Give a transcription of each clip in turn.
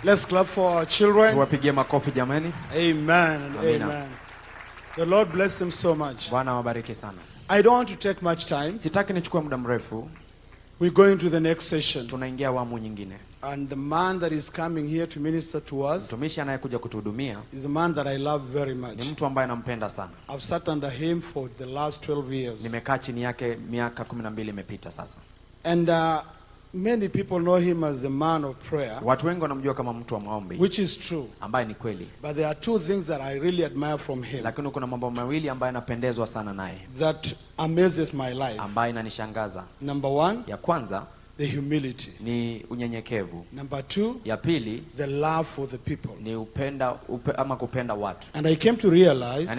Let's clap for our children. Tuwapigie makofi jamani. Amen and Amina. amen. The Lord bless them so much. Bwana wabariki sana. I don't want to take much time. Sitaki nichukue muda mrefu. We're going to the next session. Tunaingia awamu nyingine. And the man that is coming here to minister to us Mtumishi anayekuja kutuhudumia is a man that I love very much. ni mtu ambaye nampenda sana. I've sat under him for the last 12 years. Nimekaa chini yake miaka 12 imepita sasa. And many people know him as a man of prayer. Watu wengi wanamjua kama mtu wa maombi. Which is true. Ambaye ni kweli. But there are two things that I really admire from him. Lakini kuna mambo mawili ambayo napendezwa sana naye. That amazes my life. Ambayo inanishangaza. Number one, ya kwanza the humility. Ni unyenyekevu. Number two, ya pili, the love for the people. Ni kupenda watu. And I came to realize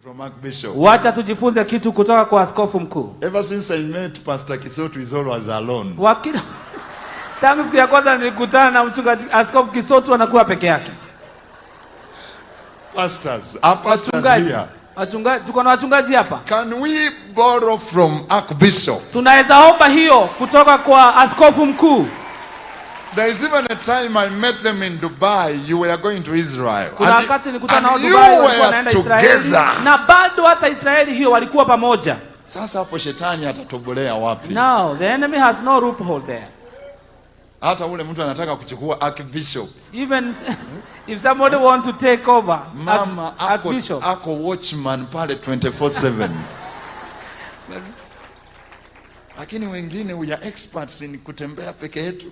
from Archbishop. Wacha tujifunze kitu kutoka kwa askofu mkuu. Ever since I met Pastor Kisotu, is always alone. Tangu siku ya kwanza nilikutana na mchungaji askofu Kisotu anakuwa peke yake. Pastors, our pastors here. Wachungaji, tuko na wachungaji hapa. Can we borrow from Archbishop? Tunaweza omba hiyo kutoka kwa askofu mkuu. There is even a time I met them in Dubai. You were going to Israel. Kuna wakati nilikutana nao Dubai, walikuwa wanaenda Israeli. Na bado hata Israeli hiyo walikuwa pamoja. Sasa hapo shetani atatobolea wapi? No, the enemy has no loophole there. Hata ule mtu anataka kuchukua Archbishop. Even if somebody want to take over, Mama Archbishop. ako watchman pale 24/7. Lakini wengine we are experts in kutembea peke yetu.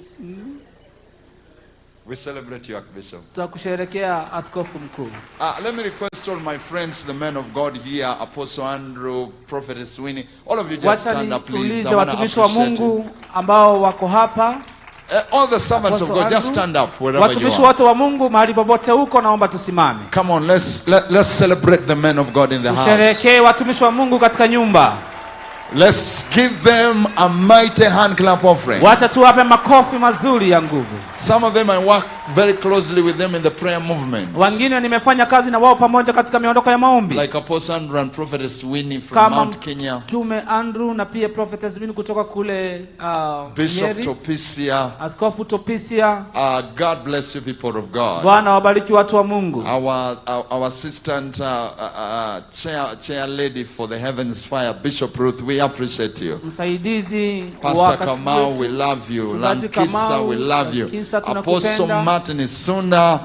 We celebrate you, Archbishop. Tutakusherehekea askofu mkuu. Let me request all my friends, the men of God here, Apostle Andrew, Prophetess Winnie, all of you just stand up, please. I wanna watumishi wa Mungu ambao wako hapa. All the servants of God, just stand up wherever you Watumishi are. wote wa Mungu mahali popote huko, naomba tusimame. Come on, let's celebrate the men of God in the house. Tusherehekee watumishi wa Mungu katika nyumba. Let's give them a mighty hand clap offering. Wacha tuwape makofi mazuri ya nguvu. Some of them I work very closely with them in the prayer movement. Wengine nimefanya kazi na wao pamoja katika miondoko ya maombi. Like Apostle Andrew and Prophetess Winnie from Mount Kenya. Tume Andrew na pia Prophetess Winnie kutoka kule Bishop Nyeri. Topisia. Askofu Topisia. God bless you, people of God. Bwana wabariki watu wa Mungu. Our assistant chair lady for the Heavens Fire, Bishop Ruth, we appreciate you. Msaidizi Pastor Kamau, we love you. Lankisa, we love you. Apostle Martin Isunda,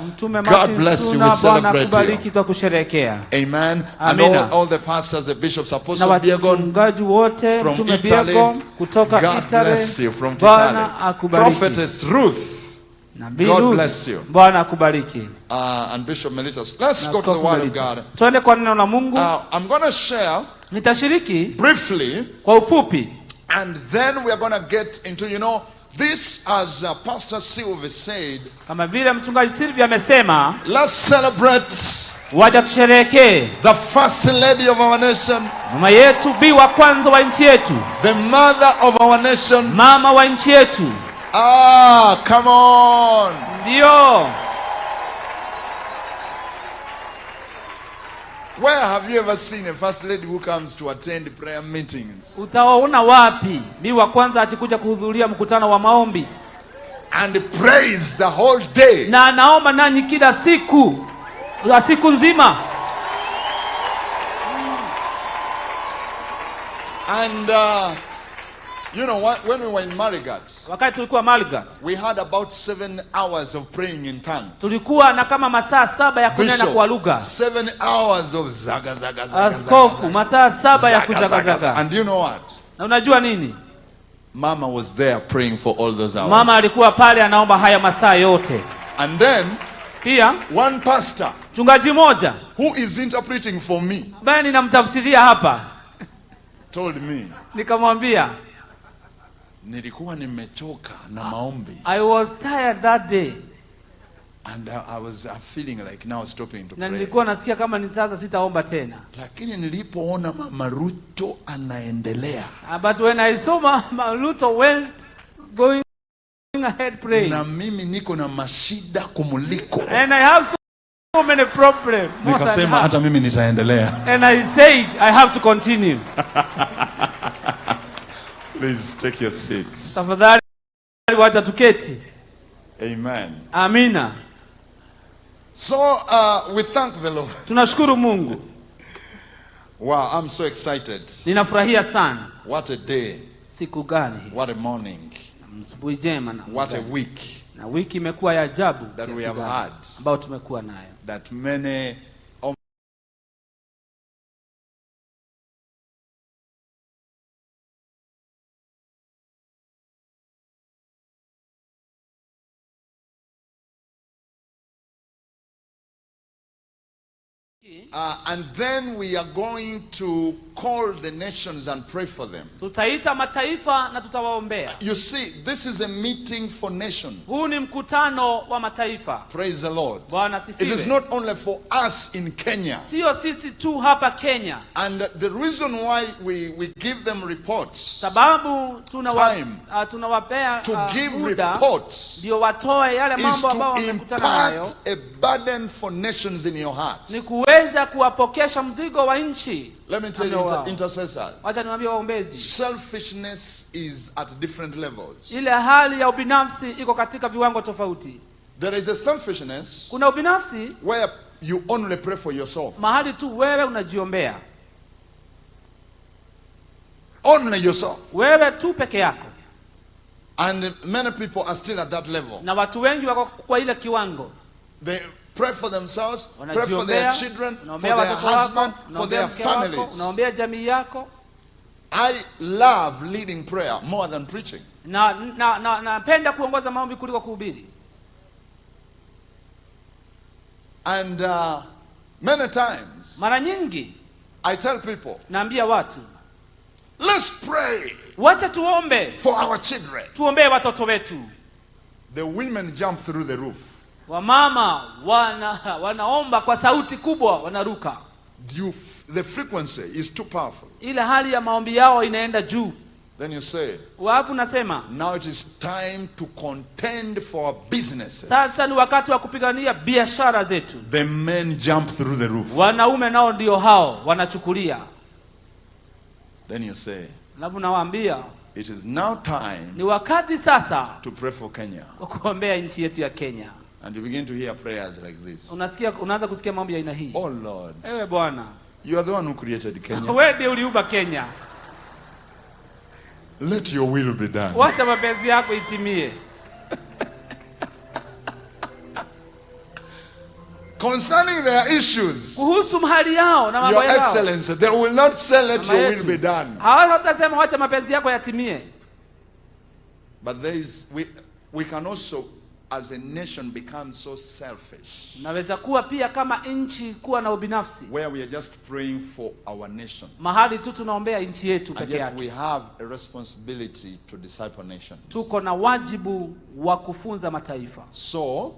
God bless you, we celebrate you. Amen. And all the pastors, the bishops, Apostle Biegon from Italy, God bless you from Italy. Prophetess Ruth, God bless you. And Bishop Mellitus. Let's go to the Word of God. I'm going to share briefly, and then we are going to get into, this, as Pastor Sylvia said, kama vile mchungaji Sylvia amesema, let's celebrate wacha tusherehekee the first lady of our nation, mama yetu, bi wa kwanza wa nchi yetu, the mother of our nation, mama wa nchi yetu. Come on. Ndio. Where have you ever seen a first lady who comes to attend prayer meetings? Utaona wapi bi wa kwanza akikuja kuhudhuria mkutano wa maombi and praise the whole day, na anaomba nanyi kila siku la siku nzima? And when we were in Marigat, wakati tulikuwa Marigat, we had about 7 hours of praying in tongues. Tulikuwa na kama masaa 7 ya kunena kwa lugha. 7 hours of zaga zaga zaga. Askofu, masaa 7 ya kuzaga zaga. And you know what? Na unajua nini? Mama was there praying for all those hours. Mama alikuwa pale anaomba haya masaa yote. And then pia one pastor, mchungaji mmoja, who is interpreting for me, bali ninamtafsiria hapa, told me, nikamwambia, nilikuwa nimechoka na maombi. I was tired that day. And I was feeling like now stopping to pray. Na nilikuwa nasikia kama ni sasa sitaomba tena. Lakini nilipoona Mama Ruto anaendelea. But when I saw Mama Ruto going ahead praying. Na mimi niko na mashida kumuliko. And I have so many problems. Nikasema hata mimi nitaendelea. And I said I have to continue. Please take your seats. Tafadhali wacha tuketi. Amen. Amina. So we thank the Lord. Tunashukuru Mungu. Wow, I'm so excited. Ninafurahia sana. What a day. Siku gani? What a morning. Asubuhi njema na what a week. Na wiki imekuwa ya ajabu that we have had. Ambao tumekuwa nayo. That many And then we are going to call the nations and pray for them. Tutaita mataifa na tutawaombea. You see, this is a meeting for nations. Huu ni mkutano wa mataifa. Praise the Lord. Bwana asifiwe. It is not only for us in Kenya. Sio sisi tu hapa Kenya. And the reason why we give them reports, sababu tunawapea to give reports, ndio watoe yale mambo ambayo wamekutana nayo, a burden for nations in your heart. Ni kuweza kuwapokesha mzigo wa nchi. Let me tell you, intercessors, wacha niwaambie waombezi, selfishness is at different levels. Ile hali ya ubinafsi iko katika viwango tofauti. There is a selfishness, kuna ubinafsi where you only pray for yourself. Mahali tu wewe unajiombea. Only yourself. Wewe tu peke yako. And many people are still at that level. Na watu wengi wako kwa ile kiwango. They pray for themselves, pray for their children, for their husband, for their families. Unaombea jamii yako. I love leading prayer more than preaching. Napenda kuongoza maombi kuliko kuhubiri. And many times, mara nyingi, I tell people, naambia watu, let's pray. Wacha tuombe for our children. Tuombee watoto wetu. The women jump through the roof. Wamama wanaomba kwa sauti kubwa, wanaruka. The frequency is too powerful. Ile hali ya maombi yao inaenda juu. Then you say, wafu nasema, now it is time to contend for our businesses. Sasa ni wakati wa kupigania biashara zetu. The men jump through the roof. Wanaume nao ndio hao wanachukulia. Then you say, labu nawaambia, it is now time, ni wakati sasa, to pray for Kenya. Kuombea nchi yetu ya Kenya. And you begin to hear prayers like this. Unaanza kusikia maombi ya aina hii. Oh Lord, ewe Bwana, you are the one who created Kenya. Wewe ndiye uliumba Kenya. Let your will be done. Wacha mapenzi yako itimie. Concerning their issues, kuhusu mahali yao na mambo yao, Your Excellency, they will not say let your will be done. Hawatasema wacha mapenzi yako yatimie. But we can also, as a nation, become so selfish. Naweza kuwa pia kama nchi kuwa na ubinafsi. Where we are just praying for our nation. Mahali tu tunaombea nchi yetu peke yake. And yet we have a responsibility to disciple nations. Tuko na wajibu wa kufunza mataifa. So,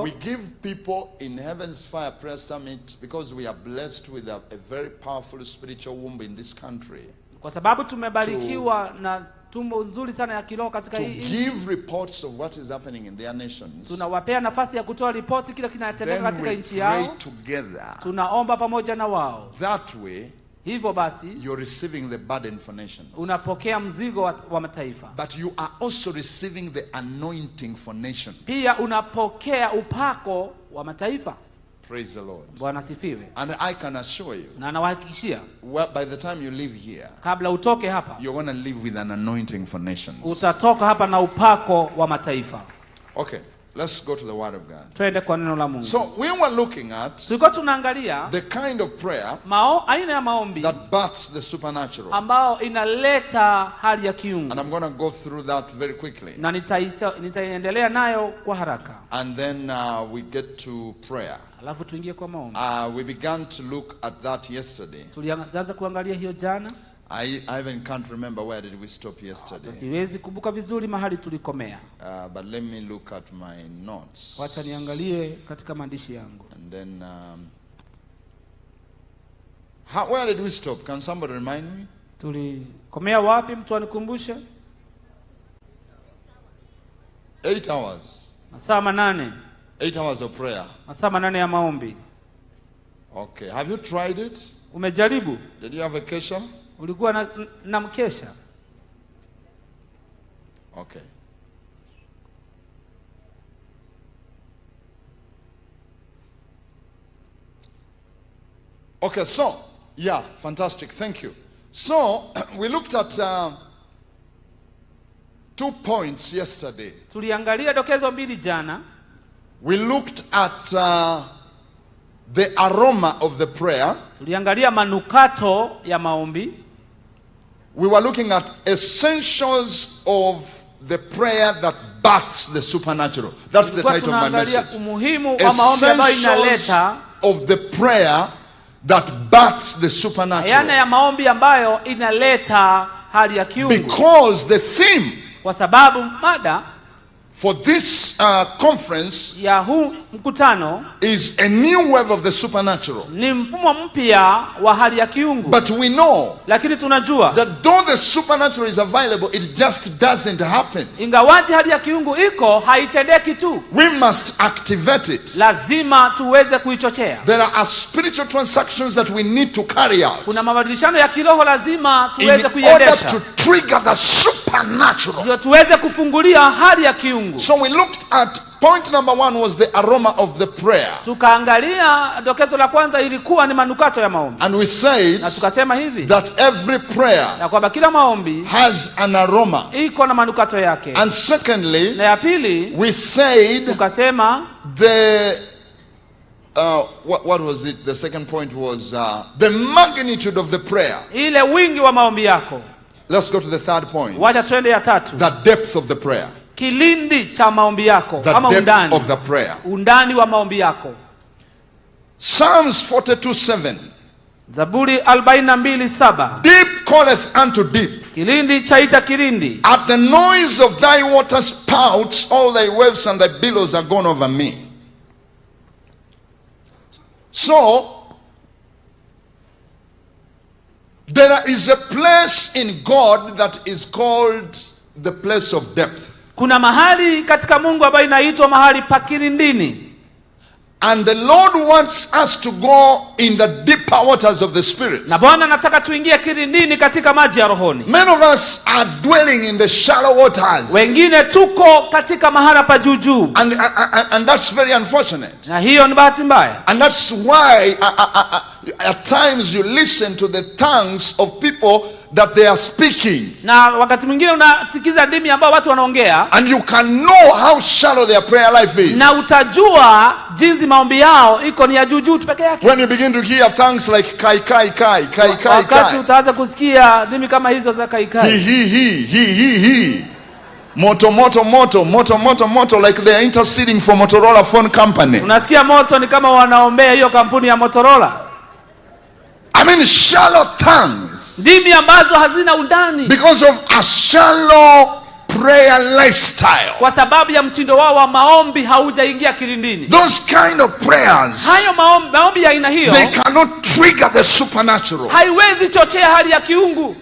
we give people in Heaven's Fire Prayer Summit, because we are blessed with a very powerful spiritual womb in this country. Kwa sababu tumebarikiwa na tumbo nzuri sana ya kiroho katika hii nchi. To give reports of what is happening in their nations. Tunawapea nafasi ya kutoa ripoti kila kinachotendeka katika nchi yao. Then we pray together. Tunaomba pamoja na wao. That way, hivyo basi, you're receiving the burden for nations. Unapokea mzigo wa mataifa. But you are also receiving the anointing for nations. Pia unapokea upako wa mataifa. Praise the Lord. Bwana sifiwe. And I can assure you, na nawahakikishia, by the time you leave here, kabla utoke hapa, you're going to live with an anointing for nations. Utatoka hapa na upako wa mataifa. Okay, let's go to the word of God. Twende kwa neno la Mungu. So we were looking at tunaangalia the kind of prayer aina ya maombi that births the supernatural. Ambao inaleta hali ya kiungu. And I'm going to go through that very quickly. Na nitaendelea nayo kwa haraka. And then we get to prayer. Alafu tuingie kwa maombi. We began to look at that yesterday. Tulianza kuangalia hiyo jana. I even can't remember where did we stop yesterday. Siwezi kumbuka vizuri mahali tulikomea. But let me look at my notes. Wacha niangalie katika maandishi yangu. And then where did we stop? Can somebody remind me? Tulikomea wapi, mtu anikumbushe? 8 hours. Masaa 8. 8 hours of prayer. Masaa 8 ya maombi. Okay, have you tried it? Umejaribu? Did you have a kesha? Ulikuwa na mkesha? Okay. Okay, so, yeah, fantastic, thank you. So, we looked at 2 points yesterday. Tuliangalia dokezo mbili jana. We looked at the aroma of the prayer. Tuliangalia manukato ya maombi. We were looking at essentials of the prayer that births the supernatural. That's the title of my message. Umuhimu wa maombi ambayo inaleta of the prayer that births the supernatural. Aina ya maombi ambayo inaleta hali ya kiungu. Because the theme, kwa sababu mada for this conference ya huu mkutano is a new wave of the supernatural. Ni mfumo mpya wa hali ya kiungu. But we know, lakini tunajua, that though the supernatural is available, it just doesn't happen. Ingawaji hali ya kiungu iko, haitendeki tu. We must activate it. Lazima tuweze kuichochea. There are spiritual transactions that we need to carry out. Kuna mabadilishano ya kiroho lazima tuweze kuiendesha. In order to trigger the supernatural. Ndio tuweze kufungulia hali ya kiungu. So we looked at point number 1 was the aroma of the prayer. Tukaangalia dokezo la kwanza ilikuwa ni manukato ya maombi. And we said, na tukasema hivi, that every prayer ya kwamba kila maombi has an aroma. Iko na manukato yake. And secondly, na ya pili, we said, tukasema the what was it? The second point was the magnitude of the prayer. Ile wingi wa maombi yako. Let's go to the third point. Wacha twende ya tatu. The depth of the prayer. Kilindi cha maombi yako. The ama depth undani of the prayer. Undani wa maombi yako. Psalms 42:7. Zaburi 42:7. Deep calleth unto deep. Kilindi chaita kilindi. At the noise of thy water spouts, all thy waves and thy billows are gone over me. So, there is a place in God that is called the place of depth. Kuna mahali katika Mungu ambayo inaitwa mahali pa kilindini. And the Lord wants us to go in the deeper waters of the Spirit. Na Bwana anataka tuingie kilindini katika maji ya rohoni. Many of us are dwelling in the shallow waters. Wengine tuko katika mahali pa juu. And that's very unfortunate. Na hiyo ni bahati mbaya. And that's why at times you listen to the tongues of people that they are speaking. Na wakati mwingine unasikiza ndimi ambao watu wanaongea. And you can know how shallow their prayer life is. Na utajua jinsi maombi yao iko ni ya juu tu peke yake. When you begin to hear tongues like kai kai kai kai kai. Wakati utaanza kusikia ndimi kama hizo za kai kai. He. Moto moto moto moto moto moto, like they are interceding for Motorola phone company. Unasikia moto ni kama wanaombea hiyo kampuni ya Motorola. I mean shallow tongues. Ndimi ambazo hazina undani. Because of a shallow prayer lifestyle. Kwa sababu ya mtindo wao wa maombi haujaingia kilindini. Those kind of prayers. Hayo maombi ya aina hiyo. They cannot trigger the supernatural. Haiwezi chochea hali ya kiungu.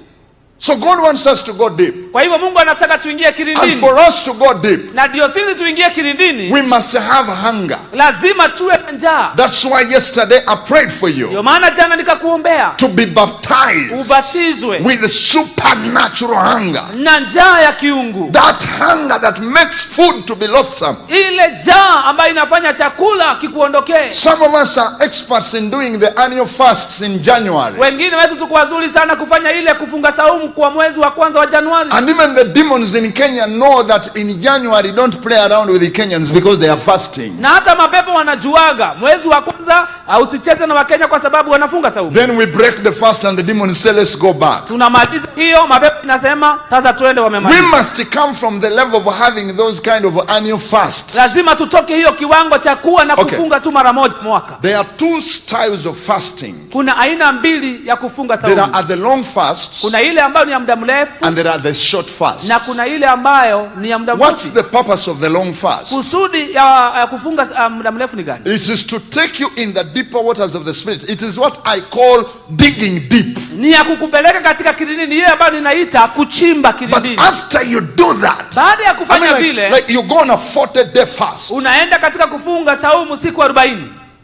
So God wants us to go deep. Kwa hivyo Mungu anataka tuingie kilindini. And for us to go deep, na ndio sisi tuingie kilindini, we must have hunger. Lazima tuwe na njaa. That's why yesterday I prayed for you. Ndio maana jana nikakuombea. To be baptized. Ubatizwe. With the supernatural hunger. Na njaa ya kiungu. That hunger that makes food to be loathsome. Ile njaa ambayo inafanya chakula kikuondokee. Some of us are experts in doing the annual fasts in January. Wengine wetu tuko wazuri sana kufanya ile kufunga saumu kwa mwezi wa kwanza wa Januari. And even the demons in Kenya know that in January don't play around with the Kenyans because they are fasting. Na hata mapepo wanajuaga mwezi wa kwanza usicheze na Wakenya kwa sababu wanafunga saumu. Then we break the fast and the demons say let's go back. Tunamaliza hiyo, mapepo inasema sasa tuende, wamemaliza. We must come from the level of having those kind of annual fasts. Lazima tutoke hiyo kiwango cha kuwa na kufunga tu mara moja mwaka. There are two styles of fasting. Kuna aina mbili ya kufunga saumu. There are the long fasts. Kuna ile ambayo ni ya muda mrefu. And there are the short fasts. Na kuna ile ambayo ni ya muda mfupi. What's the purpose of the long fast? Kusudi ya kufunga muda mrefu ni gani? It is to take you in the deeper waters of the Spirit. It is what I call digging deep. Ni ya kukupeleka katika kilindini, ile ambayo ninaita kuchimba kilindini. But after you do that, baada ya kufanya vile, like you go on a 40-day fast. Unaenda katika kufunga saumu siku 40.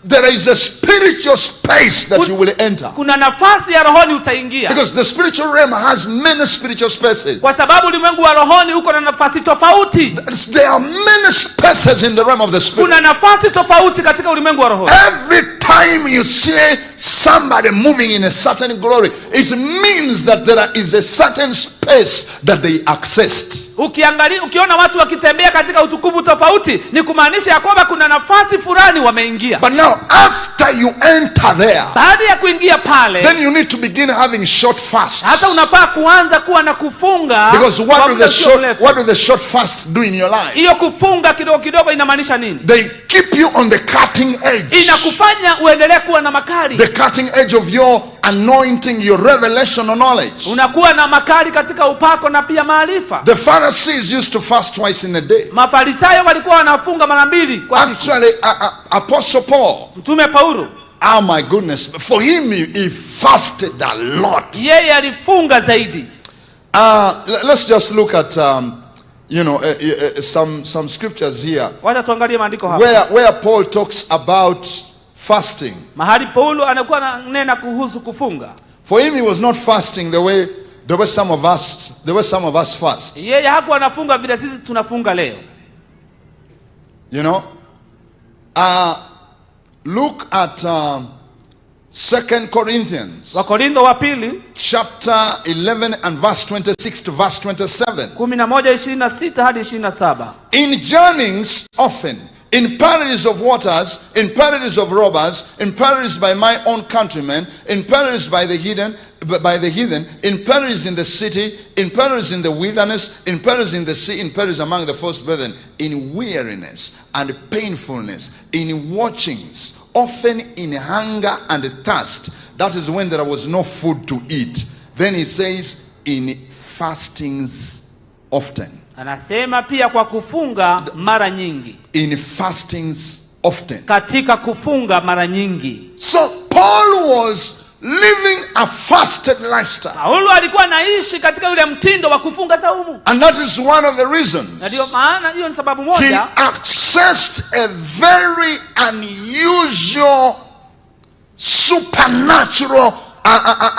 There is a spiritual space that you will enter. Kuna nafasi ya rohoni utaingia. Because the spiritual realm has many spiritual spaces. Kwa sababu ulimwengu wa rohoni uko na nafasi tofauti. There are many spaces in the realm of the spirit. Kuna nafasi tofauti katika ulimwengu wa rohoni. Every time you see somebody moving in a certain glory, it means that there is a certain space that they accessed. Ukiona watu wakitembea katika utukufu tofauti, ni kumaanisha ya kwamba kuna nafasi fulani wameingia. But now after you enter there, baada ya kuingia pale, then you need to begin having short fasts. Hata unafaa kuanza kuwa na kufunga. Because what do the short fasts do in your life? Hiyo kufunga kidogo kidogo inamaanisha nini? They keep you on the cutting edge. Inakufanya uendelee kuwa na makali. The cutting edge of your anointing, your revelation or knowledge. Unakuwa na makali katika upako na pia maarifa. The Pharisees used to fast twice in a day. Mafarisayo walikuwa wanafunga mara mbili kwa siku. Actually, Apostle Paul, Mtume Paulo, oh my goodness, for him he fasted a lot. Yeye alifunga zaidi. Let's just look at some scriptures here. Wacha tuangalie maandiko hapa. Where Paul talks about fasting. Mahali Paulo anakuwa ananena kuhusu kufunga. For him he was not fasting the way some of us fast. Yeye hakuwa anafunga vile sisi tunafunga leo. You know? Look at 2 Corinthians. Wakorintho wa pili Chapter 11 and verse 26 to verse 27. 11:26 hadi 27. In journeyings often, in perils of waters, in perils of robbers, in perils by my own countrymen, in perils by the heathen, in perils in the city, in perils in the wilderness, in perils in the sea, in perils among the false brethren, in weariness and painfulness, in watchings, often in hunger and thirst. That is when there was no food to eat. Then he says, in fastings often. Anasema pia kwa kufunga mara nyingi. In fastings often. Katika kufunga mara nyingi. So Paul was living a fasted lifestyle. Paulo alikuwa anaishi katika ule mtindo wa kufunga saumu. And that is one of the reasons. Na ndio maana hiyo ni sababu moja. He accessed a very unusual supernatural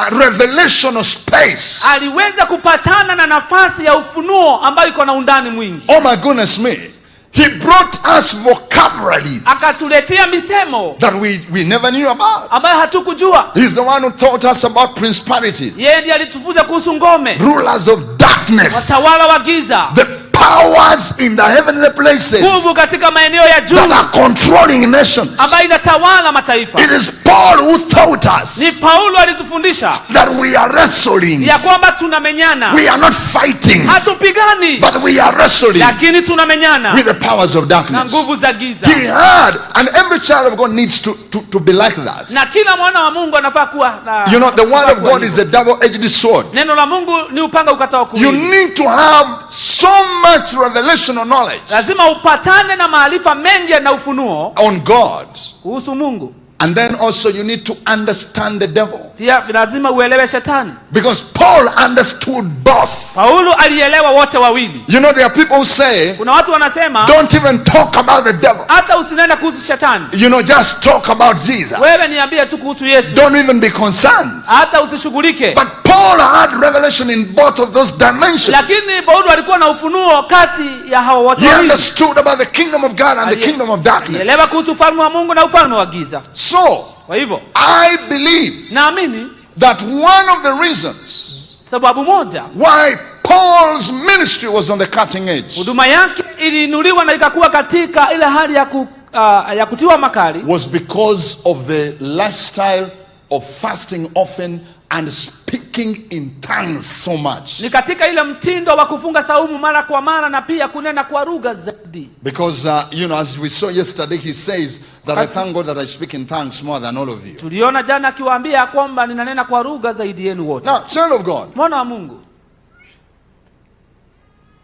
revelational space. Aliweza kupatana na nafasi ya ufunuo ambayo iko na undani mwingi. Oh my goodness me. He brought us vocabularies akatuletea misemo that we never knew about. ambayo hatukujua. He's the one who taught us about principalities. Yeye ndiye alitufunza kuhusu ngome. Rulers of darkness. Watawala wa giza. The powers in the heavenly places. Nguvu katika maeneo ya juu. That are controlling nations. Ambayo inatawala mataifa. It is Paul who taught us. Ni Paulo alitufundisha. That we are wrestling. Ya kwamba tunamenyana. We are not fighting. Hatupigani. But we are wrestling. Lakini tunamenyana. With the powers of darkness. Na nguvu za giza. He had, and every child of God needs to be like that. Na kila mwana wa Mungu anafaa kuwa na. You know, the word of God is a double-edged sword. Neno la Mungu ni upanga ukatao kuwili. You need to have so much revelational knowledge. Lazima upatane na maarifa mengi na ufunuo on God. Kuhusu Mungu. And then also you need to understand the devil. Pia lazima uelewe shetani. Because Paul understood both. Paulo alielewa wote wawili. You know, there are people who say, kuna watu wanasema, don't even talk about the devil. Hata usinene kuhusu shetani. You know, just talk about Jesus. Wewe niambie tu kuhusu Yesu. Don't even be concerned. Hata usishughulike. But Paul had revelation in both of those dimensions. Lakini Paulo alikuwa na ufunuo kati ya hao wote wawili. He understood about the kingdom of God and the kingdom of darkness. Alielewa kuhusu ufalme wa Mungu na ufalme wa giza. So, kwa hivyo, I believe naamini that one of the reasons sababu moja why Paul's ministry was on the cutting edge, huduma yake iliinuliwa na ikakuwa katika ile hali ya kutiwa makali, was because of the lifestyle of fasting often and speaking in tongues so much. Ni katika ile mtindo wa kufunga saumu mara kwa mara na pia kunena kwa lugha zaidi. Because you know, as we saw yesterday, he says that I thank God that I speak in tongues more than all of you. Tuliona jana akiwaambia kwamba ninanena kwa lugha zaidi yenu wote. Now, child of God, mwana wa Mungu,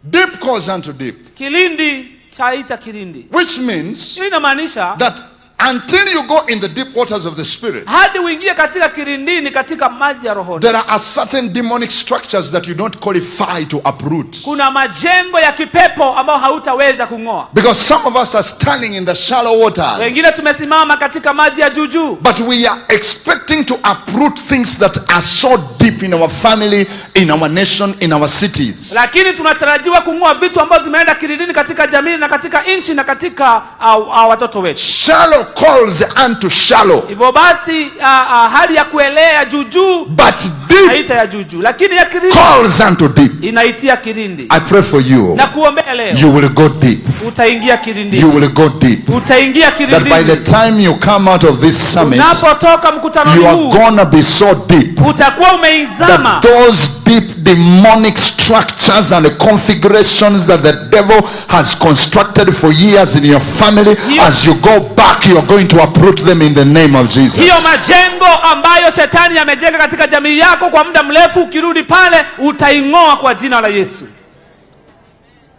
deep calls unto deep. Kilindi chaita kilindi. Which means inamaanisha that until you go in the deep waters of the spirit, hadi uingie katika kilindini, katika maji ya rohoni, there are certain demonic structures that you don't qualify to uproot. Kuna majengo ya kipepo ambao hautaweza kung'oa. Because some of us are standing in the shallow waters. Wengine tumesimama katika maji ya juju. But we are expecting to uproot things that are so deep in our family, in our nation, in our cities. Lakini tunatarajiwa kung'oa vitu ambazo zimeenda kilindini katika jamii na katika nchi na katika watoto wetu. Shallow calls unto shallow. Hivyo basi hali ya kuelea juju, but deep haita ya juju, lakini ya kilindi calls unto deep. inaitia kilindi. I pray for you. Na kuombea leo, You will go deep. utaingia kilindi. You will go deep. Utaingia kilindi. That by the time you come out of this summit, unapotoka mkutano you are huu, gonna be so deep utakuwa umeizama that those deep demonic structures and the configurations that the devil has constructed for years in your family, as you go back, you are going to uproot them in the name of Jesus. Hiyo majengo ambayo shetani yamejenga katika jamii yako kwa muda mrefu, ukirudi pale utaingoa kwa jina la Yesu.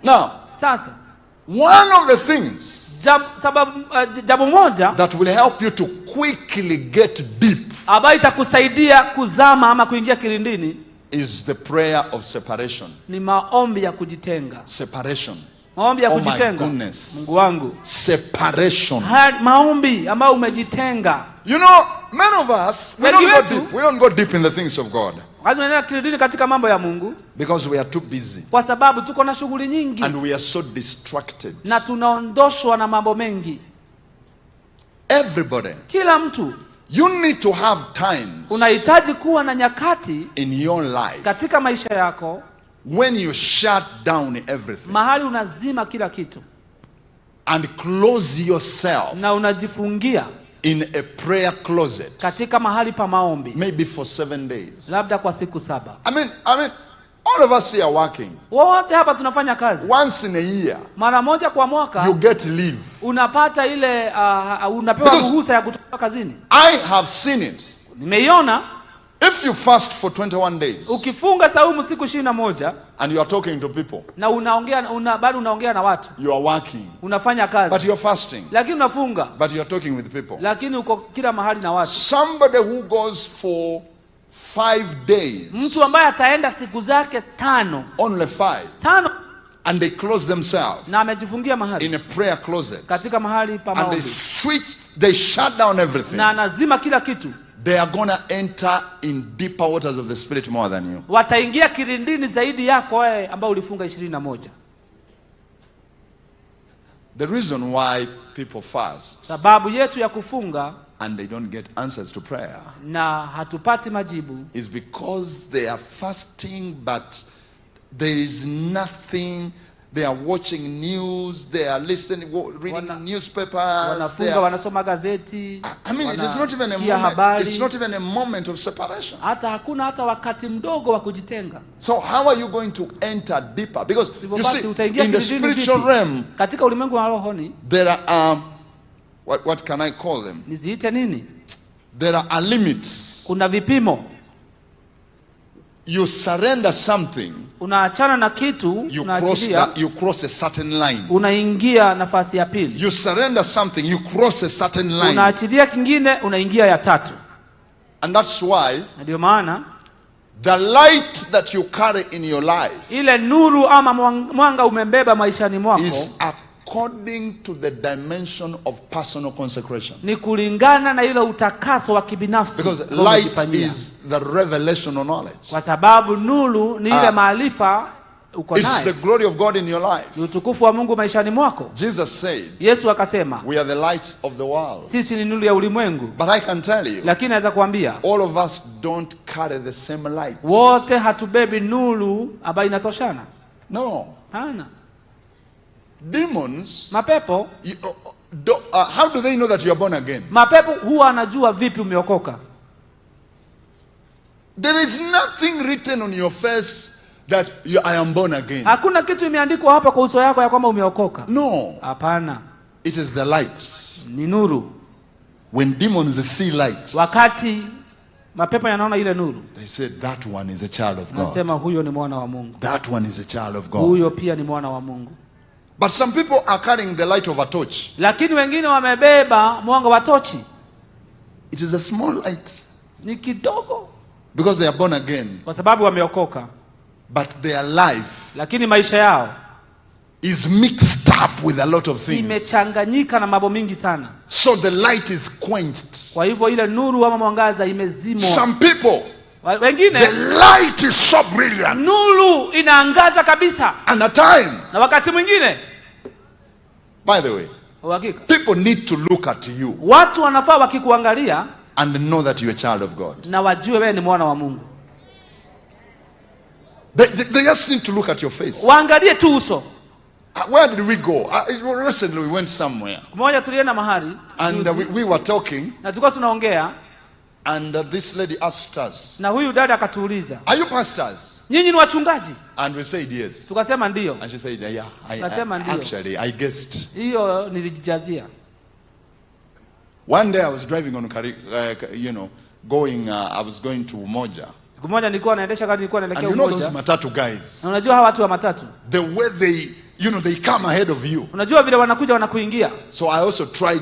Now, sasa one of the things jambo moja that will help you to quickly get deep ambayo itakusaidia kuzama ama kuingia kilindini is the prayer of separation. Ni maombi ya kujitenga. Separation. Maombi ya kujitenga. Mungu wangu. Separation. Maombi ambayo umejitenga. You know, many of us, we don't go deep in the things of God. Katika mambo ya Mungu. Because we are too busy. Kwa sababu tuko na shughuli nyingi. And we are so distracted. Na tunaondoshwa na mambo mengi. Everybody. Kila mtu. You need to have times. Unahitaji kuwa na nyakati in your life. Katika maisha yako. When you shut down everything. Mahali unazima kila kitu. And close yourself. Na unajifungia. In a prayer closet. Katika mahali pa maombi. Maybe for 7 days. Labda kwa siku 7. I mean, all of us here are working. Wote hapa tunafanya kazi. Once in a year. Mara moja kwa mwaka. You get leave. Unapata ile unapewa ruhusa ya kutoka kazini. I have seen it. Nimeiona. If you fast for 21 days. Ukifunga saumu siku 21. And you are talking to people. Na bado unaongea na watu. You are working. Unafanya kazi. But you are fasting. Lakini unafunga. But you are talking with people. Lakini uko kila mahali na watu. Somebody who goes for 5 days. Mtu ambaye ataenda siku zake 5. Only 5. 5. And they close themselves. Na amejifungia mahali. In a prayer closet. Katika mahali pa maombi. And they shut down everything. Na anazima kila kitu. They are going to enter in deeper waters of the spirit more than you. Wataingia kilindini zaidi yako wewe ambao ulifunga 21. The reason why people fast. Sababu yetu ya kufunga and they don't get answers to prayer. Na hatupati majibu. Is because they are fasting but there is nothing. They are watching news, they are listening, reading newspapers. Wanafunga, wanasoma gazeti. I mean, it is not even a moment. It's not even a moment of separation. Hata hakuna hata wakati mdogo wa kujitenga. So how are you going to enter deeper? Because you see, in the spiritual realm, katika ulimwengu wa rohoni, there are what can I call them? Niziite nini? There are limits. Kuna vipimo. You surrender something. Unaachana na kitu, you cross a certain line. Unaingia nafasi ya pili. You surrender something, you cross a certain line. Unaachilia kingine, unaingia ya 3. And that's why ndio maana the light that you carry in your life, ile nuru ama mwanga umembeba maishani mwako, is according to the dimension of personal consecration. Ni kulingana na ile utakaso wa kibinafsi. Because light is the revelation of knowledge. Kwa sababu nuru ni ile maarifa uko nayo. It's the glory of God in your life. Ni utukufu wa Mungu maishani mwako. Jesus said, Yesu akasema, we are the light of the world. Sisi ni nuru ya ulimwengu. But I can tell you, lakini naweza kuambia, all of us don't carry the same light. Wote hatubebi nuru ambayo inatoshana. No. Hana. Demons, mapepo, how do they know that you are born again? Mapepo huwa anajua vipi umeokoka? There is nothing written on your face that I am born again. Hakuna kitu imeandikwa hapa kwa uso wako ya kwamba umeokoka. No. Hapana. It is the light. Ni nuru. When demons see light, wakati mapepo yanaona ile nuru, they say that one is a child of God. Nasema huyo ni mwana wa Mungu. That one is a child of God. Huyo pia ni mwana wa Mungu. But some people are carrying the light of a torch. Lakini wengine wamebeba mwanga wa tochi. It is a small light. Ni kidogo. Because they are born again. Kwa sababu wameokoka. But their life, lakini maisha yao, is mixed up with a lot of things. Imechanganyika na mambo mingi sana. So the light is quenched. Kwa hivyo ile nuru ama mwangaza imezimwa. Some people, wengine, the light is so brilliant. Nuru inaangaza kabisa. And at times, na wakati mwingine, by the way, people need to look at you. Watu wanafaa wakikuangalia and know that you are a child of God. Na wajue wewe ni mwana wa Mungu. They just need to look at your face. Waangalie tu uso. Where did we go? Recently we went somewhere. Moja tulienda mahali. And we were talking. Na tulikuwa tunaongea. And this lady asked us. Na huyu dada akatuuliza. Are you pastors? Nyinyi ni wachungaji? And we said yes. Tukasema ndio. And she said yeah. Actually I guessed. Hiyo nilijijazia. One day I was driving on I was going to Umoja. Siku moja nilikuwa naendesha gari, nilikuwa naelekea Umoja. And you know those matatu guys. Na unajua hawa watu wa matatu. The way they come ahead of you. Unajua vile wanakuja wanakuingia. So I also tried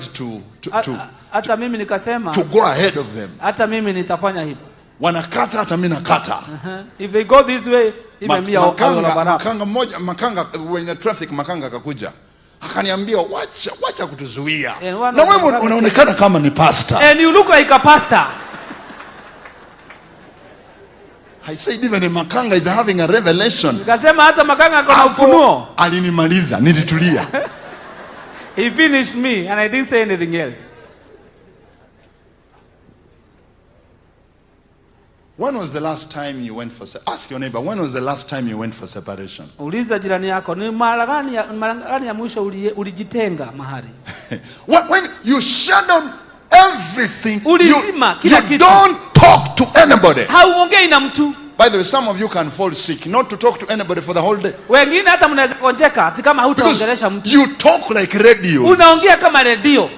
hata mimi nikasema to go ahead of them. Hata mimi nitafanya hivyo. Wanakata hata mimi nakata. If they go this way, even me makanga when traffic makanga akakuja. Akaniambia wacha kutuzuia. Na wewe unaonekana kama ni pastor. And you look like a pastor. I said even Makanga is having a revelation. Nikasema hata Makanga akona ufunuo. Alinimaliza, nilitulia. He finished me and I didn't say anything else. When was the last time you went for ask your neighbor, when was the last time you went for separation? Uliza jirani yako, ni mara gani ya mwisho ulijitenga mahali? When you shut down everything, you don't talk to anybody. Hauongei na mtu. By the way, some of you can fall sick not to talk to anybody for the whole day. Wengine hata mnaweza konjeka ati kama hutaongelesha mtu. You talk like radio. Unaongea kama radio.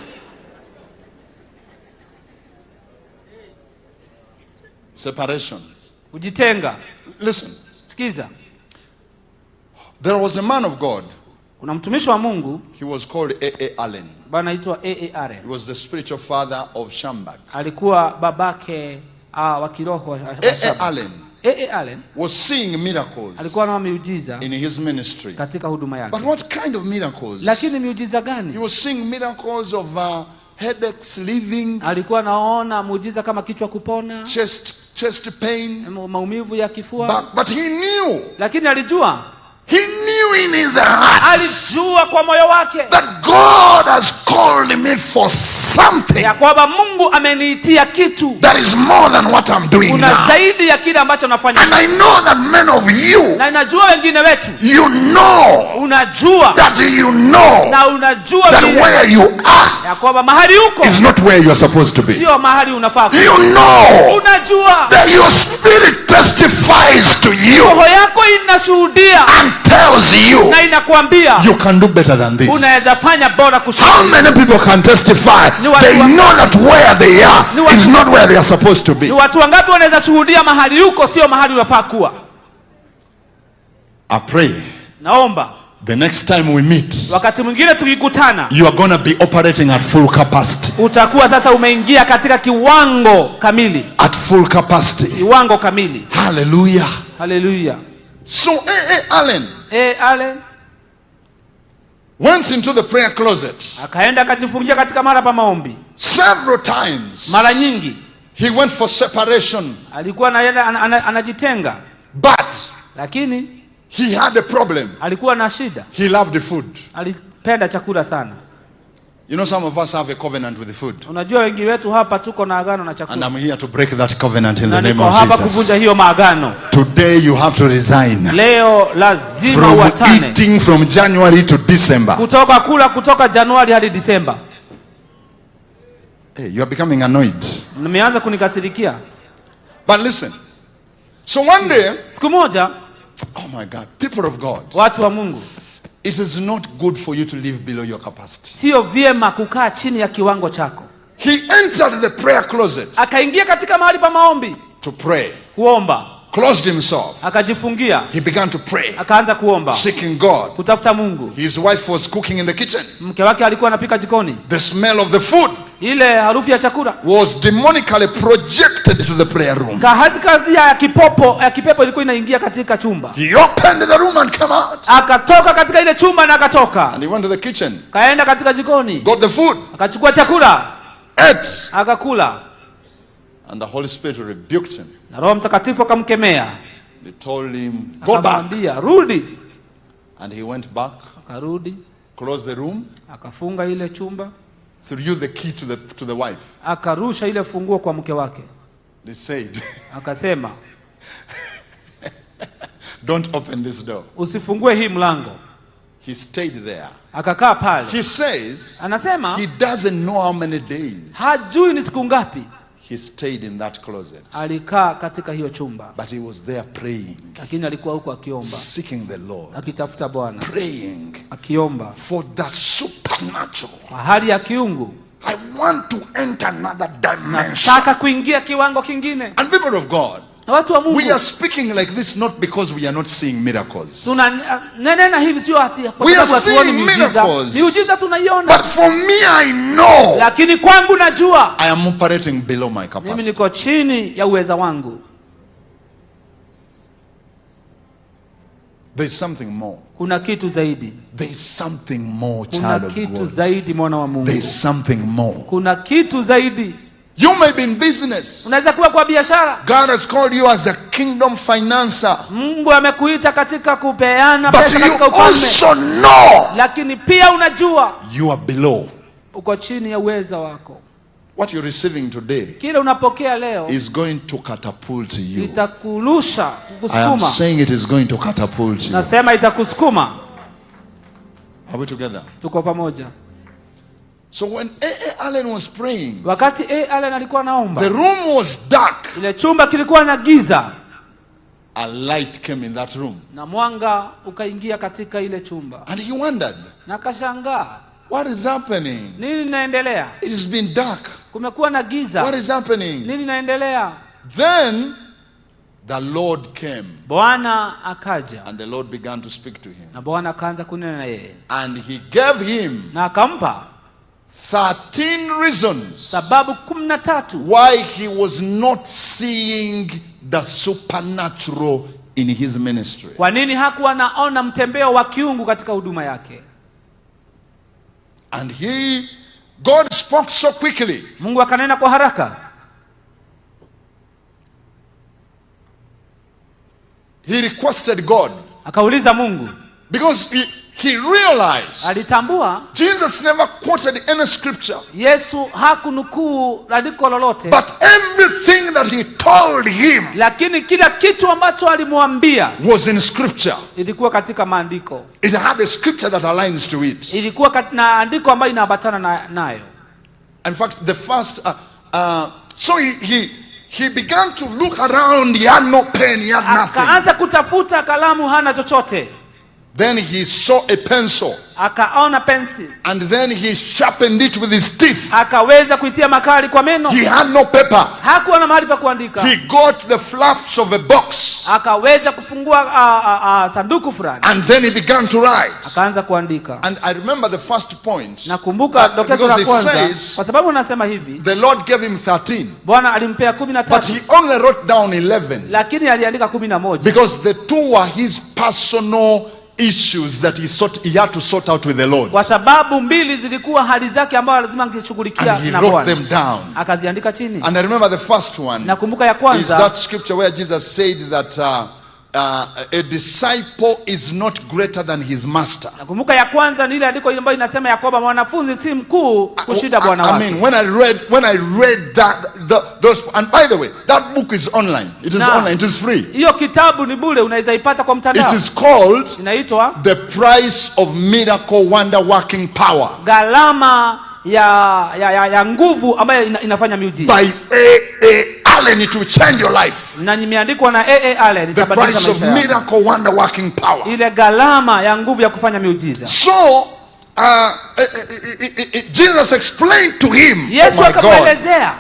Separation. Kujitenga. Listen. Sikiza. There was a man of God. Kuna mtumishi wa Mungu. He was called A.A. Allen. Bana aitwa A.A. Allen. He was the spiritual father of Schambach. Alikuwa babake wa kiroho wa A.A. Allen. A.A. Allen was seeing miracles. Alikuwa na miujiza in his ministry. Katika huduma yake. But what kind of miracles? Lakini miujiza gani? He was seeing miracles of headaches leaving. Alikuwa naona muujiza kama kichwa kupona. Chest pain. Maumivu ya kifua. But he knew. Lakini alijua. He knew in his heart. Alijua kwa moyo wake. That God has called me for something. Ya kwamba Mungu ameniitia kitu. That is more than what I'm doing now. Una zaidi ya kile ambacho nafanya. And I know that many of you. Na ninajua wengine wetu. You know. Unajua. That you know. Na unajua that where you are. Ya kwamba mahali uko. Is not where you are supposed to be. Sio mahali unafaa kuwa. You know. Unajua. That your spirit testifies to you. Roho yako inashuhudia. And tells you. Na inakuambia. You can do better than this. Unaweza fanya bora kushinda. How many people can testify? They know that where they are is not where they are supposed to be. Ni watu wangapi wanaweza shuhudia mahali uko sio mahali unafaa kuwa? I pray. Naomba. The next time we meet. Wakati mwingine tukikutana. You are going to be operating at full capacity. Utakuwa sasa umeingia katika kiwango kamili. At full capacity. Kiwango kamili. Hallelujah. Hallelujah. So A.A. Allen. A.A. Allen went into the prayer closet. Akaenda akajifungia katika mara pa maombi. Several times. Mara nyingi. He went for separation. Alikuwa anajitenga. But lakini he had a problem. Alikuwa na shida. He loved the food. Alipenda chakula sana. You know, some of us have a covenant with the food. Unajua wengi wetu hapa tuko na agano na chakula. And I'm here to break that covenant in the name of Jesus. Hapa kuvunja hiyo maagano. Today you have to resign. Leo lazima uachane. From eating from January to December. Kutoka Januari hadi December. Hey, you are becoming annoyed. Nimeanza kunikasirikia. But listen. So one day, siku moja, oh my God, people of God. Watu wa Mungu. It is not good for you to live below your capacity. Sio vyema kukaa chini ya kiwango chako. He entered the prayer closet. Akaingia katika mahali pa maombi. To pray. Kuomba. Closed himself. Akajifungia. He began to pray. Akaanza kuomba. Seeking God. Kutafuta Mungu. His wife was cooking in the kitchen. Mke wake alikuwa anapika jikoni. The smell of the food. Ile harufu ya chakula was demonically projected to the prayer room. Kazi ya kipepo ilikuwa inaingia katika chumba. He opened the room and came out. Akatoka katika ile chumba na akatoka. And he went to the kitchen. Kaenda katika jikoni. Got the food. Akachukua chakula. Ate. Akakula. And the Holy Spirit rebuked him. Na Roho Mtakatifu akamkemea. They told him, go back. Rudi. And he went back. Akarudi. Closed the room. Akafunga ile chumba. Threw the key to the wife. Akarusha ile funguo kwa mke wake. They said. Akasema. don't open this door. Usifungue hii mlango. He stayed there. Akakaa pale. He says, anasema he doesn't know how many days. Hajui ni siku ngapi. He stayed in that closet. Alikaa katika hiyo chumba. But he was there praying. Lakini alikuwa huko akiomba. Seeking the Lord. Akitafuta Bwana. Praying. Akiomba. For the supernatural. Kwa hali ya kiungu. I want to enter another dimension. Nataka kuingia kiwango kingine. And people of God, watu wa Mungu, we are speaking like this not because we are not seeing miracles. Tunanena hivi sio ati kwa sababu hatuoni miujiza. Miujiza tunaiona. But for me I know. Lakini kwangu najua. I am operating below my capacity. Mimi niko chini ya uweza wangu. There is something more. Kuna kitu zaidi. There is something more, child Kuna of God. kitu zaidi, mwana wa Mungu. There is something more. Kuna kitu zaidi. You may be in business. Unaweza kuwa kwa biashara. God has called you as a kingdom financer. Mungu amekuita katika kupeana pesa katika ufalme. But you also know. Lakini pia unajua. You are below. Uko chini ya uweza wako. What you're receiving today kile unapokea leo is going to catapult you. Itakulusha, kukusukuma. I am saying it is going to catapult you. Nasema itakusukuma. Are we together? Tuko pamoja. So when A.A. Allen was praying, wakati A.A. Allen alikuwa naomba, the room was dark. Ile chumba kilikuwa na giza. A light came in that room. Na mwanga ukaingia katika ile chumba. And he wondered. Na kashangaa. What is happening? Nini inaendelea? It has been dark. Kumekuwa na giza. What is happening? Nini inaendelea? Then the Lord came. Bwana akaja. And the Lord began to speak to him. Na Bwana akaanza kunena na yeye. And he gave him na akampa 13 reasons sababu 13 why he was not seeing the supernatural in his ministry. Kwa nini hakuwa naona mtembeo wa kiungu katika huduma yake? And God spoke so quickly. Mungu akanena kwa haraka. He requested God. Akauliza Mungu. Because he realized. Alitambua. Jesus never quoted any scripture. Yesu hakunukuu andiko lolote. But everything that he told him. Lakini kila kitu ambacho alimwambia. Was in scripture. Ilikuwa katika maandiko. It had a scripture that aligns to it. Ilikuwa na andiko ambayo inaambatana nayo. In fact, the first so he began to look around. He had no pen, he had nothing. Akaanza kutafuta kalamu, hana chochote. Then he saw a pencil. Akaona pencil. And then he sharpened it with his teeth. Akaweza kuitia makali kwa meno. He had no paper. Hakuwa na mahali pa kuandika. He got the flaps of a box. Akaweza kufungua sanduku fulani. And then he began to write. Akaanza kuandika. And I remember the first point. Nakumbuka dokezo la kwanza. Kwa sababu anasema hivi. The Lord gave him 13. Bwana alimpea 13. But he only wrote down 11. Lakini aliandika 11. Because the two were his personal issues that he had to sort out with the Lord. Kwa sababu mbili zilikuwa hali zake ambazo lazima angeshughulikia na Bwana. And he wrote them down. Akaziandika chini. And I remember the first one. Nakumbuka ya kwanza. Is that scripture where Jesus said that a disciple is not greater than his master. Nakumbuka ya kwanza ni ile andiko ambayo inasema ya kwamba mwanafunzi si mkuu kushinda bwana wake. I mean, when I read those, and by the way, that book is online. It is online. It is free. Hiyo kitabu ni bure, unaweza ipata kwa mtandao. It is called inaitwa The Price of Miracle Wonder Working Power. Gharama ya nguvu ambayo inafanya miujiza. By A.A. Allen, it will change your life. Na nimeandikwa na A.A. Allen, The Price of Miracle Wonder Working Power. Ile gharama ya nguvu ya kufanya miujiza. So Jesus explained to him. Yesu akamwelezea.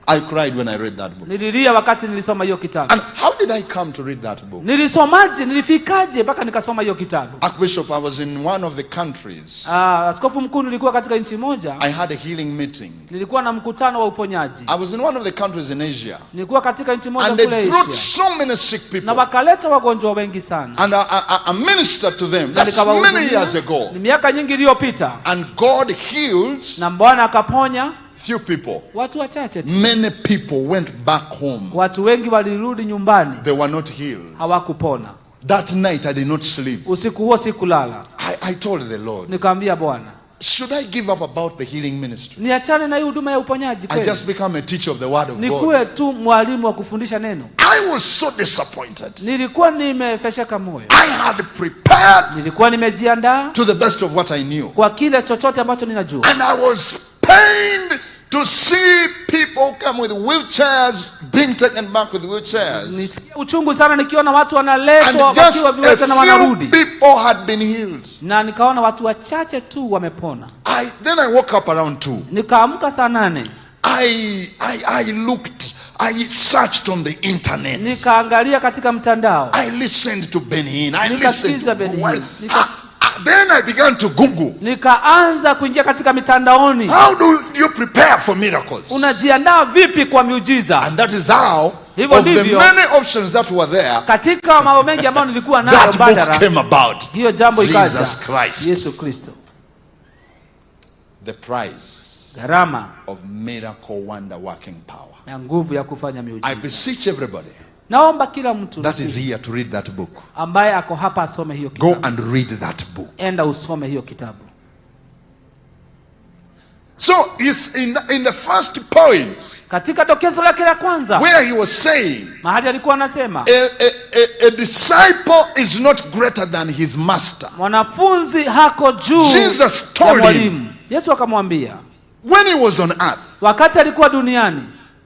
I cried when I read that book. Nililia wakati nilisoma hiyo kitabu. And how did I come to read that book? Nilisomaje, nilifikaje mpaka nikasoma hiyo kitabu? Archbishop, I was in one of the countries. Askofu mkuu, nilikuwa katika nchi moja. I had a healing meeting. Nilikuwa na mkutano wa uponyaji. I was in one of the countries in Asia. Nilikuwa katika nchi moja kule Asia. And they brought so many sick people. Na wakaleta wagonjwa wengi sana. And I ministered to them. That's many years ago. Ni miaka nyingi iliyopita. And God healed. Na Bwana akaponya few people. Watu wachache tu. Many people went back home. Watu wengi walirudi nyumbani. They were not healed. Hawakupona. That night I did not sleep. Usiku huo sikulala. I told the Lord. Nikamwambia Bwana. should I give up about the healing ministry? Niachane na hii huduma ya uponyaji kweli? I just become a teacher of the word of God. Nikuwe tu mwalimu wa kufundisha neno. I was so disappointed. Nilikuwa nimefesheka moyo. I had prepared. Nilikuwa nimejiandaa to the best of what I knew. Kwa kile chochote ambacho ninajua. And I was pained to see people come with wheelchairs being taken back with wheelchairs. Nisikia uchungu sana nikiona watu wanaletwa wakiwa viwete na wanarudi. And just a few people had been healed. Na nikaona watu wachache tu wamepona. Then I woke up around 2. Nikaamka saa 8. I looked, I searched on the internet. Nikaangalia katika mtandao. I listened to Ben Hinn. I listened to Ben Hinn. Then I began to Google. Nikaanza kuingia katika mitandaoni. How do you prepare for miracles? Unajiandaa vipi kwa miujiza? And that is how, of the many options that were there, katika mambo mengi ambayo nilikuwa nayo badala, that book came about. Hiyo jambo ikaja. Jesus Christ. Yesu Kristo. The price. Gharama of miracle wonder working power. Na nguvu ya kufanya miujiza. I beseech everybody. Naomba kila mtu that is here to read that book. Ambaye ako hapa asome hiyo kitabu. Go and read that book. Enda usome hiyo kitabu. So is in the first point, katika dokezo lake la kwanza, where he was saying, mahali alikuwa anasema a disciple is not greater than his master. Mwanafunzi hako juu. Jesus told him, Yesu akamwambia, when he was on earth, wakati alikuwa duniani,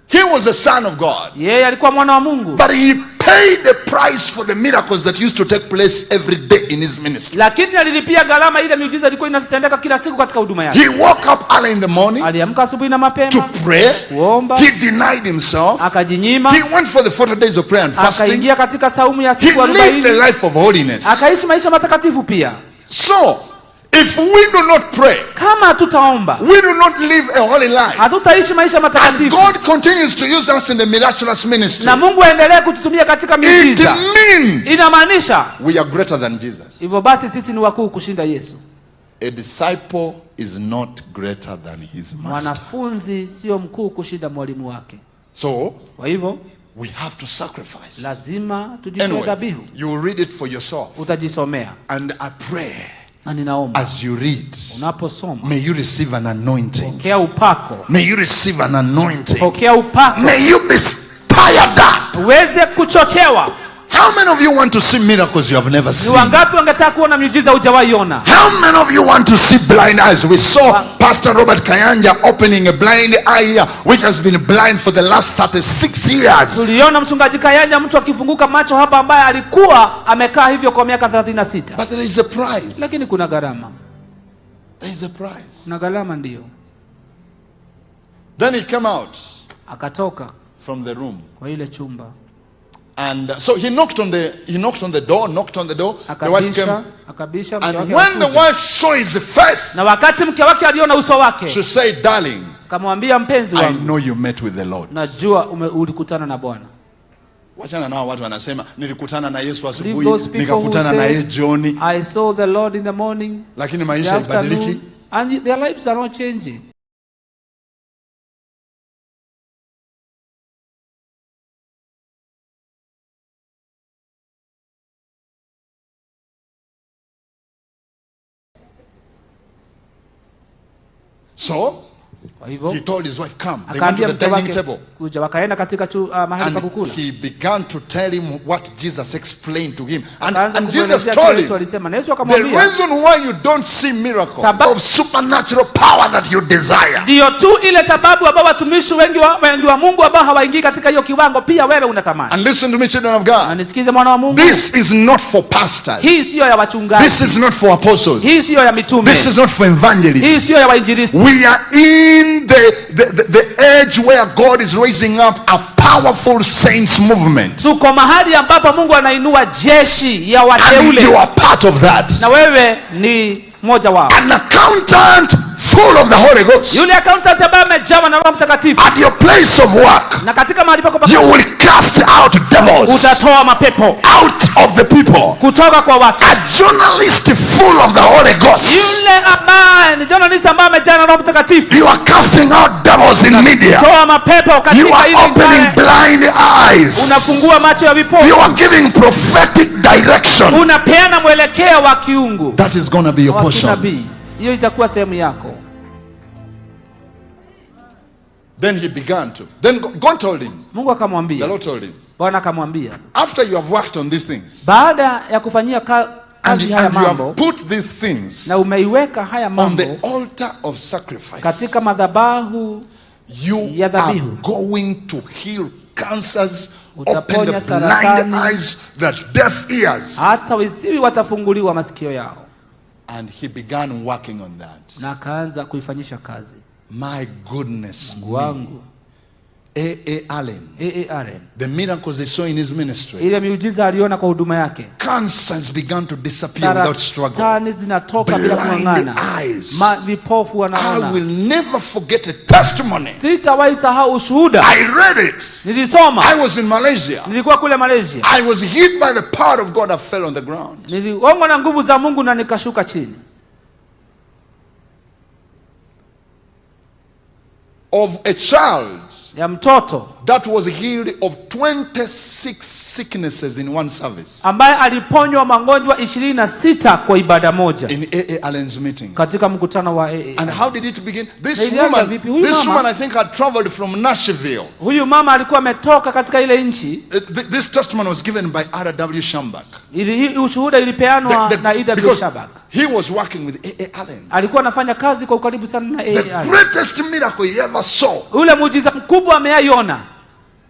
he was a son of God. Yeye alikuwa mwana wa Mungu. But he paid the price for the miracles that used to take place every day in his ministry. Lakini alilipia gharama ile miujiza ilikuwa inatendeka kila siku katika huduma yake. He woke up early in the morning. Aliamka asubuhi na mapema to pray. Kuomba. He denied himself. Akajinyima. He went for the 40 days of prayer and fasting. Akaingia katika saumu ya siku 40. He lived the life of holiness. Akaishi maisha matakatifu pia. So, if we do not pray, kama tutaomba, we do not live a holy life, hatutaishi maisha matakatifu, and God continues to use us in the miraculous ministry, na Mungu aendelee kututumia katika miujiza, it means inamaanisha we are greater than Jesus. Hivyo basi sisi ni wakuu kushinda Yesu. A disciple is not greater than his master. Mwanafunzi sio mkuu kushinda mwalimu wake. So, kwa hivyo we have to sacrifice. Lazima tujitoe dhabihu. You read it for yourself. Utajisomea. And I pray, as you read, unaposoma, may you receive an anointing. Pokea upako. May you receive an anointing. Pokea upako. May you be fired up. Uweze kuchochewa. How many of you want to see miracles you have never seen? Ni wangapi wangetaka kuona miujiza hujawahi ona? How many of you want to see blind eyes? We saw Pastor Robert Kayanja opening a blind eye here, which has been blind for the last 36 years. Tuliona mchungaji Kayanja mtu akifunguka macho hapa ambaye alikuwa amekaa hivyo kwa miaka 36. But there is a price. Lakini kuna gharama. There is a price. Na gharama ndio. Then he came out. Akatoka from the room. Kwa ile chumba. And so he knocked on the door. The wife came. Akabisha, and when the wife saw his face, na wakati mke wake aliona uso wake, she said, darling, kamwambia mpenzi wangu, I know you met with the Lord. Najua ulikutana na Bwana. Wachana nao watu wanasema nilikutana na Yesu asubuhi, nikakutana na yeye jioni. I saw the Lord in the morning. Lakini maisha haibadiliki. And their lives are not changing. So he told his wife, come. They went to the dining table. And he began to tell him what Jesus explained to him. And Jesus told him, the reason why you don't see miracles of supernatural power that you desire. And listen to me, children of God. This is not for pastors. This is not for apostles. This is not for evangelists. We are in the age where God is raising up a powerful saints movement. And you are part of that. An accountant full of the Holy Ghost. At your place of work, you will cast out devils out of the people. A journalist full of the Holy Ghost. You are casting out devils in media. You are opening blind eyes. You are giving prophetic direction. That is going to be your portion. hiyo itakuwa sehemu yako. Then he began to. Then God told him. Mungu akamwambia. The Lord told him. Bwana akamwambia. After you have worked on these things. Baada ya kufanyia kazi haya mambo. And you have put these things. Na umeiweka haya mambo. On the altar of sacrifice. Katika madhabahu ya dhabihu. You are going to heal cancers. Open the blind eyes, the deaf ears. Hata viziwi watafunguliwa masikio yao. And he began working on that. Na akaanza kuifanyisha kazi. My goodness, wangu. A.A. Allen. A.A. Allen. The miracles he saw in his ministry. Ile miujiza aliona kwa huduma yake. Cancers began to disappear without struggle. Saratani zinatoka bila kung'ang'ana. Vipofu wanaona. I will never forget a testimony. Sitawahi sahau ushuhuda. I read it. Nilisoma. I was in Malaysia. Nilikuwa kule Malaysia. I was hit by the power of God. I fell on the ground. Niliongwa na nguvu za Mungu na nikashuka chini. Of a child ya mtoto that was healed of 26 sicknesses in one service, ambaye aliponywa magonjwa 26 kwa ibada moja in A.A. Allen's meetings. Katika mkutano wa A.A. And how did it begin? This woman I think had traveled from Nashville. Huyu mama alikuwa ametoka katika ile nchi. This testimony was given by R.W. Schambach. Ili ushuhuda ilipeanwa na R.W. Schambach. He was working with A.A. Allen. Alikuwa anafanya kazi kwa ukaribu sana na A.A. Allen. The greatest miracle he ever saw. Ule muujiza mkubwa ameiona.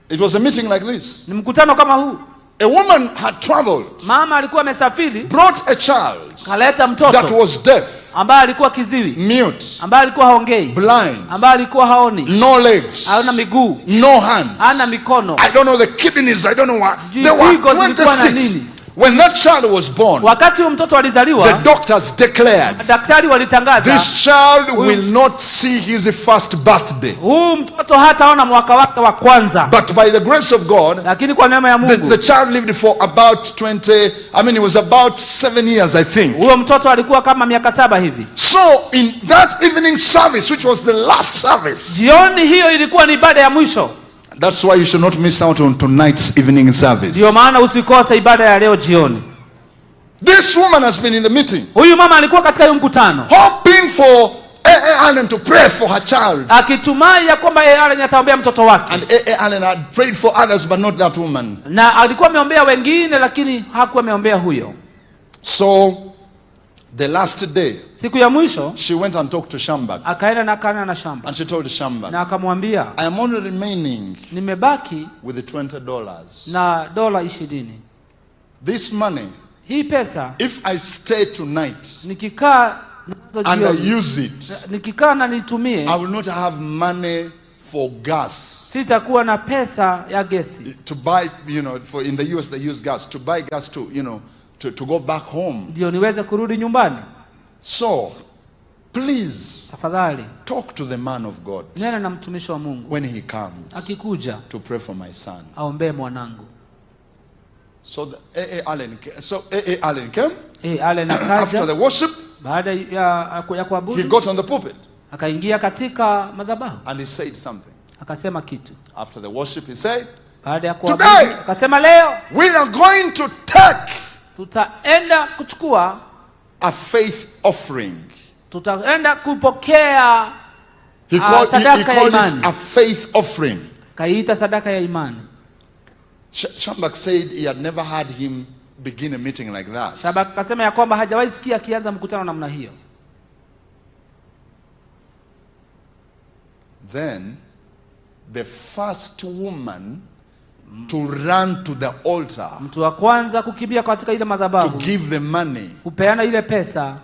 It was a meeting like this. Ni mkutano kama huu. A woman had traveled. Mama alikuwa amesafiri. Brought a child. Kaleta mtoto. That was deaf. Ambaye alikuwa kiziwi. Mute. Ambaye alikuwa haongei. Blind. Ambaye alikuwa haoni. No legs. Hana miguu. No hands. Hana mikono. I don't know the kidneys. I don't know what. There were 26. When that child was born, wakati mtoto alizaliwa, the doctors declared, daktari walitangaza, this child will not see his first birthday. Mtoto hataona mwaka wake wa kwanza. But by the grace of God, lakini kwa neema ya Mungu, the child lived for about 20, I mean it was about 7 years I think. Huyo mtoto alikuwa kama miaka 7 hivi. So in that evening service, which was the last service, jioni hiyo ilikuwa ni ibada ya mwisho. That's why you should not miss out on tonight's evening service. Ndio maana usikose ibada ya leo jioni. This woman has been in the meeting. Huyu mama alikuwa katika hiyo mkutano, hoping for A.A. Allen to pray for her child. Akitumai ya kwamba A.A. Allen ataombea mtoto wake. And A.A. Allen had prayed for others but not that woman. Na alikuwa ameombea wengine lakini hakuwa ameombea huyo. So the last day, siku ya mwisho, she went and talked to Schambach. Akaenda na kana na Schambach. And she told Schambach, na akamwambia, I am only remaining nimebaki with the $20 na $20. This money, hii pesa, if I stay tonight nikikaa and I use it, nikikaa na nitumie, I will not have money for gas. Sitakuwa na pesa ya gesi. To buy, you know, for in the US they use gas, to buy gas to, you know, to go back home. Ndio niweze kurudi nyumbani. So, please, tafadhali, talk to the man of God. Nena na mtumishi wa Mungu when he comes, akikuja, to pray for my son. Aombee mwanangu. So A.A. Allen came. A.A. Allen akaja. After the worship, baada ya kuabudu, he got on the pulpit. Akaingia katika madhabahu. And he said something. Akasema kitu. After the worship he said, baada ya kuabudu, akasema leo we are going to take, tutaenda kuchukua a faith offering. Tutaenda kupokea sadaka ya imani. It a faith offering. Kaita sadaka ya imani. Schambach said he had never had him begin a meeting like that. Schambach akasema ya kwamba hajawahi sikia akianza mkutano namna hiyo. Then the first woman to run to the altar, mtu wa kwanza kukimbia katika ile madhabahu, to give the money, kupeana ile pesa,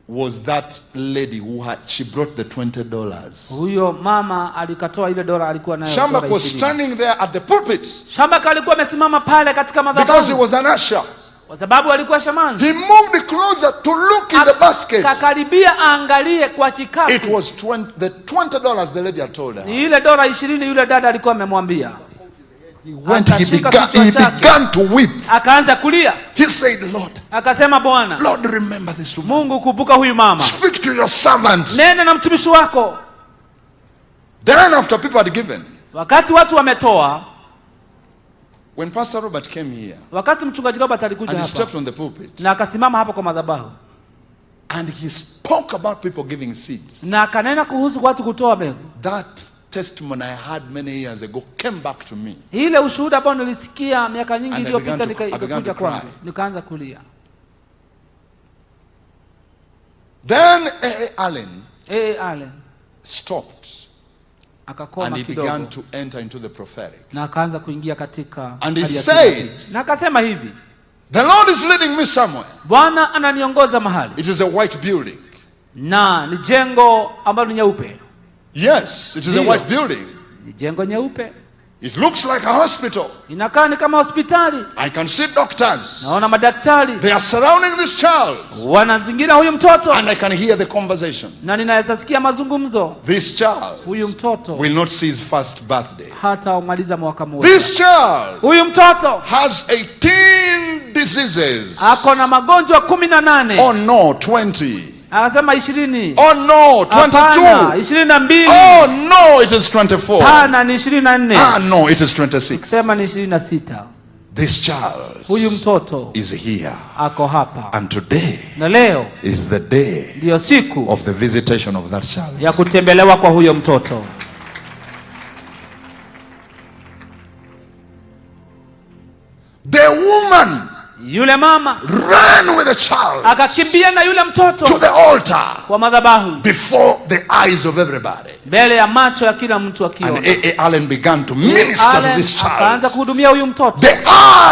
was that lady who she brought the $20. Huyo mama alikatoa ile dola alikuwa nayo. Schambach was standing there at the pulpit. Schambach alikuwa amesimama pale katika madhabahu, because he was an usher. Kwa sababu alikuwa shamanzi. He moved closer to look in the basket. Akakaribia aangalie kwa kikapu. It was the $20 the lady had told her. Ni ile dola 20 yule dada alikuwa amemwambia. He began to weep. Akaanza kulia. He said, Lord, akasema Bwana, Lord, remember this woman. Mungu kumbuka huyu mama. Speak to your servant. Nena na mtumishi wako. Then after people had given, wakati watu wametoa, when Pastor Robert came here, wakati mchungaji Robert alikuja hapa, and he stepped on the pulpit, na akasimama hapo kwa madhabahu, And he spoke about people giving seeds. Na kanena kuhusu watu kutoa mbegu. That testimony I had many years ago came back to me. Ile ushuhuda ambao nilisikia miaka nyingi iliyopita nikakuja kwangu. Nikaanza kulia. Then A.A. Allen stopped. Akakoma and he kidogo. began to enter into the prophetic. Na akaanza kuingia katika and he said, na akasema hivi, the Lord is leading me somewhere. Bwana ananiongoza mahali. It is a white building. Na ni jengo ambalo ni nyeupe. Yes, it is a white building. Ni jengo nyeupe. It looks like a hospital. Inakaa ni kama hospitali. I can see doctors. Naona madaktari. They are surrounding this child. Wanazingira huyu mtoto. And I can hear the conversation. Na ninaweza sikia mazungumzo. This child huyu mtoto will not see his first birthday. Hata umaliza mwaka mmoja. This child huyu mtoto has 18 diseases. Ako na magonjwa 18. Oh no, 20. Akasema 20. Oh no, 22. 22. Oh no, it is 24. Hana ni 24. Ah no, it is 26. Sema ni 26. This child huyu mtoto is here. Ako hapa. And today na leo is the day ndio siku of the visitation of that child. Ya kutembelewa kwa huyo mtoto. The woman, yule mama, ran with the child, akakimbia na yule mtoto to the altar, kwa madhabahu, before the eyes of everybody. Mbele ya macho ya kila mtu akiona. And A.A. Allen began to minister to this child. Akaanza kuhudumia huyu mtoto. The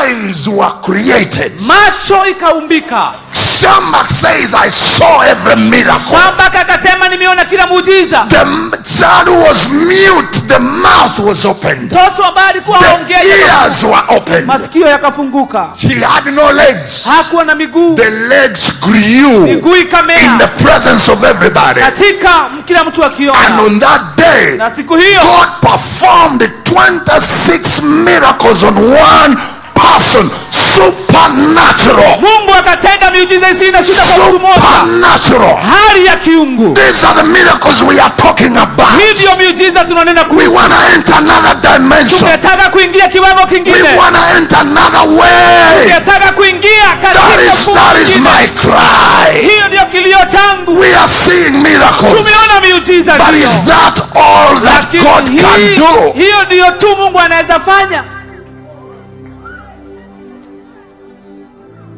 eyes were created. Macho ikaumbika. Shambach says, I saw every miracle. Shambach akasema nimeona kila muujiza. The child was mute, the mouth was opened. Mtoto ambaye alikuwa haongei, the ears were opened. Masikio yakafunguka. He had no legs. Hakuwa na miguu. The legs grew. Miguu ikamea. In the presence of everybody. Katika kila mtu akiona. And on that day, na siku hiyo, God performed 26 miracles on one person. Supernatural. Mungu akatenda miujiza 26 kwa mtu mmoja. Supernatural. Hali ya kiungu. These are the miracles we are talking about. Hivyo miujiza tunanena kuhusu. We want to enter another dimension. Tunataka kuingia kiwango kingine. We want to enter another way. Tunataka kuingia katika mfumo. That is my cry. Hiyo ndio kilio changu. We are seeing miracles. Tumeona miujiza. But is that all that God can do? Hiyo ndio tu Mungu anaweza fanya.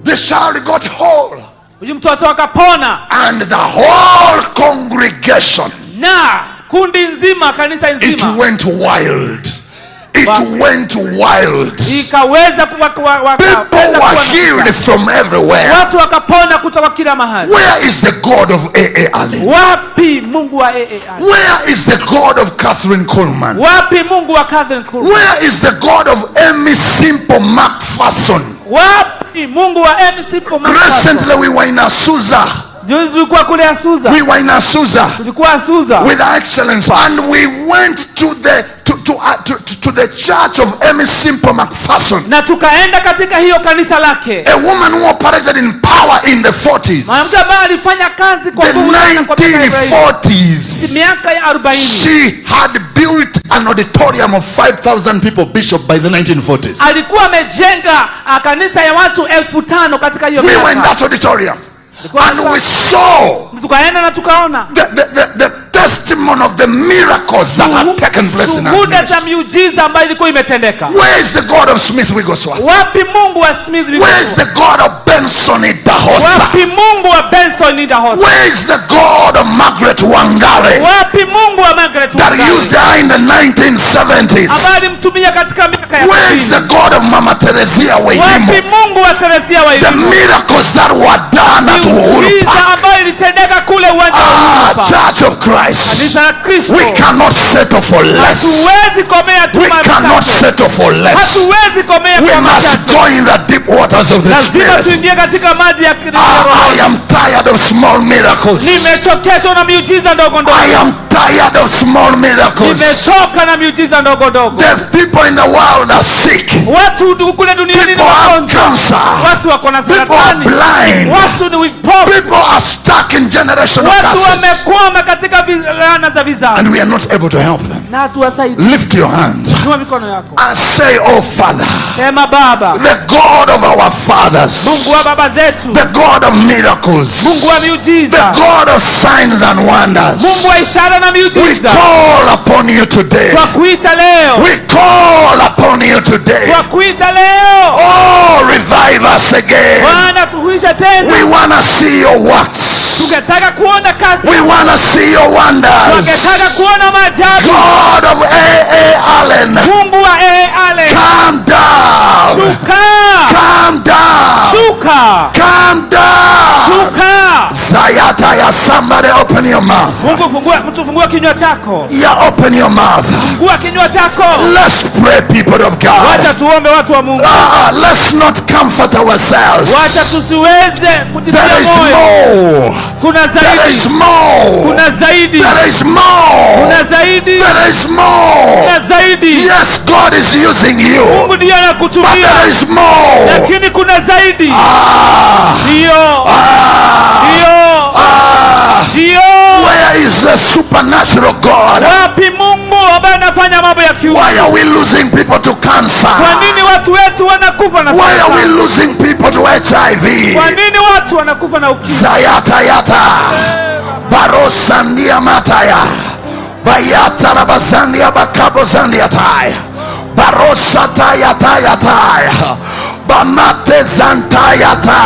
The child got whole. Huyu mtoto akapona. And the whole congregation, na kundi nzima, kanisa nzima, it went wild. It went wild. Ikaweza people were healed from everywhere. Watu wakapona kutoka kila mahali. Where is the God of A.A. Allen? Wapi Mungu wa A.A. Allen? Where is the God of Catherine Coleman? Wapi Mungu wa Catherine Coleman? Where is the God of Amy Simple McPherson? Wapi Mungu wa Amy Simple McPherson? Recently we were in Azusa. Juzi tulikuwa kule Azusa. We were in Azusa. Tulikuwa Azusa. With excellence, and we went to the church of Amy Simple McPherson. Na tukaenda katika hiyo kanisa lake. A woman who operated in power in the 40s. Mwanamke ambaye alifanya kazi kwa nguvu kwa 1940s. Miaka ya 40. She had built an auditorium of 5,000 people, Bishop, by the 1940s. Alikuwa amejenga kanisa ya watu 5,000 katika hiyo miaka. We were in that auditorium. And we saw the testimony of the miracles that had taken place in our ministry. Where is the God of Smith Wigglesworth? Where is the God of Benson Idahosa? Where is the God of Margaret Wangari that used her in the 1970s? Where is the God of Mama Teresia Wairimu? The miracles that were done at Uhuru Park. Church of Christ, we cannot settle for less. We cannot settle for less. We must go in the deep waters of the Spirit. I am tired of small miracles. I am tired of small miracles. The people in the world are sick. People have cancer. People are blind. People are stuck in generational curses. And we are not able to help them. Lift your hands and say, oh Father, Sema Baba. The God of our fathers. Mungu wa baba zetu. The God of miracles. Mungu wa miujiza. The God of signs and wonders. Mungu wa ishara na miujiza. We call upon you today. Twakuita leo. We call upon you today. Twakuita leo. Oh, revive us again. Bwana tuhuisha tena. We want to see your works. Tungetaka kuona kazi. We want to see your wonders. Tungetaka kuona maajabu. God of A.A. Allen. Mungu wa A.A. Allen. Calm down. Shuka. Calm down. Shuka. Calm down. Shuka. Zayata ya, somebody open your mouth. Mtu fungua kinywa chako. Yeah, open your mouth. Fungua kinywa chako. Let's pray, people of God. Wacha tuombe watu wa Mungu. Let's not comfort ourselves. Wacha tusiweze kujitia There is moyo. more. Kuna zaidi. There is more. Kuna zaidi. There is more. Kuna zaidi. There is more. Kuna zaidi. Yes, God is using you. Mungu ndiye But anakutumia. there is more. Lakini kuna zaidi. Ndio. Ndio. Where is the supernatural God? Wapi Mungu ambaye anafanya mambo ya kiungu? Why are we losing people to cancer? Kwa nini watu wetu wanakufa na Why are we kansa? losing people to HIV? Kwa nini watu wanakufa na ukimwi? Zayata yata. Barosandia mataya. Bayata la bazandia bakabo zandia taya. Barosata yata yata. Bamate zantayata.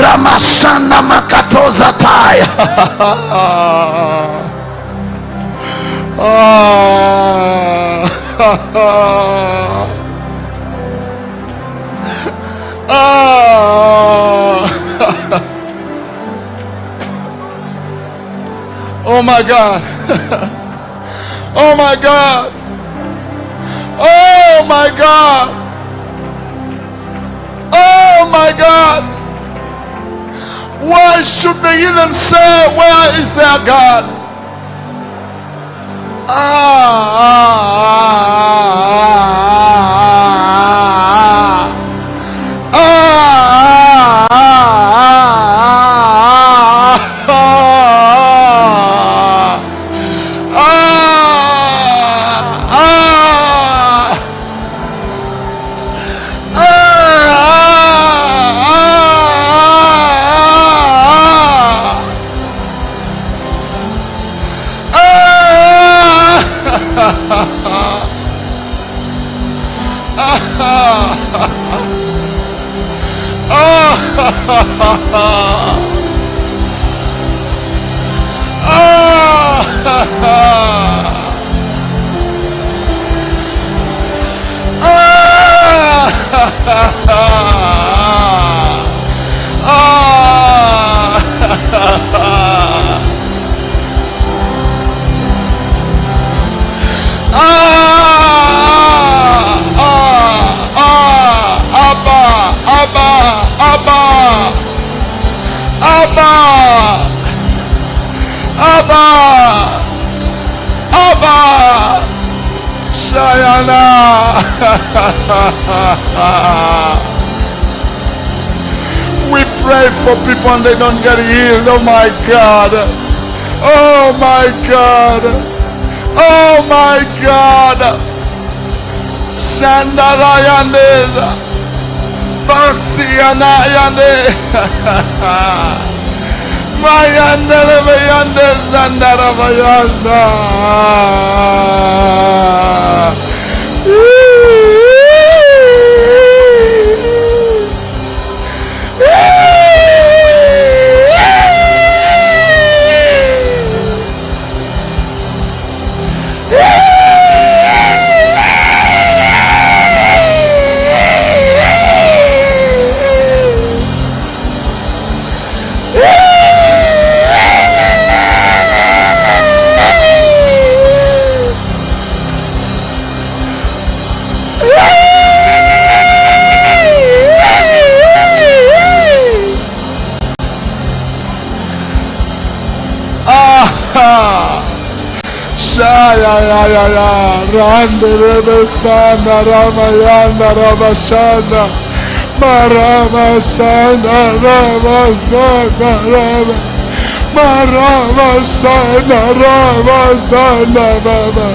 Ramashana makatoza taya. Oh my God. Oh my God. Oh my God. Oh my God. Why should the heathen say, where is their God? We pray for people and they don't get healed. Oh my God. Oh my God. Oh my God. Shandarayandeza. Basianayande. Mayandele mayande zandara mayanda. Randere Ramayana Ramashana Maramashana Ramashana Maramashana Ramashana Baba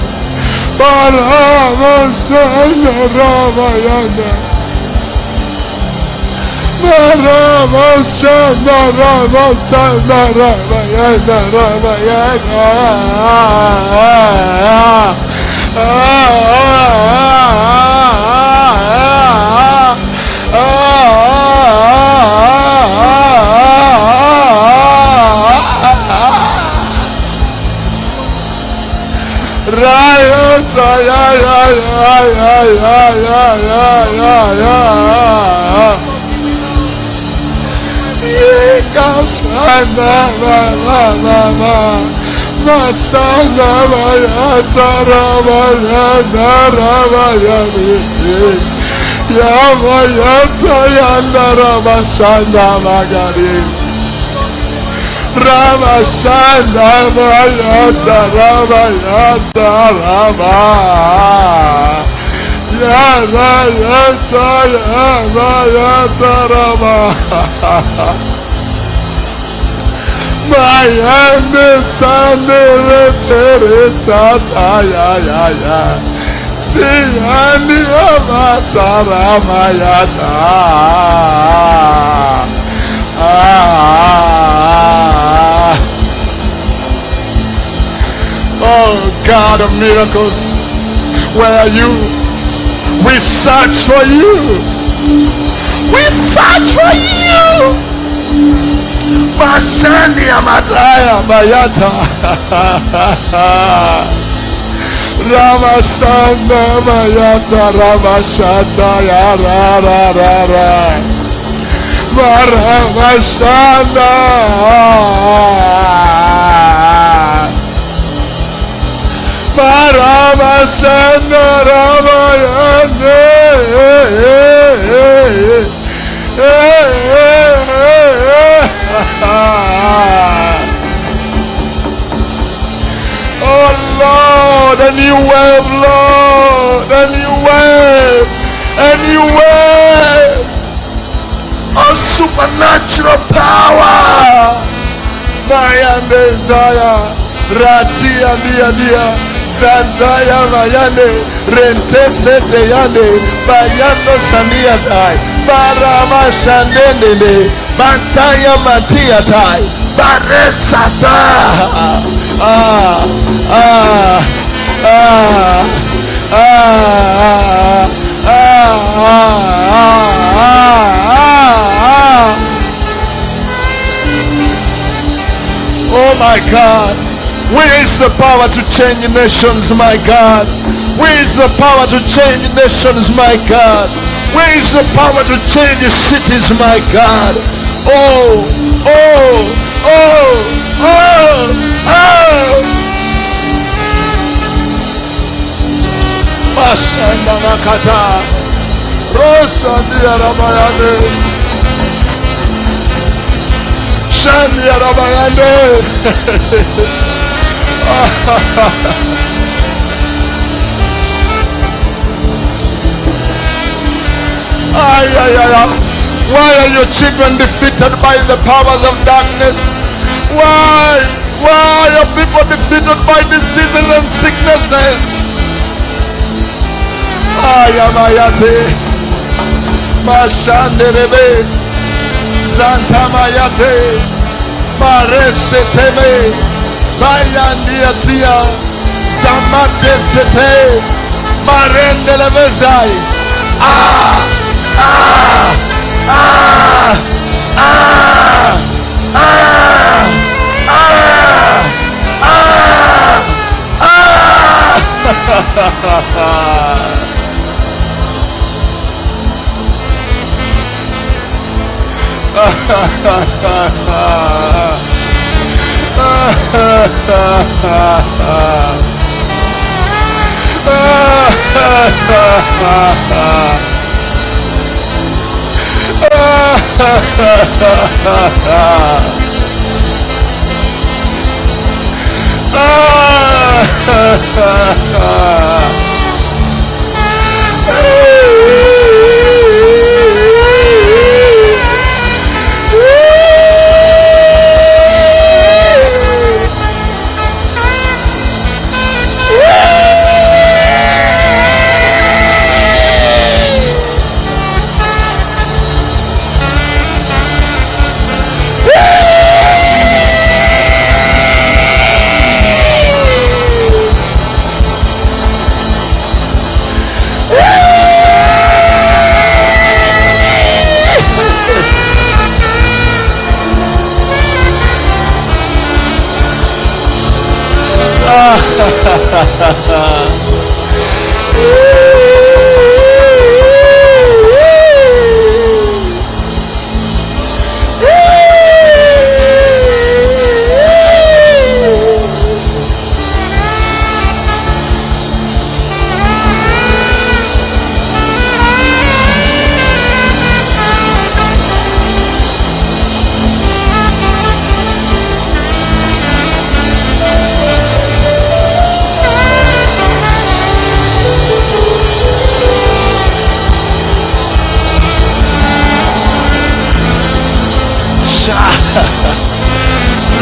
Oh God of miracles, where are you? We search for you. We search for you. Mashani Amataya Bayata Ramasana Bayata Ramashata Yarara Maramashana Paramasana Ramayane. Oh Lord, a new wave, Lord, a new wave, a new wave of supernatural power. My desire, Ratia dia. Santaya Mayane, Rente Sete Yane, Bayano Saniatai, Barama Shandende, Bantaya Matiatai, Baresata. Oh my God. Where is the power to change nations, my God? Where is the power to change nations, my God? Where is the power to change cities, my God? Oh, oh, oh, oh, oh. Mashanda Makata Rosa Ramayane Shani Ramayane. Why are your children defeated by the powers of darkness? Why are people defeated by diseases and sicknesses? Ayamayate Mashanderebe Santa Mayate Mareseteme Bayandiatia Zamate Sete Marendelevezai.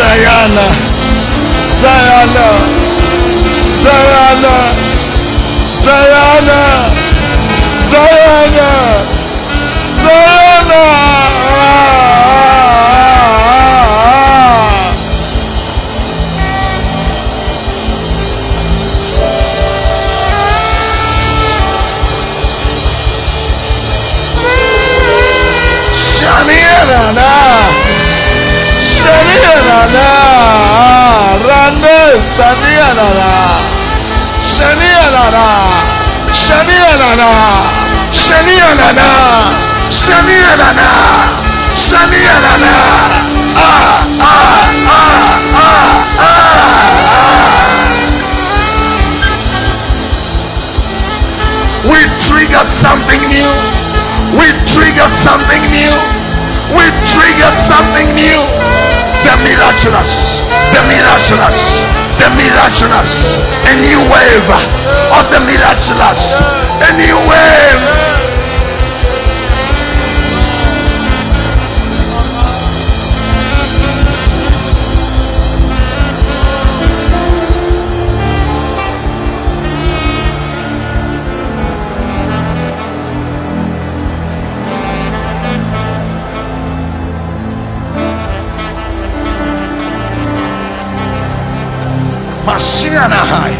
Zayana, Zayana, Zayana, Zayana, Zayana, Zayana. Shaniana. Shaniana, Rande, Shaniana, Shaniana, Shaniana, Shaniana, Shaniana, Shaniana, We trigger something new. We trigger something new. We trigger something new. The miraculous, the miraculous, the miraculous, a new wave of the miraculous, a new wave. Mashianahai,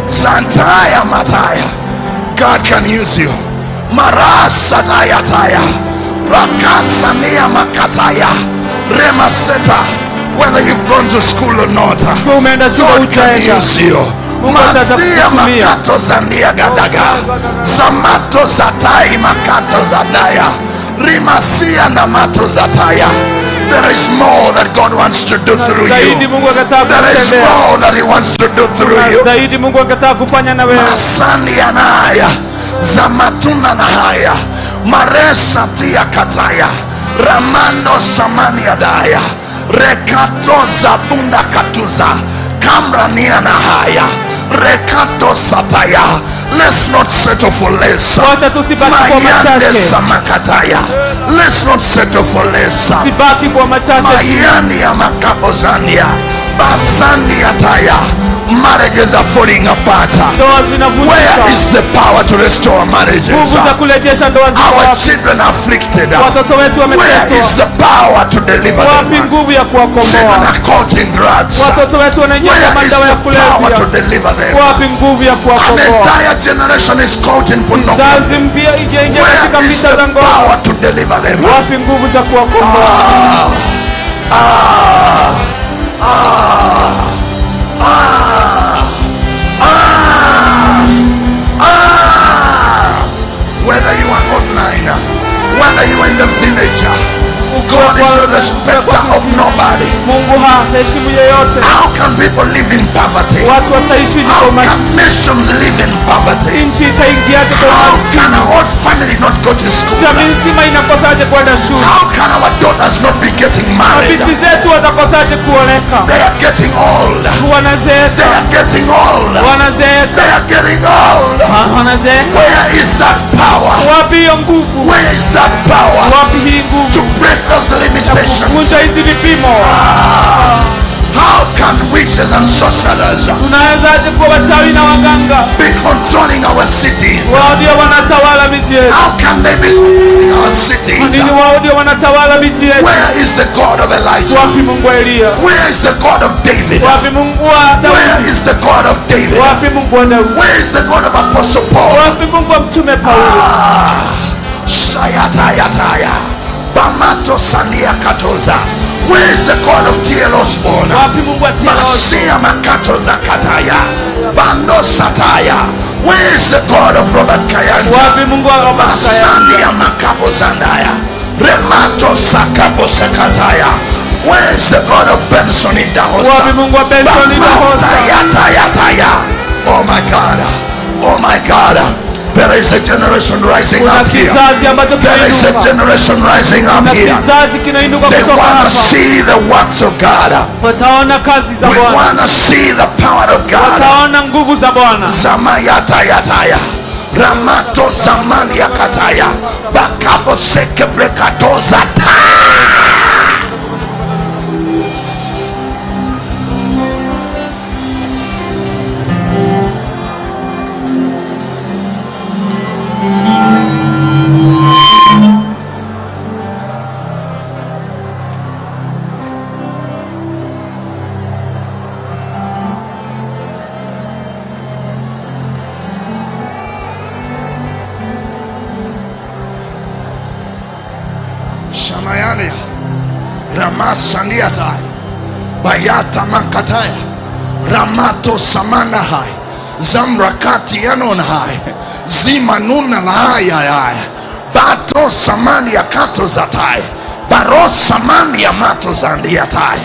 Zantaya Mataya. God can use you. Marasatayataya, Lakasania Makataya, Remaseta. Whether you've gone to school or not, God can use you. Masia Makato Zandia Gadaga, Zamato Zatai Makato Zanaya, Rimasia Namato Zataya. There is more that God wants to do through you. There is more that He wants to do through you. Masani anaya, Zamatuna nahaya, Maresa tia kataya, Ramando samani adaya, Rekato zabunda katuza, Kamrania nahaya, Rekato sataya. Let's not settle for less. Mayande samakataya. Let's not settle for less. Mayani amakabozania. Basani ataya. Marriages are falling apart. Where is the power to restore marriages? Our children are afflicted. Where is the power to deliver them? Children are caught in drugs. Where is the power to deliver them? An entire generation is caught in pornography. Where is the power to deliver them? Whether you are online, whether you are in the village, God is a respecter of nobody. How can people live in poverty? How can nations live in poverty? How can our whole family not go to school? How can our daughters not be getting married? They are getting old. They are getting old. They are getting old. Where is that power? Where is that power to break those limitations? How can witches and sorcerers be controlling our cities? How can they be controlling our cities? Where is the God of Elijah? Where is the God of David? Where is the God of David? Where is the God of Apostle Paul? Shayatayataya Bamato Sania Katoza Where is the God of T.L. Osborne? Masia Makato Zakataya. Bando Sataya. Where is the God of Robert Kayanja? Masandia Makapo Zandaya. Remato Sakapo Sekataya. Where is the God of Benson in Dahosa? Oh my God. Oh my God. There is a generation rising up here. There is a generation rising up here. They want to see the works of God. We want to see the power of God. Zamayata yataya. Ramato zamania kataya. Bakabo seke brekatoza ta. Shamayania Ramasandiatai Bayata Makataya Ramato Samanahai Zamrakati Yanonhai Zimanuna Lahai Bato Samania Kato Zatai Baros Samania Mato Zandiatai.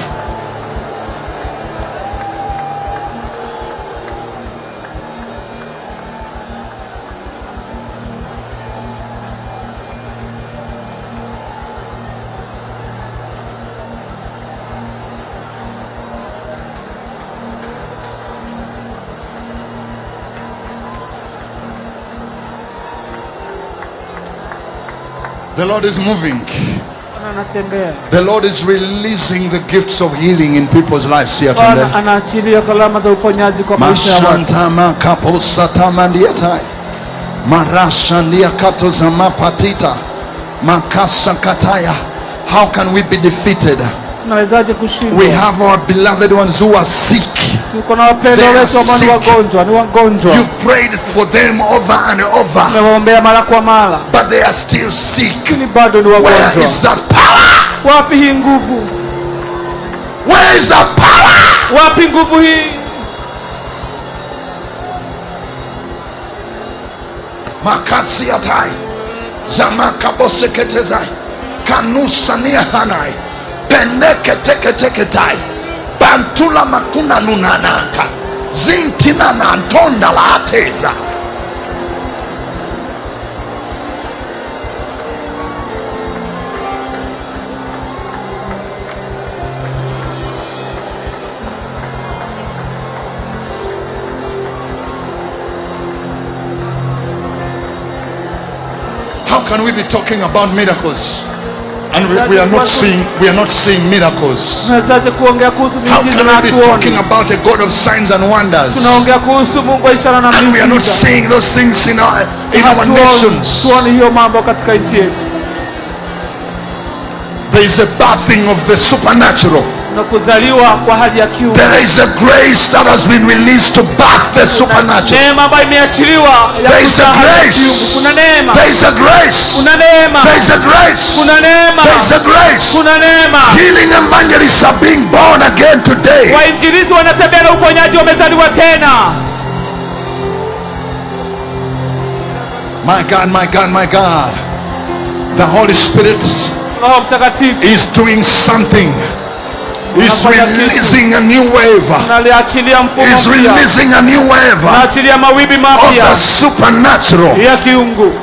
The Lord is moving. The Lord is releasing the gifts of healing in people's lives here today. Mashantama kaposatamandiatai. Marashandia katozama patita. Makasa kataya. How can we be defeated? We have our beloved ones who are sick. They are sick. You prayed for them over and over, but they are still sick. Where is that power? Where is that power? Makasiatai Zamakaboseketezai Kanusania Hanai Peneke teke teke tai Bantula makuna nunanaka Zintina na antonda la ateza. How can we be talking about miracles and we are not seeing miracles? How can we be talking about a God of signs and wonders and we are not seeing those things in our nations? There is a birthing of the supernatural. There is a grace that has been released to birth the supernatural. There is a grace. There is a grace. There is a grace. There is a grace. Healing evangelists are being born again today. My God, my God, my God. The Holy Spirit is doing something. He's releasing a new wave. He's releasing a new wave of the supernatural.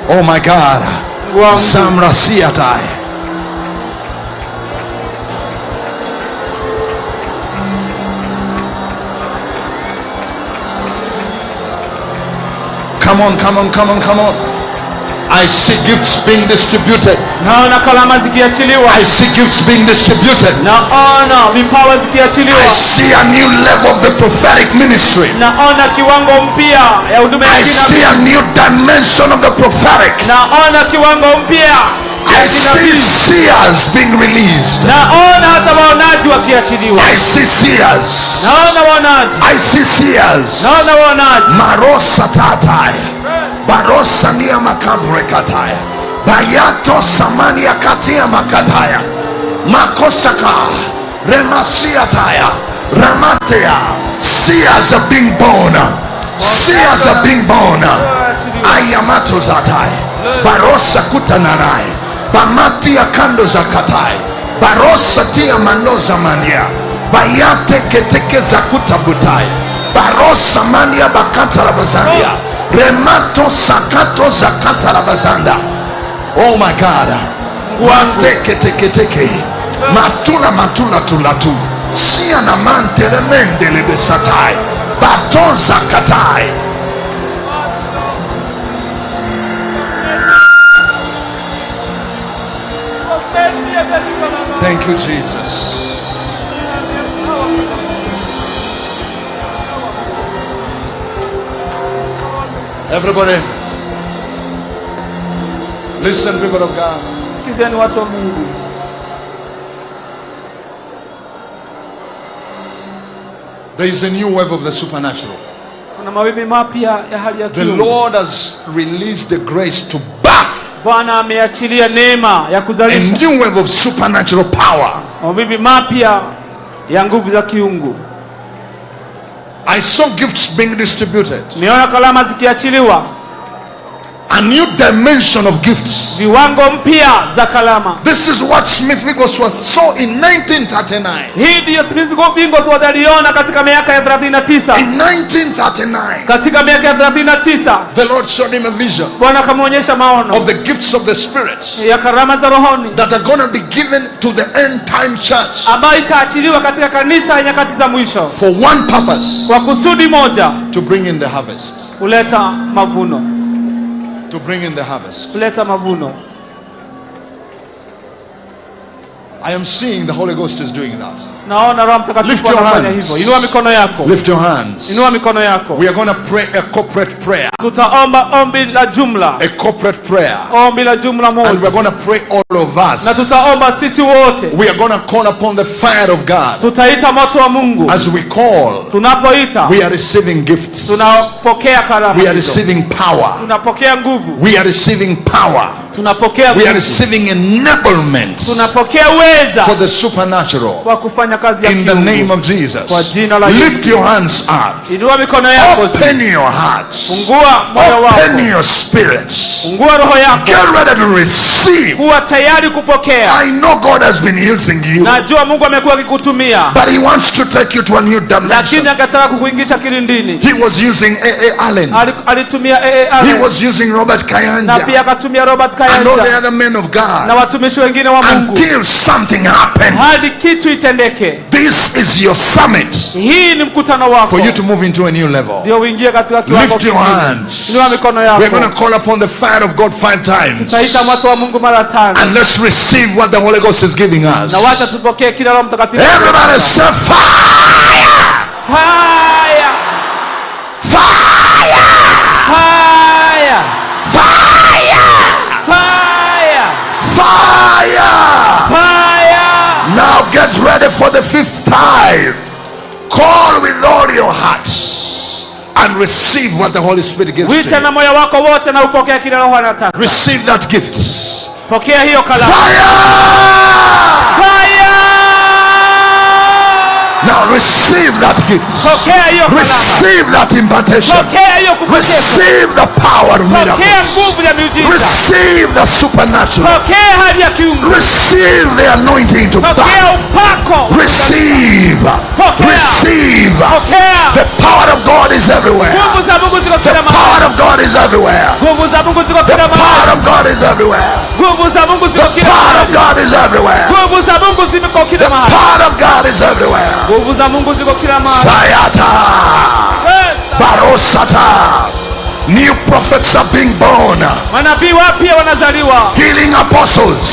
Oh my God. Samrasiatai. Come on, come on, come on, come on. I see gifts being distributed. I see gifts being distributed. I see a new level of the prophetic ministry. I see a new dimension of the prophetic. I see seers being released. I see seers. I see seers. Marosatatai. Barosania makabre kataya. Bayato samania katia makataya. Makosaka, Remasiataya, Ramatea. Seers are being born. Seers are being born. Ayamato Zatai, Barossa Kutanarai, Bamatia Kando Zakatai, Barossa Tia Manoza Mania, Bayate Keteke Zakuta Butai, Barossa Mania Bakata Labazandia, Remato Sakato Zakata Labazanda. Oh my God. Wante Teke Matuna Tulatu, Siana Mantele Mendele Besatai, Baton Zakatai. Thank you, Jesus. Everybody, listen, people of God. Sikizeni watu wa Mungu. There is a new wave of the supernatural. Kuna mawimbi mapya ya hali ya The kiungu. Lord has released the grace to birth Bwana ameachilia neema ya a kuzalisha new wave of supernatural power. mawimbi mapya ya nguvu za kiungu. I saw gifts being distributed. Niona kalama zikiachiliwa. A new dimension of gifts. Viwango mpya za kalama. This is what Smith Wigglesworth saw in 1939. Hii ndiyo Smith Wigglesworth aliona katika miaka ya 39. In 1939, Katika miaka ya 39, the Lord showed him a vision Bwana akamuonyesha maono of the gifts of the Spirit ya karama za rohoni that are going to be given to the end time church ambayo itaachiliwa katika kanisa ya nyakati za mwisho for one purpose: kwa kusudi moja, to bring in the harvest. kuleta mavuno. To bring in the harvest. Kuleta mavuno. I am seeing the Holy Ghost is doing that. Naona Roho Lift Mtakatifu your anafanya hands. hivyo. Inua mikono yako. Lift your hands. Inua mikono yako. We are going to pray a corporate prayer. Tutaomba ombi la jumla. A corporate prayer. Ombi la jumla And we moja. are going to pray all of Na us. tutaomba sisi wote. We are going to call upon the fire of God. Tutaita moto wa Mungu. As we call, Tunapoita, we are receiving gifts. tunapokea karama. We are hizo. receiving power. Tunapokea nguvu. We are receiving power. Tunapokea We are nguvu. receiving enablement Tunapokea uweza for the supernatural. wa kufanya kazi ya In the kiungu. name of Jesus. Kwa jina la Yesu. Lift your hands up. Inua mikono yako. Open your hearts. Fungua moyo Open wako. your spirits. Fungua roho yako. Get ready to receive. Kuwa tayari kupokea. I know God has been using you, Najua Mungu amekuwa akikutumia, but He wants to take you to a new lakini dimension. akataka kukuingisha kilindini. He was using A.A. Allen. Alitumia He Allen, was using Robert na Kayanja pia akatumia Robert and all the Kayanja other men of na God watumishi wengine wa Mungu until something happened. hadi kitu itendeke. This is your summit Hii ni mkutano wako, for you to move into a new level. ndio uingie katika kiwango Lift your kingine. hands. Inua mikono We're going yako. to call upon the fire of God 5 times. Taita moto wa Mungu mara 5. And let's receive what the Holy Ghost is giving us. Na wacha tupokee kila Roho Mtakatifu. Everybody say fire! Fire! Fire! Fire! Fire! Fire! Fire! Fire! Now get ready for the 5th time. Call with all your hearts and receive what the Holy Spirit gives Wita to na you. moyo wako wote na upokea kila Roho anataka. Receive that gift. Pokea hiyo kalamu. Fire! Fire! Now receive that gift. Pokea hiyo kalamu. Receive that impartation. Pokea hiyo kupokea. Receive the power of Pokea miracles. nguvu ya miujiza. Receive the supernatural. Pokea hali ya kiungu. Receive the anointing to Pokea back. upako. Receive. Pokea. Receive. Pokea. The power of God is everywhere. Nguvu za Mungu ziko The kila power mahali. of God is everywhere. Nguvu za Mungu ziko The kila power mahali. of God is everywhere. Nguvu za Mungu The ziko kila power of mahali. God is everywhere. Nguvu za Mungu ziko The kila mahali. power of God is everywhere. Nguvu za Mungu ziko kila mahali. Sayata. Yes. Barosata. New prophets are being born. Manabii wapya wanazaliwa. Healing apostles.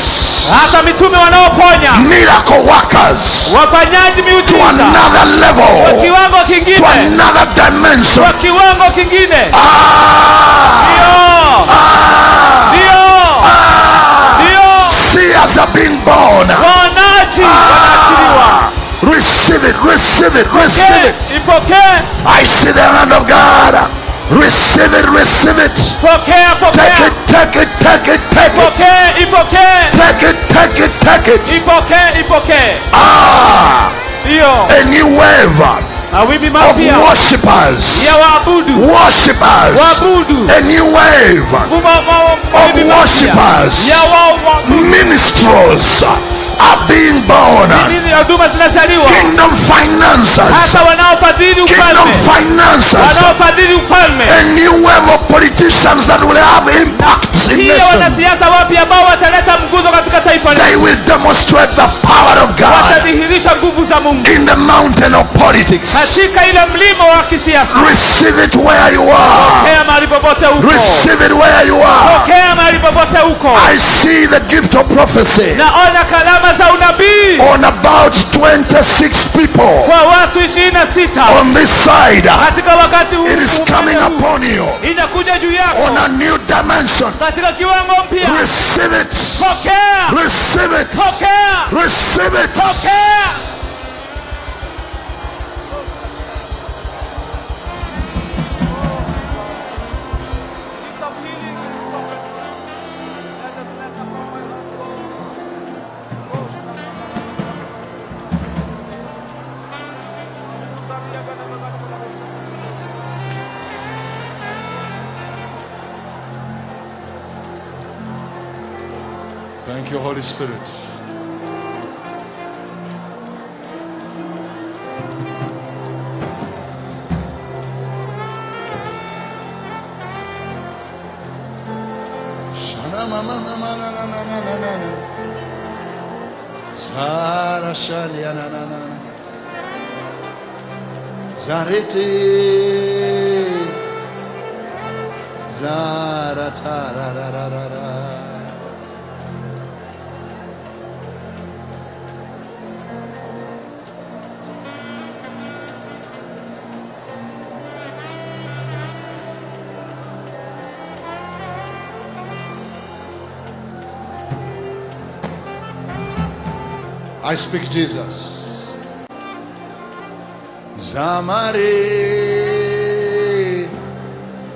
Hata mitume wanaoponya. Miracle workers. Wafanyaji To miujiza. another Kwa level. kiwango To kingine. another dimension. Kwa kiwango kingine. Ah. Ndio. Ah. Ndio. Ndio. Seers are being born. Waonaji wanaachiliwa. Receive it, receive it, receive it. Ipokee. I see the hand of God. Receive it, receive it. Pokea, pokea. Take it, take it, take it, take it. Ipokee, ipokee. Take it, take it, take it. Ipokee, ipokee. A new wave of worshippers. Worshippers. A new wave of worshippers. Ministers are being born. Kingdom finances. Kingdom finances. A new wave of politicians that will have impacts in nations. They will demonstrate the power of God in the mountain of politics. Receive it where you are. Receive it where you are. I see the gift of prophecy on about 26 people on this side. It is coming upon you on a new dimension. Receive it. Receive it. Receive it. Thank you, Holy Spirit. Shana mama mama na na na na na na. Sara shani na na na. Zarete Zara ta ra ra ra ra ra. I speak Jesus. Zamare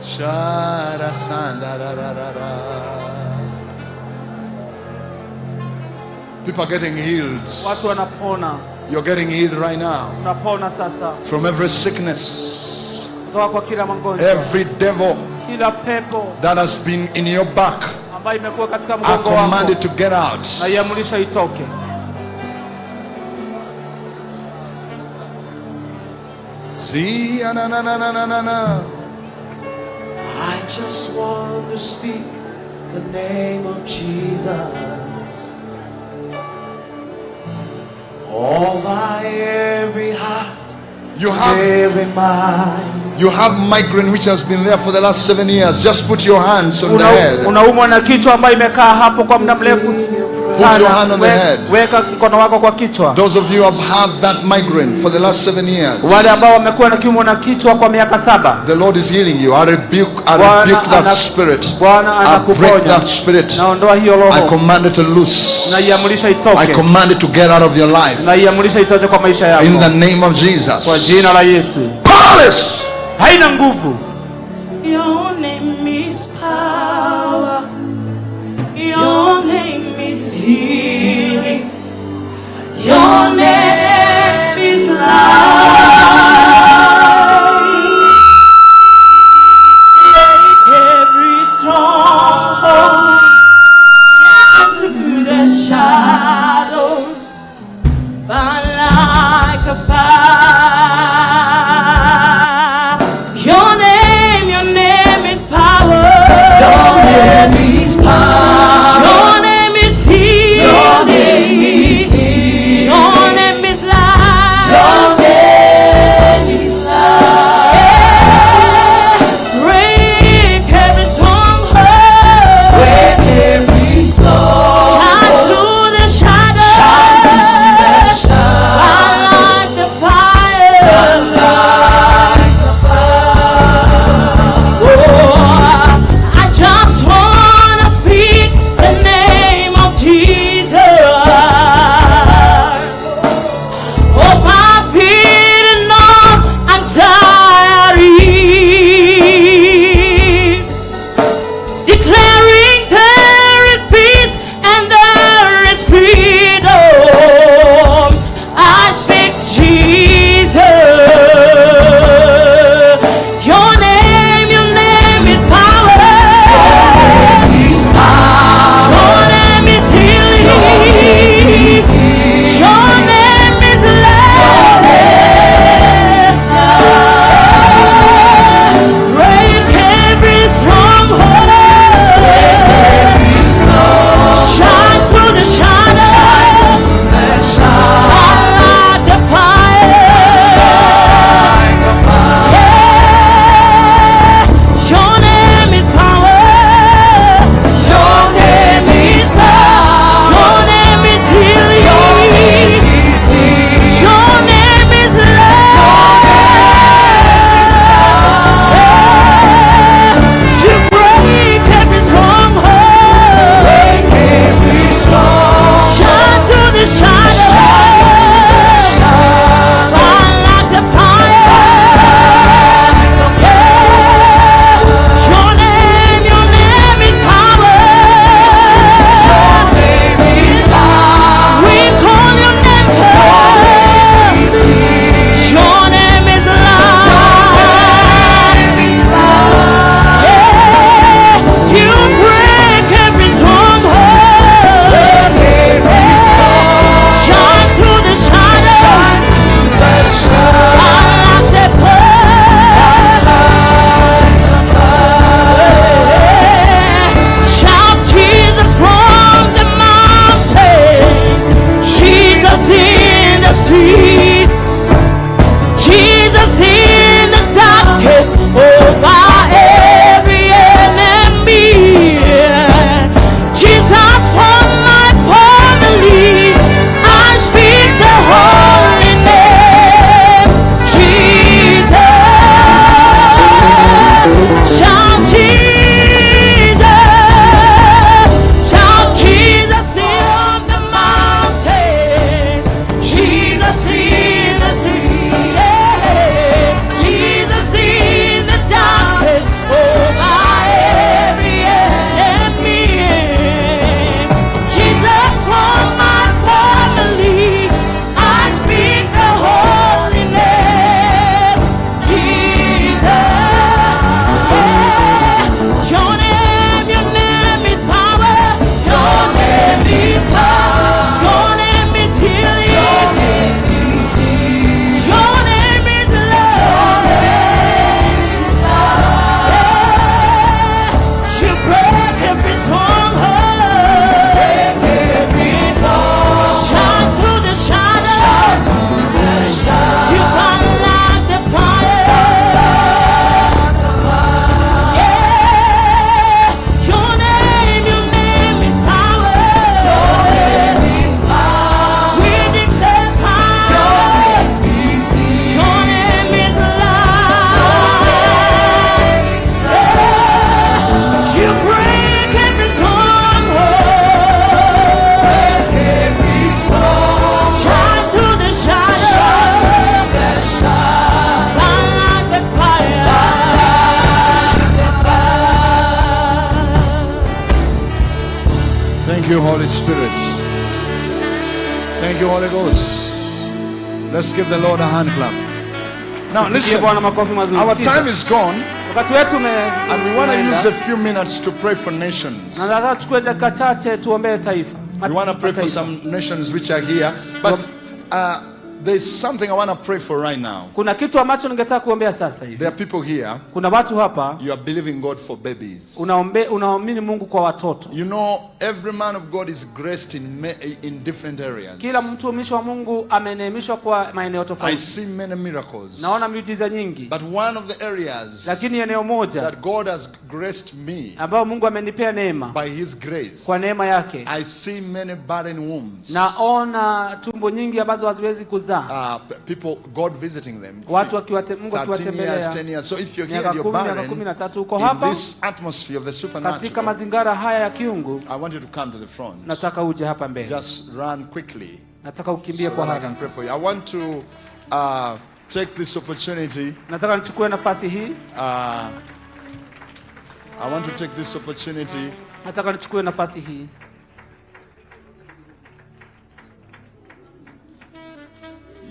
Shara Sanda ra ra ra ra. People are getting healed. Watu wanapona. You're getting healed right now. Tunapona sasa. From every sickness. Kutoka kwa kila magonjwa. Every devil kila pepo that has been in your back, ambayo imekuwa katika I mgongo wako. command it to get out. Na iamrisha itoke. See, na na na na na na na. I just want to speak the name of Jesus over every heart, every mind. You have migraine which has been there for the last 7 years. Just put your hands on the head. Unaumwa na kichwa ambayo imekaa hapo kwa muda mrefu. Put your hand on the head. Weka mkono wako kwa kichwa. Those of you who have that migraine for the last 7 years. Wale ambao wamekuwa na kiumwa na kichwa kwa miaka 7. The Lord is healing you. I rebuke that spirit. Bwana anakuponya. I break that spirit. Naondoa hiyo roho. I command it to loose. Na iamrisha itoke. I command it to get out of your life. Na iamrisha itoke kwa maisha yako. In the name of Jesus. Kwa jina la Yesu. Powerless. Haina nguvu. Your name is power. Your name is healing. Your name is life. Break every stronghold through the shadows, burn like a fire. Your name is power. Thank you, Holy Spirit. Thank you, Holy Ghost. Let's give the Lord a hand clap. Now listen, our time is gone, and we want to use a few minutes to pray for nations. We want to pray for some nations which are here, but there's something I want to pray for right now. There are people here. You are believing God for babies. You know, every man of God is graced in different areas. I see many miracles. But one of the areas that God has graced me by His grace, I see many barren wombs. People, God visiting them. 13 years, 10 years. So if you're here, you're barren in this atmosphere of the supernatural, I want you to come to the front. Just run quickly so that I can pray for you. I want to take this opportunity. I want to take this opportunity.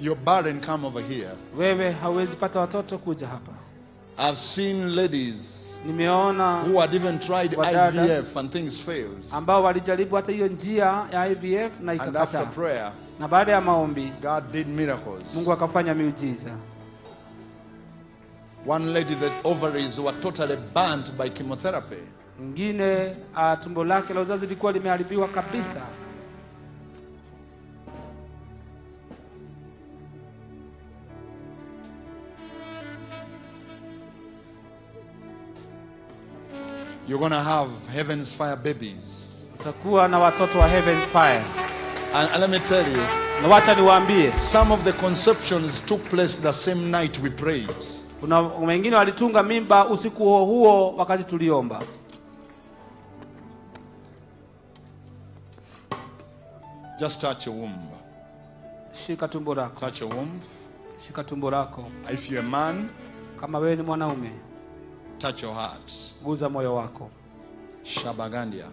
Your barren, come over here. I've seen ladies who had even tried IVF and things failed. And after prayer, God did miracles. One lady, the ovaries were totally burnt by chemotherapy. You're going to have heaven's fire babies. And let me tell you, some of the conceptions took place the same night we prayed. Just touch your womb. Touch your womb. If you're a man, touch your heart. Shabagandia.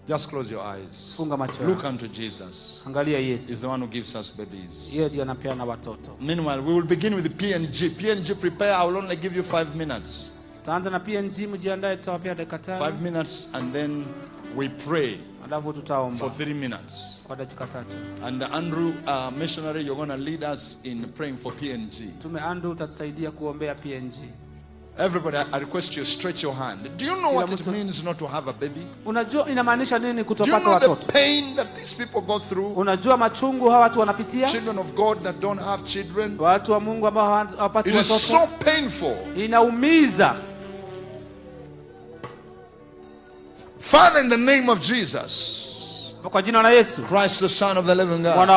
Just close your eyes. Look unto Jesus. He's the one who gives us babies. Meanwhile, we will begin with the PNG. PNG, prepare. I will only give you 5 minutes. 5 minutes, and then we pray for 3 minutes. And Andrew, missionary, you're going to lead us in praying for PNG. Everybody, I request you, stretch your hand. Do you know what it means not to have a baby? Do you know the pain that these people go through? Children of God that don't have children. It is so painful. Father, in the name of Jesus, Christ, the Son of the living God,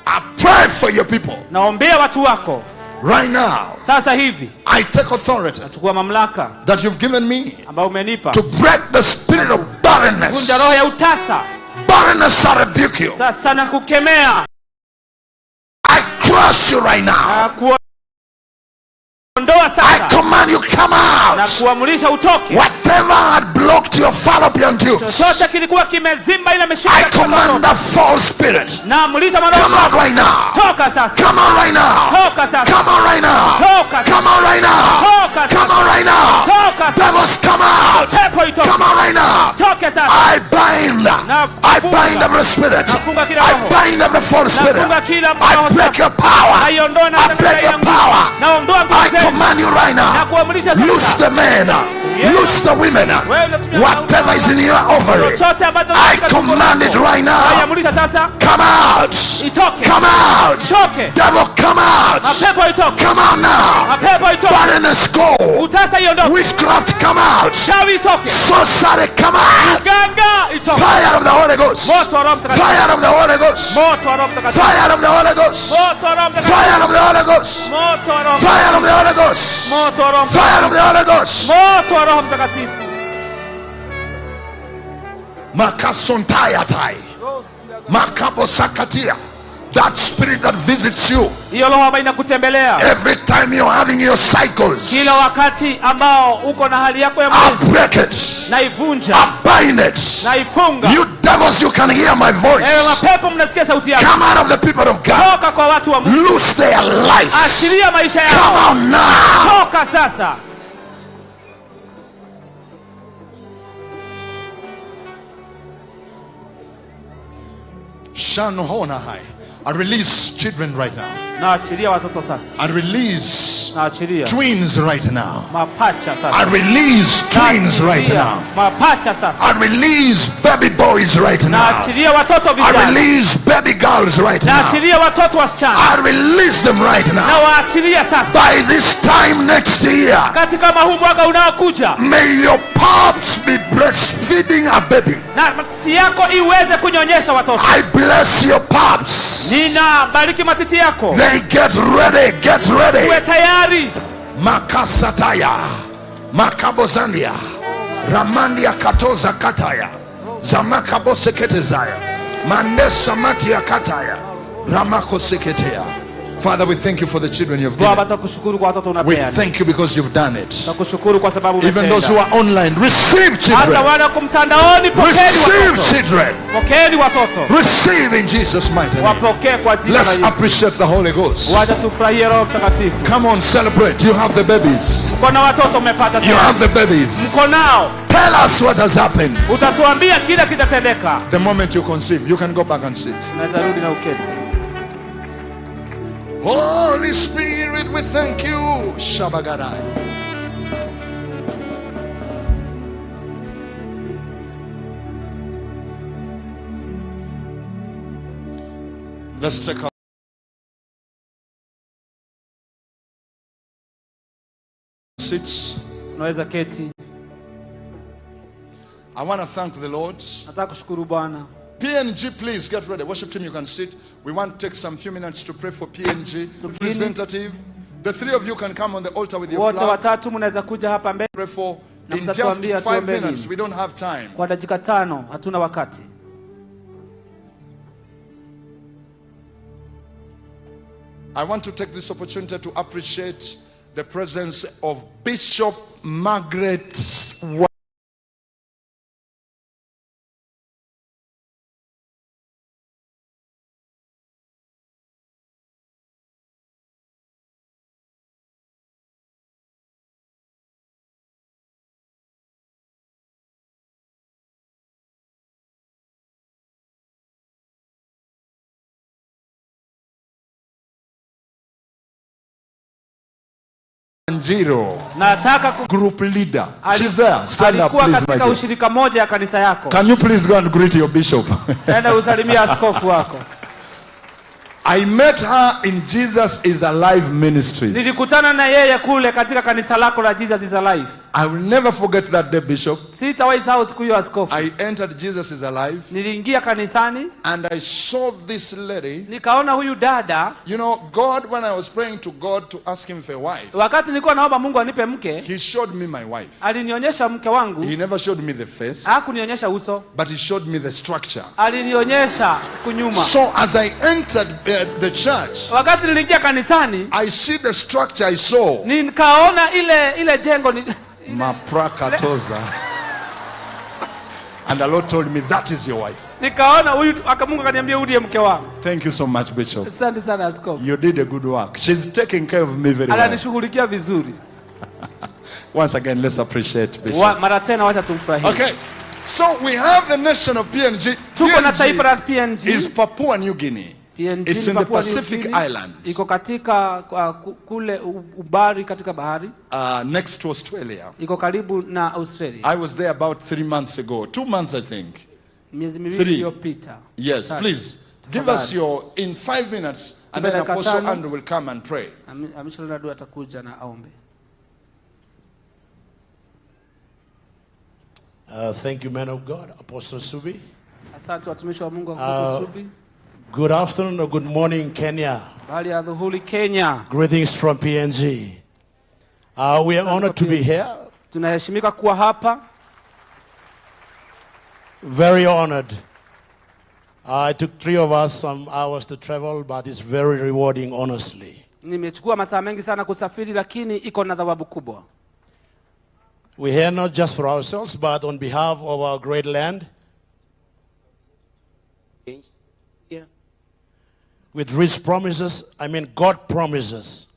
I pray for your people. Right now, I take authority that you've given me to break the spirit of barrenness. Barrenness, I rebuke you. I crush you right now. I command you, come out. Whatever had blocked your fallopian tubes, I command the false spirit, come out right now. Come out right now. Come out right now. Come out right now. Come out right now. Devils, come out. Come out right now. I bind every spirit. I bind every false spirit. I break your power. I break your power. I command you right now, loose the men, loose the women, whatever is in your ovary, I command it right now. Come out, come out, devil, come out, come out now. Barrenness, go. Witchcraft, come out. Sorcery, come out. Fire of the Holy Ghost, fire of the Holy Ghost, fire of the Holy Ghost, fire of the Holy Ghost, fire of the Holy Ghost, fire of the Holy Ghost. Makasontaya tai, makabo sakatia, That spirit that visits you. Hiyo roho ambayo inakutembelea. Every time you're having your cycles. Kila wakati ambao uko na hali yako ya mwezi. I break it. Na ivunja. I bind it. Na ifunga. You devils, you can hear my voice. Ewe mapepo mnasikia sauti yangu. Come out of the people of God. Toka kwa watu wa Mungu. Loose their lives. Achilia maisha yao. Come out now. Toka sasa. Shanhonahai. I release children right now. Naachilia watoto sasa. I release Naachilia twins right now. mapacha sasa. I release twins right now. Mapacha sasa. I release baby boys right now. Naachilia watoto vijana. I release baby girls right now. Naachilia watoto wasichana. I release them right Na now. waachilia sasa. By this time next year, Katika kama huu mwaka unaokuja. may your pops be breastfeeding a baby. Na matiti yako iweze kunyonyesha watoto. I bless your pops. Nina bariki matiti yako. They get ready, get ready. Uwe tayari. Makasataya, Makabozandia, Ramandia Katoza Kataya, Zamakaboseketezaya, Mandesa Matia Kataya, Ramakoseketea. Father, we thank you for the children you've given. We thank you because you've done it. Even those who are online, receive children. Receive children. Receive in Jesus' mighty name. Let's appreciate the Holy Ghost. Come on, celebrate. You have the babies. You have the babies. Tell us what has happened. The moment you conceive, you can go back and sit. Holy Spirit, we thank you. Shabagadai. Let's take our seats. Tunaweza keti. I want to thank the Lord. Nataka kushukuru Bwana. PNG, please get ready. Worship team, you can sit. We want to take some few minutes to pray for PNG. Representative, the three of you can come on the altar with your Wote flag. watatu mnaweza kuja hapa mbele. Pray for Na in just mtatuambia 5 tuombe minutes. nini. We don't have time. Kwa dakika 5 hatuna wakati. I want to take this opportunity to appreciate the presence of Bishop Margaret. Njiro, Nataka group leader. She's there. Stand up, alikuwa please, my katika dear. ushirika moja ya kanisa yako. Can you please go and greet your bishop? Enda usalimie askofu wako. I met her in Jesus is Alive Ministries. Nilikutana na yeye kule katika kanisa lako la Jesus is Alive. I will never forget that day, Bishop. Sitawahi sahau siku hiyo askofu. I entered Jesus is Alive Niliingia kanisani, and I saw this lady. nikaona huyu dada. You know, God, when I was praying to God to ask him for a wife, Wakati nilikuwa naomba Mungu anipe mke, he showed me my wife. alinionyesha mke wangu. He never showed me the face, Hakunionyesha uso, but he showed me the structure. alinionyesha kunyuma. So as I entered the church, Wakati niliingia kanisani, I see the structure I saw. nikaona ile jengo ni Maprakatoza. And the Lord told me, that is your wife. nikaona huyu, Mungu akaniambia huyu ndiye mke wangu. Thank you so much, Bishop. Asante sana askofu. You did a good work. She's taking care of me very well. Ananishughulikia vizuri. Once again, let's appreciate Bishop. Mara tena wacha tumfurahie. Okay, so we have the nation of PNG. Tuko na taifa la PNG. Is Papua New Guinea. PNG It's in the Papua New Pacific Guinea. Island. Iko katika kule ubari katika bahari. Next to Australia. Iko karibu na Australia. I was there about 3 months ago. 2 months, I think. Miezi miwili iliyopita. Yes, please. Give us your, in 5 minutes, and then Apostle Andrew will come and pray. Amishona ndio atakuja na aombe. Thank you, man of God, Apostle Subi. Asante watumishi wa Mungu Apostle Subi. Good afternoon or good morning, Kenya. Bahari ya Dhuhuli, Kenya. Greetings from PNG. We are honored to be here. Tunaheshimika kuwa hapa. Very honored. It took 3 of us some hours to travel, but it's very rewarding, honestly. Nimechukua masaa mengi sana kusafiri, lakini iko na thawabu kubwa. We're here not just for ourselves, but on behalf of our great land. Yeah. With rich promises, God promises.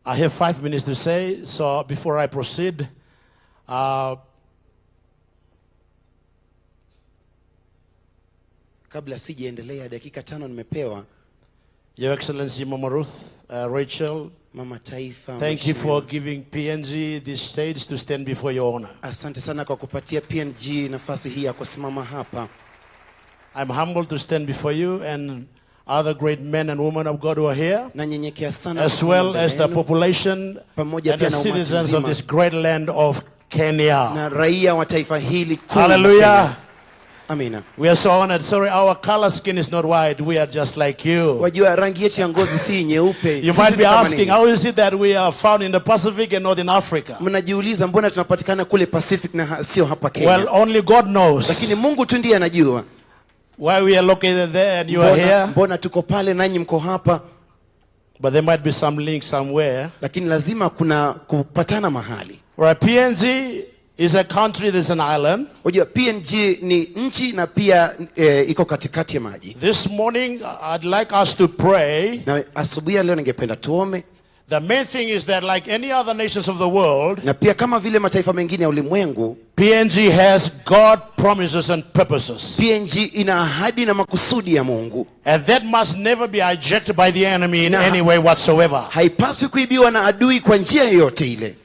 I have 5 minutes to say, so before I proceed, Kabla sijaendelea, dakika 5 nimepewa. Your Excellency Mama Ruth, Rachel, Mama Taifa, thank you for giving PNG this stage to stand before your honor. Asante sana kwa kupatia PNG nafasi hii ya kusimama hapa. I'm humbled to stand before you and other great men and women of God who are here, Nanyenyekea sana as well as the population and the citizens of this great land of Kenya. Na raia wa taifa hili kubwa. Hallelujah. Amina. We are so honored. Sorry, our color skin is not white. We are just like you. Wajua rangi yetu ya ngozi si nyeupe. You might be asking, how is it that we are found in the Pacific and not in Africa? Mnajiuliza mbona tunapatikana kule Pacific na sio hapa Kenya? Well, only God knows. Lakini Mungu tu ndiye anajua. Why we are located there and you are here. Mbona tuko pale nanyi mko hapa? But there might be some link somewhere. Lakini lazima kuna kupatana mahali. Where PNG is a country, there's an island. Unajua PNG ni nchi na pia iko katikati ya maji. This morning I'd like us to pray. Na asubuhi leo ningependa tuombe. The main thing is that like any other nations of the world, na pia kama vile mataifa mengine ya ulimwengu, PNG has God promises and purposes. PNG ina ahadi na makusudi ya Mungu. And that must never be hijacked by the enemy in any way whatsoever. Haipaswi kuibiwa na adui kwa njia yoyote ile.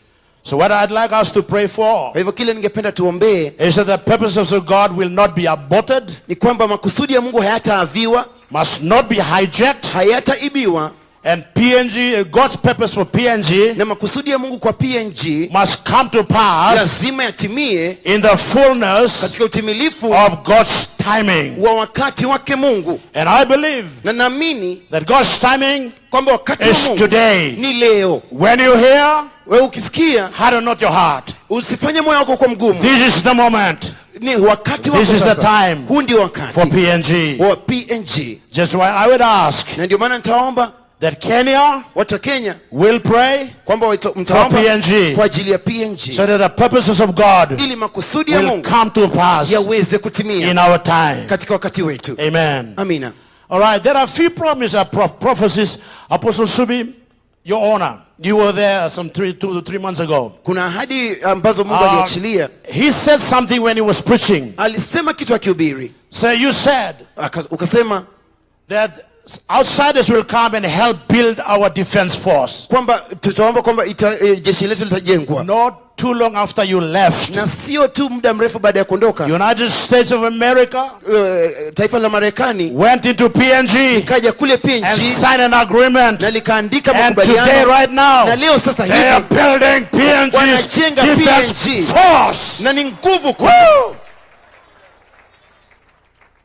So what I'd like us to pray for, kwa hivyo kile ningependa tuombee, is that the purposes of God will not be aborted. Ni kwamba makusudi ya Mungu hayataaviwa, must not be hijacked. Hayataibiwa. And PNG, God's purpose for PNG, na makusudi ya Mungu kwa PNG must come to pass, lazima yatimie, in the fullness katika utimilifu of God's timing. wa wakati wake Mungu. And I believe na naamini that God's timing kwamba wakati wa Mungu today. Ni leo. When you hear, wewe ukisikia, harden not your heart. Usifanye moyo wako kwa mgumu. This is the moment. Ni wakati wako sasa. This is the time. Huu ndio wakati for PNG. Wa PNG. Just why I would ask. Na ndio maana nitaomba that Kenya, watu Kenya, will pray for PNG, kwa ajili ya PNG, so that the purposes of God ili makusudi ya Mungu come to pass yaweze kutimia in our time. Katika wakati wetu. Amen. Amina. All right, there are a few prophecies. Apostle Subi, your honor, you were there some 2 to 3 months ago. Kuna ahadi ambazo Mungu aliachilia. He said something when he was preaching. Alisema kitu akihubiri. So you said ukasema that outsiders will come and help build our defense force. Kwamba tutaomba kwamba jeshi letu litajengwa. Not too long after you left. Na sio tu muda mrefu baada ya kuondoka. United States of America, taifa la Marekani, went into PNG, kaja kule PNG, and signed an agreement. Na likaandika makubaliano. And today, right now, na leo sasa hivi, they are building PNG's defense force. Na ni nguvu kubwa.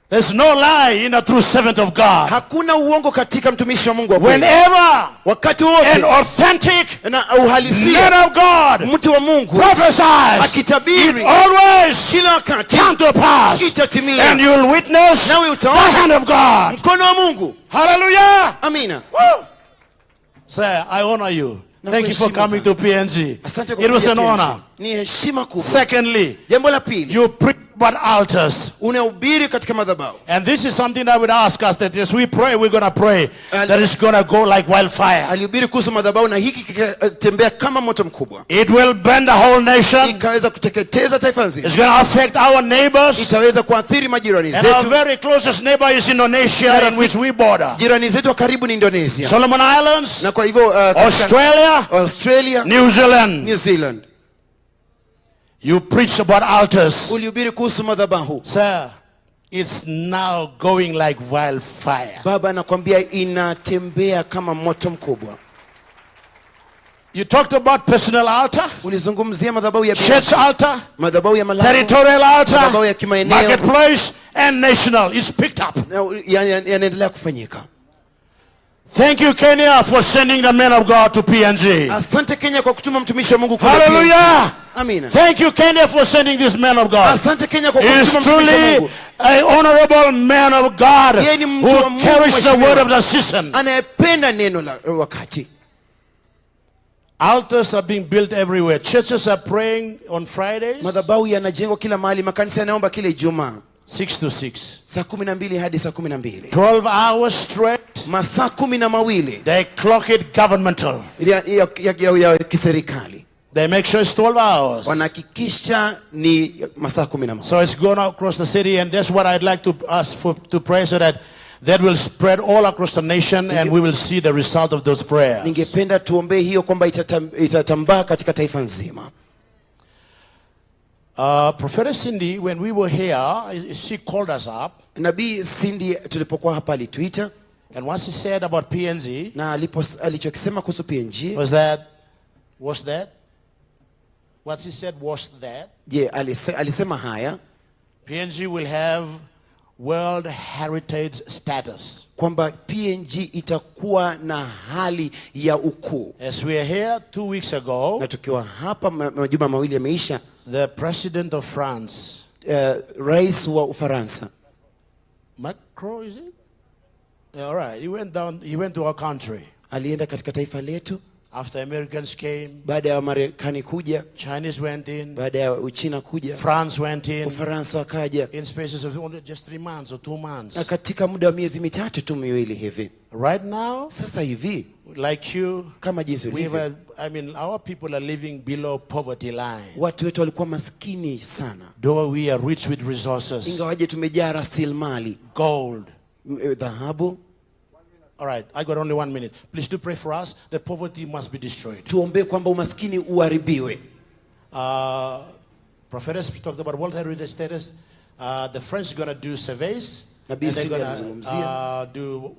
There's no lie in a true servant of God. Hakuna uongo katika mtumishi wa Mungu wa kweli. Whenever wakati wote an authentic na uhalisia man of God mtu wa Mungu prophesies, akitabiri, always kila wakati come to pass, itatimia. And you'll witness the hand of God. Mkono wa Mungu. Hallelujah. Amina. Sir, I honor you. Thank you for coming to PNG. It was an honor. Ni heshima kubwa. Secondly, jambo la pili, you preach about altars. Unahubiri katika madhabahu. And this is something I would ask us, that as we pray, we're going to pray that it's going to go like wildfire. Alihubiri kuhusu madhabahu na hiki kitembea kama moto mkubwa. It will burn the whole nation. Ikaweza kuteketeza taifa nzima. It's going to affect our neighbors. Itaweza kuathiri majirani zetu. And our very closest neighbor is Indonesia, in which we border. Jirani zetu wa karibu ni Indonesia. Solomon Islands. Na kwa hivyo Australia, New Zealand. You preach about altars. Ulihubiri kuhusu madhabahu. Sir, it's now going like wildfire. Baba anakuambia inatembea kama moto mkubwa. You talked about personal altar, ulizungumzia madhabahu ya church altar, madhabahu ya malango, territorial altar, madhabahu ya kimaeneo, marketplace and national. It's picked up. Yanaendelea kufanyika. Thank you, Kenya, for sending the men of God to PNG. Asante Kenya kwa kutuma mtumishi wa Mungu kule. Hallelujah. Amina. Thank you, Kenya, for sending this man of God. Asante Kenya kwa He is kumtuma mtumishi wa truly Mungu. an honorable man of God Yeye ni mtu wa who Mungu carries the mheshimiwa. word of the season. Anayependa neno la wakati. Altars are being built everywhere. Churches are praying on Fridays. Madhabahu yanajengwa kila mahali, makanisa yanaomba kila Ijumaa. 6 to 6. Saa 12 hadi saa 12. 12 hours straight. Masaa 12. They clock it governmental. Ya kiserikali. They make sure it's 12 hours. Wanahakikisha ni masaa 12. So it's going across the city, and that's what I'd like to ask for, to pray, so that will spread all across the nation, and we will see the result of those prayers. Ningependa tuombe hiyo kwamba itatambaa katika taifa nzima. Prophet Cindy, when we were here, she called us up. Nabii Cindy tulipokuwa hapa alituita, and what she said about PNG, na alichokisema kuhusu PNG was that what she said was that alisema haya, PNG will have World Heritage status. Kwamba PNG itakuwa na hali ya ukuu. As we are here 2 weeks ago, na tukiwa hapa majuma mawili yameisha, the president of France, rais wa Ufaransa, Macron, is it? Yeah, all right. He went to our country. Alienda katika taifa letu. After Americans came, baada ya Marekani kuja, Chinese went in, baada ya Uchina kuja, France went in, Ufaransa wakaja, in spaces of only just 3 months or 2 months. Na katika muda wa miezi mitatu tu miwili hivi. Right now, sasa hivi, like you, kama jinsi ulivyo, our people are living below poverty line. Watu wetu walikuwa maskini sana. Though we are rich with resources, ingawaje tumejaa rasilimali, gold, dhahabu. All right, I got only 1 minute. Please do pray for us. The poverty must be destroyed. Tuombe kwamba umaskini uharibiwe. Prophet has talked about World Heritage status. The French are going to do surveys. And they're going to do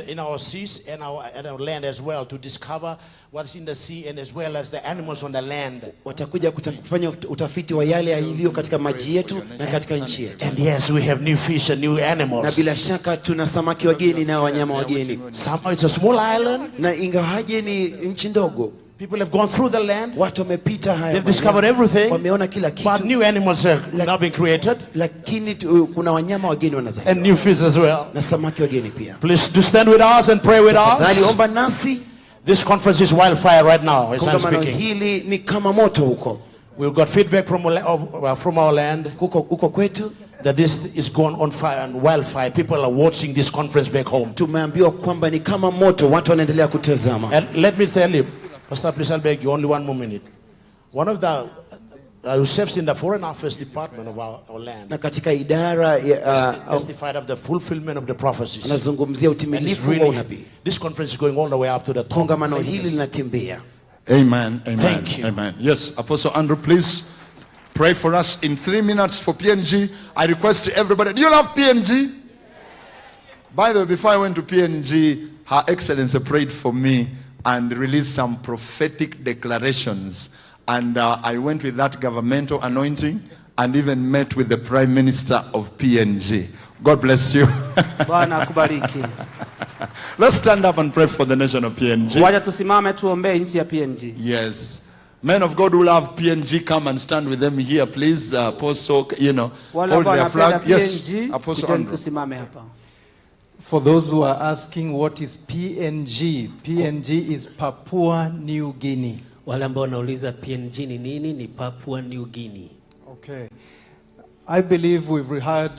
in our seas and our land as well, to discover what's in the sea and as well as the animals on the land. Watakuja kufanya utafiti wa yale yaliyo katika maji yetu na katika nchi yetu. And yes, we have new fish and new animals. Na bila shaka tuna samaki wageni na wanyama wageni. It's a small island. Na ingawaje ni nchi ndogo, people have gone through the land. Watu wamepita haya. They've discovered everything. Wameona kila kitu. But new animals are now being created. Lakini kuna wanyama wageni wanazaliwa. And new fish as well. Na samaki wageni pia. Please do stand with us and pray with us. Naliomba nasi. This conference is wildfire right now as I'm speaking. Hili ni kama moto huko. We've got feedback from our land. Huko kwetu. That this is going on fire and wildfire. People are watching this conference back home. Tumeambiwa kwamba ni kama moto, watu wanaendelea kutazama. And let me tell you, Pastor, please, I'll beg you only 1 more minute. One of the who serves in the Foreign Affairs Department of our land, na katika idara ya testified of the fulfillment of the prophecies. Anazungumzia utimilifu wa unabii. This conference is going all the way up to the top. Kongamano hili linatembea. Amen. Amen. Thank you. Amen. Yes, Apostle Andrew, please pray for us in 3 minutes for PNG. I request everybody. Do you love PNG? By the way, before I went to PNG, Her Excellency prayed for me and released some prophetic declarations. And I went with that governmental anointing and even met with the Prime Minister of PNG. God bless you. Bwana akubariki. Let's stand up and pray for the nation of PNG. Wacha tusimame tuombe nchi ya PNG. Yes. Men of God who love PNG, come and stand with them here, please. Apostle, hold their flag. Yes, Apostle Andrew. Tusimame hapa. For those who are asking what is PNG, PNG is Papua New Guinea. Wale ambao wanauliza PNG ni nini, ni Papua New Guinea. Okay. I believe we've heard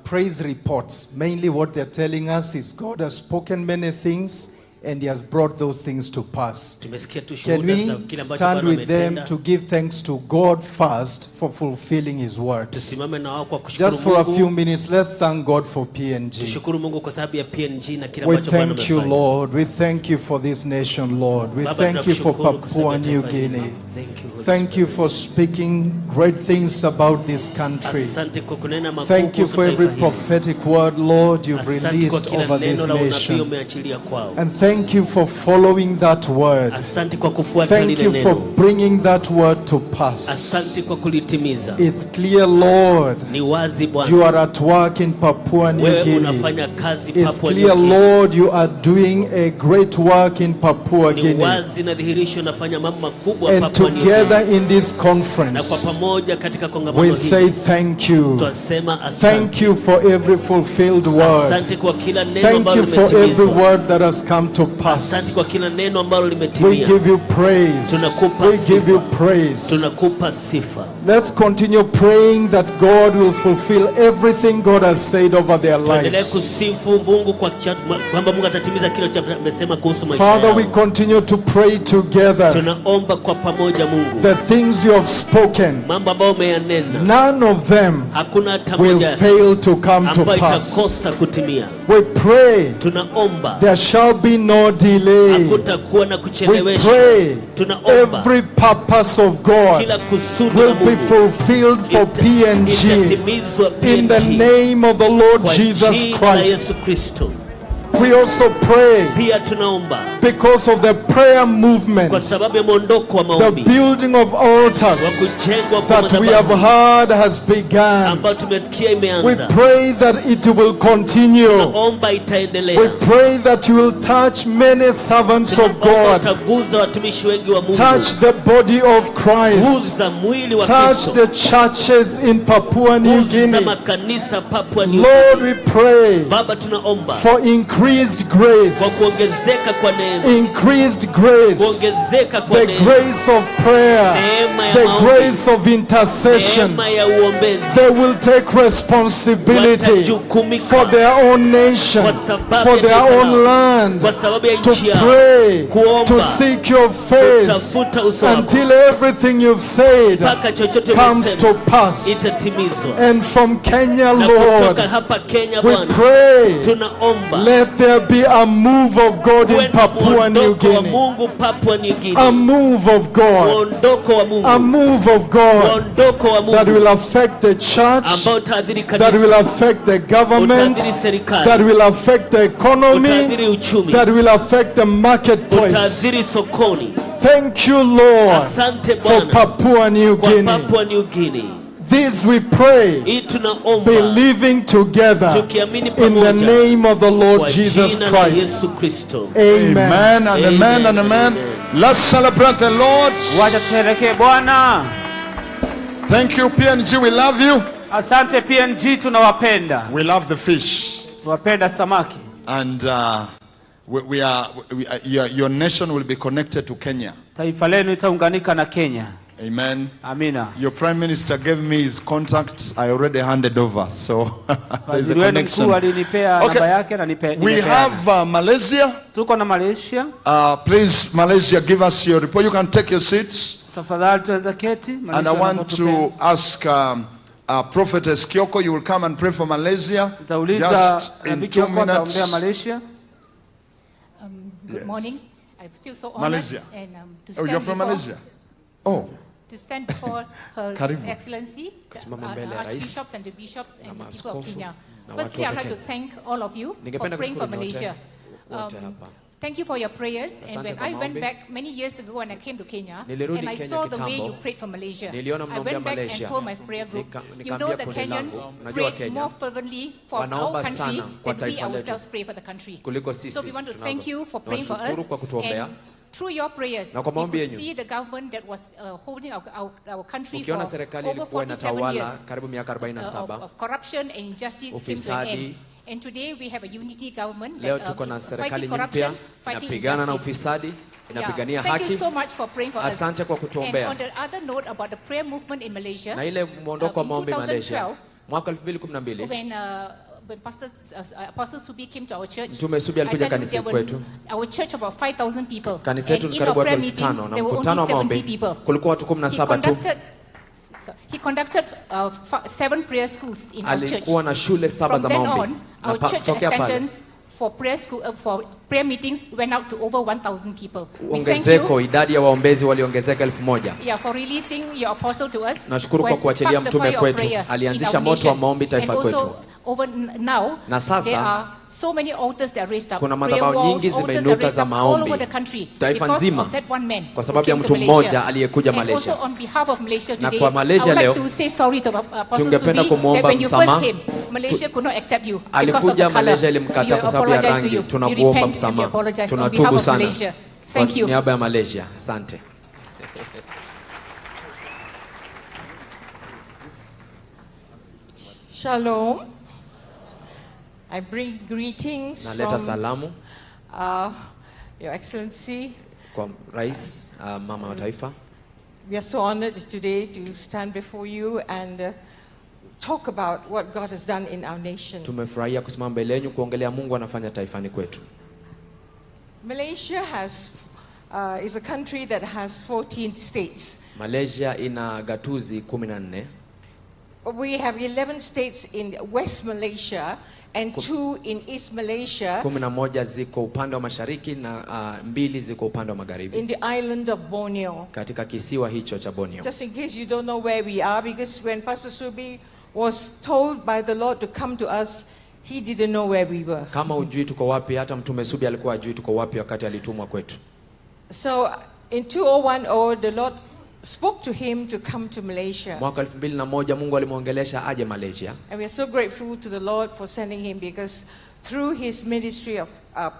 praise reports. Mainly what they're telling us is God has spoken many things and he has brought those things to pass. Can we stand with them to give thanks to God first for fulfilling his word? Just for a few minutes, let's thank God for PNG. We thank you, Lord. We thank you for this nation, Lord. We thank you for Papua New Guinea. Thank you for speaking great things about this country. Thank you for every prophetic word, Lord, you've released over this nation. And thank you for following that word. Thank you for bringing that word to pass. It's clear, Lord, you are at work in Papua New Guinea. It's clear, Lord, you are doing a great work in Papua Guinea. And together in this conference, we say thank you. Thank you for every fulfilled word. Thank you for every word that has come to pass. We give you praise. We give you praise. Let's continue praying that God will fulfill everything God has said over their lives. Father, we continue to pray together. The things you have spoken, none of them will fail to come to pass. We pray there shall be no delay. We pray every purpose of God will be fulfilled for PNG in the name of the Lord Jesus Christ. We also pray because of the prayer movement, the building of altars that we have heard has begun. We pray that it will continue. We pray that you will touch many servants of God, touch the body of Christ, touch the churches in Papua New Guinea. Lord, we pray for increased grace, increased grace, the grace of prayer, the grace of intercession. They will take responsibility for their own nation, for their own land, to pray, to seek your face until everything you've said comes to pass. And from Kenya, Lord, we pray, let there be a move of God in Papua New Guinea. A move of God. A move of God that will affect the church, that will affect the government, that will affect the economy, that will affect the marketplace. Thank you, Lord, for Papua New Guinea. This we pray, believing together in the name of the Lord Jesus Christ. Amen. Amen and amen and amen. Let's celebrate the Lord. Thank you, PNG. We love you. Asante PNG, tunawapenda. We love the fish. Tunapenda samaki. And your nation will be connected to Kenya. Taifa lenu itaunganika na Kenya. Amen. Amina. Your Prime Minister gave me his contacts. I already handed over. So there's a connection. Okay. We have Malaysia. Tuko na Malaysia. Please, Malaysia, give us your report. You can take your seats. And I want to ask Prophetess Kyoko, you will come and pray for Malaysia. Just in 2 minutes. Good morning. I feel so honored. Malaysia. And, oh, you're from Malaysia? Oh. To stand before Her Excellency, Archbishops and the bishops and the people of Kenya. Firstly, I'd like to thank all of you for praying for Malaysia. Thank you for your prayers. And when I went back many years ago when I came to Kenya, and I saw the way you prayed for Malaysia, I went back and told my prayer group, you know the Kenyans prayed more fervently for our country than we ourselves pray for the country. So we want to thank you for praying for us. And through your prayers, we could see the government that was holding our country for over 47 years of corruption and injustice came to an end. And today we have a unity government that is fighting corruption, fighting injustice. Thank you so much for praying for us. And on the other note about the prayer movement in Malaysia, in 2012, when Apostle Subi came to our church, I tell you, there were our church about 5,000 people. And in our prayer meeting, there were only 70 people. He conducted 7 prayer schools in our church. From then on, our church attendance for prayer school, for prayer meetings went out to over 1,000 people. We thank Ongezeko, you, idadi ya waombezi waliongezeka 1,000. yeah, for releasing your apostle to us. Nashukuru who kwa has kuachilia sparked the mtume fire of kwetu. prayer in Alianzisha our moto wa nation. maombi taifa And kwetu. also, over now, Na sasa, there are so many altars that are raised up. kuna Prayer madhabahu walls, nyingi altars zimeinuka are raised za up all maombi. over the country Taifa because nzima. of that one man Kwa sababu who ya came mtu to Malaysia. mmoja aliyekuja And Malaysia. also on behalf of Malaysia Na today, kwa Malaysia I would leo, like to say sorry to Apostle tungependa Subi that kumwomba when you first msamaha. came, Malaysia could not accept you because of the Alikuja color. Malaysia ilimkataa We kwa sababu ya apologize to rangi. you. Tunakuomba We repent and we msamaha. apologize on behalf Tunatubu of sana. Malaysia. Thank Kwa you. niaba ya Malaysia. Asante. Shalom. I bring greetings Naleta from salamu Your Excellency. kwa Rais, mama wa taifa. We are so honored today to stand before you and talk about what God has done in our nation. Tumefurahia kusimama mbele yenu kuongelea Mungu anafanya taifani kwetu. Malaysia is a country that has 14 states. Malaysia ina gatuzi 14. We have 11 states in West Malaysia and 2 in East Malaysia. 11 ziko upande wa mashariki na 2 ziko upande wa magharibi. In the island of Borneo. Katika kisiwa hicho cha Borneo. Just in case you don't know where we are, because when Pastor Subi was told by the Lord to come to us, he didn't know where we were. Kama ujui tuko wapi, hata mtume Subi alikuwa ajui tuko wapi wakati alitumwa kwetu. So in 2010 the Lord spoke to him to come to Malaysia. Mwaka 2001 Mungu alimuongelesha aje Malaysia. And we are so grateful to the Lord for sending him, because through his ministry of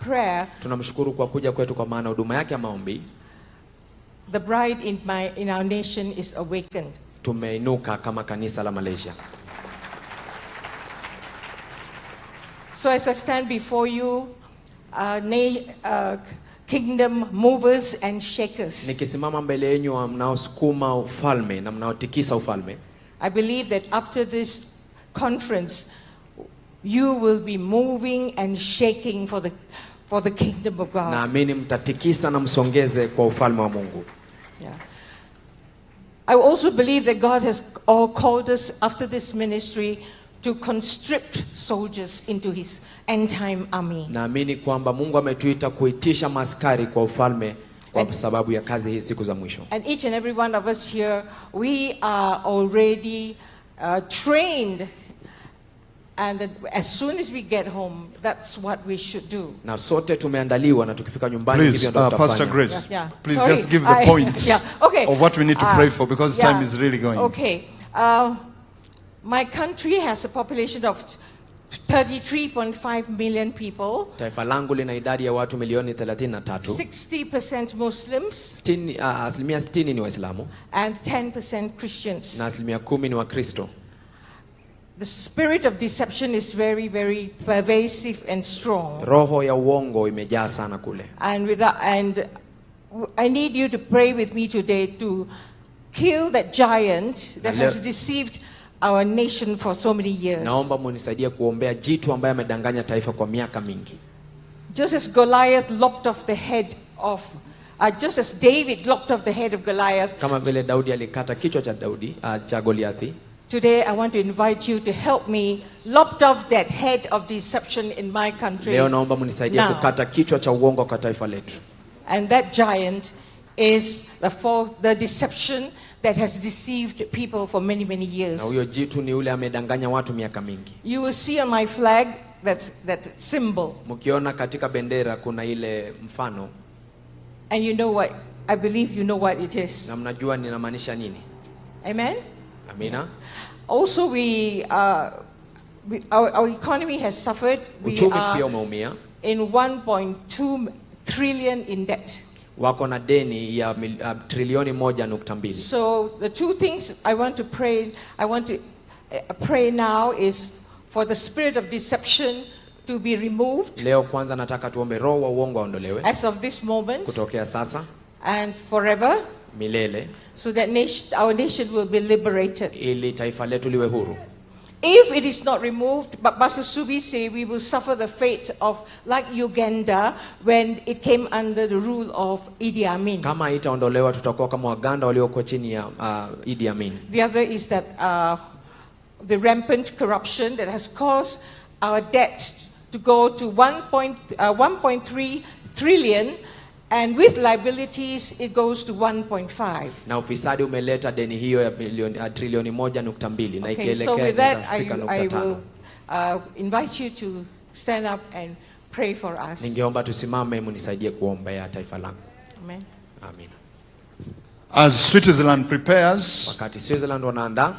prayer, tunamshukuru kwa kuja kwetu kwa maana huduma yake ya maombi, the bride in our nation is awakened. Tumeinuka kama kanisa la Malaysia. So as I stand before you, kingdom movers and shakers, nikisimama mbele yenu mnaosukuma ufalme na mnaotikisa ufalme, I believe that after this conference you will be moving and shaking for the kingdom of God. Naamini mtatikisa na msongeze kwa ufalme wa Mungu. Yeah. I also believe that God has called us after this ministry to conscript soldiers into his end time army. Naamini kwamba Mungu ametuita kuitisha maskari kwa ufalme kwa sababu ya kazi hii siku za mwisho. And each and every one of us here, we are already trained, and as soon as we get home, that's what we should do. Na sote tumeandaliwa na tukifika nyumbani Please, hivyo ndio tutafanya. Pastor Grace, please Sorry, just give the points of what we need to pray for, because time is really going. Okay. My country has a population of 33.5 million people. Taifa langu lina idadi ya watu milioni 33. 60% Muslims. Asilimia 60 ni Waislamu. And 10% Christians. Na asilimia 10 ni Wakristo. The spirit of deception is very, very pervasive and strong. Roho ya uongo imejaa sana kule. And I need you to pray with me today to kill that giant that has deceived our nation for so many years. Naomba munisaidie kuombea jitu ambaye amedanganya taifa kwa miaka mingi. Just as Goliath lopped off the head of just as David lopped off the head of Goliath. Kama vile Daudi alikata kichwa cha cha Goliathi. Today I want to invite you to help me lop off that head of deception in my country. Leo naomba munisaidie kukata kichwa cha uongo kwa taifa letu. And that giant is the deception that has deceived people for many, many years. Na huyo jitu ni ule amedanganya watu miaka mingi. You will see on my flag that symbol. Mkiona katika bendera kuna ile mfano. And you know what? I believe you know what it is. Na mnajua ninamaanisha nini? Amen. Amina. Also, our economy has suffered. Uchumi pia umeumia. In 1.2 trillion in debt. Wako na deni ya trilioni 1.2. So the two things I want to pray now is for the spirit of deception to be removed. Leo kwanza nataka tuombe roho wa uongo aondolewe. As of this moment. Kutokea sasa. And forever. Milele. So that our nation will be liberated. Ili taifa letu liwe huru. If it is not removed, but Pastor Subi say we will suffer the fate of like Uganda when it came under the rule of Idi Amin. Kama itaondolewa tutakuwa kama Waganda waliokuwa chini ya Idi Amin. The other is that the rampant corruption that has caused our debt to go to 1.3 trillion, and with liabilities it goes to 1.5. Na ufisadi umeleta deni hiyo ya trilioni 1.2 na ikielekea. So with that I will invite you to stand up and pray for us. Ningeomba tusimame munisaidie kuombea taifa langu. Amen. Amen. As Switzerland prepares, wakati Switzerland wanaandaa,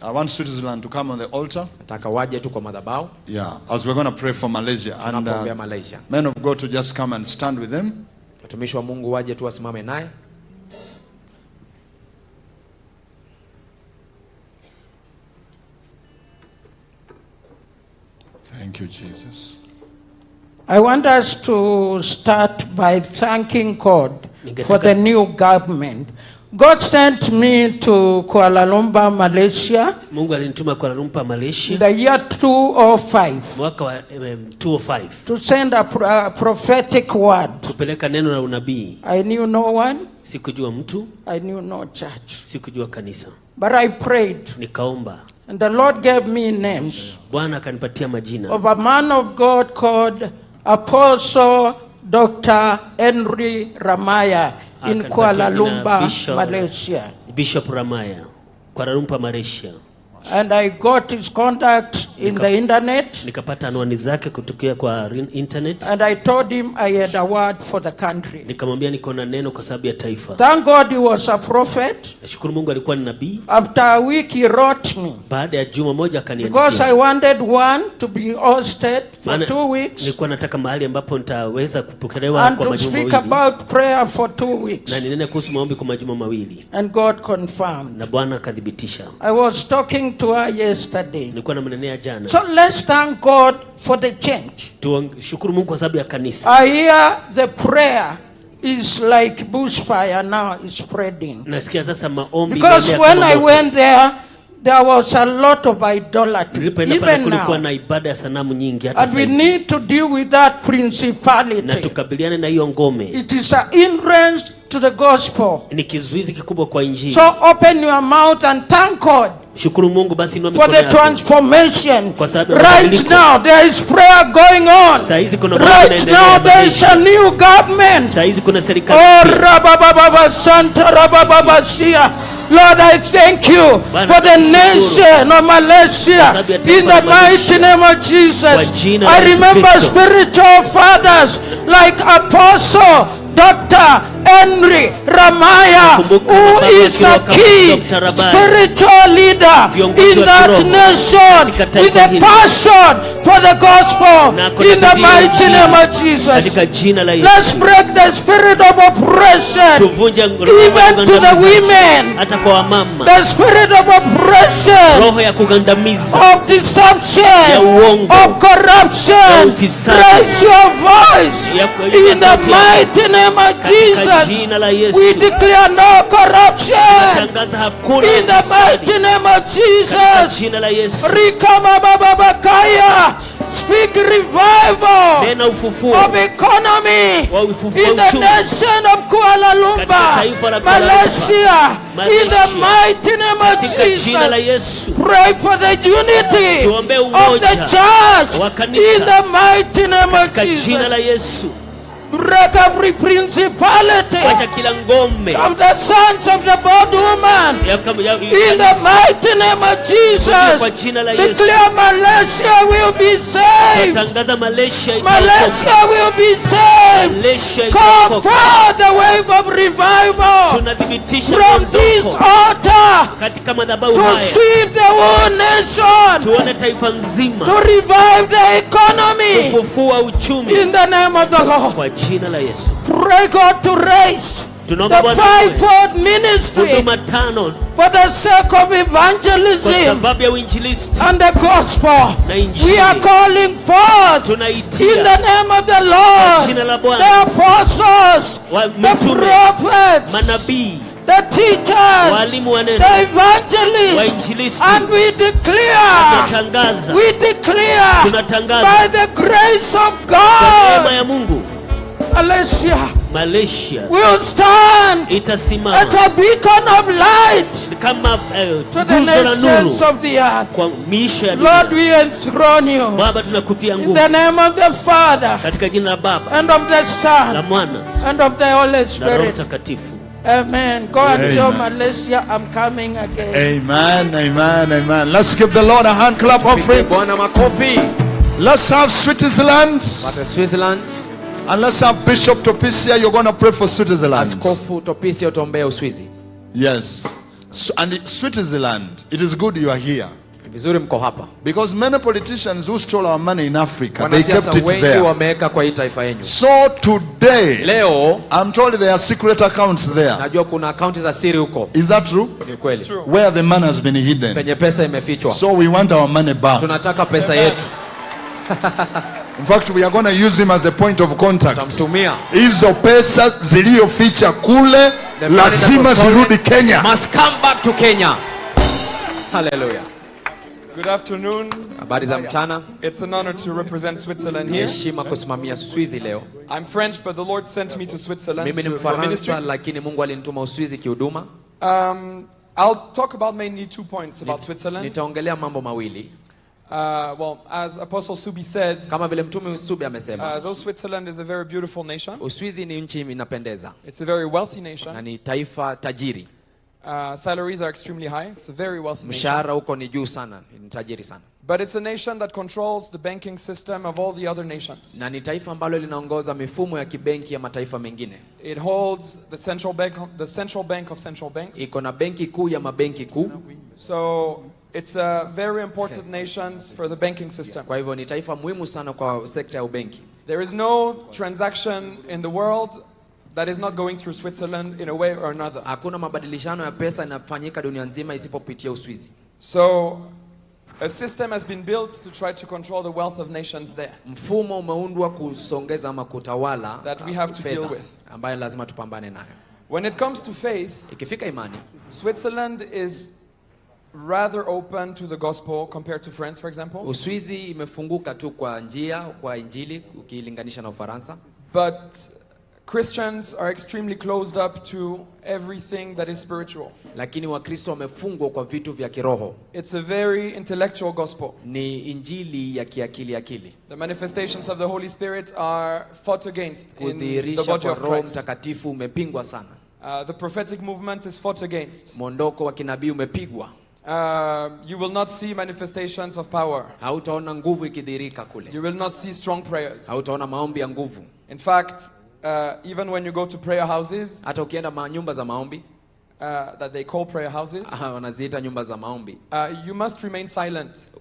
I want Switzerland to come on the altar. Nataka waje tu kwa madhabahu. Yeah, as we're going to pray for Malaysia. And Malaysia. Men of God to just come and stand with them. Watumishi wa Mungu waje tu wasimame naye. Thank you, Jesus. I want us to start by thanking God for the new government. God sent me to Kuala Lumpur, Malaysia. Mungu alinituma Kuala Lumpur, Malaysia. In the year 205. Mwaka wa 205. To send a prophetic word. Kupeleka neno la unabii. I knew no one. Sikujua mtu. I knew no church. Sikujua kanisa. But I prayed. Nikaomba. And the Lord gave me names. Bwana akanipatia majina. Of a man of God called Apostle Dr. Henry Ramaya in Kuala Lumpur, Malaysia. Bishop Ramaya, Kuala Lumpur, Malaysia. And I got his contact in the internet. Nikapata anwani zake kutokea kwa internet. And I told him I had a word for the country. Nikamwambia niko na neno kwa sababu ya taifa. Thank God he was a prophet. Nashukuru Mungu alikuwa ni nabii. After a week he wrote me. Baada ya juma moja akaniandikia. Because I wanted one to be hosted for 2 weeks. Nilikuwa nataka mahali ambapo nitaweza kupokelewa kwa majuma mawili. And to speak about prayer for 2 weeks. Na ninene kuhusu maombi kwa majuma mawili. And God confirmed. Na Bwana akadhibitisha. I was talking to her yesterday. Nilikuwa namnenea jana. So let's thank God for the change. Tushukuru Mungu kwa sababu ya kanisa. I hear the prayer is like bushfire now is spreading. Nasikia sasa maombi. Because when I went there was a lot of idolatry. Even now. Na ibada ya sanamu nyingi hata and we need to deal with that principality. Na tukabiliane na hiyo ngome. It is an hindrance to the gospel. Ni kizuizi kikubwa kwa injili. So open your mouth and thank God. Shukuru Mungu basi inua mikono yako. For the transformation. Right now there is prayer going on. Saizi kuna right now there is a new government. Saizi kuna serikali. Oh rabababa santa rabababa sia. Lord, I thank you for the nation of Malaysia in the mighty name of Jesus. I remember spiritual fathers like Apostle Dr. Henry Ramaya, who is a key spiritual leader in that nation with a passion for the gospel in the mighty name of Jesus. Let's break the spirit of oppression even to the women. The spirit of oppression, of deception, of corruption. Raise your voice in the mighty name of Jesus. We declare no corruption in the mighty name of Jesus. Rikama Baba Bakaya. Speak revival of economy in the nation of Kuala Lumpur, Malaysia, in the mighty name of Jesus. Pray for the unity of the church in the mighty name of Jesus. Break every principality of the sons of the bondwoman in the mighty name of Jesus. Declare Malaysia will be saved. Malaysia will be saved. Call for the wave of revival from this altar to sweep the whole nation, to revive the economy in the name of the Lord. Pray God to raise the fivefold ministry for the sake of evangelism and the gospel. We are calling forth in the name of the Lord the apostles, the prophets, the teachers, the evangelists, and we declare by the grace of God, Malaysia will stand as a beacon of light kama to the nations of the earth. kwa miisho ya Lord, we enthrone you. Baba, tunakupia In nguvu the name of the Father, katika jina la Baba and of the na Son, Mwana and of the Holy na Roho Spirit. Mtakatifu. Amen. Go and show Amen. Malaysia I'm coming again. Amen, amen, amen. Let's give the Lord a hand clap offering. Bwana makofi. Let's have Switzerland. Pata Switzerland. And let's have Bishop Topisia. You're going to pray for Switzerland. Askofu Topisia utaombea Uswizi. Yes. And Switzerland, it is good you are here. Vizuri mko hapa. Because many politicians who stole our money in Africa, they kept Wanasiasa it wengi there. wameweka kwa hii taifa yenu. So today, Leo I'm told there are secret accounts there. najua kuna akaunti za siri huko. Is that true? Ni kweli. Where the money has been hidden. Penye pesa imefichwa. So we want our money back. Tunataka pesa yetu. In fact, we are going to use him as a point of contact. Tutamtumia. Hizo pesa ziliyoficha kule lazima zirudi Kenya. Must come back to Kenya. Hallelujah. Good afternoon. Habari za mchana. It's an honor to represent Switzerland here. Heshima kusimamia Uswizi leo. I'm French, but the Lord sent me to Switzerland Mimi ni for ministry. Mfaransa lakini Mungu alinituma Uswizi kihuduma. I'll talk about mainly 2 points about Switzerland. Nitaongelea mambo mawili. Well, as Apostle Subi said, kama vile mtume Subi amesema, though Switzerland is a very beautiful nation, Uswizi ni nchi inapendeza. It's a very wealthy nation. Na ni taifa tajiri. Salaries are extremely high. It's a very wealthy nation. Mshahara huko ni juu sana, ni tajiri sana. But it's a nation that controls the banking system of all the other nations. Na ni taifa ambalo linaongoza mifumo ya kibenki ya mataifa mengine. It holds the central bank of central banks. Iko na benki kuu ya mabenki kuu. So it's a very important nation for the banking system. Kwa hivyo ni taifa muhimu sana kwa sekta ya ubenki. There is no transaction in the world that is not going through Switzerland in a way or another. Hakuna mabadilishano ya pesa yanafanyika dunia nzima isipopitia Uswizi. So a system has been built to try to control the wealth of nations there. Mfumo umeundwa kusongeza ama kutawala that we have to deal with. Ambayo lazima tupambane nayo. When it comes to faith, ikifika imani, Switzerland is rather open to the gospel compared to France, for example. Uswizi imefunguka tu kwa njia kwa injili ukilinganisha na Ufaransa. But Christians are extremely closed up to everything that is spiritual. Lakini Wakristo wamefungwa kwa vitu vya kiroho. It's a very intellectual gospel. Ni injili ya kiakili. The manifestations of the Holy Spirit are fought against in the body of Roho Christ. Mtakatifu umepingwa sana. The prophetic movement is fought against. Mondoko wa kinabii umepigwa. You will not see manifestations of power. Hautaona nguvu ikidhihirika kule. You will not see strong prayers. Hautaona maombi ya nguvu. In fact, even when you go to prayer houses, hata ukienda nyumba za maombi, that they call prayer houses, wanaziita nyumba za maombi, you must remain silent.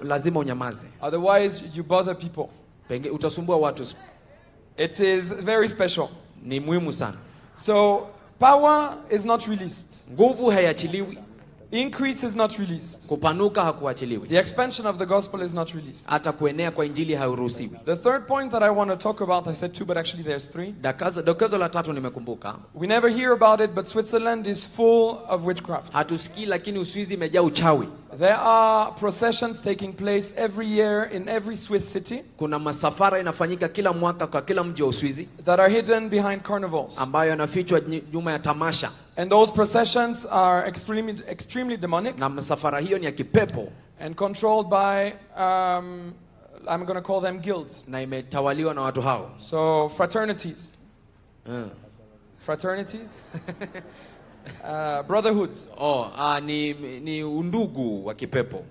Lazima unyamaze. Otherwise, you bother people. Utasumbua watu. It is very special. Ni muhimu sana. So, power is not released. Nguvu hayachiliwi. Increase is not released. Kupanuka hakuachiliwi. The expansion of the gospel is not released. Hata kuenea kwa injili hauruhusiwi. The third point that I want to talk about, I said two, but actually there's three. Dokezo la tatu nimekumbuka. We never hear about it, but Switzerland is full of witchcraft. Hatusikii lakini Uswizi imejaa uchawi. There are processions taking place every year in every Swiss city. Kuna masafara inafanyika kila mwaka kwa kila mji wa Uswizi. That are hidden behind carnivals. Ambayo yanafichwa nyuma ya tamasha. And those processions are extremely demonic. Na masafara hiyo ni ya kipepo. And controlled by, I'm going to call them guilds. Na imetawaliwa na watu hao. So fraternities. Fraternities. Brotherhoods. Ni undugu wa kipepo.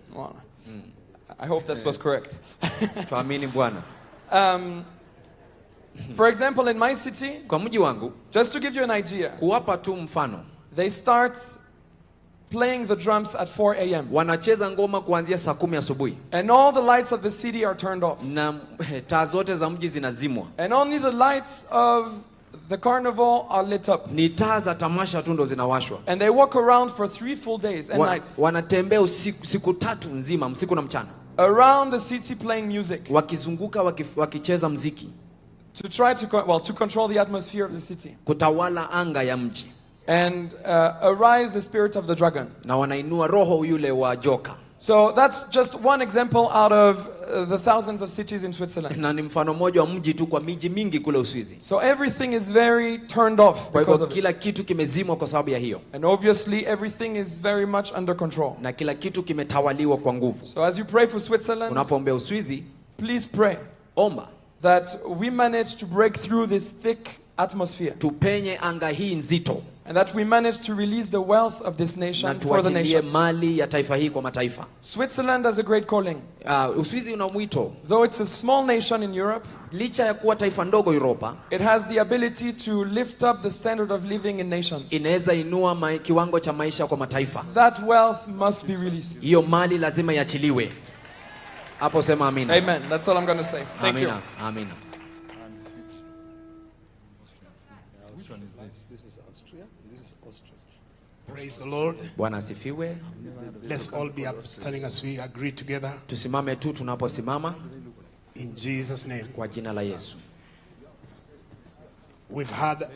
I hope this was correct. Tuamini Bwana. For example, in my city, kwa mji wangu, just to give you an idea, kuwapa tu mfano, they start playing the drums at 4 a.m. Wanacheza ngoma kuanzia saa 10 asubuhi. And all the lights of the city are turned off. Na taa zote za mji zinazimwa. And only the lights of the carnival are lit up. Ni taa za tamasha tu ndo zinawashwa. And they walk around for 3 full days and nights. Wanatembea siku 3 nzima, usiku na mchana. Around the city playing music. Wakizunguka wakicheza muziki. To try to control the atmosphere of the city. Kutawala anga ya mji. And arise the spirit of the dragon. Na wanainua roho yule wa joka. So that's just one example out of the thousands of cities in Switzerland. Na ni mfano mmoja wa mji tu kwa miji mingi kule Uswizi. So everything is very turned off because of kila kitu kimezimwa kwa sababu ya hiyo. And obviously everything is very much under control. Na kila kitu kimetawaliwa kwa nguvu. So as you pray for Switzerland, unapoombea Uswizi, please pray. Omba That we manage to break through this thick atmosphere. Tupenye anga hii nzito. And that we manage to release the wealth of this nation for the nations. Mali ya taifa hii kwa mataifa. Switzerland has a great calling. Uswizi una mwito. Though it's a small nation in Europe, licha ya kuwa taifa ndogo Europa, it has the ability to lift up the standard of living in nations. Inaweza inua kiwango cha maisha kwa mataifa. That wealth must be released. Hiyo mali lazima iachiliwe. Hapo sema amina. Amen. That's all I'm going to say. Thank you. Amina. Which one is this? This is Austria. This is Austria. Praise the Lord. Bwana asifiwe. Let's all be up standing as we agree together. Tusimame tu tunaposimama. In Jesus' name. Kwa jina la Yesu. We've had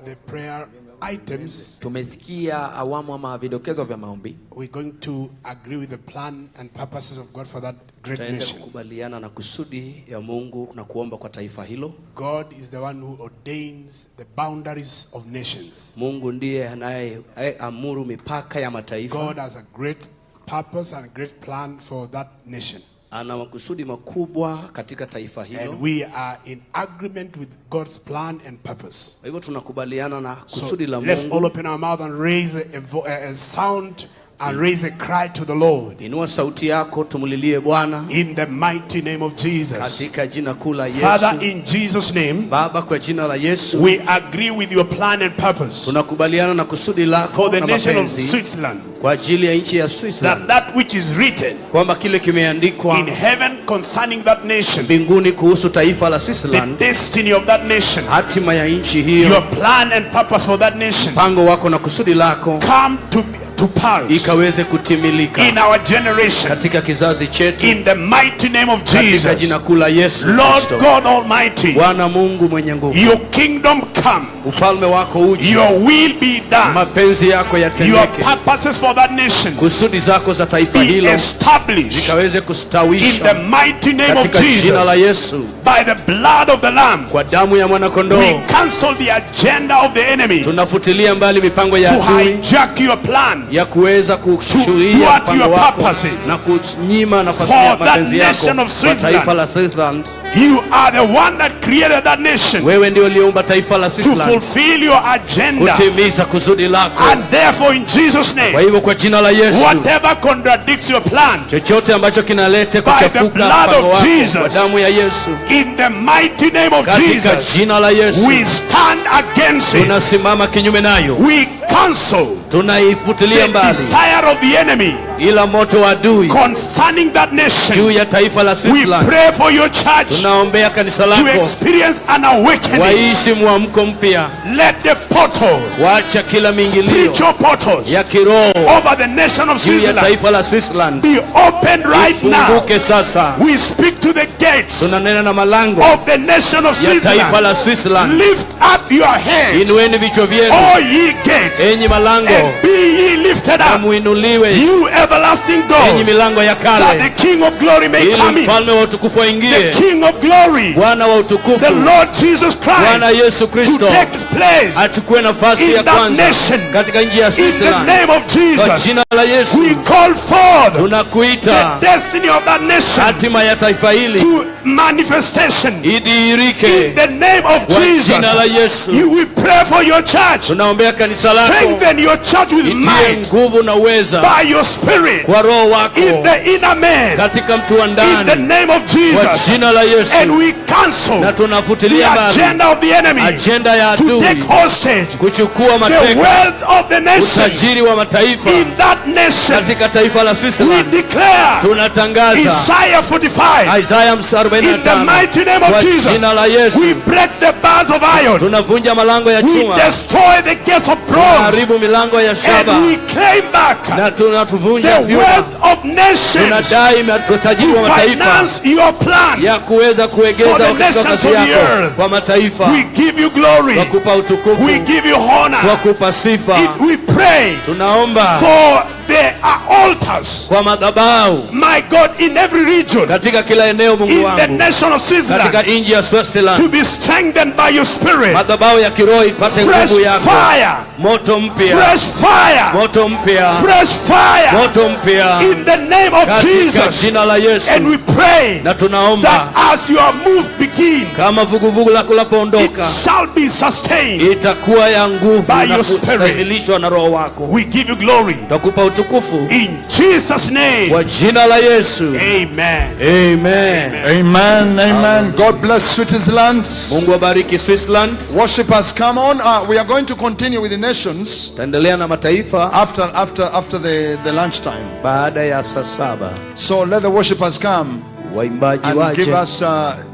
the prayer items. Tumesikia awamu ama vidokezo vya maombi. We're going to agree with the plan and purposes of God for that great nation. Kukubaliana na kusudi ya Mungu na kuomba kwa taifa hilo. God is the one who ordains the boundaries of nations. Mungu ndiye anayeamuru mipaka ya mataifa. God has a great purpose and a great plan for that nation. Ana makusudi makubwa katika taifa hilo. And we are in agreement with God's plan and purpose. Kwa hivyo tunakubaliana na kusudi la Mungu. Let's all open our mouth and raise a sound and raise a cry to the Lord. Inua sauti yako tumulilie Bwana. In the mighty name of Jesus. Katika jina kuu la Yesu. Father, in Jesus' name. Baba, kwa jina la Yesu. We agree with your plan and purpose. Tunakubaliana na kusudi lako for the nation of Switzerland. Kwa ajili ya nchi ya Switzerland. That which is written. Kwamba kile kimeandikwa in heaven concerning that nation. Mbinguni kuhusu taifa la Switzerland. The destiny of that nation. Hatima ya nchi hiyo. Your plan and purpose for that nation. Mpango wako na kusudi lako. Come to pass. Ikaweze kutimilika. In our generation. Katika kizazi chetu. In the mighty name of Jesus. Katika jina kuu la Yesu. Lord God Almighty. Bwana Mungu mwenye nguvu. Your kingdom come. Ufalme wako uje. Your will be done. Mapenzi yako yatendeke. Your purposes for that nation. Kusudi zako za taifa hilo. Be established. Zikaweze kustawishwa. In the mighty name of Jesus. Katika jina la Yesu. By the blood of the Lamb. Kwa damu ya mwana kondoo. We cancel the agenda of the enemy. Tunafutilia mbali mipango ya adui. To hijack your plan. Ya kuweza kushuhudia mpango wako na kunyima nafasi ya mapenzi yako kwa taifa la Switzerland. You are the one that created that nation. Wewe ndio uliumba taifa la Switzerland. To fulfill your agenda. Kutimiza kusudi lako. And therefore in Jesus' name. Kwa hivyo kwa jina la Yesu. Whatever contradicts your plan. Chochote ambacho kinaleta kuchafuka mpango wako kwa damu ya Yesu. In the mighty name of Jesus. Katika jina la Yesu. We stand against it. Tunasimama kinyume nayo. We cancel. Tunaifutilia mbali. The desire of the enemy. Ila moto wa adui. Concerning that nation. Juu ya taifa la Switzerland. We pray for your church. Tunaombea kanisa lako. To experience an awakening. Waishi mwamko mpya. Let the portals. Waacha kila miingilio. Spiritual portals. Ya kiroho. Over the nation of Switzerland. Juu ya taifa la Switzerland. Be opened right now. Ifunguke sasa. We speak to the gates. Tunanena na malango. Of the nation of Switzerland. Ya taifa la Switzerland. Lift up your heads. Inueni vichwa vyenu. All ye gates. Enyi malango. And be ye lifted up. Muinuliwe. You everlasting doors. Enyi milango ya kale. That the King of glory may come in. Mfalme wa utukufu aingie. The King of glory. Bwana wa utukufu. The Lord Jesus Christ. Bwana Yesu Kristo. To take place. Achukue nafasi ya kwanza katika nchi ya Switzerland. In the name of Jesus. Kwa jina la Yesu. We call forth. Tunakuita. The destiny of that nation. Hatima ya taifa hili. To manifestation. Idhihirike. In the name of Jesus. Kwa jina la Yesu. We pray for your church. Tunaombea kanisa lako. Strengthen your church with might. Nguvu na uweza. By your spirit. Kwa roho wako. In the inner man. Katika mtu wa ndani. In the name of Jesus. Kwa jina la Yesu. And we cancel. Na tunafutilia mbali. The agenda of the enemy. Agenda ya adui. To take hostage. Kuchukua mateka. The wealth of the nation. Utajiri wa mataifa. In that nation. Katika taifa la Switzerland. We declare. Tunatangaza. Isaiah 45. Isaiah 45. In the mighty name of Jesus. Kwa jina la Yesu. We break the bars of iron. Tunavunja malango ya chuma. We destroy the gates of bronze. Tunaharibu milango ya shaba. And we claim back. Na tunatuvunja the wealth of nations. Tunadai utajiri wa mataifa. Finance your plan. Ya kuweza kuegeza katika kazi yako kwa mataifa. We give you glory. Kwa kupa utukufu. We give you honor. Kwa kupa sifa. We pray. Tunaomba for the there are altars, kwa madhabahu, my God, in every region, katika kila eneo Mungu in wangu, the nation of Switzerland, katika nchi ya Switzerland, to be strengthened by your spirit. madhabahu ya kiroho ipate Fresh nguvu yako, fire, moto mpya, fresh fire, moto mpya, fresh fire, moto mpya, in the name of katika Jesus. jina la Yesu. And we pray Na tunaomba that as your move begin, kama vuguvugu lako lapoondoka, it shall be sustained itakuwa ya nguvu by na your spirit. kustahilishwa na roho wako. We give you glory. Takupa utukufu In Jesus' name. kwa jina la Yesu. Amen. Amen. Amen. Amen. God bless Switzerland. Mungu abariki Switzerland. Worshippers, come on. We are going to continue with the nations. Taendelea na mataifa after the lunchtime. Baada ya saa 7. So let the worshippers come. Waimbaji And give waje. us,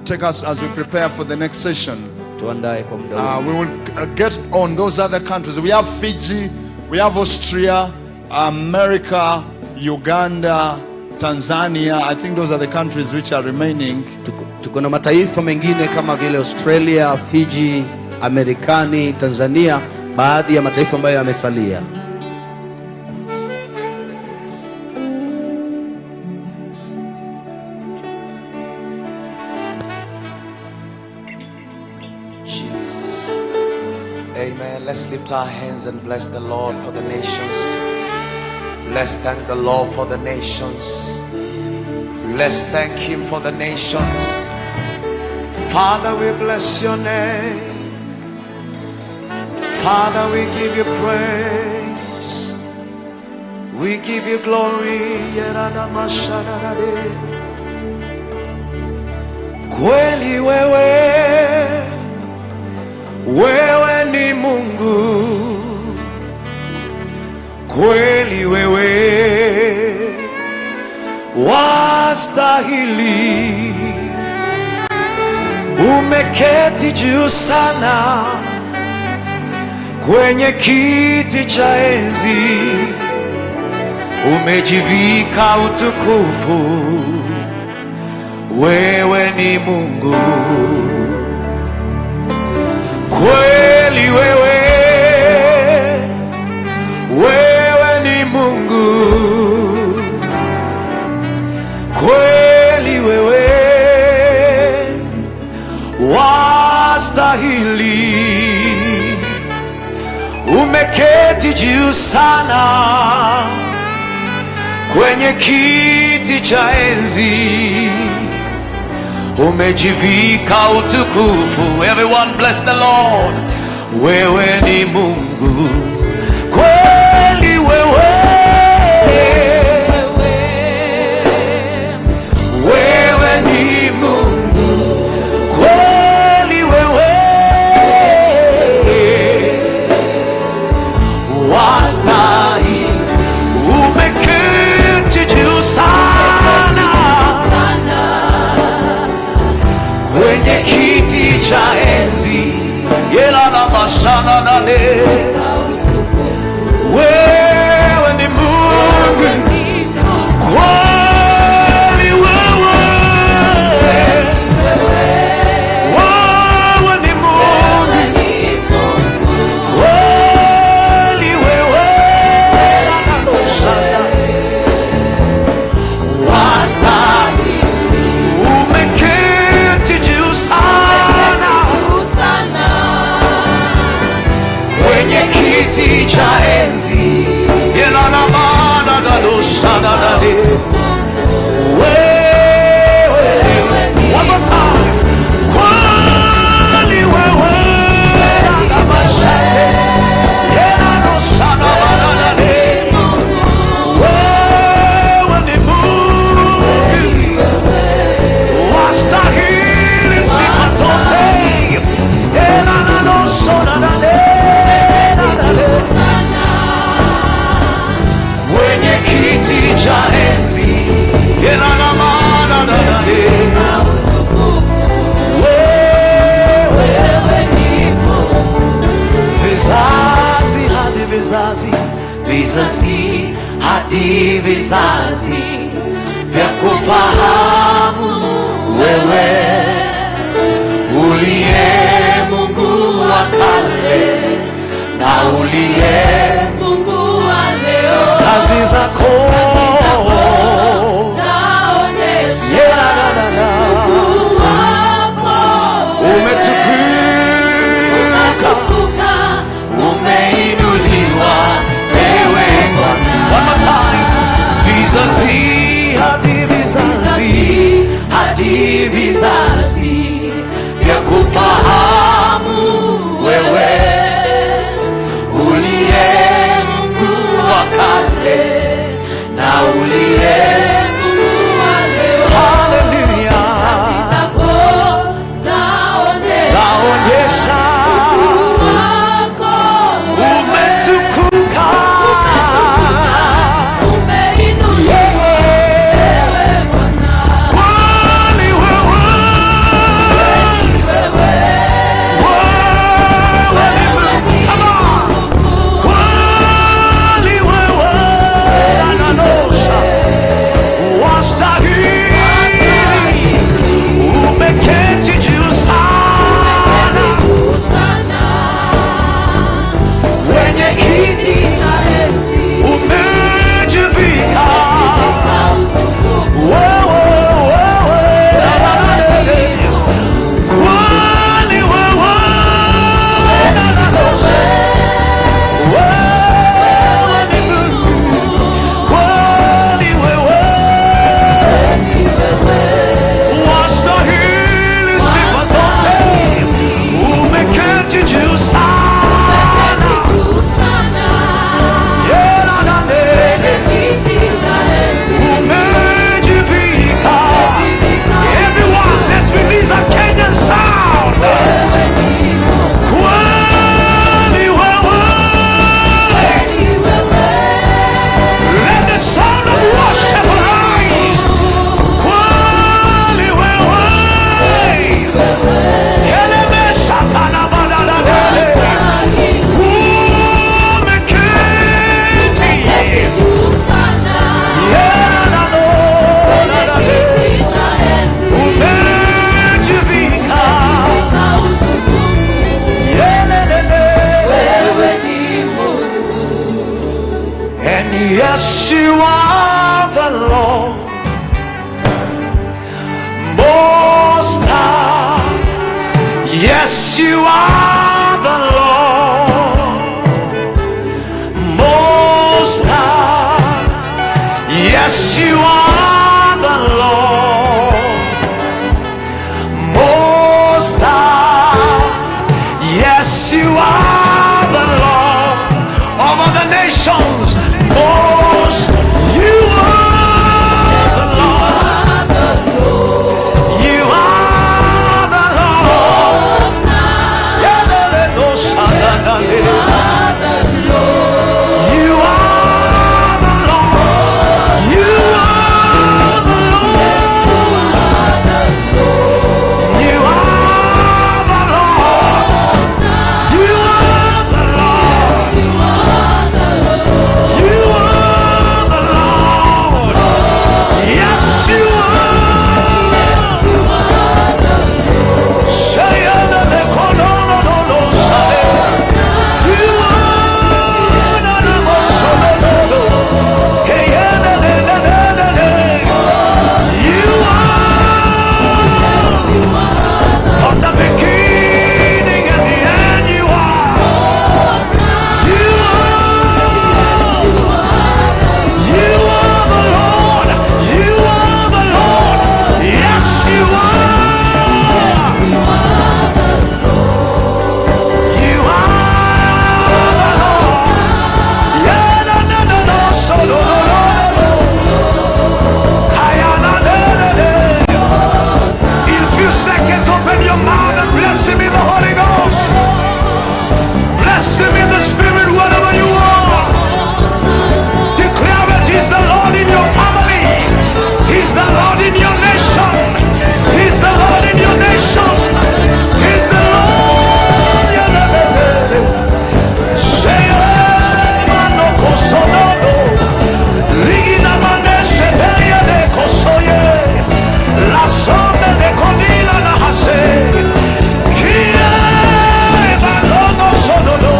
take us as we prepare for the next session. Tuandae kwa muda. We will get on those other countries. We have Fiji, we have Austria, America, Uganda, Tanzania. I think those are the countries which are remaining. Tuko na mataifa mengine kama vile Australia, Fiji, Amerikani, Tanzania, baadhi ya mataifa ambayo yamesalia. Amen. Let's lift our hands and bless the Lord for the nations. Let's thank the Lord for the nations. Let's thank Him for the nations. Father, we bless your name. Father, we give you praise. We give you glory. Kweli wewe ni Mungu, kweli wewe wastahili, umeketi juu sana kwenye kiti cha enzi, umejivika utukufu, wewe ni Mungu. Kweli wewe ni Mungu, kweli wewe wastahili, umeketi juu sana kwenye kiti cha enzi, umejivika utukufu. Everyone bless the Lord. Wewe ni Mungu, kweli wewe ni Mungu, kweli wewe wastahili, umeketi juu sana kwenye kiti cha enzi, yela na masana nane. Wewe ni Mungu, kweli wewe ni Mungu, kweli wewe wastahili, umeketi juu sana kwenye kiti cha enzi, yela na mana na dosana na de. One more time. Kweli wewe na mashe, yela dosana na na de. Wewe ni Mungu, wastahili sifa zote, yela na dosana na de. Kwenye kiti cha enzi, yela na mana na na de. Wewe ni Mungu, vizazi hadi vizazi, vizazi hadi vizazi vya kufahamu wewe uliye Mungu wa kale na uliye Mungu wa leo. kazi zako umetukuka, umeinuliwa ewe Bwana. One more time. Vizazi hadi vizazi hadi vizazi vya kufahamu wewe uliye Mungu wa kale na uliye Mungu wa leo. Hallelujah. Kazi zako zaonyesha umetukuka, umeinuliwa ewe Bwana. Kwani wewe yes, you are the Lord, Most High. Yes, you are the Lord, Most High. Yes, you are the Lord, Most High. Yes, you are the Lord over the nations. Most, you are the Lord. You are the Lord. You are the Lord. You are the Lord. You are the Lord. You are the Lord. You are the Lord. You are the Lord. Yes, you are. Say it, the corner, no, say it. You are the most Hey, you are from the beginning and the end. You are. You are. You are the Lord. You are the Lord. Yes, you are. You are the Lord. Yeah, no, so no. In a few seconds, open your mouth and bless him in the Holy Ghost. Bless him in the Spirit, whatever you are. Declare that he's the Lord in your family. He's the Lord in your nation. He's the Lord in your nation. He's the Lord. Say mano kosonodo. Ligina maneshe peya de kosoye. La sonde de konila na hase. Kie mano sonodo.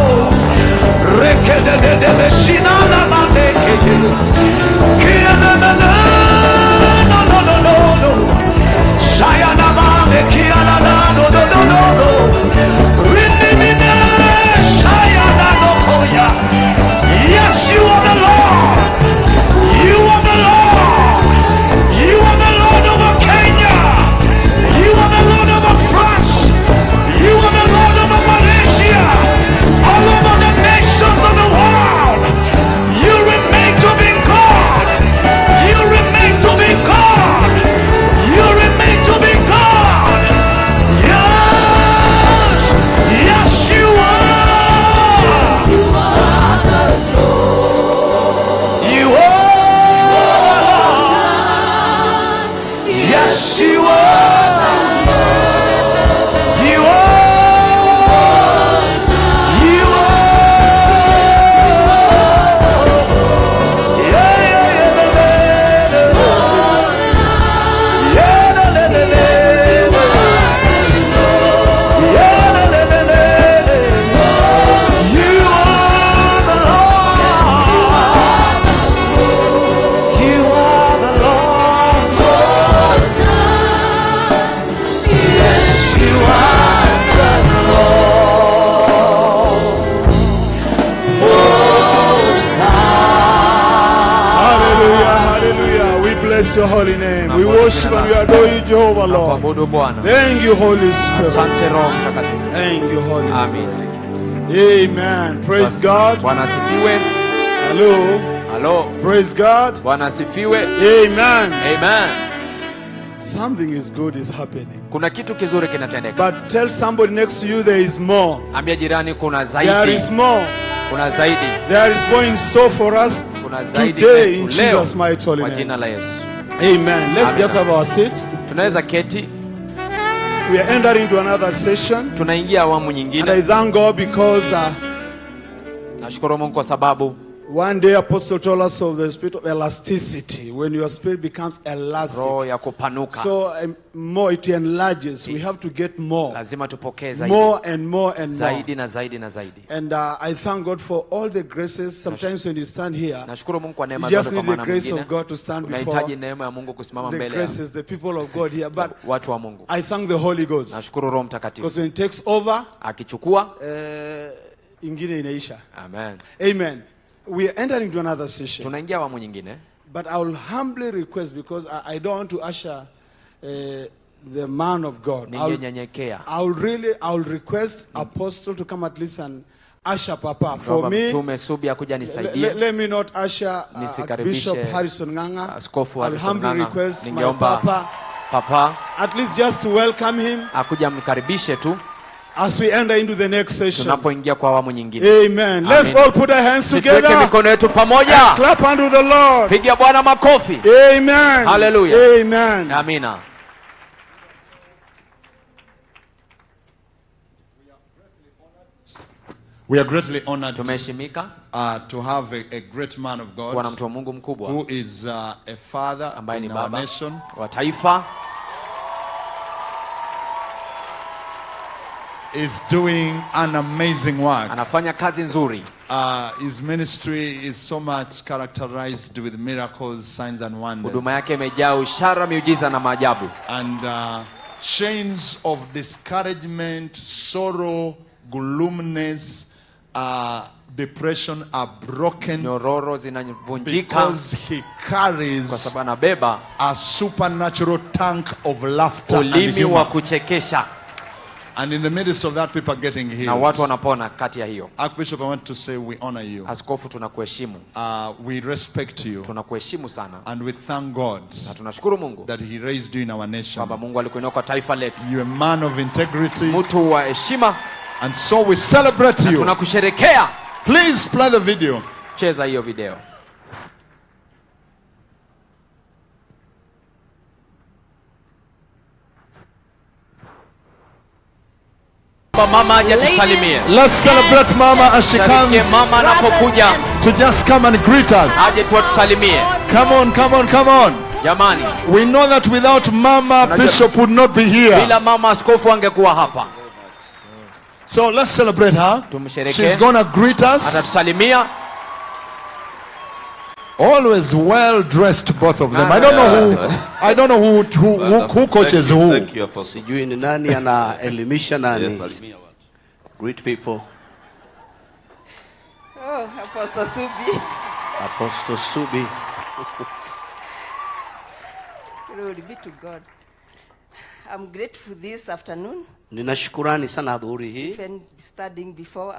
Reke de besina na maneke. Yes, you are the Lord. You are the Lord. You are the Lord over Kenya. You are the Lord over France. You are the Lord over Malaysia. All over the nations of the world. You remain to be God. You remain to be God. You remain to be God. Yes. Yes, you are. You are. Yes, you are. You are. You are. Yeah, yeah, yeah, yeah, you are the Lord. You are the Lord. Yes, you are the Lord. Most High. Hallelujah, hallelujah. We bless your holy name. We worship and we adore you, Jehovah Lord. Thank you, Holy Spirit. Thank you, Holy Spirit. Amen. Praise God. Hello. Hello. Praise God. Amen. Amen. Something is good is happening. Kuna kitu kizuri kinatendeka. But tell somebody next to you there is more. Ambia jirani kuna zaidi. There is more. Kuna zaidi. There is more in store for us today in Jesus' mighty holy name. Amen. Let's just have our seats. Tunaweza keti. We are entering into another session. Tunaingia awamu nyingine. And I thank God because nashukuru Mungu kwa sababu one day Apostle told us of the spirit of elasticity. When your spirit becomes elastic, so more it enlarges. We have to get more. Lazima tupokee zaidi. More and more and more. Zaidi na zaidi na zaidi. And I thank God for all the graces. Sometimes when you stand here, nashukuru Mungu kwa neema you just zote need the grace of God to stand before. Unahitaji neema ya Mungu kusimama mbele. The graces, the people of God here. But watu wa Mungu. I thank the Holy Ghost. Nashukuru Roho Mtakatifu. Because when it takes over, akichukua, ingine inaisha. Amen. Amen. We are entering to another session. Tunaingia awamu nyingine. But I will humbly request, because I don't want to usher the man of God. I'll request Apostle to come at least and usher Papa. For me, let me not usher Bishop Harrison Nganga. I'll humbly request my Papa at least just to welcome him. As we enter into the next session. Amen. Let's all put our hands together. And clap unto the Lord. Amen. Hallelujah. Amen. Amina. We are greatly honored to have a great man of God who is a father in our nation. Is doing an amazing work. Anafanya kazi nzuri. His ministry is so much characterized with miracles, signs and wonders. Huduma yake imejaa ishara, miujiza na maajabu. And chains of discouragement, sorrow, gloominess, depression are broken. Nyororo zinavunjika. Because he carries kwa sababu anabeba a supernatural tank of laughter and ulimi humor. wa kuchekesha. And in the midst of that, people are getting healed. Na watu wanapona kati ya hiyo. Archbishop, I want to say we honor you. Askofu, tunakuheshimu. We respect you. Tunakuheshimu sana. And we thank God na tunashukuru Mungu that he raised you in our nation. Baba Mungu alikuinua kwa taifa letu. You are a man of integrity. Mtu wa heshima. And so we celebrate you. Tunakusherekea. Please play the video. Cheza hiyo video. Mama aje tusalimie. Let's celebrate Mama as she comes. Mama anapokuja to just come and greet us. Aje tusalimie. Come on, come on, come on. Jamani. We know that without Mama, Bishop would not be here. Bila mama askofu angekuwa hapa. So let's celebrate her. Tumsherehekee. She's going to greet us. Atatusalimia. Always well dressed, both of them. I don't know who coaches who. Thank you, Apostle. Sijui ni nani anaelimisha nani. Greet people. Oh, Apostle Subi. Apostle Subi. Glory be to God. I'm grateful this afternoon. Ninashukurani sana adhuhuri hii. Even studying before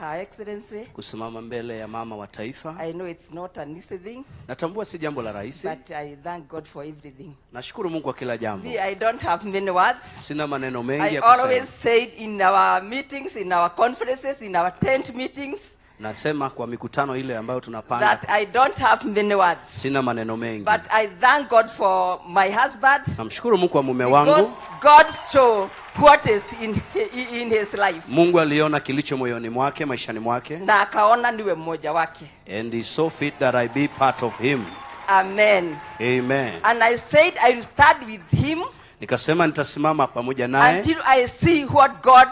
Her Excellency. Kusimama mbele ya mama wa taifa. I know it's not an easy thing. Natambua si jambo la rahisi. But I thank God for everything. Nashukuru Mungu kwa kila jambo. I don't have many words. Sina maneno mengi I ya kusema. always said in our meetings, in our conferences, in our tent meetings. Nasema kwa mikutano ile ambayo tunapanga. That I don't have many words. Sina maneno mengi. But I thank God for my husband. Namshukuru Mungu kwa mume wangu. Because God saw what is in his life. Mungu aliona kilicho moyoni mwake, maishani mwake. Na akaona niwe mmoja wake. And he saw fit that I be part of him. Amen. Amen. And I said I will start with him. Nikasema nitasimama pamoja naye. Until I see what God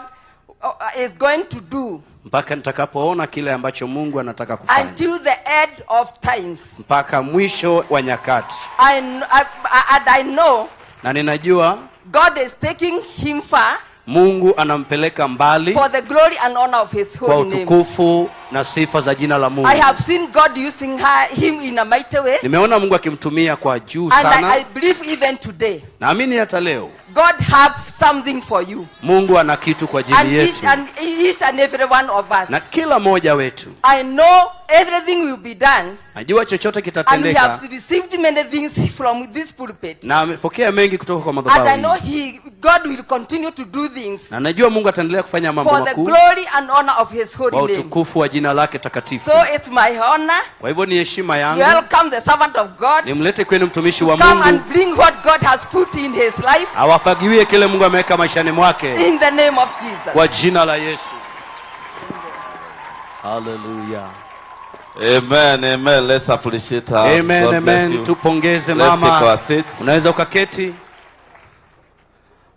is going to do. Mpaka nitakapoona kile ambacho Mungu anataka kufanya. Until the end of times. Mpaka mwisho wa nyakati. And I know. Na ninajua God is taking him far. Mungu anampeleka mbali. For the glory and honor of his holy name. Kwa utukufu na sifa za jina la Mungu. I have seen God using him in a mighty way. Nimeona Mungu akimtumia kwa juu sana. And I believe even today. Naamini hata leo. God have something for you. Mungu ana kitu kwa ajili yetu. And each and every one of us. Na kila mmoja wetu. I know everything will be done. Najua chochote kitatendeka. And we have received many things from this pulpit. Na amepokea mengi kutoka kwa madhabahu. And I know God will continue to do things. Na najua Mungu ataendelea kufanya mambo makuu. For the glory and honor of his holy name. Kwa utukufu wa jina lake takatifu. So it's my honor. Kwa hivyo ni heshima yangu. Welcome the servant of God. Nimlete kwenu mtumishi wa Mungu. Come and bring what God has put in his life. Awapagiwie kile Mungu ameweka maishani mwake. In the name of Jesus. Kwa jina la Yesu. Hallelujah. Amen, amen. Let's appreciate her. Amen, God amen. Tupongeze mama. Let's take our seats. Unaweza ukaketi.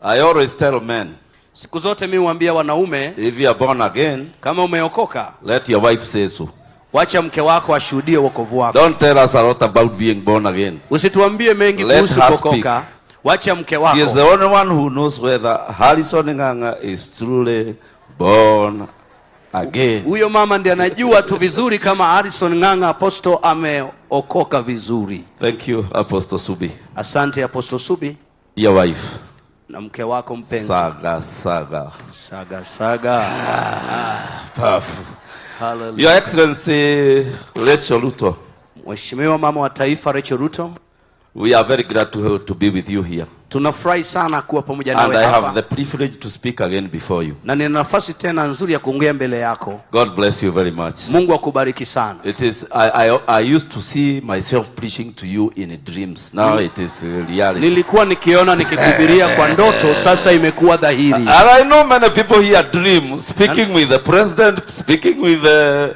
I always tell men, siku zote mimi huambia wanaume, if you are born again, kama umeokoka, let your wife say so. Wacha mke wako ashuhudie wokovu wako. Don't tell us a lot about being born again. Usituambie mengi kuhusu kuokoka. Wacha mke wako. She is the only one who knows whether Harrison Ng'ang'a is truly born again. Huyo mama ndiye anajua tu vizuri kama Harrison Ng'ang'a Apostle ameokoka vizuri. Thank you, Apostle Subi. Asante Apostle Subi. Your wife. Na mke wako mpenzi. Saga. Powerful. Hallelujah. Your Excellency Rachel Ruto. Mheshimiwa mama wa taifa Rachel Ruto. We are very glad to be with you here. Tunafurahi sana kuwa pamoja nawe hapa. And I hapa. have the privilege to speak again before you. Na nina nafasi tena nzuri ya kuongea mbele yako. God bless you very much. Mungu akubariki sana. It is I used to see myself preaching to you in dreams. Now it is reality. Nilikuwa nikiona nikikuhubiria kwa ndoto, sasa imekuwa dhahiri. And I know many people here dream speaking with the president, speaking with the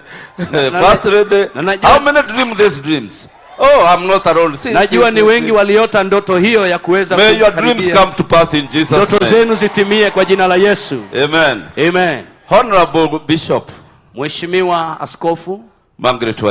first lady. How many dream these dreams? Oh, I'm not alone. Najua ni wengi waliota ndoto hiyo ya kuweza May your dreams come to pass in Jesus' name. Ndoto zenu zitimie kwa jina la Yesu. Amen. Amen. Honorable Bishop. Mheshimiwa Askofu Margaret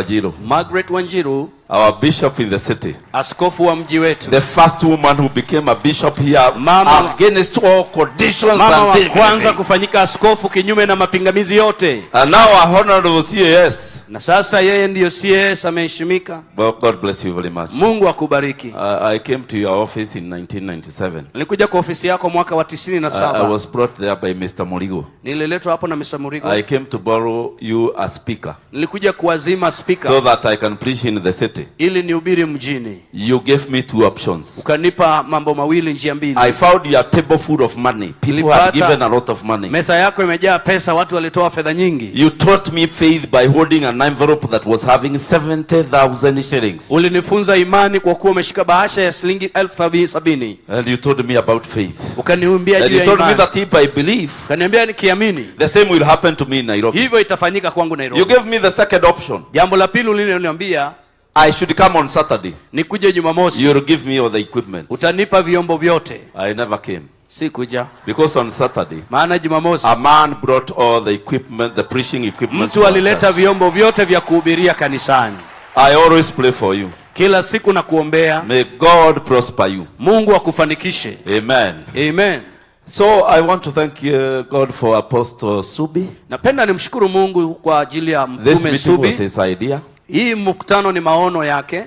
Wanjiru, our bishop in the city. Askofu wa mji wetu. The first woman who became a bishop here against all conditions. Mama wa kwanza kufanyika askofu kinyume na mapingamizi yote. And now our honorable CAS. Na sasa yeye ndiyo CAS ameheshimika. God bless you very much. Mungu akubariki. I came to your office in 1997. Nilikuja kwa ofisi yako mwaka wa 97. I was brought there by Mr. Murigo. Nililetwa hapo na Mr. Murigo. I came to borrow you a speaker. Nilikuja kuazima speaker. So that I can preach in the city. Ili nihubiri mjini. You gave me two options. Ukanipa mambo mawili, njia mbili. I found your table full of money. People had given a lot of money. Mesa yako imejaa pesa, watu walitoa fedha nyingi. You taught me faith by holding an envelope that was having 70,000 shillings. Ulinifunza imani kwa kuwa umeshika bahasha ya shilingi 70,000. And you told me about faith. Ukaniambia juu ya imani. And you told me that if I believe, ukaniambia nikiamini, the same will happen to me in Nairobi. Hivyo itafanyika kwangu Nairobi. You gave me the second option. Jambo la pili uliloniambia, I should come on Saturday. Nikuje Jumamosi. You will give me all the equipment. Utanipa vyombo vyote. I never came. Sikuja. Because on Saturday, maana Jumamosi, a man brought all the equipment, the preaching equipment. Mtu alileta vyombo vyote vya kuhubiria kanisani. I always pray for you. Kila siku na kuombea. May God prosper you. Mungu akufanikishe. Amen. Amen. So I want to thank God for Apostle Subi. Napenda nimshukuru Mungu kwa ajili ya Mtume Subi. This meeting was his idea. Hii mkutano ni maono yake.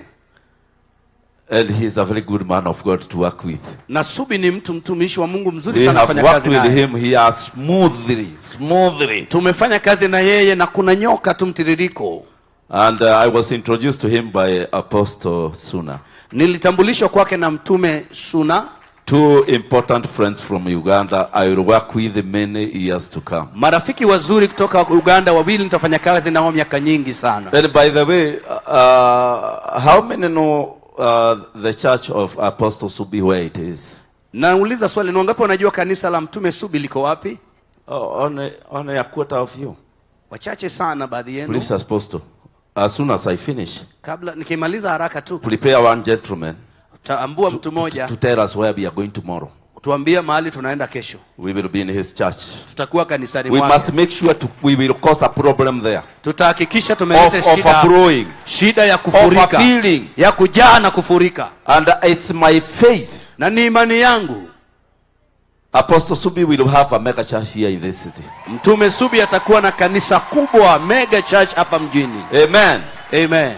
And he is a very good man of God to work with. Na Subi ni mtumishi wa Mungu mzuri sana kufanya kazi naye. We have worked with him here smoothly. Tumefanya kazi na yeye na kuna nyoka tumtiririko. And I was introduced to him by Apostle Suna. Nilitambulishwa kwake na Mtume Suna. Two important friends from Uganda. I will work with many years to come. Marafiki wazuri kutoka Uganda wawili nitafanya kazi nao miaka nyingi sana. And by the way, how many know the church of Apostle Subi where it is? Nauliza swali, ni wangapi wanajua kanisa la Mtume Subi liko wapi? Only a quarter of you. Wachache sana baadhi yenu. Please, Apostle, as soon as I finish, kabla nikimaliza haraka tu, prepare one gentleman taambua mtu mmoja to tell us where we are going tomorrow. Tuambie mahali tunaenda kesho. We will be in his church. Tutakuwa kanisani mwake. We must make sure we will cause a problem there. Tutahakikisha tumeleta shida ya kufurika, ya kujaa na kufurika. And it's my faith, na ni imani yangu, Apostle Subi will have a mega church here in this city. Mtume Subi atakuwa na kanisa kubwa, mega church hapa mjini. Amen. Amen.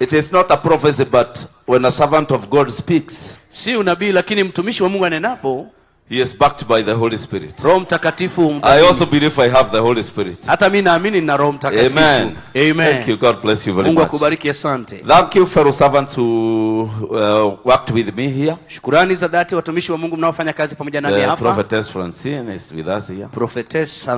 It is not a prophecy, but when a servant of God speaks, si unabii, lakini mtumishi wa Mungu anenapo, he is backed by the Holy Spirit. Roho Mtakatifu. I also believe I have the Holy Spirit. Hata mimi naamini na Roho Mtakatifu. Amen. Amen. Thank you. God bless you very Mungu much. akubariki, asante. Thank you fellow servants who worked with me here. Shukrani za dhati watumishi wa Mungu mnaofanya kazi pamoja nami hapa. Prophetess Francine is with us here. Prophetess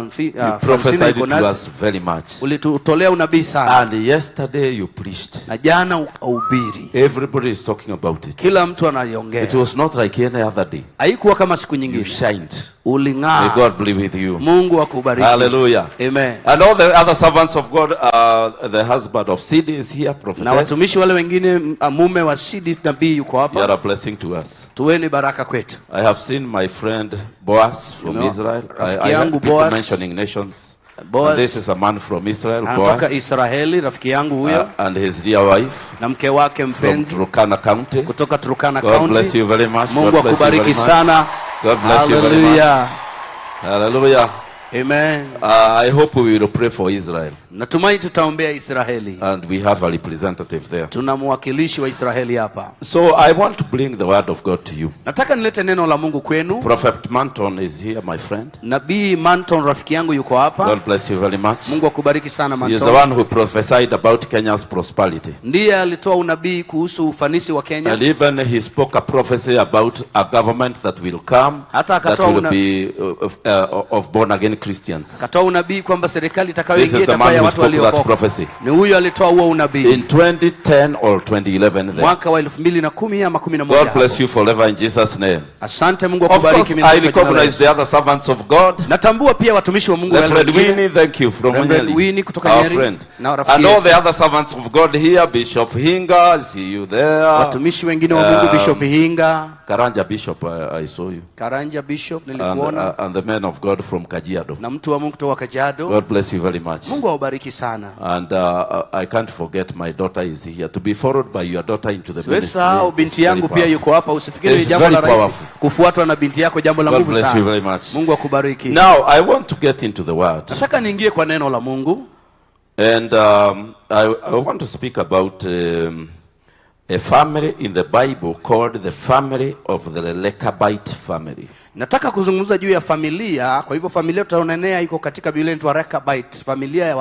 prophesied to us very much. Ulitutolea unabii sana. And yesterday you preached. Na jana ukahubiri. Everybody is talking about it. Kila mtu anaiongea. It was not like any other day. Haikuwa kama siku nyingine. You shined. Uling'aa. May God be with you. Mungu akubariki. Hallelujah. Amen. And all the other servants of God, the husband of Sid is here, prophetess. Na watumishi wale wengine, mume wa Sid nabii yuko hapa. You are a blessing to us. Tuweni baraka kwetu. I have seen my friend Boaz from Israel. I mentioning nations. Boaz, this is a man from Israel, Boaz. Israeli, rafiki yangu huyo. And his dear wife. Na mke wake mpenzi. From Turkana County. Kutoka Turkana God County. God bless you very much. Mungu akubariki sana. God bless you very much. Hallelujah. Amen. I hope we will pray for Israel. Natumai tutaombea Israeli. And we have a representative there. Tuna mwakilishi wa Israeli hapa. So I want to bring the word of God to you. Nataka nilete neno la Mungu kwenu. Prophet Manton is here, my friend. Nabii Manton rafiki yangu yuko hapa. God bless you very much. Mungu akubariki sana Manton. He is the one who prophesied about Kenya's prosperity. Ndiye alitoa unabii kuhusu ufanisi wa Kenya. And even he spoke a prophecy about a government that will come, that will be of born again Christians. Katoa unabii kwamba serikali itakayoingia itakuwa ya watu waliokoka. Ni huyo alitoa huo unabii. In 2010 or 2011 mwaka wa 2010 ama 11. God bless you forever in Jesus name. Asante, Mungu akubariki. I recognize the other servants of God. Natambua pia watumishi wa Mungu wale wengine. Thank you from Nyeri kutoka Nyeri. And all the other servants of God here, Bishop Hinga, I see you there. Watumishi wengine wa Mungu, Bishop Hinga. Karanja Bishop, I saw you. Karanja Bishop nilikuona. And the men of God from Kajiado. Na mtu wa Mungu kutoka Kajiado. God bless you very much. Mungu awabariki sana. And I can't forget my daughter is here, to be followed by your daughter into the ministry. Sasa binti yangu pia yuko hapa, usifikiri jambo la rahisi kufuatwa na binti yako, jambo la nguvu sana. God bless you very much. Mungu akubariki. Now I want to get into the word. Nataka niingie kwa neno la Mungu. And I want to speak about a family in the Bible called the family of the Rechabite family. Nataka kuzungumza juu ya familia, kwa hivyo familia tutaonenea iko katika Biblia inaitwa Rechabite, familia ya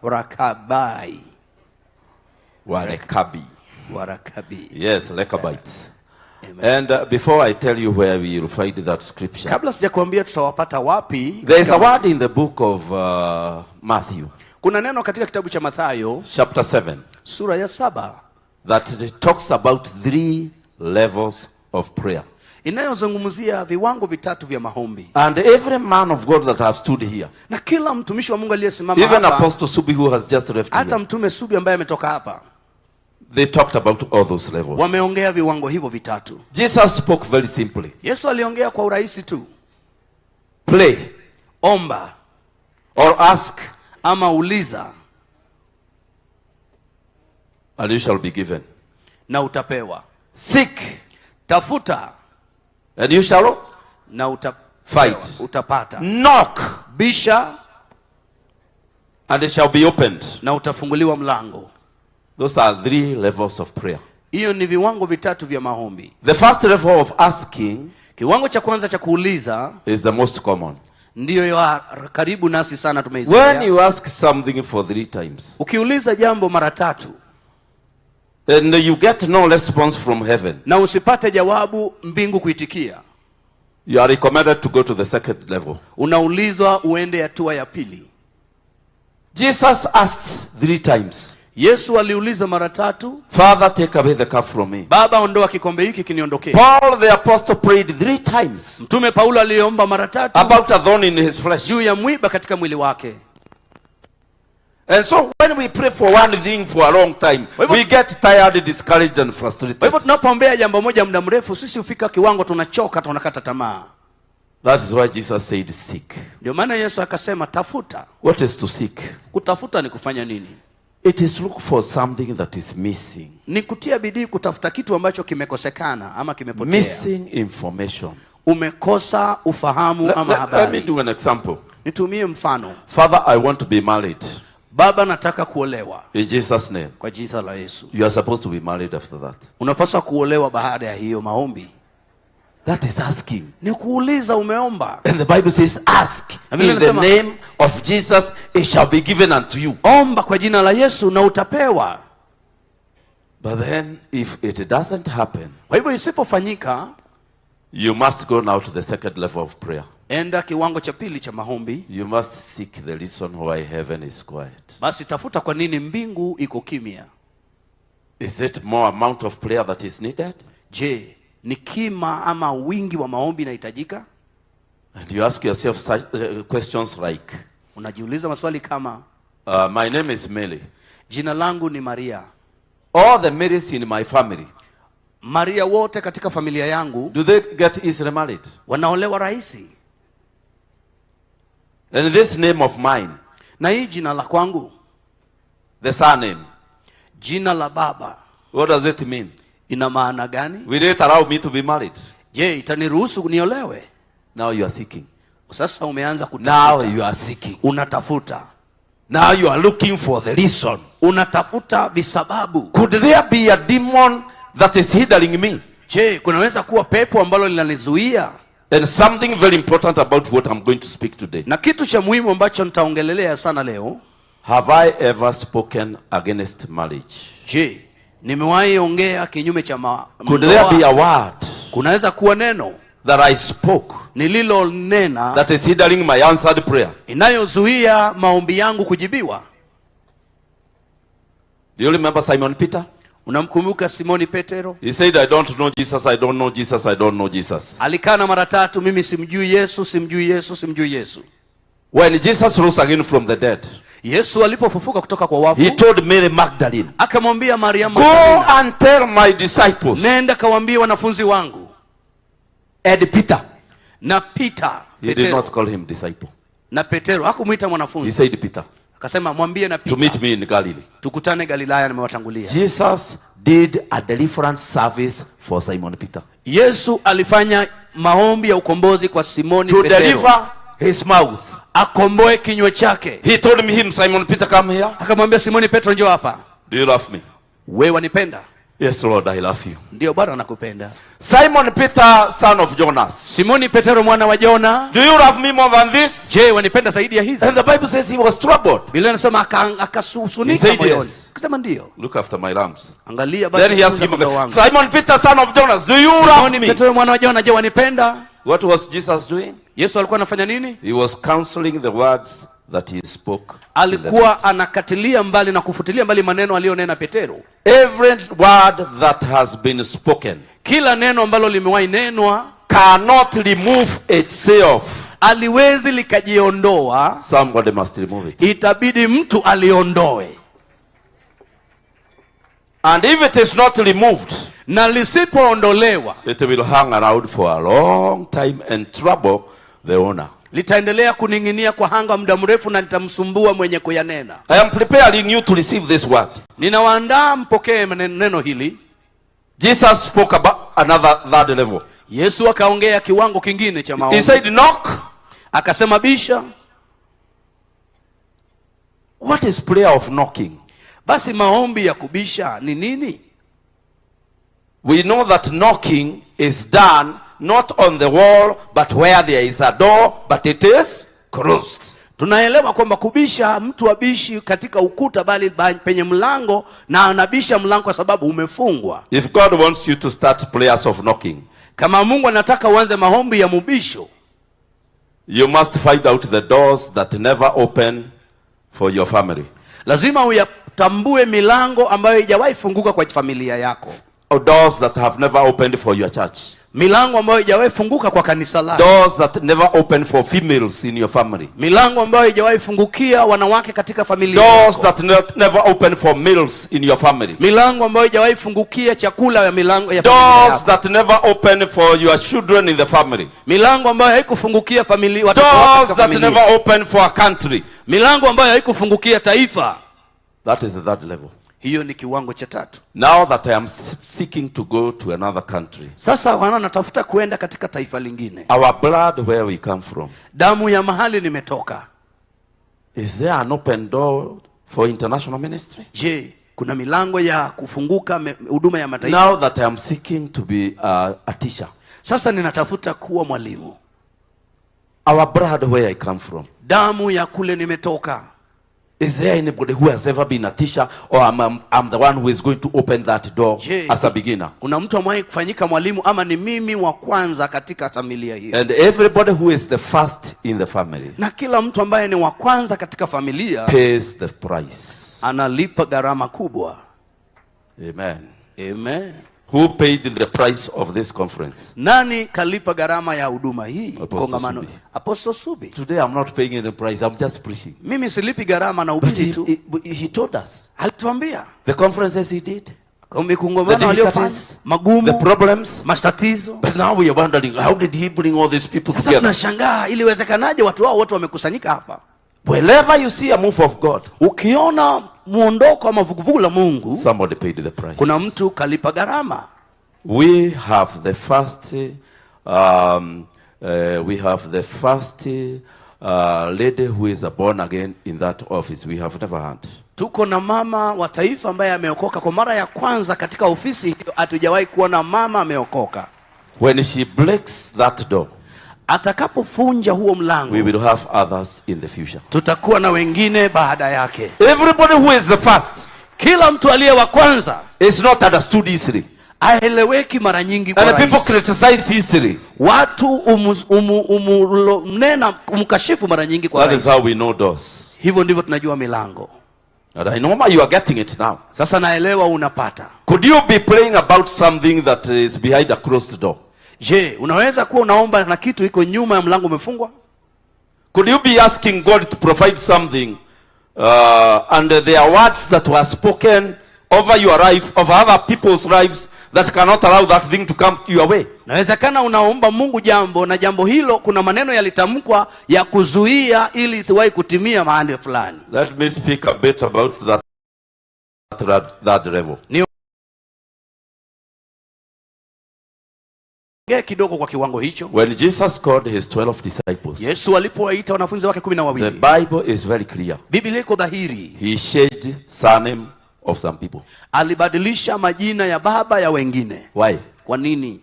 Warakabai. Warakabi. Yes, Rechabite. And before I tell you where we will find that scripture, kabla sijakwambia tutawapata wapi, there is a word in the book of Matthew. Kuna neno katika kitabu cha Mathayo chapter 7 sura ya 7 that talks about 3 levels of prayer. Inayozungumzia viwango vitatu vya maombi. And every man of God that have stood here, na kila mtumishi wa Mungu aliyesimama hapa, even Apostle Subi who has just left here, hata mtume Subi ambaye ametoka hapa, they talked about all those levels. Wameongea viwango hivyo vitatu. Jesus spoke very simply. Yesu aliongea kwa urahisi tu. Pray, omba, or ask, ama uliza. and you shall be given. Na utapewa. Seek, tafuta, and you shall na fight. Utapata. Knock, bisha, and it shall be opened. Na utafunguliwa mlango. Those are 3 levels of prayer. Hiyo ni viwango vitatu vya maombi. The first level of asking, kiwango cha kwanza cha kuuliza, is the most common. Ndiyo ya karibu nasi sana tumeizoea. When you ask something for 3 times, ukiuliza jambo mara 3, and you get no response from heaven, na usipate jawabu mbingu kuitikia, you are recommended to go to the second level. Unaulizwa uende hatua ya pili. Jesus asked 3 times. Yesu aliuliza mara 3, Father, take away the cup from me. Baba, ondoa kikombe hiki kiniondokee. Paul the apostle prayed 3 times. Mtume Paulo aliomba mara 3 about a thorn in his flesh. Juu ya mwiba katika mwili wake. And so when we pray for one thing for a long time, we get tired, discouraged and frustrated. Kwa hivyo tunapoombea jambo moja muda mrefu, sisi hufika kiwango tunachoka, tunakata tamaa. That is why Jesus said seek. Ndio maana Yesu akasema tafuta. What is to seek? Kutafuta ni kufanya nini? It is look for something that is missing. Ni kutia bidii kutafuta kitu ambacho kimekosekana ama kimepotea. Missing information. Umekosa ufahamu ama habari. Let me do an example. Nitumie mfano. Father, I want to be married. Baba, nataka kuolewa. In Jesus name. Kwa jina la Yesu. You are supposed to be married after that. Unapaswa kuolewa baada ya hiyo maombi. That is asking. Ni kuuliza, umeomba. And the Bible says ask in the name of Jesus, it shall be given unto you. Omba kwa jina la Yesu na utapewa. But then if it doesn't happen, kwa hivyo isipofanyika, you must go now to the second level of prayer. Enda kiwango cha pili cha maombi. You must seek the reason why heaven is quiet. Basi tafuta kwa nini mbingu iko kimya. Is it more amount of prayer that is needed? Je, ni kima ama wingi wa maombi inahitajika? And you ask yourself such, questions like, unajiuliza maswali kama, my name is Mary. Jina langu ni Maria. All the Marys in my family, Maria wote katika familia yangu, do they get easily married? Wanaolewa rahisi. And this name of mine, na hii jina la kwangu, the surname, jina la baba, what does it mean? Ina maana gani? Will it allow me to be married? Je, itaniruhusu niolewe? Now you are seeking. Sasa umeanza kutafuta. Now you are seeking. Unatafuta. Now you are looking for the reason. Unatafuta visababu. Could there be a demon that is hindering me? Je, kunaweza kuwa pepo ambalo linanizuia? And something very important about what I'm going to speak today. Na kitu cha muhimu ambacho nitaongelelea sana leo. Have I ever spoken against marriage? Je, nimewahi ongea kinyume cha Could there be a word kunaweza kuwa neno that I spoke nililonena that is hindering my answered prayer? Inayozuia maombi yangu kujibiwa? Do you remember Simon Peter? Unamkumbuka Simoni Petero? He said, I don't know Jesus, I don't know Jesus, I don't know Jesus. Alikana mara 3, mimi simjui Yesu, simjui Yesu, simjui Yesu. When Jesus rose again from the dead, Yesu alipofufuka kutoka kwa wafu, he told Mary Magdalene, akamwambia Maria Magdalene, go and tell my disciples, nenda kawaambie wanafunzi wangu. And Peter, na Peter, he did not call him disciple. Na Petero hakumuita mwanafunzi. He said Peter. Akasema mwambie na Peter, to meet me in Galilee. Tukutane Galilaya, nimewatangulia. Jesus did a deliverance service for Simon Peter. Yesu alifanya maombi ya ukombozi kwa Simoni Petero. To deliver his mouth. Akomboe kinywa chake. He told him, Simon Peter, come here. Akamwambia Simoni Petro, njoo hapa. Do you love me? Wewe wanipenda? Yes, Lord, I love you. Ndio Bwana, nakupenda. Simon Peter, son of Jonas. Simoni Petero, mwana wa Jona. Do you love me more than this? Je, wanipenda zaidi ya hizi? And the Bible says he was troubled. Biblia inasema akasusunika moyoni. Akasema ndio. Look after my lambs. Angalia basi. Then he asked him, Simon Peter, son of Jonas, do you love me? Simoni Petero, mwana wa Jona, je, wanipenda? What was Jesus doing? Yesu alikuwa anafanya nini? He was counseling the words that he spoke. Alikuwa anakatilia mbali na kufutilia mbali maneno aliyonena Petero. Every word that has been spoken, kila neno ambalo limewahi nenwa, cannot remove itself. Aliwezi likajiondoa. Somebody must remove it. Itabidi mtu aliondoe. And if it is not removed, na lisipoondolewa, it will hang around for a long time and trouble the owner. Litaendelea kuning'inia kwa hanga muda mrefu na litamsumbua mwenye kuyanena. I am preparing you to receive this word. Ninawaandaa mpokee neno hili. Jesus spoke about another third level. Yesu akaongea kiwango kingine cha maombi. He said knock. Akasema bisha. What is prayer of knocking? Basi maombi ya kubisha ni nini? We know that knocking is done not on the wall but where there is a door but it is closed. Tunaelewa kwamba kubisha, mtu abishi katika ukuta bali penye mlango, na anabisha mlango kwa sababu umefungwa. If God wants you to start prayers of knocking, kama Mungu anataka uanze maombi ya mubisho, you must find out the doors that never open for your family. Lazima uyatambue milango ambayo haijawahi funguka kwa familia yako. Or doors that have never opened for your church. Milango ambayo haijawahi funguka kwa kanisa lako. Doors that never open for females in your family. Milango ambayo haijawahi fungukia wanawake katika familia yako. Doors that never open for meals in your family. Milango ambayo haijawahi fungukia chakula ya milango ya familia yako. Doors that never open for your children in the family. Milango ambayo haikufungukia familia watoto wako katika familia. Doors that never open for a country. Milango ambayo haikufungukia taifa. That is the third level. Hiyo ni kiwango cha tatu. Now that I am seeking to go to another country. Sasa wana natafuta kuenda katika taifa lingine. Our blood where we come from. Damu ya mahali nimetoka. Is there an open door for international ministry? Je, kuna milango ya kufunguka huduma ya mataifa? Now that I am seeking to be a teacher. Sasa ninatafuta kuwa mwalimu. Our blood where I come from. Damu ya kule nimetoka. Is there anybody who has ever been a teacher, or I'm the one who is going to open that door as a beginner? Kuna mtu ambaye kufanyika mwalimu ama ni mimi wa kwanza katika familia hiyo? And everybody who is the first in the family, na kila mtu ambaye ni wa kwanza katika familia, pays the price. Analipa gharama kubwa. Amen. Amen. Who paid the price of this conference? Nani kalipa gharama ya huduma hii? Kongamano. Apostle Subi. Today I'm not paying the price, I'm just preaching. Mimi silipi gharama na ubiri tu. He told us. Alituambia. The conferences he did. Kongamano aliyofanya. Magumu. The problems. Matatizo. But now we are wondering, how did he bring all these people together? Sasa tunashangaa iliwezekanaje watu hao wote wamekusanyika hapa? Wherever you see a move of God, ukiona muondoko ama vuguvugu la Mungu, somebody paid the price. Kuna mtu kalipa gharama. We have the first lady who is born again in that office. We have never had. Tuko na mama wa taifa ambaye ameokoka kwa mara ya kwanza katika ofisi hiyo. Hatujawahi kuona mama ameokoka. When she breaks that door, atakapofunja huo mlango, we will have others in the future. Tutakuwa na wengine baada yake. Everybody who is the first, kila mtu aliye wa kwanza, is not understood easily. Aeleweki mara nyingi kwa rahisi. And people criticize history. Watu umkashifu mara nyingi kwa rahisi. That is how we know doors. Hivyo ndivyo tunajua milango. And I know you are getting it now. Sasa naelewa unapata. Could you be praying about something that is behind a closed door? Je, unaweza kuwa unaomba na kitu iko nyuma ya mlango umefungwa? Could you be asking God to provide something and there are words that were spoken over your life, of other people's lives, that cannot allow that thing to come your way? Nawezekana unaomba Mungu jambo na jambo hilo kuna maneno yalitamkwa ya kuzuia ili isiwahi kutimia mahali fulani. Let me speak a bit about that level. Kidogo kwa kiwango hicho. When Jesus called his 12 disciples, Yesu alipowaita wanafunzi wake 12, the Bible is very clear. Biblia iko dhahiri. He changed surname of some people. Alibadilisha majina ya baba ya wengine. Why? Kwa nini?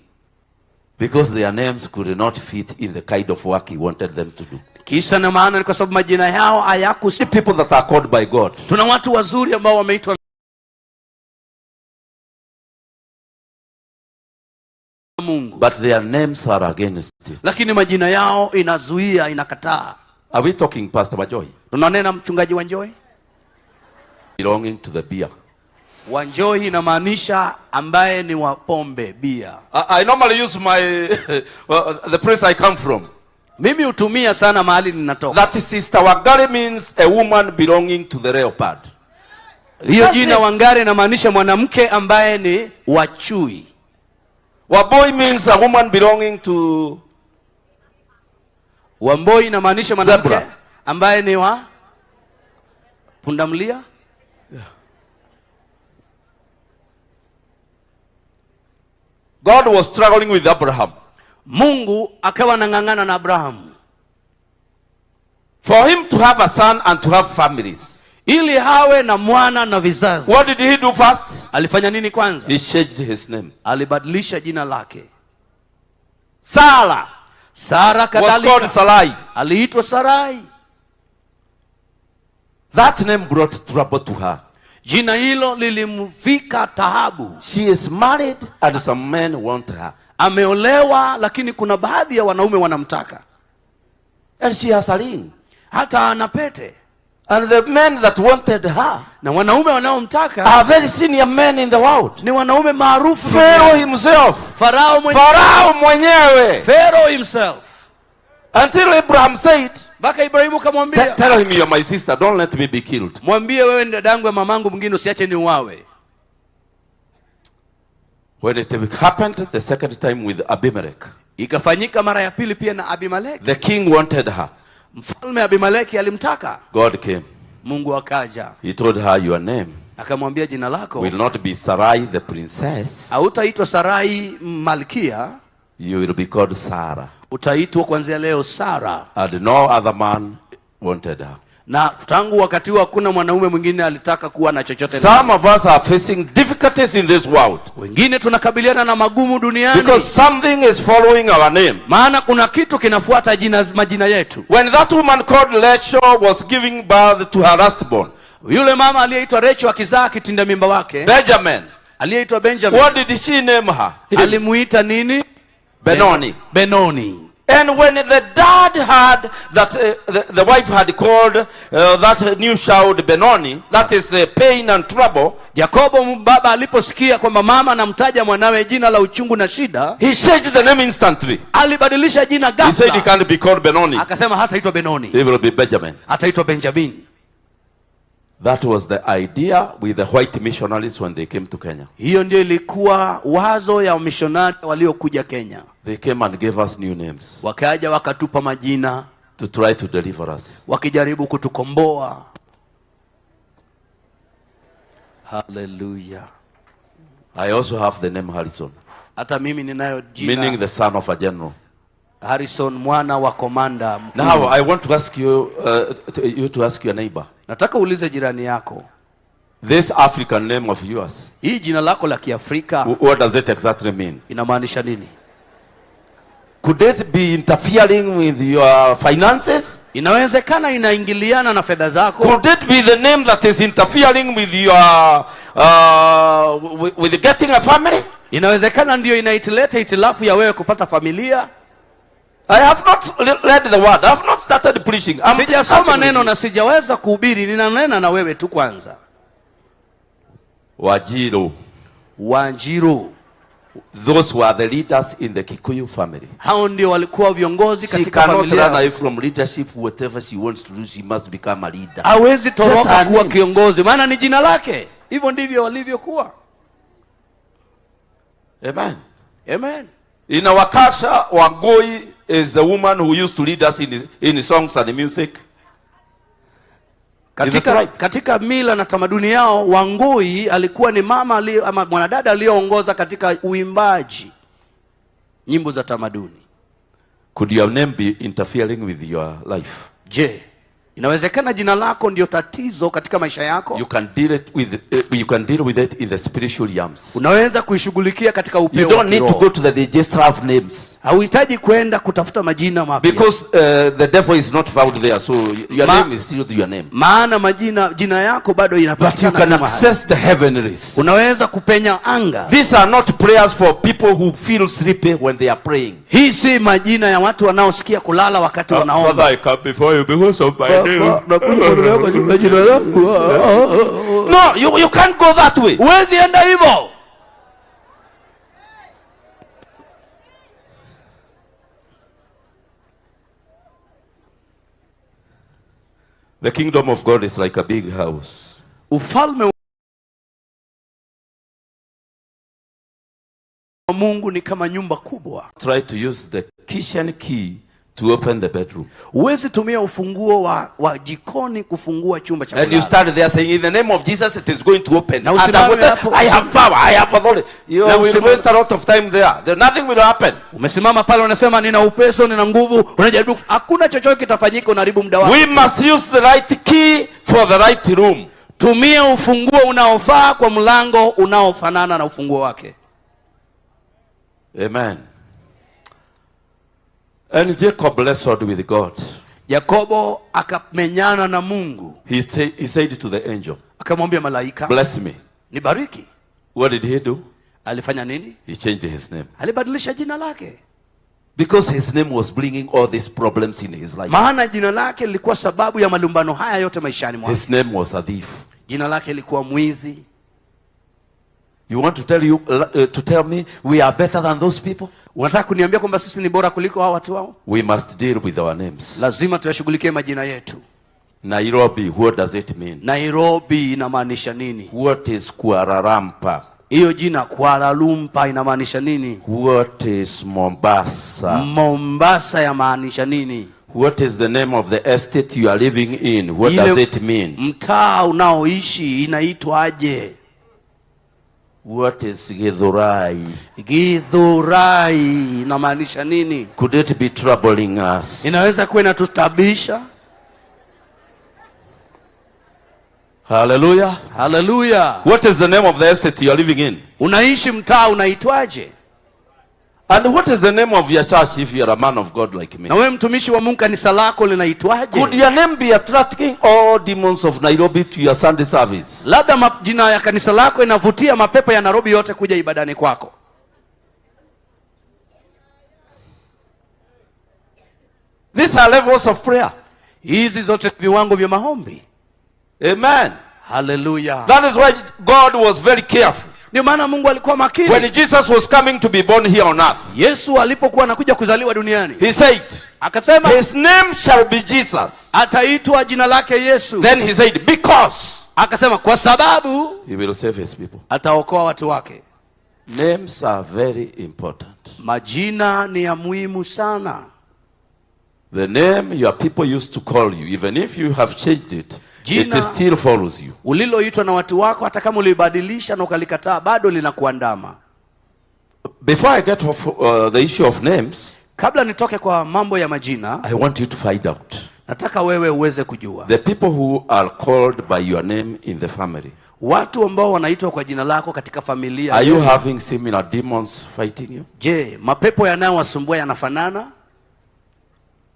Because their names could not fit in the kind of work he wanted them to do. Kisa na maana ni kwa sababu majina yao hayakusi. People that are called by God. Tuna watu wazuri ambao wameitwa Mungu, but their names are against it. Lakini majina yao inazuia, inakataa. Are we talking Pastor Wanjohi? Tunanena mchungaji Wanjohi? Belonging to the beer. Wanjohi inamaanisha ambaye ni wa pombe, bia. I normally use the place I come from. Mimi hutumia sana mahali ninatoka. That is Sister Wangari means a woman belonging to the leopard. Hiyo jina Wangari inamaanisha mwanamke ambaye ni wachui. Wamboi means a woman belonging to Wamboi inamaanisha mwanamke ambaye ni wa pundamlia. God was struggling with Abraham. Mungu akawa nang'ang'ana na Abraham. For him to have a son and to have families. Ili hawe na mwana na vizazi. What did he do first? Alifanya nini kwanza? He changed his name. Alibadilisha jina lake. Sarah kadhalika was called Sarai. Aliitwa Sarai. That name brought trouble to her. Jina hilo lilimvika taabu. She is married and some men want her. Ameolewa lakini kuna baadhi ya wanaume wanamtaka. And she has a ring. Hata ana pete. And the men that wanted her, na wanaume wanaomtaka, are very senior men in the world. Ni wanaume maarufu. Pharaoh himself. Farao mwenyewe. Pharaoh himself. Until Abraham said, baka Ibrahimu kamwambia, tell him you're my sister, don't let me be killed. Mwambie wewe dadangu ya mamangu mwingine usiache ni uwawe. When it happened the second time with Abimelech, ikafanyika mara ya pili pia na Abimelech, the king wanted her. Mfalme Abimelech alimtaka. God came. Mungu akaja. He told her your name akamwambia jina lako will not be Sarai the princess. Hautaitwa Sarai malkia. You will be called Sarah. Utaitwa kuanzia leo Sara. And no other man wanted her. Na tangu wakati huo hakuna mwanaume mwingine alitaka kuwa na chochote. Some of us are facing difficulties in this world. Wengine tunakabiliana na magumu duniani. Because something is following our name. Maana kuna kitu kinafuata majina yetu. When that woman called Rachel was giving birth to her lastborn, yule mama aliyeitwa Rachel akizaa kitinda mimba wake, Benjamin, aliyeitwa Benjamin, what did she name her? Alimuita nini? Benoni. Benoni. And when the dad heard that the wife had called that new child Benoni, that is pain and trouble, Yakobo baba aliposikia kwamba mama anamtaja mwanawe jina la uchungu na shida, he changed the name instantly. Alibadilisha jina ghafla. He said he can't be called Benoni. Akasema hataitwa Benoni. He will be Benjamin. Ataitwa Benjamin. That was the idea with the white missionaries when they came to Kenya. Hiyo ndio ilikuwa wazo ya missionary waliokuja Kenya. They came and gave us new names. Wakaja wakatupa majina to try to deliver us. Wakijaribu kutukomboa. Hallelujah. I also have the name Harrison. Hata mimi ninayo jina. Meaning the son of a general. Harrison, mwana wa komanda mkuu. Now I want to ask you to ask your neighbor. Nataka uulize jirani yako. This African name of yours. Hii jina lako la Kiafrika. What does it exactly mean? Inamaanisha nini? Could it be interfering with your finances? Inawezekana inaingiliana na fedha zako. Could it be the name that is interfering with your with getting a family? Inawezekana ndio inaitileta itilafu ya wewe kupata familia. I have not read the word. I have not started preaching. Sijasoma neno na sijaweza kuhubiri, ninanena na wewe tu kwanza. Wanjiru. Wanjiru. Those were the leaders in the Kikuyu family. Hao ndio walikuwa viongozi katika familia. She cannot run away from leadership. Whatever she wants to do, she must become a leader. Hawezi toroka kuwa kiongozi, maana ni jina lake. Hivyo ndivyo walivyokuwa. Amen. Amen. In our culture, Wangui is the woman who used to lead us in songs and music. Katika mila na tamaduni yao, Wangui alikuwa ni mama ama mwanadada aliyeongoza katika uimbaji nyimbo za tamaduni. Could your name be interfering with your life? Je, inawezekana jina lako ndio tatizo katika maisha yako? You can deal with it in the spiritual realms. Unaweza kuishughulikia katika upeo. You don't need to go to the register of names. Hauhitaji kwenda kutafuta majina mapya. Because the devil is not found there, so your name is still your name. Maana jina yako bado inapatikana. But you can access the heavenlies. Unaweza kupenya anga. These are not prayers for people who feel sleepy when they are praying. Hii si majina ya watu wanaosikia kulala wakati wanaomba. Father, I come before you because of my name. No, you can't go that way. Huwezi enda hivyo. The kingdom of God is like a big house. Ufalme wa Mungu ni kama nyumba kubwa. Try to use the kitchen key to open the bedroom. Uwezi tumia ufunguo wa jikoni kufungua chumba cha kulala. And you start there saying, in the name of Jesus, it is going to open. And I have power, I have authority. You will waste a lot of time there. Nothing will happen. Umesimama pale unasema nina upeso, nina nguvu, unajaribu, hakuna chochote kitafanyika, unaharibu muda wako. We must use the right key for the right room. Tumia ufunguo unaofaa kwa mlango unaofanana na ufunguo wake. Amen. And Jacob wrestled with God. Yakobo akamenyana na Mungu. He said to the angel, akamwambia malaika, bless me. Nibariki. What did he do? Alifanya nini? He changed his name. Alibadilisha jina lake. Because his name was bringing all these problems in his life. Maana jina lake lilikuwa sababu ya malumbano haya yote maishani mwake. His name was a thief. Jina lake lilikuwa mwizi. You want to tell me we are better than those people? Unataka kuniambia kwamba sisi ni bora kuliko hao watu wao? We must deal with our names. Lazima tuyashughulikie majina yetu. Nairobi, what does it mean? Nairobi inamaanisha nini? What is Kuala Lumpur? Hiyo jina Kuala Lumpur inamaanisha nini? What is Mombasa? Mombasa yamaanisha nini? What is the name of the estate you are living in? What does it mean? Mtaa unaoishi inaitwaje? What is Githurai? Githurai inamaanisha nini? Could it be troubling us? Inaweza kuwa inatutabisha. Hallelujah. Hallelujah. What is the name of the estate you are living in? Unaishi mtaa unaitwaje? And what is the name of your church if you are a man of God like me? Na wewe mtumishi wa Mungu kanisa lako linaitwaje? Could your name be attracting all demons of Nairobi to your Sunday service? Labda jina ya kanisa lako inavutia mapepo ya Nairobi yote kuja ibadani kwako. These are levels of prayer. Hizi zote viwango vya maombi. Amen. Hallelujah. That is why God was very careful. Ndio maana Mungu alikuwa makini. When Jesus was coming to be born here on earth, Yesu alipokuwa anakuja kuzaliwa duniani, he said, akasema, his name shall be Jesus. Ataitwa jina lake Yesu. Then he said, because, akasema kwa sababu he will save his people. Ataokoa watu wake. Names are very important. Majina ni ya muhimu sana. The name your people used to call you, even if you have changed it, it still follows you. Uliloitwa na watu wako hata kama ulibadilisha na ukalikataa bado linakuandama. Before I get off the issue of names, kabla nitoke kwa mambo ya majina, I want you to find out. Nataka wewe uweze kujua. The people who are called by your name in the family. Watu ambao wanaitwa kwa jina lako katika familia. Are you having similar demons fighting you? Je, mapepo yanayowasumbua yanafanana?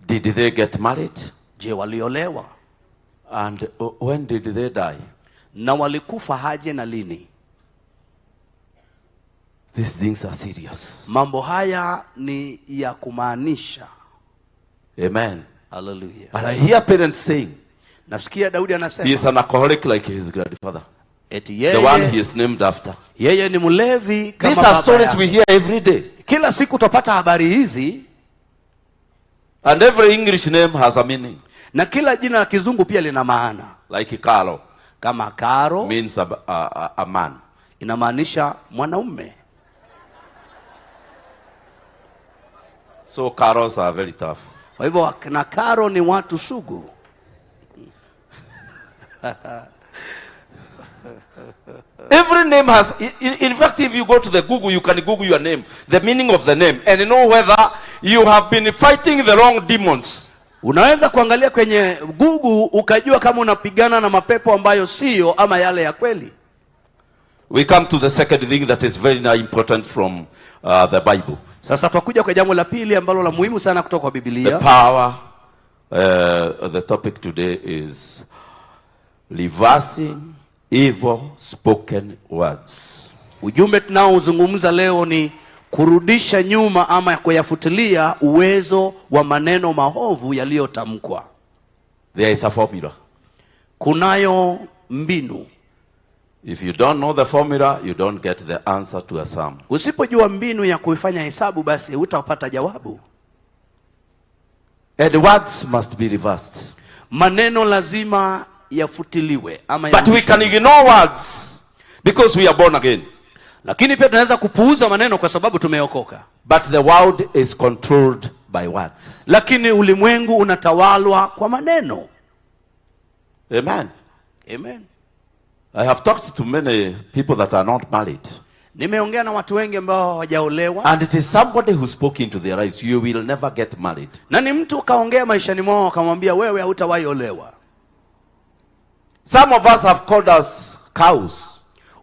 Did they get married? Je, waliolewa? And when did they die? Na walikufa haje na lini? These things are serious. Mambo haya ni ya kumaanisha. Amen. Hallelujah. And I hear parents saying, nasikia Daudi anasema, he is an alcoholic like his grandfather. The one he is named after. Yeye ni mlevi kama baba. These are stories we hear every day. Kila siku tupata habari hizi. And every English name has a meaning. Na kila jina la kizungu pia lina maana. Like Carlo. Kama Caro means a man. Inamaanisha mwanaume. So Caros are very tough. Kwa hivyo na Caro ni watu sugu. Every name has, in fact, if you go to the Google, you can Google your name, the meaning of the name, and know whether you have been fighting the wrong demons. Unaweza kuangalia kwenye Google ukajua kama unapigana na mapepo ambayo sio ama yale ya kweli. We come to the second thing that is very important from the Bible. Sasa tutakuja kwa jambo la pili ambalo la muhimu sana kutoka kwa Biblia. The power, the topic today is reversing evil spoken words. Ujumbe tunaozungumza leo ni kurudisha nyuma ama kuyafutilia uwezo wa maneno maovu yaliyotamkwa. There is a formula. Kunayo mbinu. If you don't know the formula, you don't get the answer to a sum. Usipojua mbinu ya kuifanya hesabu basi hutapata jawabu. And words must be reversed. Maneno lazima yafutiliwe ama but we can ignore words because we are born again. Lakini pia tunaweza kupuuza maneno kwa sababu tumeokoka. But the world is controlled by by words. Lakini ulimwengu unatawalwa kwa maneno. Amen. Amen. I have talked to many people that are not married. Nimeongea na watu wengi ambao hawajaolewa. And it is somebody who spoke into their lives. You will never get married. Na ni mtu kaongea maishani mwao akamwambia wewe hautawahi olewa. Some of us have called us cows.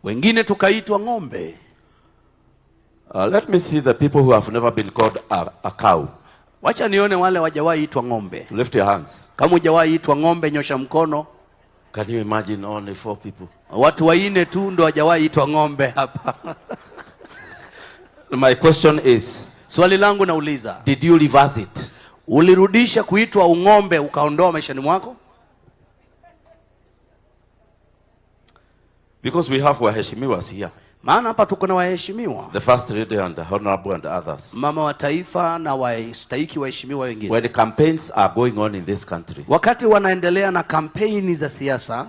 Wengine tukaitwa ng'ombe. Let me see the people who have never been called a cow. Wacha nione wale hawajawahi itwa ng'ombe. Lift your hands. Kama hujawahi itwa ng'ombe nyosha mkono. Can you imagine only 4 people? Watu 4 tu ndo hawajawahi itwa ng'ombe hapa. My question is, swali langu nauliza, did you reverse it? Ulirudisha kuitwa ung'ombe ukaondoa maishani mwako? Because we have waheshimiwas here. Maana hapa tuko na waheshimiwa. The first lady and the honorable and others. Mama wa taifa na wastahiki waheshimiwa wengine. When the campaigns are going on in this country, wakati wanaendelea na kampeni za siasa,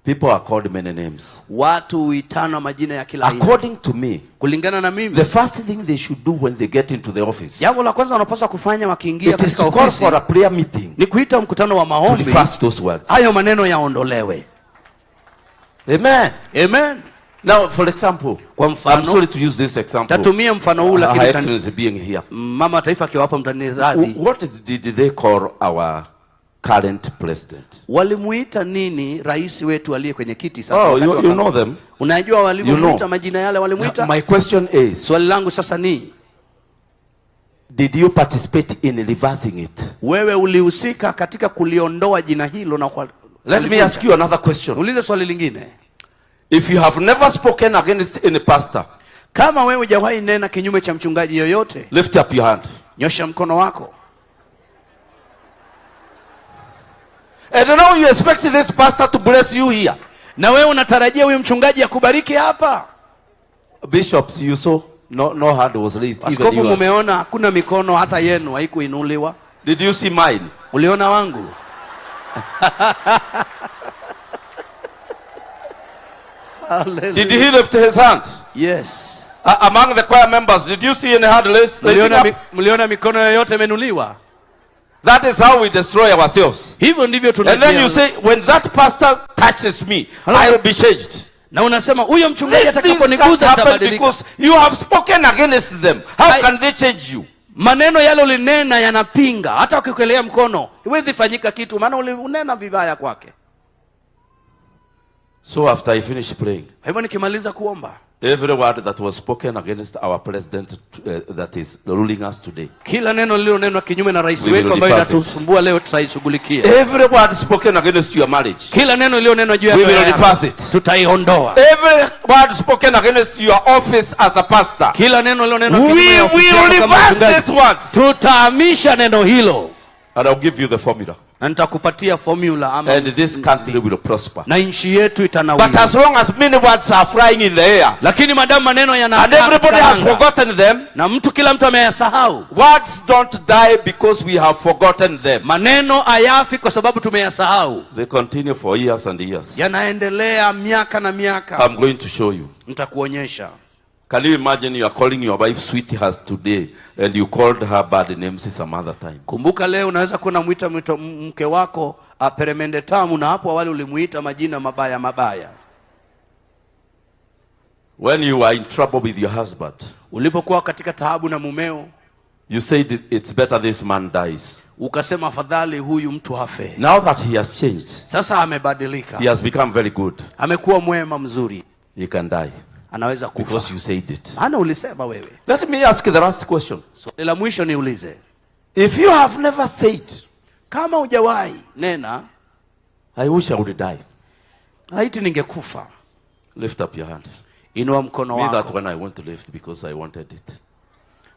people are called many names. Watu huitana majina ya kila aina. According to me, kulingana na mimi, the first thing they should do when they get into the office, jambo la kwanza wanapaswa kufanya wakiingia katika ofisi, call for a prayer meeting, ni kuita mkutano wa maombi, to reverse those words. Hayo maneno yaondolewe. Amen. Amen. Now, for example, kwa mfano, I'm sorry to use this example. Tatumia mfano huu lakini Excellency being here. Mama wa taifa akiwa hapa mtaniradhi. What did they call our current president? Walimuita nini rais wetu aliye kwenye kiti sasa? Oh, you know them. Unajua walimuita majina yale walimuita? My question is, swali langu sasa ni, did you participate in reversing it? Wewe ulihusika katika kuliondoa jina hilo na kwa... Let me ask you another question. Ulize swali lingine. If you have never spoken against any pastor, kama wewe hujawahi nena kinyume cha mchungaji yoyote, lift up your hand. Nyosha mkono wako. And now you expect this pastor to bless you here. Na wewe unatarajia huyu mchungaji akubariki hapa. Bishops, you saw no hand was raised. Askofu, mumeona hakuna mikono hata yenu haikuinuliwa. Did you see mine? Uliona wangu? Did he lift his hand? Yes. Among the choir members, did you see any hand raised? Mliona mikono yoyote imenuliwa? That is how we destroy ourselves. Hivyo ndivyo tunajenga. And then you say, when that pastor touches me, I will be changed. Na unasema huyo mchungaji atakaponiguza atabadilika. Because you have spoken against them. How can they change you? Maneno yale ulinena yanapinga. Hata ukikuelea mkono, iwezi fanyika kitu maana ulinena vibaya kwake. So after I finish praying, hivyo nikimaliza kuomba, every word that was spoken against our president that is ruling us today, kila neno lililonenwa kinyume na rais wetu ambaye anatusumbua leo tutaishughulikia. Every word spoken against your marriage, kila neno lililonenwa juu ya we will reverse it. Tutaiondoa. Every word spoken against your office as a pastor, kila neno lililonenwa kinyume ya ofisi yako kama mchungaji, we will reverse these words. Tutahamisha neno hilo. And I'll give you the formula. Na nitakupatia formula ama, and this country will prosper. Na nchi yetu itanawiri. But as long as many words are flying in the air, lakini madamu maneno yana, and everybody has forgotten them, na kila mtu ameyasahau. Words don't die because we have forgotten them. Maneno hayafi kwa sababu tumeyasahau. They continue for years and years. Yanaendelea miaka na miaka. I'm going to show you. Nitakuonyesha. Can you imagine you are calling your wife sweetheart today and you called her bad names some other time? Kumbuka leo unaweza kuwa unamuita mke wako peremende tamu na hapo awali ulimuita majina mabaya mabaya. When you are in trouble with your husband, ulipokuwa katika taabu na mumeo, you said it's better this man dies. Ukasema afadhali huyu mtu afe. Now that he has changed, sasa amebadilika. He has become very good. Amekuwa mwema mzuri. He can die. Anaweza kufa. Because you said it. Ana ulisema wewe. Let me ask the last question. Swali la mwisho niulize. If you have never said, kama hujawahi nena, I wish I would die, haiti ningekufa, lift up your hand. Inua mkono wako. Me that when I want to lift because I wanted it.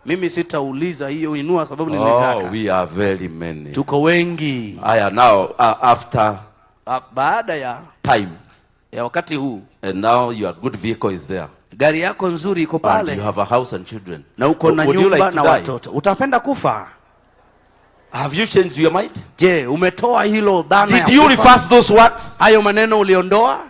Mimi sitauliza hiyo, inua sababu nilitaka. Oh, we are very many. Tuko wengi. I am now after baada ya time, ya wakati huu, and now your good vehicle is there. Gari yako nzuri iko pale. And you have a house and children. Na uko na nyumba na watoto. Utapenda kufa? Have you changed your mind? Je, umetoa hilo dhana ya kufa? Did you reverse those words? Hayo maneno uliondoa?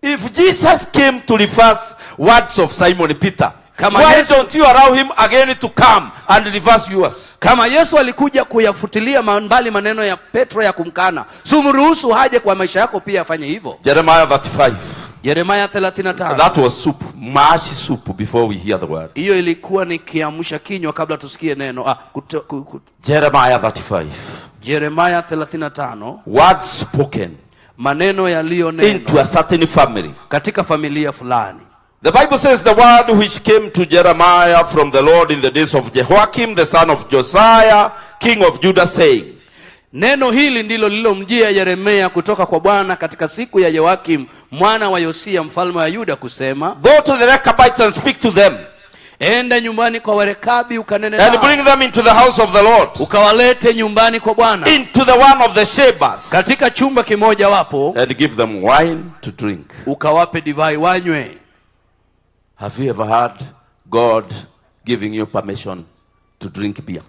If Jesus came to reverse words of Simon Peter, Why don't you allow him again to come and reverse yours? Kama Yesu alikuja kuyafutilia mbali maneno ya Petro ya kumkana, sumruhusu haje kwa maisha yako pia afanye hivyo. Jeremiah 35. Jeremiah 35. That was soup, mash soup before we hear the word. Hiyo ilikuwa ni kiamsha kinywa kabla tusikie neno. Jeremiah 35. Jeremiah 35. Words spoken. Maneno yaliyonenwa into a certain family. Katika familia fulani. The Bible says the word which came to Jeremiah from the Lord in the days of Jehoiakim the son of Josiah king of Judah saying. Neno hili ndilo lililomjia Yeremia kutoka kwa Bwana katika siku ya Yoakim mwana wa Yosia mfalme wa Yuda kusema, go to the Rechabites and speak to them. Enda nyumbani kwa Warekabi ukanene nao. And bring them into the house of the Lord. Ukawalete nyumbani kwa Bwana. Into the one of the Shebas. Katika chumba kimoja wapo. And give them wine to drink. Ukawape divai wanywe. Have you ever heard God giving you permission to drink beer?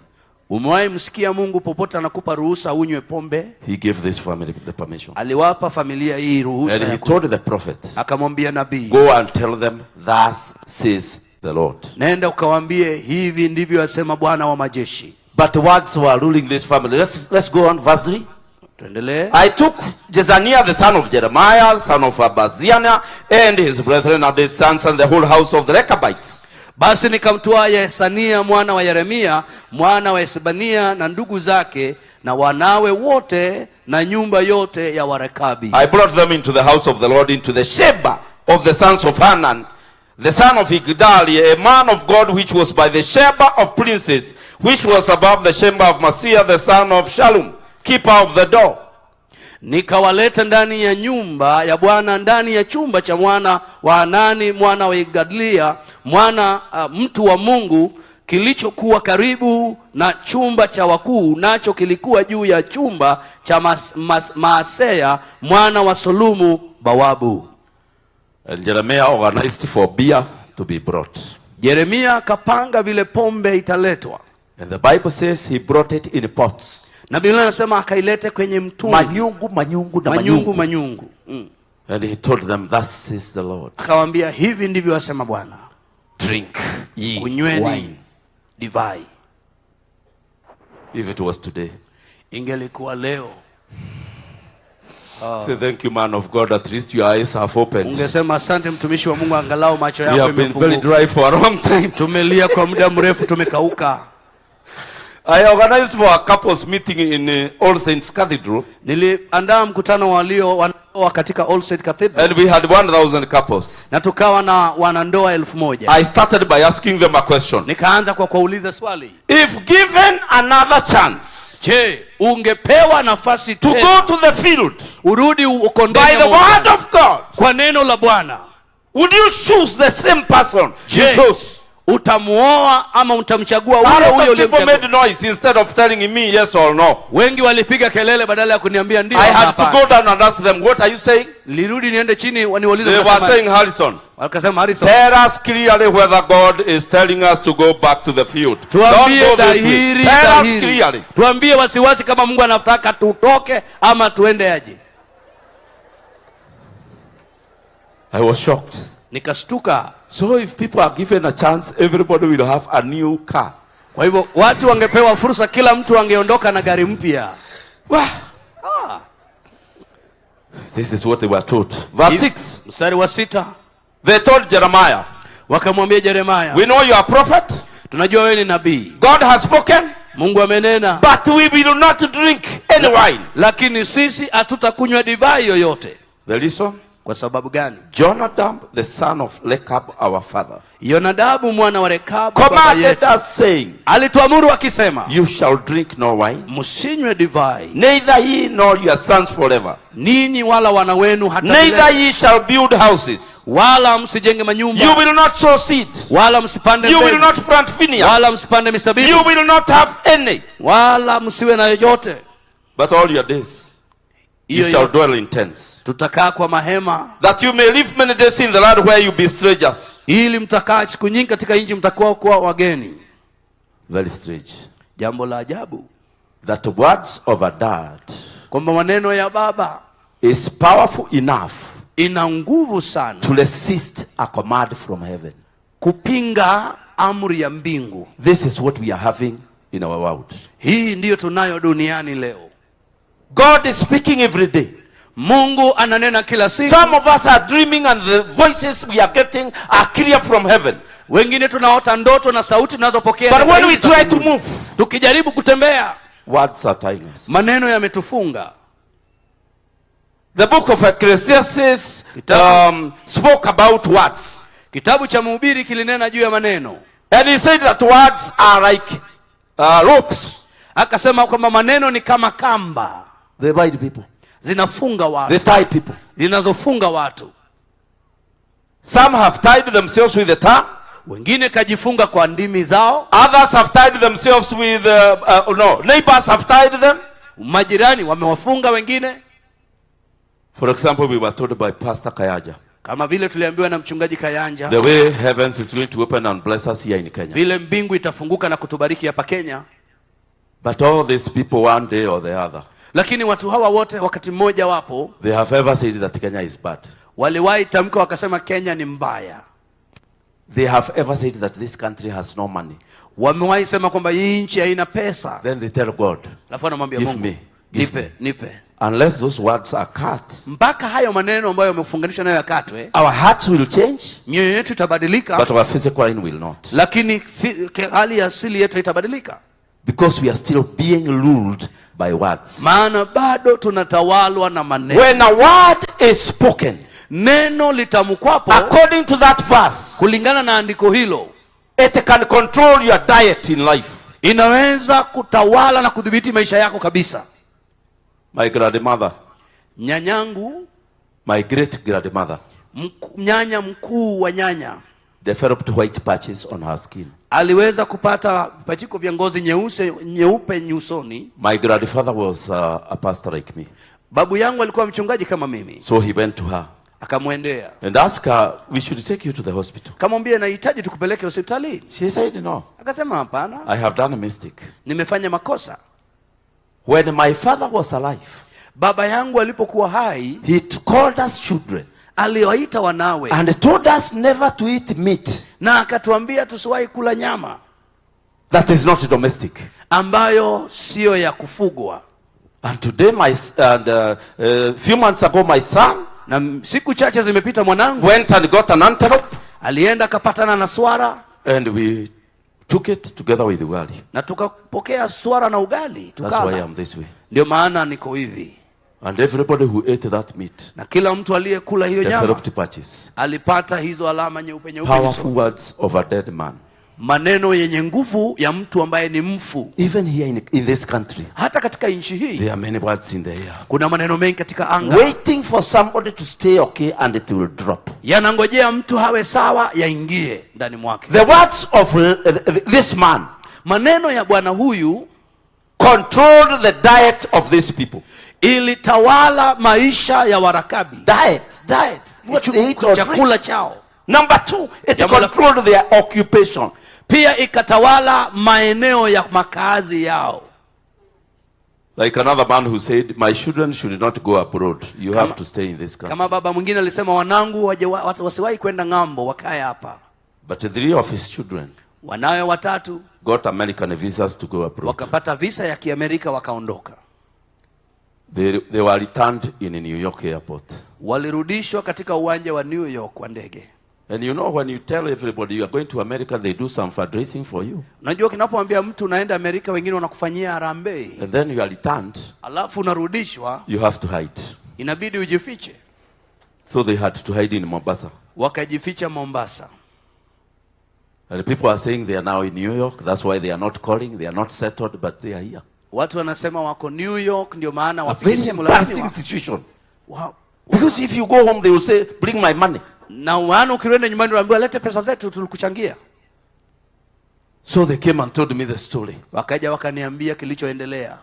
Umewahi msikia Mungu popote anakupa ruhusa unywe pombe? He gave this family the permission. Aliwapa familia hii ruhusa. And he told the prophet. Akamwambia nabii. Go and tell them thus says the Lord. Nenda ukawaambie hivi ndivyo asema Bwana wa majeshi. But the words were ruling this family. Let's go on verse 3. Tuendelee. I took Jezaniah the son of Jeremiah, son of Abaziah, and his brethren and his sons and the whole house of the Rechabites. Basi nikamtoa Yesania mwana wa Yeremia, mwana wa Esbania na ndugu zake na wanawe wote na nyumba yote ya Warekabi. I brought them into the house of the Lord, into the Sheba of the sons of Hanan, the son of Igdali, a man of God, which was by the Sheba of princes, which was above the Sheba of Masiah, the son of Shalom, keeper of the door. Nikawaleta ndani ya nyumba ya Bwana, ndani ya chumba cha mwana wa Hanani mwana wa Igdalia, mwana mtu wa Mungu, kilichokuwa karibu na chumba cha wakuu, nacho kilikuwa juu ya chumba cha Maaseya mwana wa Solumu bawabu. And Jeremiah organized for beer to be brought. Yeremia akapanga vile pombe italetwa. And the Bible says he brought it in pots. Na Biblia inasema akailete kwenye mtungi. Manyungu. And he told them, thus says the Lord. Akawaambia hivi ndivyo asema Bwana. Drink ye wine. Divai. If it was today. Ingelikuwa leo. Say thank you, man of God, at least your eyes have opened. Ungesema asante mtumishi wa Mungu, angalau macho yako yamefunguka. We have been very dry for a long time. Tumelia kwa muda mrefu, tumekauka. I organized for a couples meeting in All Saints Cathedral. Niliandaa mkutano wanandoa katika All Saints Cathedral. And we had 1,000 couples. Na tukawa na wanandoa 1,000. I started by asking them a question. Nikaanza kwa kuuliza swali. If given another chance, je, ungepewa nafasi to go to the field, urudi ukondeni by the word of God, kwa neno la Bwana, would you choose the same person you chose? Utamuoa ama utamchagua huyo uliyemchagua? People made noise instead of telling me yes or no. Wengi walipiga kelele badala ya kuniambia ndio. I had to go down and ask them, what are you saying? Nilirudi niende chini niwaulize. They were saying, Harrison, wakasema Harrison, tell us clearly whether God is telling us to go back to the field. Tuambie dhahiri, tell us clearly. Tuambie wasiwasi kama Mungu anataka tutoke ama tuende aje. I was shocked. Nikashtuka. So if people are given a chance, everybody will have a new car. Kwa hivyo watu wangepewa fursa, kila mtu angeondoka na gari mpya. This is what they were told. Verse 6. Mstari wa 6. They told Jeremiah. Wakamwambia Jeremiah. We know you are a prophet. Tunajua wewe ni nabii. God has spoken. Mungu amenena. But we will not drink any wine. Lakini sisi hatutakunywa divai yoyote. The reason? Kwa sababu gani? Jonadab the son of Rechab our father, Yonadabu mwana wa Rechab baba commanded us saying, alituamuru akisema, you shall drink no wine, msinywe divai, neither ye nor your sons forever, ninyi wala wana wenu hata milele, neither ye shall build houses, wala msijenge manyumba, you will not sow seed, wala msipande you will not plant vineyard, wala msipande misabibu, you will not have any, wala msiwe na yoyote, but all your days you shall dwell in tents, tutakaa kwa mahema, that you may live many days in the land where you be strangers, ili mtakaa siku nyingi katika nchi mtakuwa kwa wageni. Very strange. Jambo la ajabu. That words of a dad, kwamba maneno ya baba, is powerful enough, ina nguvu sana, to resist a command from heaven, kupinga amri ya mbingu. This is what we are having in our world. Hii ndiyo tunayo duniani leo. God is speaking every day. Mungu ananena kila siku. Some of us are dreaming and the voices we are getting are clear from heaven. Wengine tunaota ndoto na sauti tunazopokea. But when we try to move, tukijaribu kutembea, words are tying us. Maneno yametufunga. The book of Ecclesiastes spoke about words. Kitabu cha Mhubiri kilinena juu ya maneno. And he said that words are like ropes. Akasema kwamba maneno ni kama kamba. They bind people. Zinafunga watu. They tie people. Zinazofunga watu. Some have tied themselves with the tongue. Wengine kajifunga kwa ndimi zao. Others have tied themselves with neighbors have tied them. Majirani wamewafunga wengine. For example, we were told by Pastor Kayaja. Kama vile tuliambiwa na mchungaji Kayanja. The way heavens is going to open and bless us here in Kenya. Vile mbingu itafunguka na kutubariki hapa Kenya. But all these people one day or the other. Lakini watu hawa wote wakati mmoja wapo. They have ever said that Kenya is bad. Waliwahi tamka wakasema Kenya ni mbaya. They have ever said that this country has no money. Wamewahi sema kwamba hii nchi haina pesa. Then they tell God, alafu anamwambia Mungu, nipe. Unless those words are cut, mpaka hayo maneno ambayo yamefunganishwa nayo yakatwe, our hearts will change, mioyo yetu itabadilika, but our physical one will not. Lakini hali asili yetu itabadilika. Because we are still being ruled by words. Maana bado tunatawalwa na maneno. When a word is spoken, neno litamkwapo, according to that verse, kulingana na andiko hilo, it can control your diet in life. Inaweza kutawala na kudhibiti maisha yako kabisa. My grandmother, nyanyangu, my great grandmother, nyanya mkuu wa nyanya, developed white patches on her skin. Aliweza kupata pachiko vya ngozi nyeupe nyusoni. My grandfather was a pastor like me. Babu yangu alikuwa mchungaji kama mimi. So he went to her. Akamwendea. And asked her, we should take you to the hospital. Kamwambia nahitaji tukupeleke hospitali. She said no. Akasema hapana. I have done a mistake. Nimefanya makosa. When my father was alive, baba yangu alipokuwa hai, he called us children. Aliwaita wanawe. And told us never to eat meat. Na akatuambia tusiwahi kula nyama. That is not domestic. Ambayo sio ya kufugwa. And today few months ago my son, na siku chache zimepita mwanangu, went and got an antelope. Alienda kapatana na swara. And we took it together with ugali. Na tukapokea swara na ugali. That's why I am this way. Ndio maana niko hivi. And everybody who ate that meat, na kila mtu aliyekula hiyo nyama, patches, alipata hizo alama nyeupe. Powerful words of a dead man. Maneno yenye nguvu ya mtu ambaye ni mfu. Even here in this country, hata katika nchi hii, there are many words in the air. Kuna maneno mengi katika anga, waiting for somebody to stay okay and it will drop. Yanangojea mtu hawe sawa yaingie ndani mwake. The words of this man, maneno ya bwana huyu, controlled the diet of these people. Ilitawala maisha ya Warakabi. Diet. What they eat or chakula chao. Number 2, it controlled their occupation. Pia ikatawala maeneo ya makazi yao. Like another man who said, my children should not go abroad. You have to stay in this country. Kama baba mwingine alisema wanangu wasiwahi kwenda ngambo, wakae hapa. But 3 of his children, wanawe 3, got American visas to go abroad. Wakapata visa ya Kiamerika wakaondoka. They were returned in New York airport. Walirudishwa katika uwanja wa New York wa ndege. And you know, when you tell everybody you are going to America, they do some fundraising for you. Unajua kinapoambia mtu unaenda Amerika, wengine wanakufanyia harambee. And then you are returned. Alafu unarudishwa. You have to hide. Inabidi ujifiche. So they had to hide in Mombasa. Wakajificha Mombasa. And people are saying they are now in New York. That's why they are not calling. They are not settled, but they are here. Watu wanasema wako New York, ndio maana wapige embarrassing situation. Wow. Because if you go home, they will say, bring my money. Na wana ukirenda nyumbani unaambiwa lete pesa zetu tulikuchangia. So they came and told me the story. Wakaja wakaniambia kilichoendelea.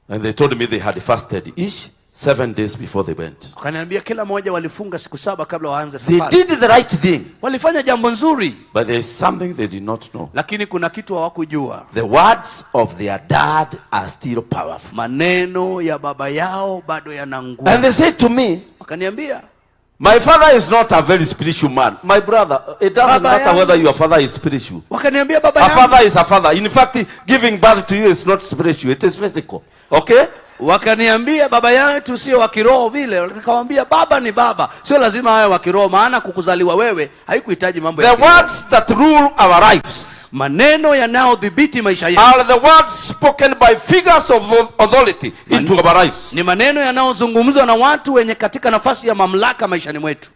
And they told me they had fasted each 7 days before they went. Wakaniambia kila mmoja walifunga siku 7 kabla waanze safari. They did the right thing. Walifanya jambo nzuri. But there is something they did not know. Lakini kuna kitu hawakujua. The words of their dad are still powerful. Maneno ya baba yao bado yana nguvu. And they said to me, wakaniambia, My father is not a very spiritual man. My brother, it doesn't matter whether your father is spiritual. Wakaniambia baba yangu. A father is a father. In fact, giving birth to you is not spiritual. It is physical. Okay? Wakaniambia baba yetu sio wa kiroho vile. Nikamwambia baba ni baba. Sio lazima awe wa kiroho, maana kukuzaliwa wewe haikuhitaji mambo ya kiroho. The words that rule our lives, maneno yanayodhibiti maisha yetu, are the words spoken by figures of authority into our lives. Ni maneno yanayozungumzwa na watu wenye katika nafasi ya mamlaka maishani mwetu.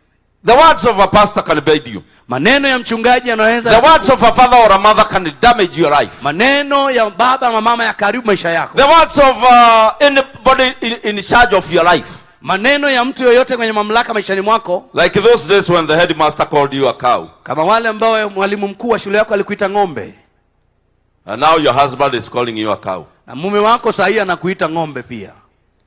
The words of a pastor can bait you. Maneno ya mchungaji yanaweza. The words of a father or a mother can damage your life. Maneno ya baba na mama yakaribu maisha yako. The words of anybody in charge of your life. Maneno ya mtu yoyote kwenye mamlaka maishani mwako. Like those days when the headmaster called you a cow. Kama wale ambao mwalimu mkuu wa shule yako alikuita ng'ombe. And now your husband is calling you a cow. Na mume wako sasa anakuita ng'ombe pia.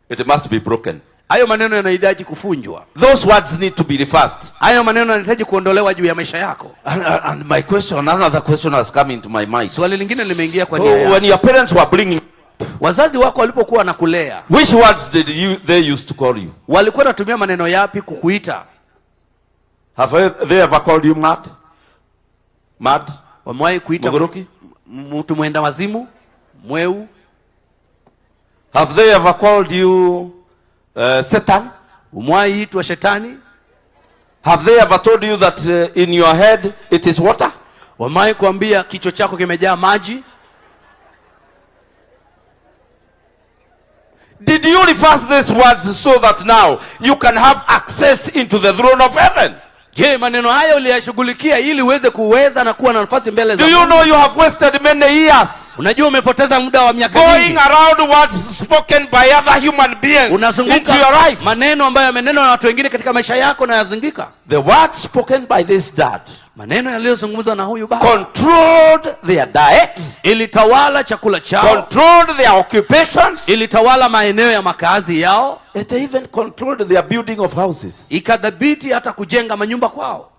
It must be broken. Hayo maneno yanahitaji kufunjwa. Those words need to be reversed. Hayo maneno yanahitaji kuondolewa juu ya maisha yako. And my question, another question has come into my mind. Swali lingine limeingia kwa nia yangu. When your parents were bringing, wazazi wako walipokuwa nakulea, which words did they used to call you? Walikuwa natumia maneno yapi kukuita? Have they ever called you mad? Mad? Wamewahi kuita mtu mwenda wazimu, mweu? Have they ever called you Satan? Umewahi itwa shetani? Have they ever told you that in your head it is water? Wamewahi kuambia kichwa chako kimejaa maji? Did you reverse these words so that now you can have access into the throne of heaven? Je, maneno haya uliyashughulikia ili uweze kuweza na kuwa na nafasi mbele za Mungu? Do you know you have wasted many years? Unajua umepoteza muda wa miaka mingi going around words spoken by other human beings into your life. Maneno ambayo yamenenwa na watu wengine katika maisha yako na yazingika. The words spoken by this dad, maneno yaliyozungumzwa na huyu baba, controlled their diet, ilitawala chakula chao, controlled their occupations, ilitawala maeneo ya makazi yao, it even controlled their building of houses, ikadhibiti hata kujenga manyumba kwao.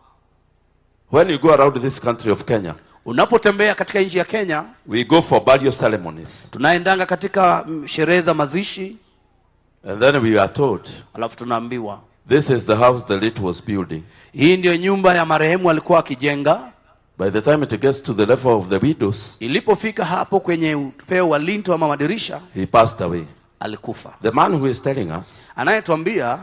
When you go around this country of Kenya, unapotembea katika nchi ya Kenya, we go for burial ceremonies, tunaendanga katika sherehe za mazishi, and then we are told, alafu tunaambiwa, this is the house the late was building. Hii ndio nyumba ya marehemu alikuwa akijenga. By the time it gets to the level of the widows, ilipofika hapo kwenye upeo wa linto ama madirisha, he passed away. Alikufa. The man who is telling us, anayetuambia,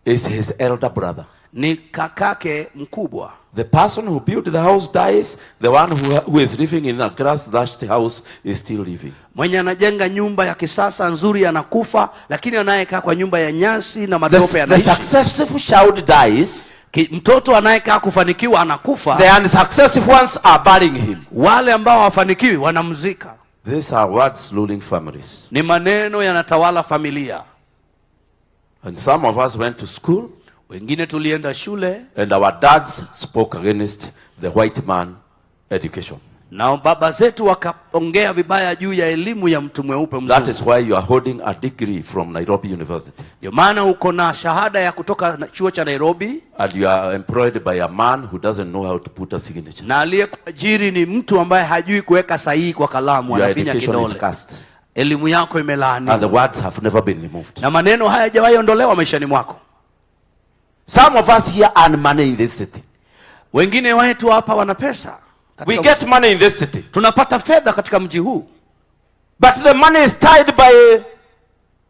is his elder brother. Ni kakake mkubwa. The person who built the house dies, the one who is living in a grass-thatched house is still living. Mwenye anajenga nyumba ya kisasa nzuri anakufa, lakini anayekaa kwa nyumba ya nyasi na matope anaishi. The successful child dies. Mtoto anayekaa kufanikiwa anakufa. The unsuccessful ones are burying him. Wale ambao hawafanikiwi wanamzika. These are words ruling families. Ni maneno yanatawala familia. And some of us went to school. Wengine tulienda shule. And our dads spoke against the white man education. Na baba zetu wakaongea vibaya juu ya elimu ya mtu mweupe mzungu. That is why you are holding a degree from Nairobi University. Ndio maana uko na shahada ya kutoka chuo cha Nairobi. And you are employed by a man who doesn't know how to put a signature. Na aliyekuajiri ni mtu ambaye hajui kuweka sahihi kwa kalamu, anafinya kidole. Elimu yako imelaaniwa. And the words have never been removed. Na maneno haya hayajawahi ondolewa maishani mwako. Some of us here earn money in this city. Wengine wetu hapa wana pesa. We get money in this city. Tunapata fedha katika mji huu. But the money is tied by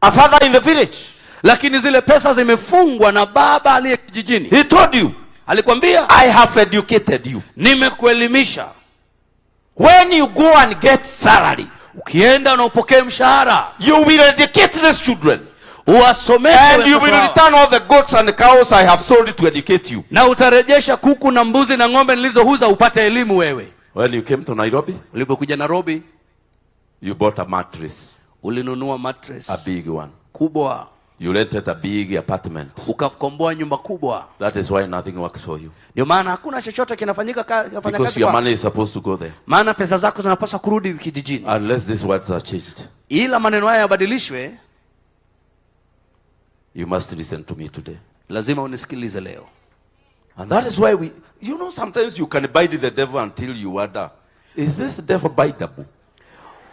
a father in the village. Lakini zile pesa zimefungwa na baba aliye kijijini. He told you. Alikwambia, I have educated you. Nimekuelimisha. When you go and get salary, ukienda na upokee mshahara, you will educate these children. Uwasomeshe, and you will return all the goats and cows I have sold to educate you. Na utarejesha kuku na mbuzi na ng'ombe nilizouza upate elimu wewe. When you came to Nairobi, ulipokuja Nairobi, you bought a mattress. Ulinunua mattress. A big one. Kubwa. You rented a big apartment. Ukakomboa nyumba kubwa. That is why nothing works for you. Ndio maana hakuna chochote kinafanyika kazi. Because your money is supposed to go there. Maana pesa zako zinapaswa kurudi kijijini. Unless these words are changed. Ila maneno haya yabadilishwe. You must listen to me today. Lazima unisikilize leo. And that is why you know, sometimes you can bite the devil until you wonder, is this devil biteable?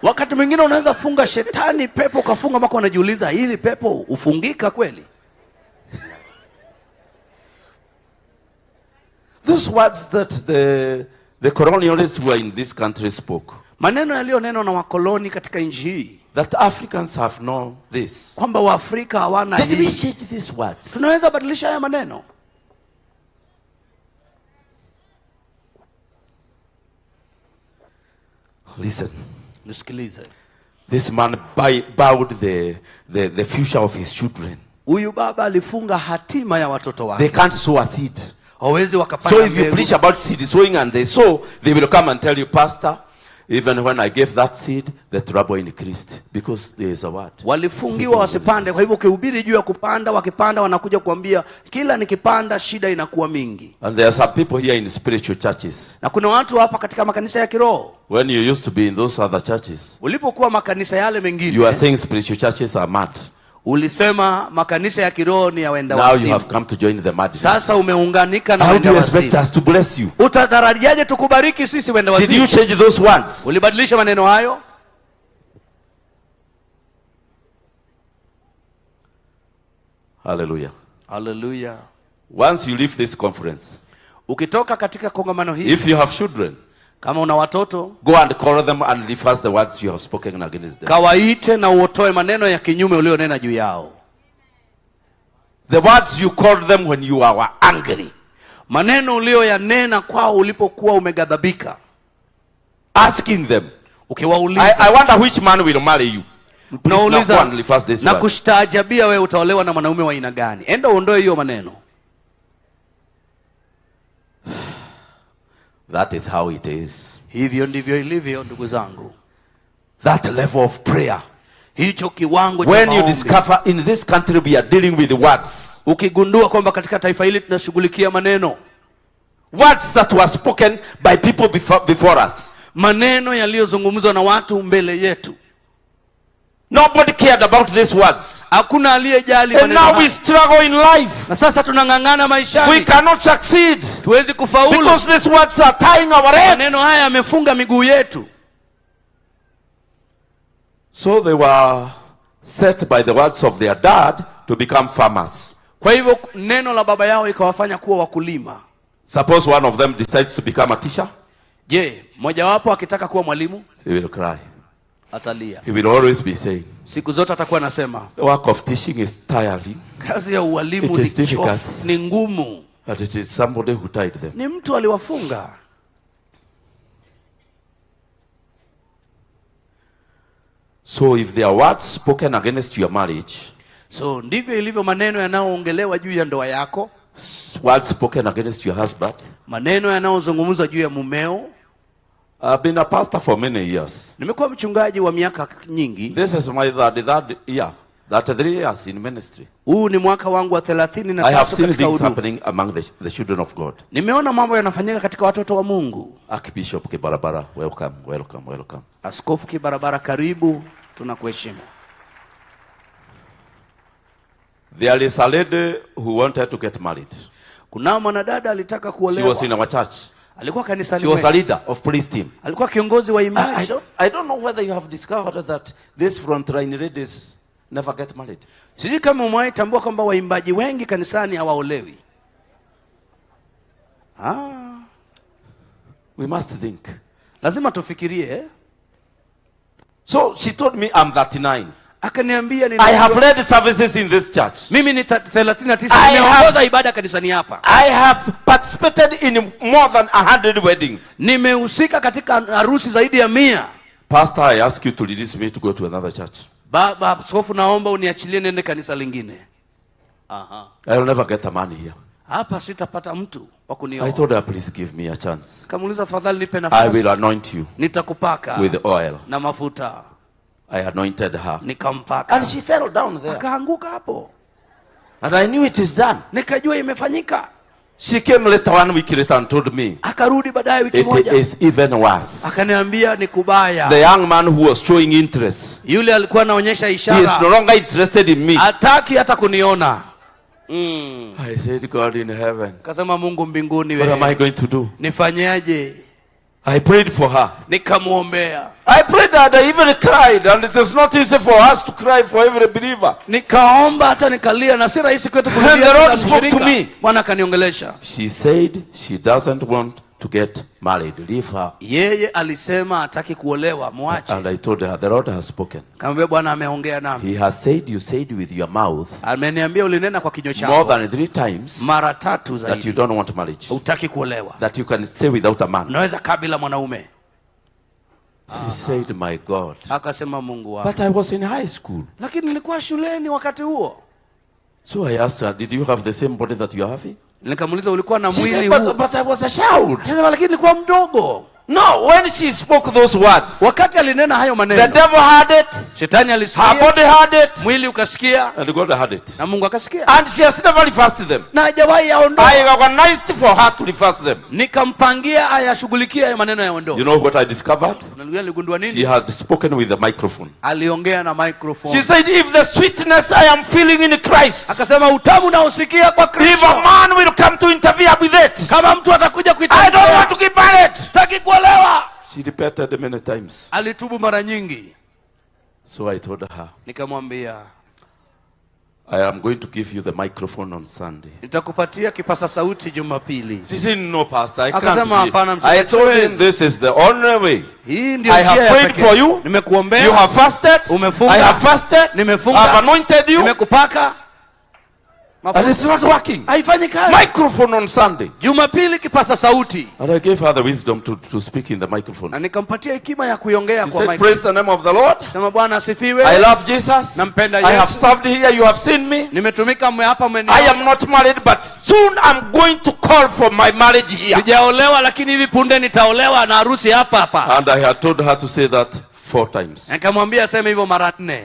Wakati mwingine unaweza funga shetani pepo, ukafunga mpaka unajiuliza hili pepo ufungika kweli? those words that the colonialists who were in this country spoke. Maneno yaliyonenwa na wakoloni katika nchi hii. That Africans have known this. Kwamba Waafrika hawana hii. Can we change these words? Tunaweza badilisha haya maneno. Listen. Nisikilize. This man bowed the future of his children. Huyu baba alifunga hatima ya watoto wake. They can't sow a seed. Hawezi wakapanda mbegu. So if you preach about seed sowing and they sow, they will come and tell you, Pastor, even when I gave that seed, the trouble increased because there is a word. Walifungiwa wasipande, kwa hivyo ukihubiri juu ya kupanda, wakipanda wanakuja kuambia kila nikipanda shida inakuwa mingi. And there are some people here in spiritual churches. Na kuna watu hapa katika makanisa ya kiroho. When you used to be in those other churches, ulipokuwa makanisa yale mengine, you are saying spiritual churches are mad. Ulisema makanisa ya kiroho ni ya wenda wazimu. Now you have come to join the madness. Sasa umeunganika na wenda wazimu. How do you expect us to bless you? Utatarajiaje tukubariki sisi wenda wazimu? Did you change those words? Ulibadilisha maneno hayo? Hallelujah. Hallelujah. Once you leave this conference, ukitoka katika kongamano hili, if you have children, kama una watoto, go and call them and reverse the words you have spoken against them. Kawaite na uotoe maneno ya kinyume ulionena juu yao. The words you called them when you were angry. Maneno ulioyanena kwao ulipokuwa umegadhabika. Asking them, ukiwauliza, I wonder which man will marry you. Nauliza na kustaajabia wewe utaolewa na mwanaume wa aina gani? Enda uondoe hiyo maneno. That is how it is. Hivyo ndivyo ilivyo ndugu zangu. That level of prayer. Hicho kiwango cha maombi. When you discover in this country we are dealing with words. Ukigundua kwamba katika taifa hili tunashughulikia maneno. Words that were spoken by people before us. Maneno yaliyozungumzwa na watu mbele yetu. Nobody cared about these words. Hakuna aliyejali maneno. And now we struggle in life. Na sasa tunang'ang'ana maishani. We cannot succeed. Tuwezi kufaulu. Because these words are tying our hands. Maneno haya yamefunga miguu yetu. So they were set by the words of their dad to become farmers. Kwa hivyo neno la baba yao ikawafanya kuwa wakulima. Suppose one of them decides to become a teacher. Je, mmoja wapo akitaka kuwa mwalimu? He will cry. Atalia. He will always be saying, siku zote atakuwa anasema, the work of teaching is tiring. Kazi ya ualimu ni difficult. Ni ngumu. But it is somebody who tied them. Ni mtu aliwafunga. So if there are words spoken against your marriage, so ndivyo ilivyo maneno yanayoongelewa juu ya ndoa yako, words spoken against your husband, maneno yanayozungumzwa juu ya mumeo. I've been a pastor for many years. Nimekuwa mchungaji wa miaka nyingi. This is my third year. 33 years in ministry. Huu ni mwaka wangu wa 33 I have seen things happening among the children of God. Nimeona mambo yanafanyika katika watoto wa Mungu. Archbishop Kibarabara, welcome, welcome, welcome. Askofu Kibarabara, karibu, tunakuheshimu. There is a lady who wanted to get married. Kuna mwanadada alitaka kuolewa. She was in our church. Alikuwa kanisani. She was a leader of praise team. Alikuwa kiongozi wa imani. I don't know whether you have discovered that these frontline ladies never get married. Sijui kama umewahi tambua kwamba waimbaji wengi kanisani hawaolewi. We must think. Lazima tufikirie. So she told me I'm 39. Akaniambia I have led services in this church. Mimi ni 39. Nimeongoza ibada kanisani hapa. I have participated in more than 100 weddings. Nimehusika katika harusi zaidi ya 100. Pastor, I ask you to release me to go to another church. Baba askofu, naomba uniachilie nende kanisa lingine. I will never get a man here. Hapa sitapata mtu wa kunioa. I told her, please give me a chance. Kamuuliza, tafadhali nipe nafasi. I will anoint you. Nitakupaka with oil. Na mafuta. I anointed her. Nikampaka. And she fell down there. Akaanguka hapo. And I knew it is done. Nikajua imefanyika. She came later 1 week later and told me. Akarudi baadaye wiki moja. It is even worse. Akaniambia ni kubaya. The young man who was showing interest. Yule alikuwa anaonyesha ishara. He is no longer interested in me. Hataki hata kuniona. I said, God in heaven. Kasema, Mungu mbinguni wewe. What am I going to do? Nifanyaje? I prayed for her. Nikamuombea. I prayed and I even cried, and it is not easy for us to cry for every believer. Nikaomba hata nikalia, na si rahisi kwetu kulia. And the Lord spoke to me. Bwana kaniongelesha. She said she doesn't want to get married. Leave her. Yeye alisema hataki kuolewa, muache. And I told her, the Lord has spoken. Kamwambia Bwana ameongea nami. He has said, you said with your mouth, ameniambia ulinena kwa kinywa chako, more than 3 times, mara 3 zaidi, that you don't want marriage. Hutaki kuolewa. That you can stay without a man. Unaweza kaa bila mwanaume. She said, my God. Akasema Mungu wangu. But I was in high school. Lakini nilikuwa shuleni wakati huo. So I asked her, did you have the same body that you are having? Nikamuuliza ulikuwa na mwili huu? But I was a child. Akasema lakini nilikuwa mdogo. No, when she spoke those words, wakati alinena hayo maneno, the devil heard it, shetani alisikia, her body heard it, mwili ukasikia, and God heard it, na Mungu akasikia, and she has never reversed them. Na hajawahi yaondoa. I organized for her to reverse them. Nikampangia ayashughulikie hayo maneno yaondoe. You know what I discovered? Niligundua nini? She had spoken with the microphone. Aliongea na microphone. She said, if the sweetness I am feeling in Christ, akasema utamu na usikia kwa Kristo, if a man will come to interfere with it, kama mtu atakuja kuitendea, I don't want to get married. Sitaki kuolewa. She repeated many times. Alitubu mara nyingi. So I told her, nikamwambia, I am going to give you the microphone on Sunday. Nitakupatia kipasa sauti Jumapili. She said, no, Pastor, I can't. Akasema hapana I told him this is the only way. Hii ndio I have prayed for you. Nimekuombea. You have fasted. Umefunga. I have fasted. Nimefunga. I have anointed you. Nimekupaka. And it's not working. Haifanyi kazi. Microphone on Sunday. Jumapili kipasa sauti. And I gave her the wisdom to speak in the microphone. Na nikampatia hekima ya kuiongea kwa microphone. Praise the name of the Lord. Sema Bwana asifiwe. I love Jesus. Nampenda Yesu. I have served here. You have seen me. Nimetumika hapa mmeniona. I am not married, but soon I'm going to call for my marriage here. Sijaolewa lakini hivi punde nitaolewa na harusi hapa hapa. And I had told her to say that 4 times. Nikamwambia aseme hivyo mara 4.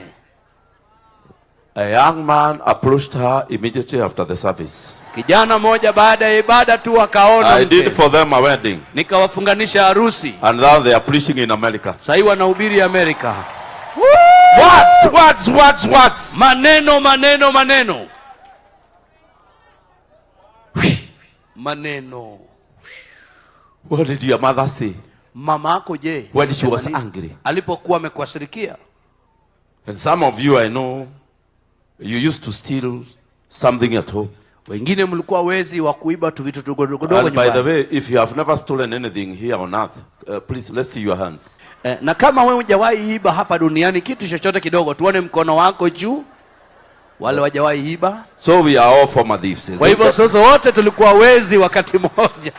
A young man approached her immediately after the service. Kijana moja baada ya ibada tu akaona I did for them a wedding. Nikawafunganisha harusi. And now they are preaching in America. Sasa wanahubiri Amerika. Words. Maneno. Maneno. What did your mother say? Mama yako je? When she was angry. Alipokuwa amekasirikia. And some of you I know, you used to steal something at home. Wengine mlikuwa wezi wa kuiba tu vitu dogo nyumbani. By the way, if you have never stolen anything here on earth, please let's see your hands. Na kama wewe hujawahi iba hapa duniani kitu chochote kidogo, tuone mkono wako juu. Wale wajawahi iba. So we are all former thieves. Kwa hivyo sasa wote tulikuwa wezi wakati mmoja.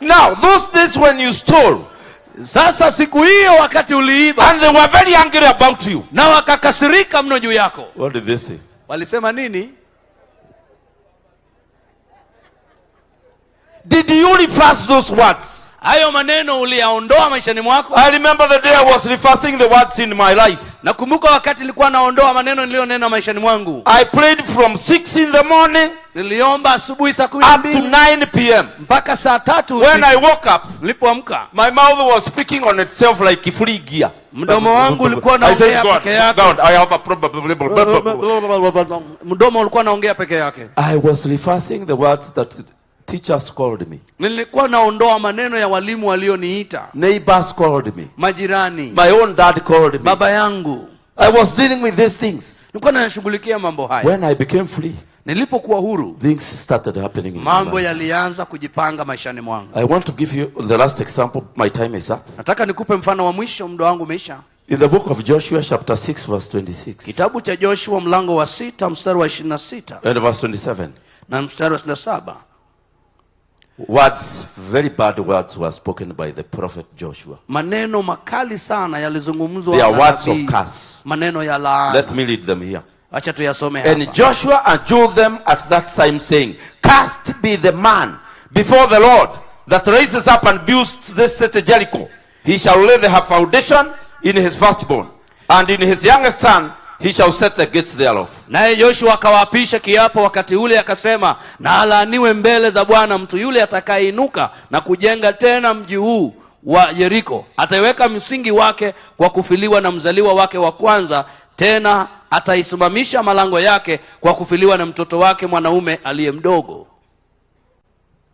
Now, those days when you stole, sasa siku hiyo wakati uliiba, and they were very angry about you, na wakakasirika mno juu yako. What did they say? Walisema nini? Did you reverse those words? Hayo maneno uliyaondoa maishani mwako? I remember the day I was reversing the words in my life. Nakumbuka wakati nilikuwa naondoa maneno niliyonena maishani mwangu. I prayed from 6 in the morning. Niliomba asubuhi saa 12 up to 9 p.m. mpaka saa 3 When I woke up, nilipoamka, my mouth was speaking on itself like free gear. Mdomo wangu ulikuwa unaongea peke yake. God, I have a problem. Mdomo ulikuwa unaongea peke yake. I was reversing the words that teachers called me. Nilikuwa naondoa maneno ya walimu walioniita. Neighbors called me. Majirani. My own dad called me. Baba yangu. I was dealing with these things. Nilikuwa nashughulikia mambo haya. When I became free, nilipokuwa huru, things started happening in mambo yalianza kujipanga maishani mwangu. I want to give you the last example. My time is up. Nataka nikupe mfano wa mwisho, muda wangu umeisha. In the book of Joshua chapter 6 verse 26. Kitabu cha Joshua mlango wa 6 mstari wa 26. And verse 27. Na mstari wa 27. Words, very bad words were spoken by the prophet Joshua. Maneno makali sana yalizungumzwa. They are words of curse. Maneno ya laana. Let me read them here. Acha tuyasome hapa. And Joshua adjured them at that time, saying, Cursed be the man before the Lord that raises up and builds this city Jericho. He shall lay the foundation in his firstborn, and in his youngest son he shall set the gates thereof. Naye Joshua akawaapisha kiapo wakati ule akasema, na alaaniwe mbele za Bwana mtu yule atakayeinuka na kujenga tena mji huu wa Yeriko. Ataiweka msingi wake kwa kufiliwa na mzaliwa wake wa kwanza, tena ataisimamisha malango yake kwa kufiliwa na mtoto wake mwanaume aliye mdogo.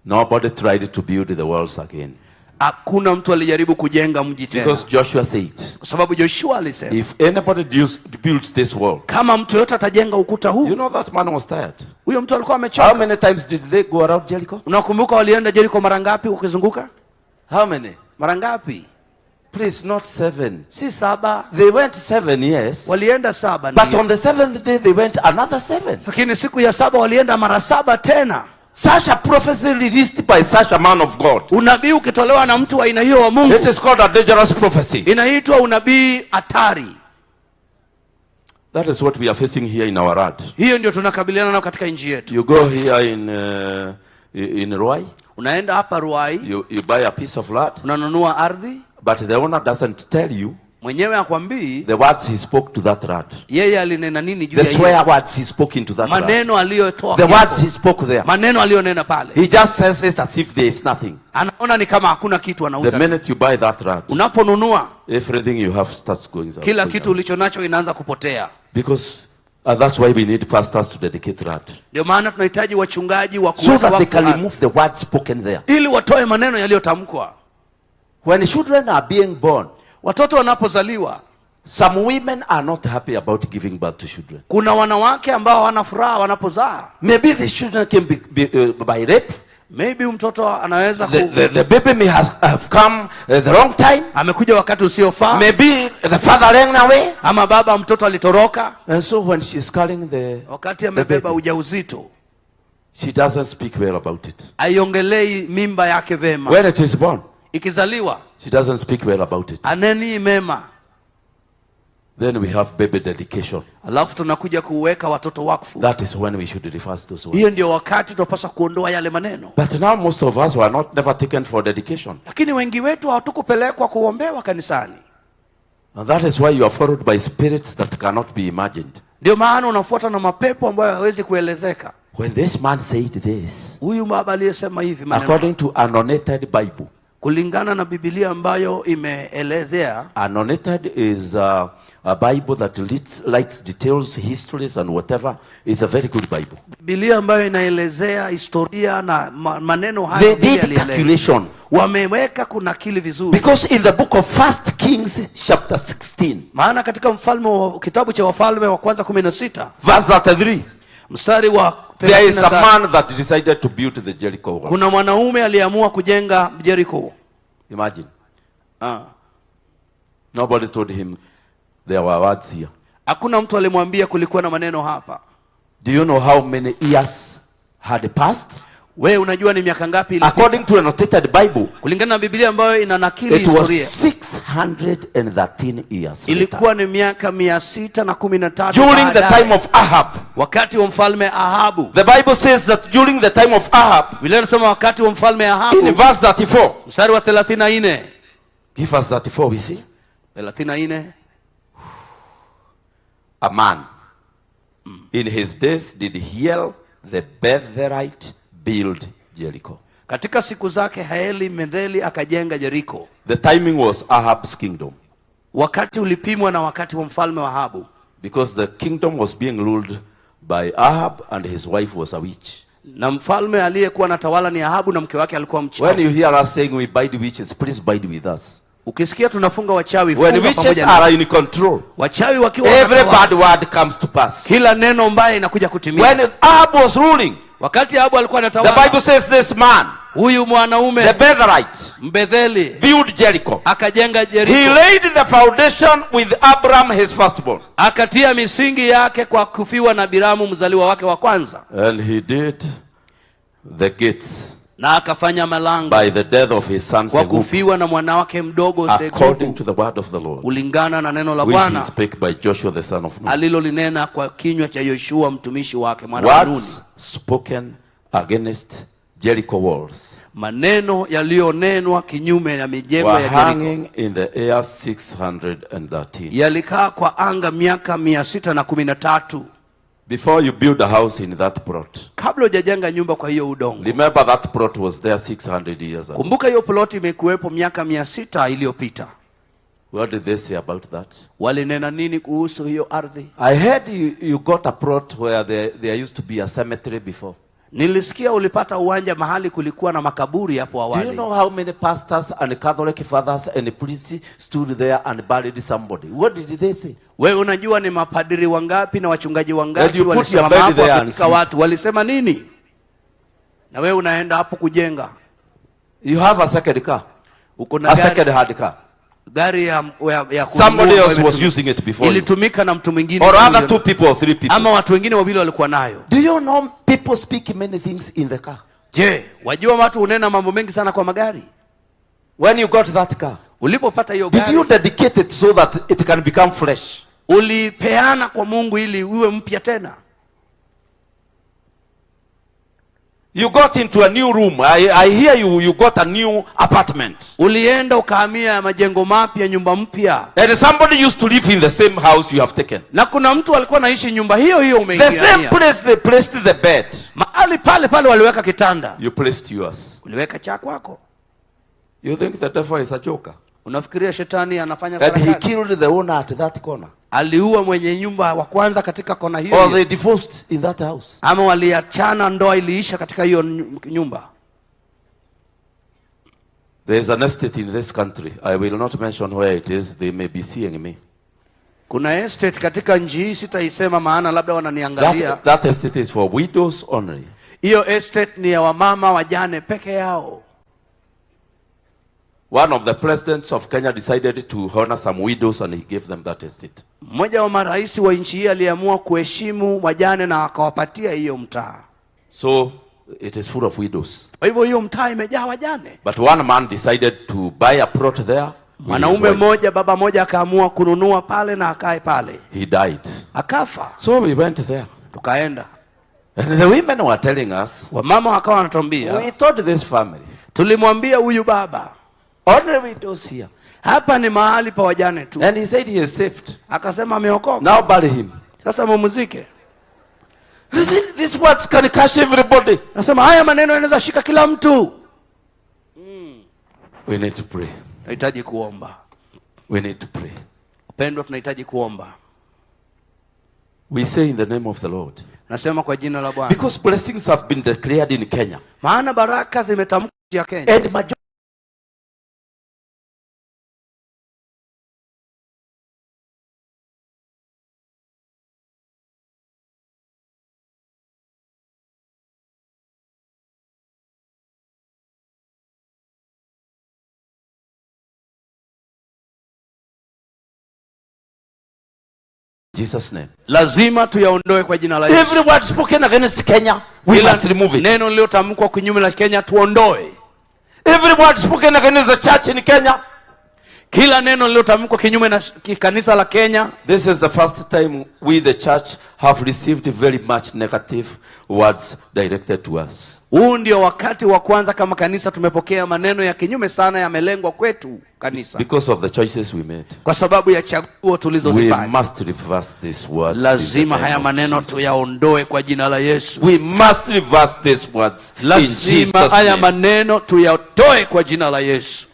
Nobody tried to build the walls again. Hakuna mtu alijaribu kujenga mji tena. Because Joshua said, kwa sababu Joshua alisema, if anybody builds this wall, kama mtu yote atajenga ukuta huu. You know that man was tired. Huyo mtu alikuwa amechoka. How many times did they go around Jericho? Unakumbuka walienda Jericho mara ngapi ukizunguka? How many? Mara ngapi? Please, not 7. Si 7. They went 7, yes. Walienda 7. But on the 7th day they went another 7. Lakini siku ya 7 walienda mara 7 tena. Such a prophecy released by such a man of God. Unabii ukitolewa na mtu wa aina hiyo wa Mungu. It is called a dangerous prophecy. Inaitwa unabii hatari. That is what we are facing here in our rad. Hiyo ndio tunakabiliana nayo katika nchi yetu. You go here in Ruai. Unaenda hapa Ruai. You buy a piece of land. Unanunua ardhi. But the owner doesn't tell you. Mwenyewe akwambii the words he spoke to that rad. Yeye alinena nini juu ya hiyo? The swear words he spoke into that rad. Maneno aliyotoa. The words he spoke there. Maneno aliyonena pale. He just says it as if there is nothing. Anaona ni kama hakuna kitu anauza. The minute you buy that rad, unaponunua, everything you have starts going down. Kila kitu ulichonacho inaanza kupotea. Because that's why we need pastors to dedicate rad. Ndio maana tunahitaji wachungaji wa so that they can remove the words spoken there. Ili watoe maneno yaliyotamkwa. When children are being born, watoto wanapozaliwa, some women are not happy about giving birth to children. Kuna wanawake ambao wana furaha wanapozaa. Maybe the children can be by rape. Maybe mtoto anaweza the baby may have come the wrong time. Amekuja wakati usiofaa. Maybe the father ran away. Ama baba mtoto alitoroka. And so when she is carrying wakati amebeba ujauzito, she doesn't speak well about it. Aiongelei mimba yake vema. When it is born, ikizaliwa, she doesn't speak well about it. Aneni mema. Then we have baby dedication. Alafu tunakuja kuweka watoto wakfu. That is when we should reverse those words. Hiyo ndio wakati tunapaswa kuondoa yale maneno. But now most of us were never taken for dedication. Lakini wengi wetu hawatukupelekwa kuombewa kanisani. And that is why you are followed by spirits that cannot be imagined. Ndio maana unafuata na mapepo ambayo hawezi kuelezeka. When this man said this, huyu baba aliyesema hivi maneno, according to annotated Bible, kulingana na Biblia ambayo imeelezea. Annotated is a Bible that likes details, histories and whatever. It's a very good Bible. Biblia ambayo inaelezea historia na maneno haya. They did calculation. Wameweka kunakili vizuri. Because in the book of 1 Kings chapter 16, maana katika kitabu cha Wafalme wa kwanza 16 verse 33, mstari wa there is a man that decided to build the Jericho wall. Kuna mwanaume aliamua kujenga Jericho. Imagine. Nobody told him there were words here. Hakuna mtu alimwambia kulikuwa na maneno hapa. Do you know how many years had passed? Wewe unajua ni miaka ngapi ilipita? According to annotated Bible, kulingana na Biblia ambayo ina nakili historia, it was 613 years. Ilikuwa ni miaka 613 during the time of Ahab. Wakati wa mfalme Ahabu. The Bible says that during the time of Ahab, Biblia inasema wakati wa mfalme Ahabu, in verse 34, mstari wa 34. Give us 34, we see. 34. A man in his days did Hiel the Bethelite build Jericho. Katika siku zake Haeli Metheli akajenga Jericho. The timing was Ahab's kingdom. Wakati ulipimwa na wakati wa mfalme wa Ahabu. Because the kingdom was being ruled by Ahab and his wife was a witch. Na mfalme aliyekuwa anatawala ni Ahabu na mke wake alikuwa mchawi. When you hear us saying we bide witches, please bide with us. Ukisikia tunafunga wachawi, when witches are in control, wachawi wakiwa, every bad word comes to pass. Kila neno mbaya inakuja kutimia. When Ahab was ruling, wakati Ahabu alikuwa anatawala, the Bible says this man, huyu mwanaume, the Bethelite, Mbetheli, built Jericho. Akajenga Jericho. He laid the foundation with Abraham his firstborn. Akatia misingi yake kwa kufiwa na Biramu mzaliwa wake wa kwanza. And he did the gates, na akafanya malango, by the death of his son kwa kufiwa na mwanawake mdogo Segubu, according to the word of the Lord, kulingana na neno la which Bwana, he spake by Joshua the son of Nun, alilolinena kwa kinywa cha Yoshua mtumishi wake mwana wa Nuni. Words spoken against Jericho walls, maneno yaliyonenwa kinyume ya mijengo ya Jericho, hanging in the air 613, yalikaa kwa anga miaka 613. Before you build a house in that plot, kabla hujajenga nyumba kwa hiyo udongo, remember that plot was there 600 years ago. Kumbuka hiyo plot imekuwepo miaka 600 iliyopita. What did they say about that? Walinena nini kuhusu hiyo ardhi? I heard you got a plot where there used to be a cemetery before. Nilisikia ulipata uwanja mahali kulikuwa na makaburi hapo awali. Do you know how many pastors and Catholic fathers and priests stood there and buried somebody? What did they say? Wewe unajua ni mapadiri wangapi na wachungaji wangapi walisimama hapo katika watu walisema nini? Na wewe unaenda hapo kujenga. You have a second car. Uko na a second hand car. Gari ya somebody else was using it before. Ilitumika na mtu mwingine. Or other 2 people or 3 people. Ama watu wengine wawili walikuwa nayo. Do you know people speak many things in the car? Je, wajua watu unena mambo mengi sana kwa magari? When you got that car, ulipopata hiyo gari, did you dedicate it so that it can become fresh? Ulipeana kwa Mungu ili uwe mpya tena? You got into a new room. I hear you got a new apartment. Ulienda ukahamia majengo mapya, nyumba mpya. And somebody used to live in the same house you have taken. Na kuna mtu alikuwa anaishi nyumba hiyo hiyo umeingia. The same place they placed the bed. Mahali pale pale waliweka kitanda. You placed yours. Uliweka cha kwako. You think the devil is a joker? Unafikiria shetani anafanya sarakasi? And he killed the owner at that corner. Aliua mwenye nyumba wa kwanza katika kona hiyo. Or they divorced in that house. Ama waliachana, ndoa iliisha katika hiyo nyumba. There is an estate in this country. I will not mention where it is. They may be seeing me. Kuna estate katika nchi hii, sitaisema maana labda wananiangalia. That estate is for widows only. Hiyo estate ni ya wamama wajane peke yao. One of the presidents of Kenya decided to honor some widows and he gave them that estate. Mmoja wa marais wa nchi hii aliamua kuheshimu wajane na akawapatia hiyo mtaa. So it is full of widows. Kwa hivyo hiyo mtaa imejaa wajane. But one man decided to buy a plot there. Mwanaume mmoja, baba mmoja akaamua kununua pale na akae pale. He died. Akafa. So we went there. Tukaenda. And the women were telling us, wamama wakawa wanatuambia, we told this family, tulimwambia huyu baba, only widows here. Hapa ni mahali pa wajane tu. And he said he is saved. Akasema ameokoka. Now bury him. Sasa mumuzike. These words can catch everybody. Nasema haya maneno yanaweza shika kila mtu. We need to pray. Tunahitaji kuomba. We need to pray. Upendo, tunahitaji kuomba. We say in the name of the Lord. Nasema kwa jina la Bwana. Because blessings have been declared in Kenya. Maana baraka zimetamkwa ya Kenya. And Jesus name. Lazima tuyaondoe kwa jina la Yesu. Every word spoken against Kenya, we must remove it. Neno lililotamkwa kinyume na Kenya tuondoe. Every word spoken against the church in Kenya, kila neno lililotamkwa kinyume na kanisa la Kenya. This is the first time we the church have received very much negative words directed to us. Huu ndio wakati wa kwanza kama kanisa tumepokea maneno ya kinyume sana yamelengwa kwetu kanisa. Because of the choices we made. Kwa sababu ya chaguo tulizozifanya. We must reverse this word. Lazima haya maneno tuyaondoe kwa jina la Yesu. We must reverse these words. Lazima haya maneno tuyatoe kwa jina la Yesu.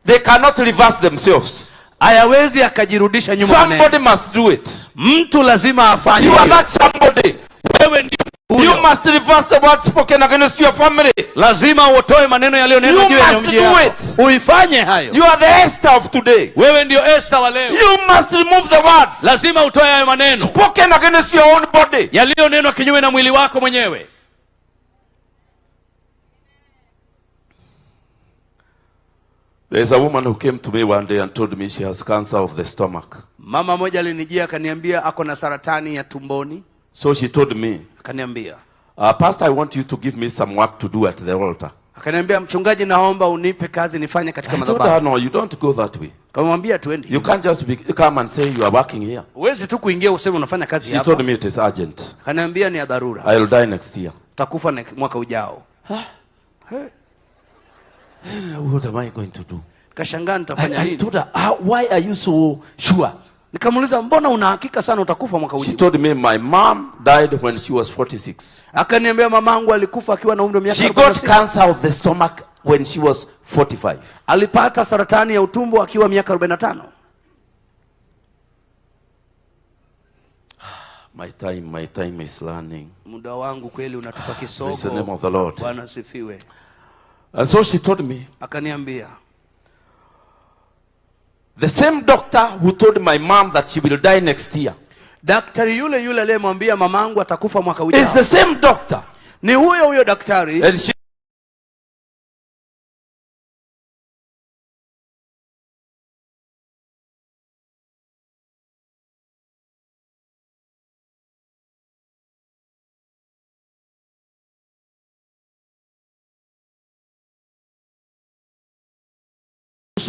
They cannot reverse themselves. Hayawezi akajirudisha nyuma. Somebody must do it. Mtu lazima afanye. You are that somebody. Wewe ndio. You must reverse the words spoken against your family. Lazima utoe maneno yaliyonenwa juu ya mji wako. Uifanye hayo. You are the Esther of today. Wewe ndio Esther wa leo. You must remove the words. Lazima utoe hayo maneno spoken against your own body. Yaliyonenwa kinyume na mwili wako mwenyewe. There is a woman who came to me one day and told me she has cancer of the stomach. Mama moja alinijia akaniambia ako na saratani ya tumboni. So she told me, akaniambia, Pastor, I want you to give me some work to do at the altar. Akaniambia, mchungaji, naomba unipe kazi nifanye katika madhabahu. I told her, no, you don't go that way. Kamwambia tuende. You can't just come and say you are working here. Uwezi tu kuingia useme unafanya kazi hapa. She told me it is urgent. Akaniambia ni ya dharura. I will die next year. Utakufa mwaka ujao. What am I going to do? Kashangaa nitafanya nini? I told her, why are you so sure? Nikamuuliza, mbona una hakika sana utakufa mwaka ujao? She told me my mom died when she was 46. Akaniambia mamangu alikufa akiwa na umri wa miaka 46. She got cancer of the stomach when she was 45. Alipata saratani ya utumbo akiwa miaka 45. My time is learning. Muda wangu kweli unatupa kisogo. Praise the name of the Lord. Bwana sifiwe. And so she told me. Akaniambia. The same doctor who told my mom that she will die next year. Daktari yule yule aliyemwambia mamangu atakufa mwaka ujao. It's the same doctor. Ni huyo daktari. And she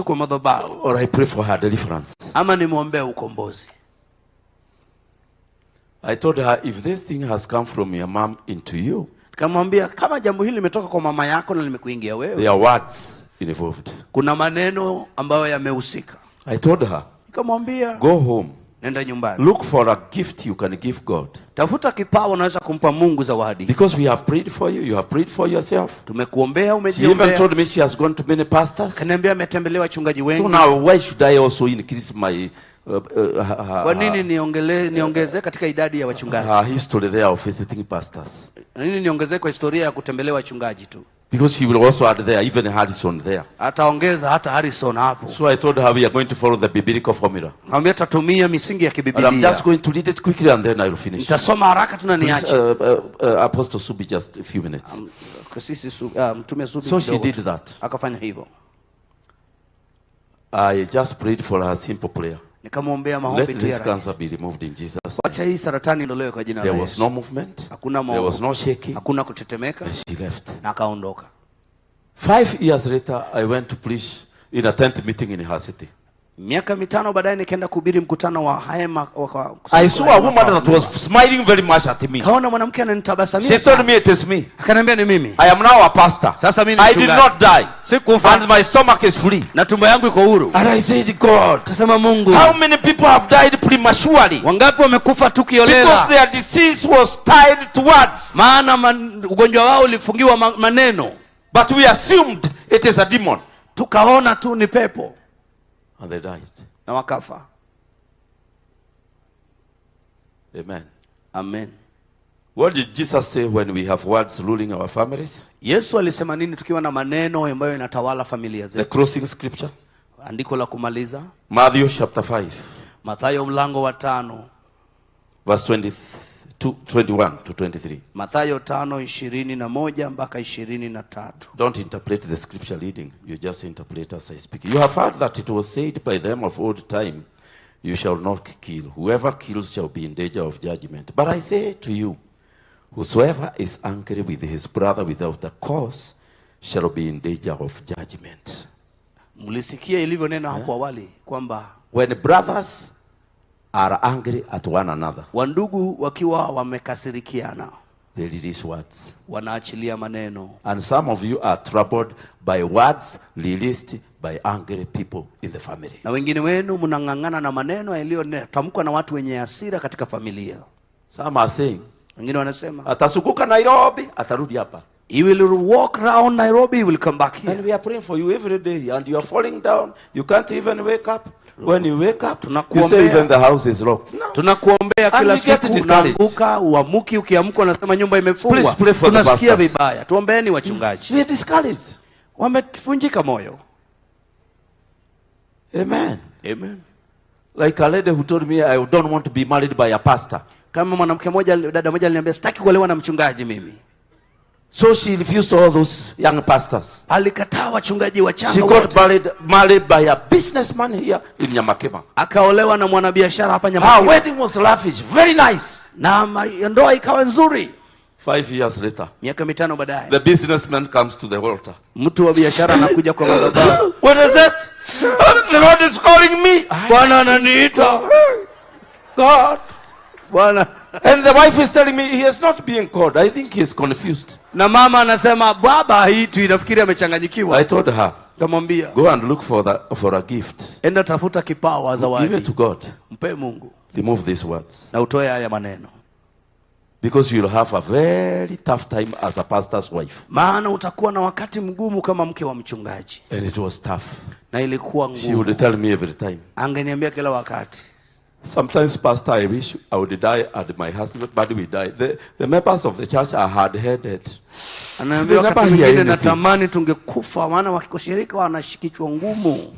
kwa madhabahu. Or I pray for her deliverance. Ama nimwombee ukombozi. I told her, if this thing has come from your mom into you, nikamwambia kama jambo hili limetoka kwa mama yako na limekuingia wewe, there are words involved. Kuna maneno ambayo yamehusika. I told her, nikamwambia go home. Nenda nyumbani. Look for a gift you can give God. Tafuta kipawa unaweza kumpa Mungu zawadi. Because we have prayed for you, you have prayed for yourself. Tumekuombea, umejiombea. She even told me she has gone to many pastors. Kaniambia ametembelea wachungaji wengi. So now why should I also increase my kwa nini niongezee katika idadi ya wachungaji? History there of visiting pastors. Nini niongezee kwa historia ya kutembelea wachungaji tu? Because she will also add there, even Harrison there. Ataongeza hata Harrison hapo. So I told her we are going to follow the biblical formula. Ambia tatumia misingi ya kibiblia. I'm just going to read it quickly and then I will finish. Nitasoma haraka tu na niache. Apostle Subi, just a few minutes. Mtume Subi. So she did that. Akafanya hivyo. I just prayed for her simple prayer. Nikamwombea maombi tu. Let this cancer be removed in Jesus. Acha hii saratani iondolewe kwa jina la Yesu. There was no movement. Hakuna there was no shaking. Hakuna kutetemeka. And she left. Na akaondoka. 5 years later I went to preach in a tent meeting in her city. Miaka 5 baadaye nikaenda kuhubiri mkutano wa hema. I saw a woman that was smiling very much at me. Kaona mwanamke ananitabasamia. She told me it is me. Akaniambia ni mimi. I am now a pastor. Sasa mimi I did not die. Sikufa. And my stomach is free. Na tumbo yangu iko huru. And I said, God, kasema Mungu, how many people have died prematurely? Wangapi wamekufa tu kiolela? Because their disease was tied to words. Maana ugonjwa wao ulifungiwa maneno. But we assumed it is a demon. Tukaona tu ni pepo. And they died. Na wakafa. Amen. Amen. What did Jesus say when we have words ruling our families? Yesu alisema nini tukiwa na maneno ambayo yanatawala familia zetu? The closing scripture. Andiko la kumaliza. Matthew chapter 5. Mathayo mlango wa 5. Verse 21 to 23. Mathayo 5:21 mpaka 23. Don't interpret the scripture reading. You just interpret as I speak. You have heard that it was said by them of old time, you shall not kill. Whoever kills shall be in danger of judgment. But I say to you, whosoever is angry with his brother without a cause shall be in danger of judgment. Mulisikia ilivyonena hapo awali kwamba when brothers are angry at one another, wandugu wakiwa wamekasirikiana, they release words. Wanaachilia maneno. And some of you are troubled by words released by angry people in the family. Na wengine wenu mnang'ang'ana na maneno yaliyotamkwa na watu wenye hasira katika familia. Some are saying, wengine wanasema atasukuka Nairobi, atarudi hapa. He will walk around Nairobi, he will come back here. And we are praying for you every day and you are falling down. You can't even wake up. When you wake up, you say even the house is locked. No. Tunakuombea kila siku unaamka, uamuki ukiamka unasema nyumba imefungwa. Tunasikia vibaya. Tuombeeni wachungaji. We are discouraged. Wamevunjika moyo. Amen. Amen. Like a lady who told me I don't want to be married by a pastor. Kama mwanamke mmoja, dada mmoja aliniambia sitaki kuolewa na mchungaji mimi. So she refused to all those young pastors. Alikataa wachungaji wachanga. She got married by a businessman here in Nyamakema. Akaolewa na mwanabiashara hapa Nyamakema. Her wedding was lavish, very nice. Na ndoa ikawa nzuri. 5 years later, miaka 5 baadaye, the businessman comes to the altar. Mtu wa biashara anakuja kwa madhabahu. What is it? The Lord is calling me. Bwana ananiita. God. Bwana. And the wife is telling me he is not being called. I think he is confused. Na mama anasema baba haitwi, inafikiri amechanganyikiwa. I told her, kamwambia, go and look for a gift. Enda tafuta kipawa zawadi. Give it to God. Mpe Mungu. Remove these words. Na utoe haya maneno. Because you'll have a very tough time as a pastor's wife. Maana utakuwa na wakati mgumu kama mke wa mchungaji. And it was tough. Na ilikuwa ngumu. She would tell me every time. Angeniambia kila wakati. Sometimes, Pastor, I wish I would die and my husband, but we die. The members of the church are hard-headed. Anaambia wakati mwingine natamani tungekufa, maana wakikoshirika wanashikichwa ngumu.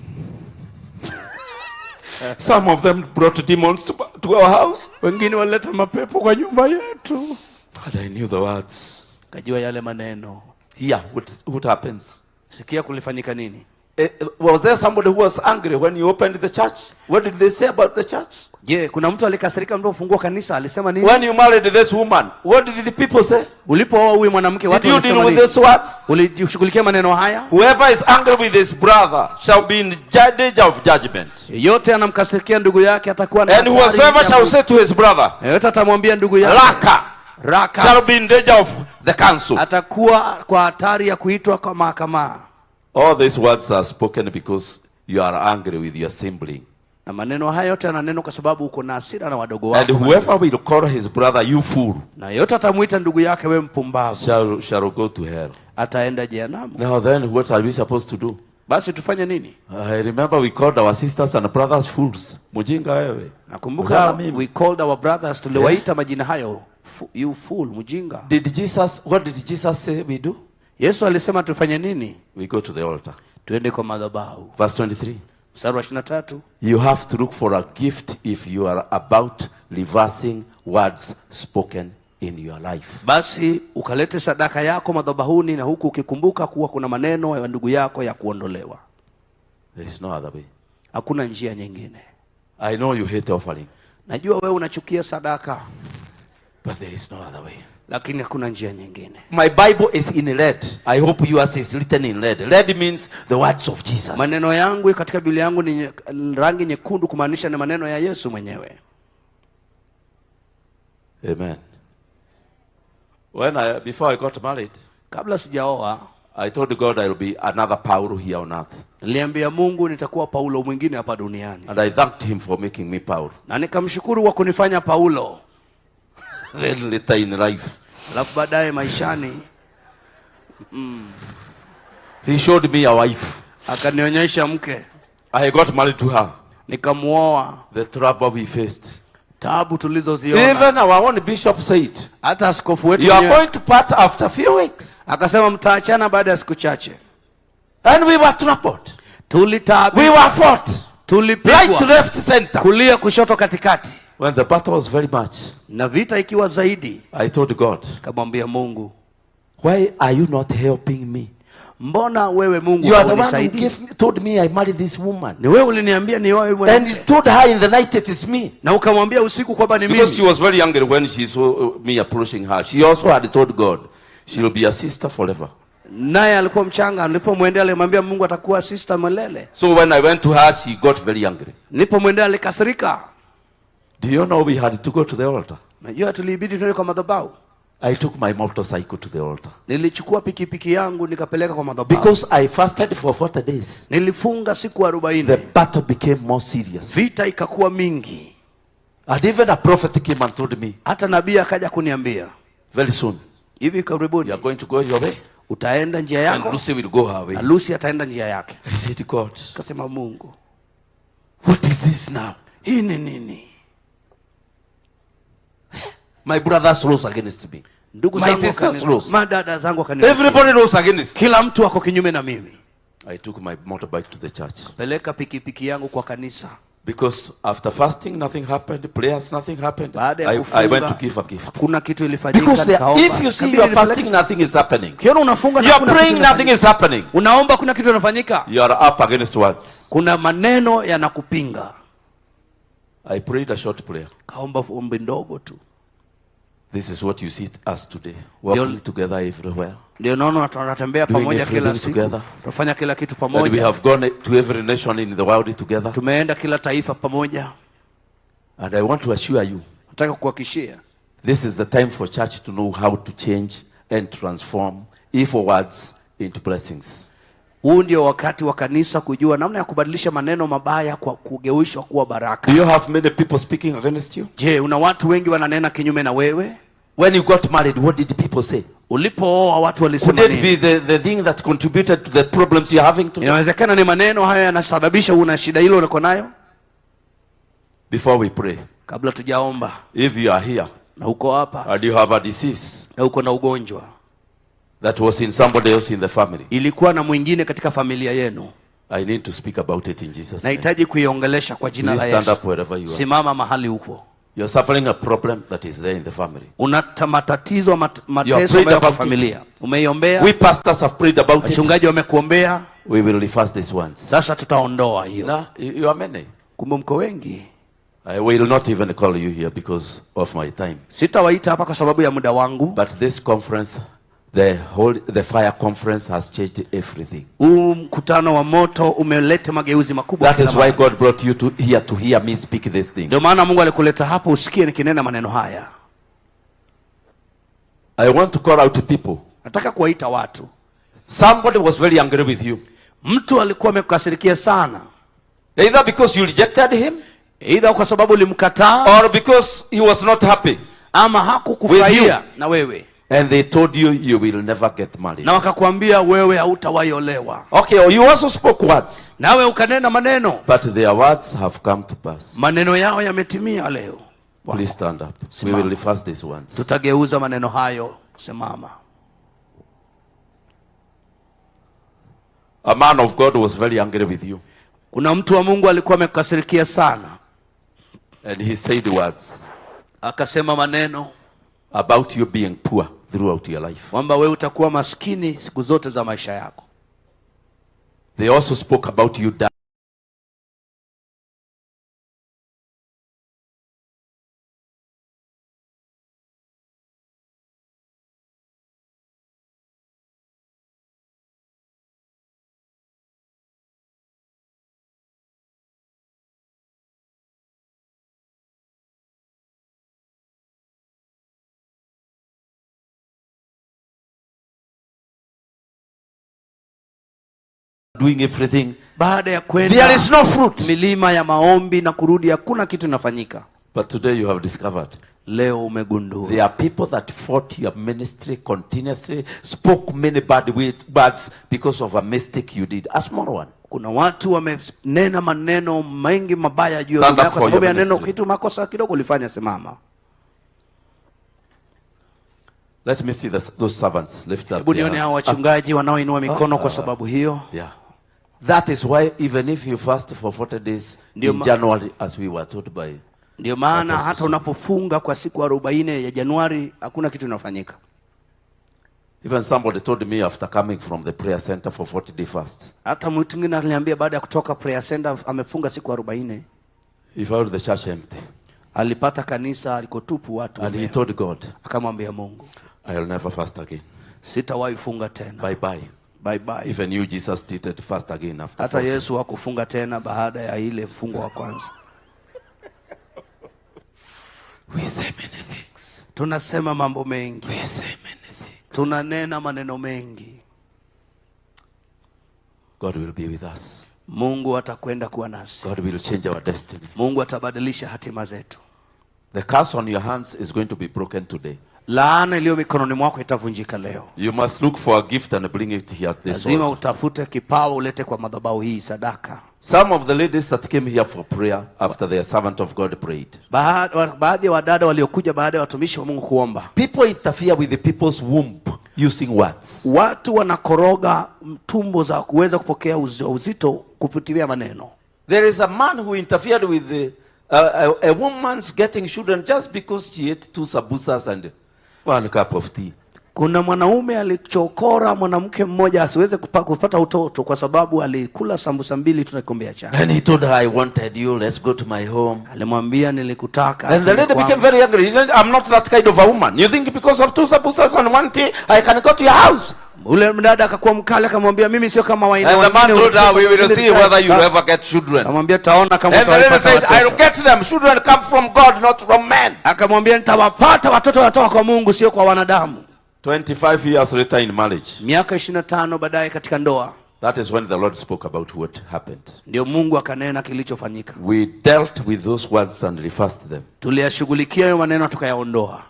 Some of them brought demons to our house. Wengine waleta mapepo kwa nyumba yetu. And I knew the words. Kajua yale maneno. Here, what happens? Sikia kulifanyika nini? Was there somebody who was angry when you opened the church? What did they say about the church? Je, kuna mtu alikasirika mlipofungua kanisa? Alisema nini? When you married this woman, what did the people say? Ulipooa huyu mwanamke watu walisema nini? Did you deal with these words? Ulishughulikia maneno haya? Whoever is angry with his brother shall be in danger of judgment. Yote anamkasirikia ndugu yake atakuwa na hatari. And whoever shall say to his brother, yote atamwambia ndugu yake, Raka shall be in danger of the council. Atakuwa kwa hatari ya kuitwa kwa mahakama. All these words are spoken because you are angry with your sibling. Na maneno haya yote yananeno kwa sababu uko na hasira na wadogo wako. And whoever will call his brother you fool, na yote atamuita ndugu yake wewe mpumbavu, shall go to hell. Ataenda jehanamu. Now then, what are we supposed to do? Basi tufanye nini? I remember we called our sisters and brothers fools. Mujinga wewe. Nakumbuka we called our brothers, tuliwaita majina hayo, you fool, mujinga. What did Jesus say we do? Yesu alisema tufanye nini? We go to the altar. Tuende kwa madhabahu. Verse 23. Mstari wa 23. You have to look for a gift if you are about reversing words spoken in your life. Basi ukalete sadaka yako madhabahuni na huku ukikumbuka kuwa kuna maneno ya ndugu yako ya kuondolewa. There is no other way. Hakuna njia nyingine. I know you hate offering. Najua wewe unachukia sadaka. But there is no other way. Lakini hakuna njia nyingine. My Bible is in red. I hope yours is written in red. Red means the words of Jesus. Maneno yangu katika Biblia yangu ni rangi nyekundu kumaanisha ni maneno ya Yesu mwenyewe. Amen. Before I got married, kabla sijaoa, I told God I will be another Paulo here on earth. Niliambia Mungu nitakuwa Paulo mwingine hapa duniani. And I thanked him for making me Paulo. Na nikamshukuru kwa kunifanya Paulo. Then later in life, alafu baadaye maishani, he showed me a wife. Akanionyesha mke. I got married to her. Nikamuoa. The trouble we faced. Taabu tulizoziona. Even our one bishop said, hata askofu wetu you are going to part after a few weeks. Akasema mtaachana baada ya siku chache. And we were troubled. Tulitaabika. We were fought. Tulipigwa. Right, left, center. Kulia, kushoto, katikati. When the battle was very much, na vita ikiwa zaidi, I told God, kamwambia Mungu, why are you not helping me? Mbona wewe Mungu you are the one who told me I married this woman. Ni wewe uliniambia nioe mwanamke. And you told her in the night it is me. Na ukamwambia usiku kwamba ni mimi. Because she was very angry when she saw me approaching her. She also had told God she will be a sister forever. Naye alikuwa mchanga, nilipomwendea alimwambia Mungu atakuwa sister milele. So when I went to her, she got very angry. Nilipomwendea alikasirika. Do you know we had to go to the altar? Najua tulibidi tuende kwa madhabahu. I took my motorcycle to the altar. Nilichukua pikipiki yangu nikapeleka kwa madhabahu. Because I fasted for 40 days. Nilifunga siku 40. The battle became more serious. Vita ikakuwa mingi. And even a prophet came and told me. Hata nabii akaja kuniambia. Very soon. Hivi karibuni. You are going to go your way. Utaenda njia yako. And Lucy will go her way. Na Lucy ataenda njia yake. I said, God. Kasema Mungu. What is this now? Hii ni nini? My brothers rose against me. Ndugu my sisters rose. Madada zangu wakaniambia. Everybody rose against me. Kila mtu ako kinyume na mimi. I took my motorbike to the church. Peleka pikipiki yangu kwa kanisa. Because after fasting nothing happened, prayers nothing happened. I went to give a gift. Kuna kitu ilifanyika. Because if you see you are fasting nothing is happening. Kiona unafunga you are praying nothing is happening. Unaomba kuna kitu inafanyika. You are up against words. Kuna maneno yanakupinga. I prayed a short prayer. Kaomba ombi ndogo tu. This is what you see us today, working together everywhere. Ndio naona tunatembea pamoja kila siku. Tunafanya kila kitu pamoja. And we have gone to every nation in the world together. Tumeenda kila taifa pamoja. And I want to assure you, nataka kuhakikishia, this is the time for church to know how to change and transform evil words into blessings. Huu ndio wakati wa kanisa kujua namna ya kubadilisha maneno mabaya kwa kugeuzwa kuwa baraka. Do you have many people speaking against you? Je, una watu wengi wananena kinyume na wewe? When you got married, what did the people say? Ulipooa watu walisema nini? Could it be the thing that contributed to the problems you are having today? Inawezekana ni maneno haya yanasababisha una shida hilo uliko nayo? Before we pray, kabla tujaomba, if you are here na uko hapa and you have a disease na uko na ugonjwa that was in somebody else in the family, ilikuwa na mwingine katika familia yenu, I need to speak about it in Jesus' name. nahitaji kuiongelesha kwa jina la Yesu. Stand up wherever you are. Simama mahali upo. You're suffering a problem that is there in the family. Una matatizo mateso kwa familia. Umeiombea. We pastors have prayed about it. Wachungaji wamekuombea. We will reverse this once. Sasa tutaondoa hiyo. Na you are many. Kumbe mko wengi. I will not even call you here because of my time. Sitawaita hapa kwa sababu ya muda wangu. But this conference, the fire conference has changed everything. Mkutano wa moto umeleta mageuzi makubwa. That is why God brought you to hear me speak these things. Ndio maana Mungu alikuleta hapo usikie nikinena maneno haya. I want to call out to people. Nataka kuwaita watu. Somebody was very angry with you. Mtu alikuwa amekukasirikia sana. Either because you rejected him, either kwa sababu ulimkataa, or because he was not happy, ama hakukufurahia na wewe. And they told you will never get married. Na wakakwambia wewe hautawaiolewa. Okay, or you also spoke words. Nawe ukanena maneno. But their words have come to pass. Maneno yao yametimia leo. Please stand up. We will reverse this once. Tutageuza maneno hayo. Simama. A man of God was very angry with you. Kuna mtu wa Mungu alikuwa amekukasirikia sana. And he said words. Akasema maneno about you being poor throughout your life. Kwamba wewe utakuwa maskini siku zote za maisha yako. They also spoke about you dying. Doing everything. Baada ya kwenda, there is no fruit. Milima ya maombi na kurudi hakuna kitu inafanyika. But today you have discovered. Leo umegundua. There are people that fought your ministry continuously, spoke many bad words because of a mistake you did, a small one. Kuna watu wamenena maneno mengi mabaya juu yako kwa sababu ya neno kitu makosa kidogo ulifanya. Simama. Let me see those servants lift up their hands. Hebu nione hao wachungaji wanaoinua mikono kwa sababu hiyo. Yeah. That is why even if you fast for 40 days in January as we were told by. Ndio maana hata unapofunga kwa siku 40 ya Januari hakuna kitu kinafanyika. Even somebody told me after coming from the prayer center for 40 day fast. Hata mtu mwingine aliniambia baada ya kutoka prayer center amefunga siku 40. He found the church empty. Alipata kanisa alikotupu watu. And he told God, akamwambia Mungu, I'll never fast again. Sitawahi funga tena. Bye bye. Bye bye. Even you Jesus did fast again after. Hata Yesu hakufunga tena baada ya ile mfungo wa kwanza. We say many things. Tunasema mambo mengi. We say many things. Tunanena maneno mengi. God will be with us. Mungu atakwenda kuwa nasi. God will change our destiny. Mungu atabadilisha hatima zetu. The curse on your hands is going to be broken today. Laana iliyo mikononi mwako itavunjika leo. You must look for a gift and bring it here at this altar. Lazima utafute kipawa ulete kwa madhabahu hii sadaka. Some of the ladies that came here for prayer after their servant of God prayed. Baadhi ya wadada waliokuja baada ya watumishi wa Mungu kuomba. People interfere with the people's womb using words. Watu wanakoroga tumbo za kuweza kupokea uzito kupitia maneno. There is a man who interfered with a woman's getting children just because she ate 2 samosas and 1 cup of tea. Kuna mwanaume alichokora mwanamke mmoja asiweze kupata utoto kwa sababu alikula sambusa 2 tu na kikombe cha chai. And he told her, I wanted you, let's go to my home. Alimwambia nilikutaka. And the lady became very angry. He said, I'm not that kind of a woman. You think because of 2 samosas and 1 tea I can go to your house? Ule mdada akakuwa mkali akamwambia mimi sio kama waina wengine. And the man told her, we will see whether you ever get children. Akamwambia taona kama utawapata watoto. And the lady said, I'll get them. Children come from God, not from men. Akamwambia nitawapata watoto watoka kwa Mungu sio kwa wanadamu. 25 years later in marriage. Miaka 25 baadaye katika ndoa. That is when the Lord spoke about what happened. Ndio Mungu akanena kilichofanyika. We dealt with those words and reversed them. Tuliyashughulikia hayo maneno tukayaondoa.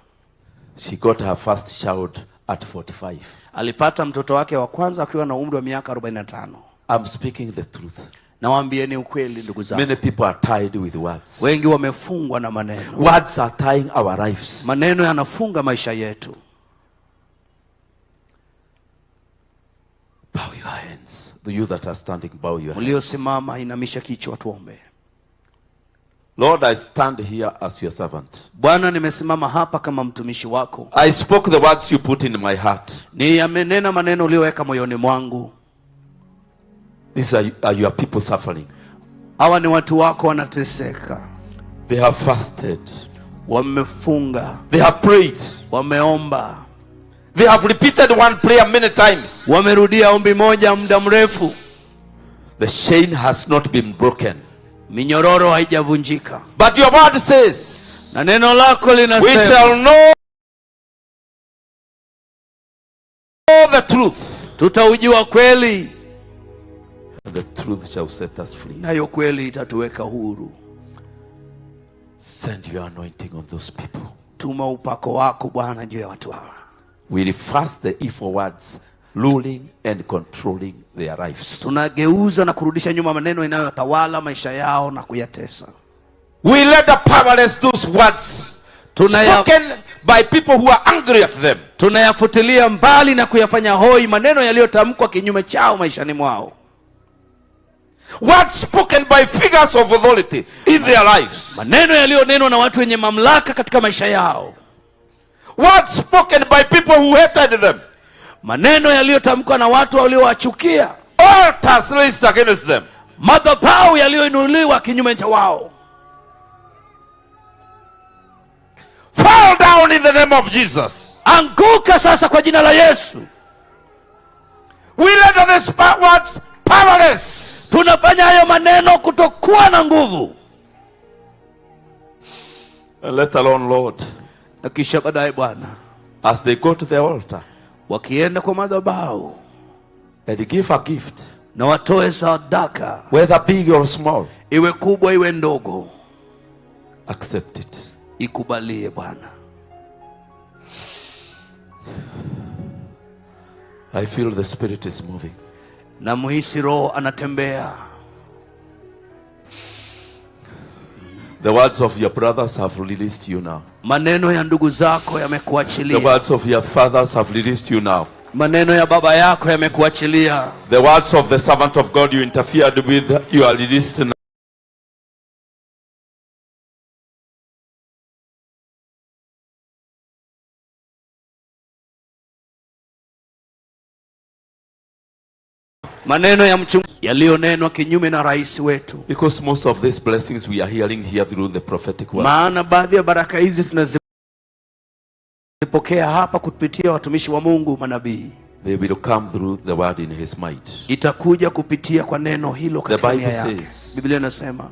She got her first child at 45. Alipata mtoto wake wa kwanza akiwa na umri wa miaka 45. I'm speaking the truth. Nawaambieni ukweli ndugu zangu. Many people are tied with words. Wengi wamefungwa na maneno. Words are tying our lives. Maneno yanafunga maisha yetu. Bow your hands. The you that are standing, bow your hands. Uliosimama inamisha kichwa tuombe. Lord, I stand here as your servant. Bwana, nimesimama hapa kama mtumishi wako. I spoke the words you put in my heart. Niamenena maneno uliyoweka moyoni mwangu. These are your people suffering. Hawa ni watu wako wanateseka. They have fasted. Wamefunga. They have prayed. Wameomba. They have repeated one prayer many times. Wamerudia ombi moja muda mrefu. The chain has not been broken. Minyororo haijavunjika. But your word says, na neno lako linasema, we shall know the truth. Tutaujua kweli. The truth shall set us free. Nayo kweli itatuweka huru. Send your anointing on those people. Tuma upako wako Bwana juu ya watu hawa. We reverse the evil words ruling and controlling their lives. Tunageuza na kurudisha nyuma maneno inayotawala maisha yao na kuyatesa. We let the powerless those words spoken by people who are angry at them. Tunayafutilia mbali na kuyafanya hoi maneno yaliyotamkwa kinyume chao maishani mwao. Words spoken by figures of authority in their lives. Maneno yaliyonenwa na watu wenye mamlaka katika maisha yao. Words spoken by people who hated them. Maneno yaliyotamkwa na watu waliowachukia. Altars raised against them. Madhabahu yaliyoinuliwa kinyume cha wao. Fall down in the name of Jesus. Anguka sasa kwa jina la Yesu. We let these words powerless. Tunafanya hayo maneno kutokuwa na nguvu. And let alone Lord. Na kisha baadaye Bwana, as they go to the altar, wakienda kwa madhabahu, and give a gift, na watoe sadaka, whether big or small, iwe kubwa iwe ndogo, accept it. Ikubalie Bwana. I feel the Spirit is moving. Na muhisi Roho anatembea. The words of your brothers have released you now. Maneno ya ndugu zako yamekuachilia. The words of your fathers have released you now. Maneno ya baba yako yamekuachilia. The words of the servant of God you interfered with, you are released now. Maneno ya mchungaji yaliyonenwa kinyume na rais wetu. Because most of these blessings we are hearing here through the prophetic word. Maana baadhi ya baraka hizi tunazipokea hapa kupitia watumishi wa Mungu manabii. They will come through the word in his might. Itakuja kupitia kwa neno hilo katika nia yake. Biblia inasema,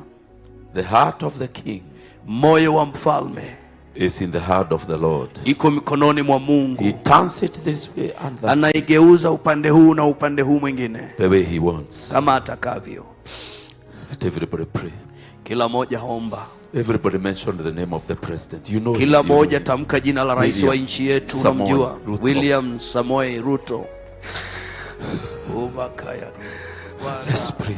the heart of the king, moyo wa mfalme, is in the heart of the Lord. Iko mikononi mwa Mungu. He turns it this way and that. Anaigeuza upande huu na upande huu mwingine. The way he wants. Kama atakavyo. Let everybody pray. Kila moja omba. Everybody mentioned the name of the president. You know. Kila moja tamka jina la rais wa nchi yetu, unamjua. William Samoei Ruto. Let's pray.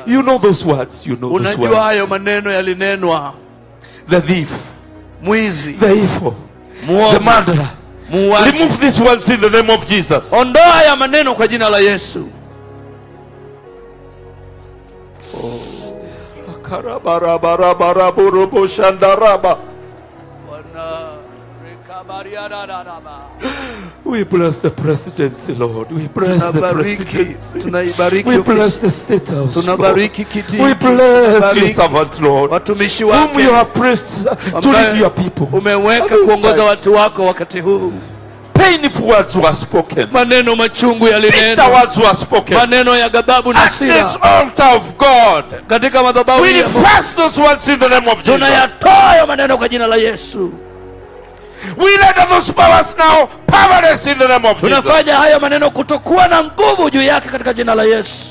You know those words. You know those words. Unajua hayo maneno yalinenwa. The thief. Mwizi. The evil. The murderer. Muwaji. Remove these words in the name of Jesus. Ondoa haya maneno kwa jina la Yesu. We bless the presidency, Lord. We bless the presidency. We bless the state house, Lord. We bless your servants, Lord, whom you have praised to lead your people. Umeweka kuongoza watu wako wakati huu. Painful words were spoken. Maneno machungu yalinenwa. Bitter words were spoken. Maneno ya ghadhabu na hasira. At this altar of God, katika madhabahu we reverse those words in the name of Jesus. Tunayatoa maneno kwa jina la Yesu. We let those powers now powerless in the name of Jesus. Tunafanya haya maneno kutokuwa na nguvu juu yake katika jina la Yesu.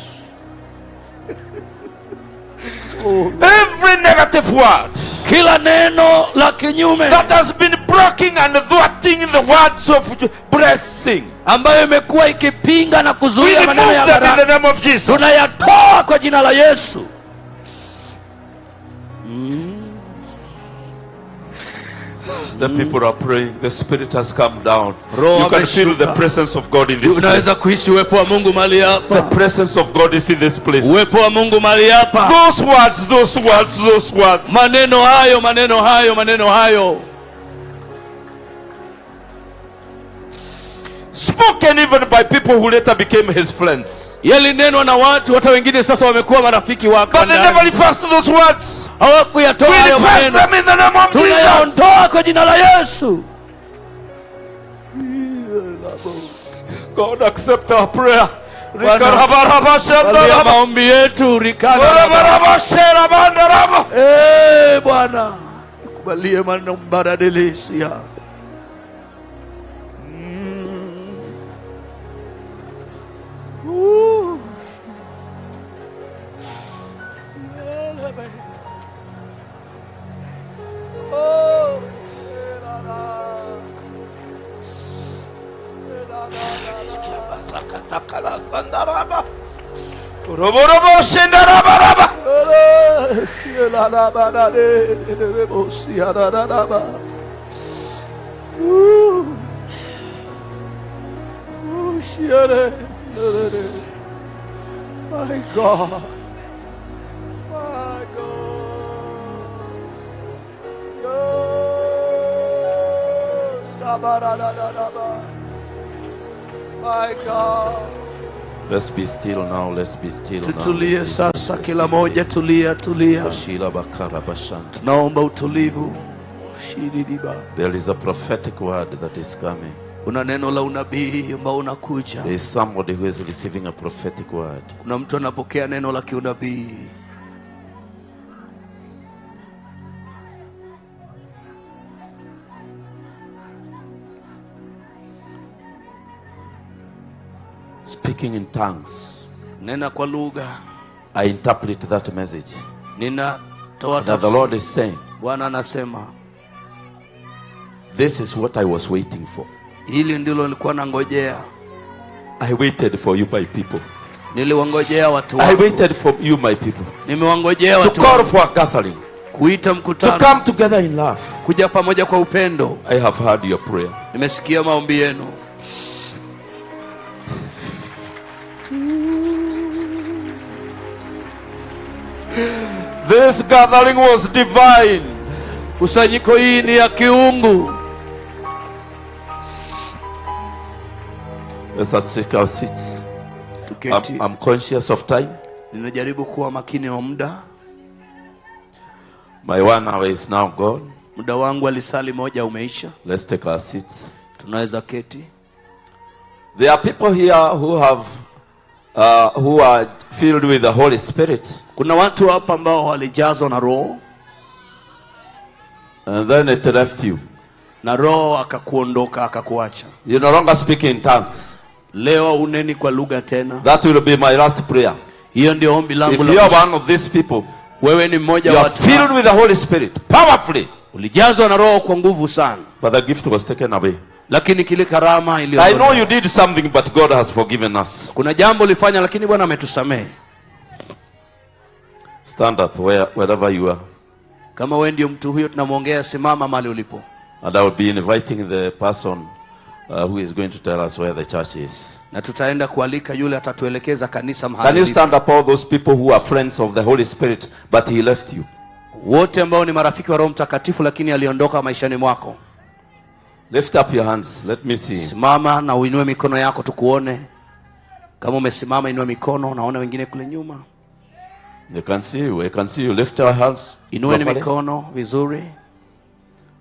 Every negative word, kila neno la kinyume that has been blocking and thwarting the words of blessing, ambayo imekuwa ikipinga na kuzuia maneno ya baraka, tunayatoa kwa jina la Yesu. The people are praying. The Spirit has come down. You can feel the presence of God in this place. The presence of God is in this place. Those words. Maneno hayo. Spoken even by people who later became his friends. Yalinenwa na watu hata wengine sasa wamekuwa marafiki wake. But they never reversed those words. Hawakuyatoa hayo maneno. Tunayaondoa kwa jina la Yesu. God accept our prayer. Maombi yetu Bwana, kubalie maneno mbaradelisia. My God. My God. Let's be still now. Let's be still now. Tutulie sasa, kila moja tulia. Naomba utulivu. There is a prophetic word that is coming. Kuna neno la unabii ambao unakuja. There is somebody who is receiving a prophetic word. Kuna mtu anapokea neno la kiunabii. Speaking in tongues. Nena kwa lugha. I interpret that message. Ninatoa that the Lord is saying. Bwana anasema, this is what I was waiting for. Hili ndilo nilikuwa nangojea. I waited for you, my people. Niliwangojea watu wangu. I waited for you, my people. Nimewangojea watu to call for a gathering. Kuita mkutano. To come together in love. Kuja pamoja kwa upendo. I have heard your prayer. Nimesikia maombi yenu. This gathering was divine. Kusanyiko hii ni ya kiungu. Let's take our seats. I'm conscious of time. Ninajaribu kuwa makini wa muda. My 1 hour is now gone. Muda wangu alisali moja umeisha. Let's take our seats. Tunaweza keti. There are people here who are filled with the Holy Spirit. Kuna watu hapa ambao walijazwa na Roho. And then it left you. Na Roho akakuondoka akakuacha. You no longer speak in tongues. Leo uneni kwa lugha tena. That will be my last prayer. Hiyo ndio ombi langu la mwisho. If you are one of these people, wewe ni mmoja wa watu filled with the Holy Spirit powerfully. Ulijazwa na Roho kwa nguvu sana. But the gift was taken away. Lakini kile karama iliondolewa. I know you did something but God has forgiven us. Kuna jambo ulifanya lakini Bwana ametusamehe. Stand up wherever you are. Kama wewe ndio mtu huyo tunamuongea, simama mahali ulipo. And I will be inviting the person who is going to tell us where the church is. Na tutaenda kualika yule atatuelekeza kanisa mahali. Can you stand up, all those people who are friends of the Holy Spirit but he left you? Wote ambao ni marafiki wa Roho Mtakatifu lakini aliondoka maishani mwako. Lift up your hands. Let me see. Simama na uinue mikono yako tukuone. Kama umesimama inua mikono, naona wengine kule nyuma. They can see you. I can see you. Lift your hands. Inua mikono vizuri.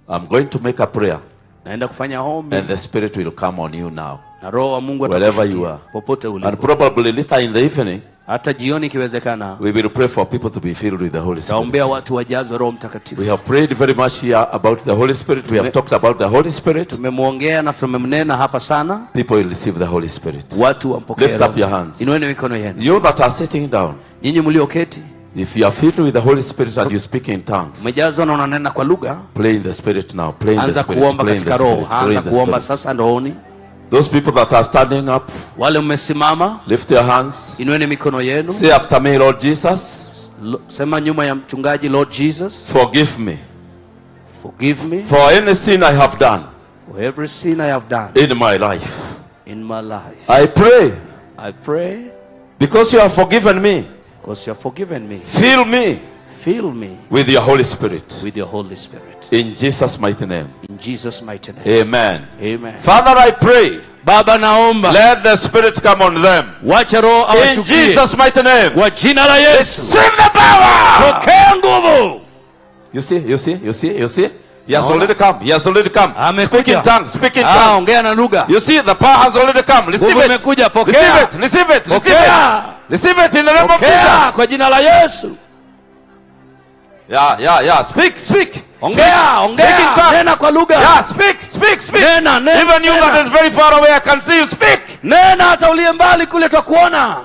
I'm going to make a prayer. Naenda kufanya ombi. And the Spirit will come on you now. Na Roho wa Mungu wherever you are. Popote ulipo. And probably later in the evening. Hata jioni ikiwezekana. We will pray for people to be filled with the Holy Spirit. Taombea watu wajazwe Roho Mtakatifu. We have prayed very much here about the Holy Spirit. We have talked about the Holy Spirit. Tumemuongea na tumemnena hapa sana. People will receive the Holy Spirit. Watu wampokee. Lift up your hands. Inueni mikono yenu. You that are sitting down. Nyinyi mlioketi. If you are filled with the Holy Spirit and you speak in tongues. Umejazwa na unanena kwa lugha. Play in the Spirit now. Play in the Spirit. Anza kuomba katika Roho. Anza kuomba sasa rohoni. Those people that are standing up, wale mmesimama, lift your hands. Inueni mikono yenu. Say after me, Lord Jesus. Sema nyuma ya mchungaji, Lord Jesus. Forgive me. Forgive me. For any sin I have done. For every sin I have done. In my life. In my life. I pray. I pray. Because you have forgiven me. Because you have forgiven me. Fill me. Fill me. With your Holy Spirit. With your Holy Spirit. In Jesus' mighty name. In Jesus' mighty name. Amen. Amen. Father, I pray. Baba naomba. Let the Spirit come on them. Wacha Roho awashukie. In Jesus' mighty name. Kwa jina la Yesu. Receive the power. Pokea nguvu. You see? He has already come. He has already come. Speak in tongues. Speak in tongues. Ongea na lugha. You see, the power has already come. Receive it. Receive it. Receive it. Receive it. Receive it in the name of Jesus. Kwa jina la Yesu. Yeah. Speak. Ongea. Nena kwa lugha. Yeah, speak. Nena. Even you that is very far away, I can see you. Speak. Nena hata uliye mbali kule twakuona.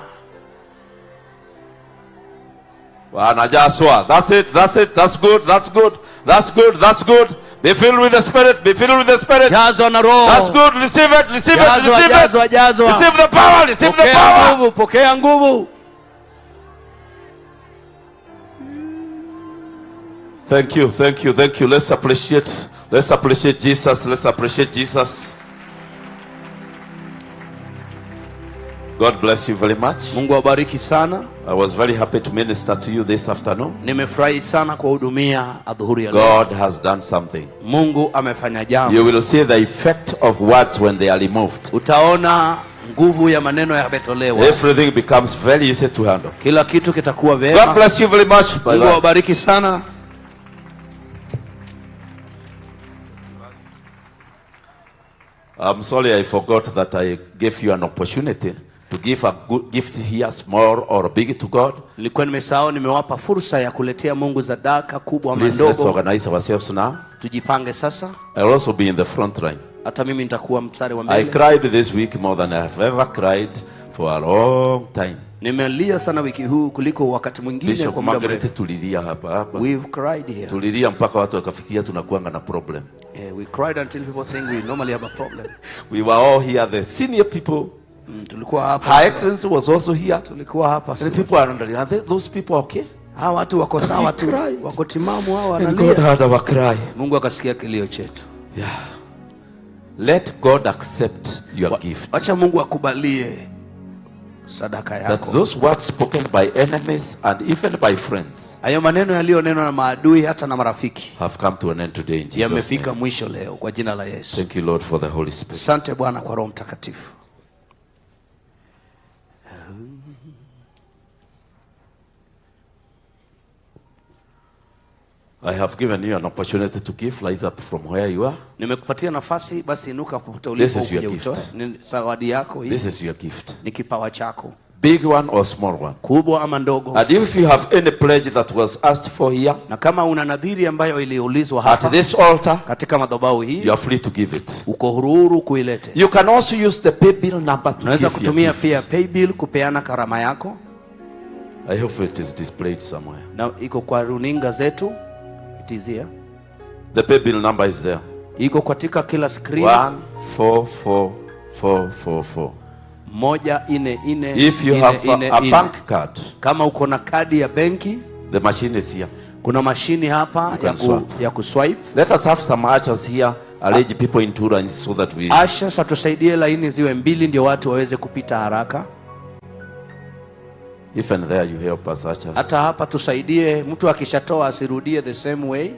Wanajaswa. That's it. That's good. Be filled with the Spirit. Jazwa na Roho. That's good. Receive it. Jazwa. Receive the power. Pokea nguvu. Thank you. Let's appreciate Jesus. God bless you very much. Mungu awabariki sana. I was very happy to minister to you this afternoon. Nimefurahi sana kuhudumia adhuhuri ya leo. God has done something. Mungu amefanya jambo. You will see the effect of words when they are removed. Utaona nguvu ya maneno yametolewa. Everything becomes very easy to handle. Kila kitu kitakuwa vema. God bless you very much. Mungu awabariki sana. I'm sorry I forgot that I gave you an opportunity to give a good gift here, small or big, to God. Nilikuwa nimesahau, nimewapa fursa ya kuletea Mungu sadaka kubwa ama ndogo. Let's organize ourselves now. Tujipange sasa. I'll also be in the front line. Hata mimi nitakuwa mstari wa mbele. I cried this week more than I have ever cried for a long time. Nimelia sana wiki huu kuliko wakati mwingine kwa muda mrefu. Tulilia hapa. We've cried here. Tulilia mpaka watu wakafikiria tunakuanga na problem. We cried until people think we normally have a problem. We were all here, the senior people. Tulikuwa hapa. Her Excellency was also here. Tulikuwa hapa. The people are wondering, are those people okay? Hawa watu wako sawa tu. Wako timamu hawa wanalia. And God heard our cry. Mungu akasikia kilio chetu. Yeah. Let God accept your gift. Acha Mungu akubalie sadaka yako. That those words spoken by enemies and even by friends, hayo maneno yaliyonenwa na maadui hata na marafiki, have come to an end today in Jesus' name. Yamefika mwisho leo kwa jina la Yesu. Thank you Lord for the Holy Spirit. Asante Bwana kwa Roho Mtakatifu. I have given you an opportunity to give. Rise up from where you are. Nimekupatia nafasi, basi inuka popote ulipo uje utoe. Ni zawadi yako hii. This is your gift. Ni kipawa chako. Big one or small one. Kubwa ama ndogo. And if you have any pledge that was asked for here, na kama una nadhiri ambayo iliulizwa hapa at this altar, katika madhabahu hii, you are free to give it. Uko huru kuilete. You can also use the pay bill number to unaweza kutumia pia pay bill kupeana karama yako. I hope it is displayed somewhere. Na iko kwa runinga zetu. It is here. The pay bill number is there. Iko katika kila screen. 144444. If you have a bank card, kama uko na kadi ya benki, the machine is here. Kuna mashini hapa ya kuswipe. Let us have some ushers here, arrange people in two lines so that we ushers atusaidie laini ziwe mbili ndio watu waweze kupita haraka. Even there you help us ushers. Hata hapa tusaidie, mtu akishatoa asirudie the same way,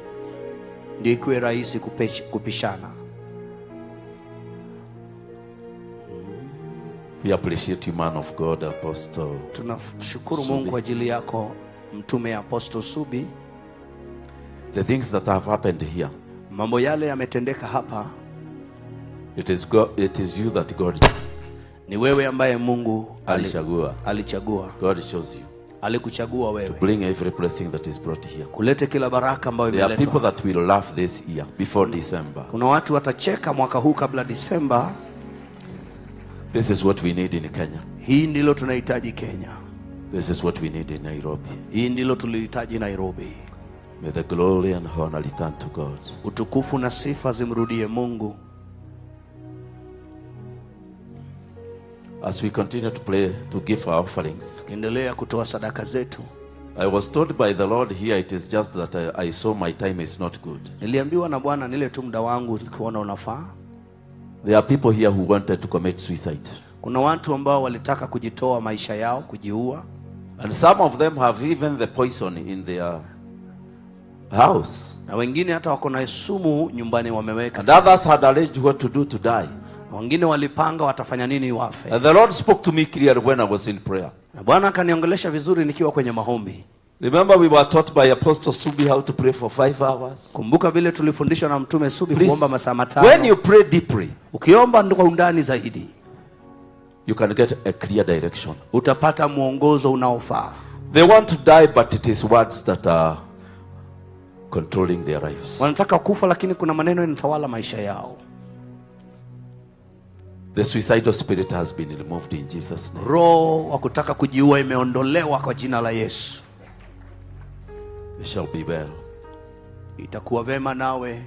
ndio ikuwe rahisi kupishana. We appreciate you, man of God, Apostle. Tunashukuru Mungu kwa ajili yako, mtume Apostle Subi. The things that have happened here, mambo yale yametendeka hapa, it is you that God. Ni wewe ambaye Mungu alichagua. God chose you. Alikuchagua wewe. To bring every blessing that is brought here. Kulete kila baraka ambayo imeletwa. There are people that will laugh this year before December. Kuna watu watacheka mwaka huu kabla December. This is what we need in Kenya. Hii ndilo tunahitaji Kenya. This is what we need in Nairobi. Hii ndilo tulihitaji Nairobi. May the glory and honor return to God. Utukufu na sifa zimrudie Mungu. as we continue to pray, to give our offerings, endelea kutoa sadaka zetu. I was told by the Lord here, it is just that I saw my time is not good. Niliambiwa na Bwana nile tu muda wangu nikuona unafaa. There are people here who wanted to commit suicide. Kuna watu ambao walitaka kujitoa maisha yao, kujiua. And some of them have even the poison in their house. Na wengine hata wako na sumu nyumbani wameweka. And others had arranged what to do to die. Wengine walipanga watafanya nini wafe. And the Lord spoke to me clearly when I was in prayer. Na Bwana akaniongelesha vizuri nikiwa kwenye maombi. Remember we were taught by Apostle Subi how to pray for 5 hours. Kumbuka vile tulifundishwa na Mtume Subi kuomba masaa 5. When you pray deeply, ukiomba kwa undani zaidi, you can get a clear direction. Utapata mwongozo unaofaa. They want to die, but it is words that are controlling their lives. Wanataka kufa lakini kuna maneno yanatawala maisha yao. The suicidal spirit has been removed in Jesus' name. Roho wa kutaka kujiua imeondolewa kwa jina la Yesu. It shall be well. Itakuwa vema nawe.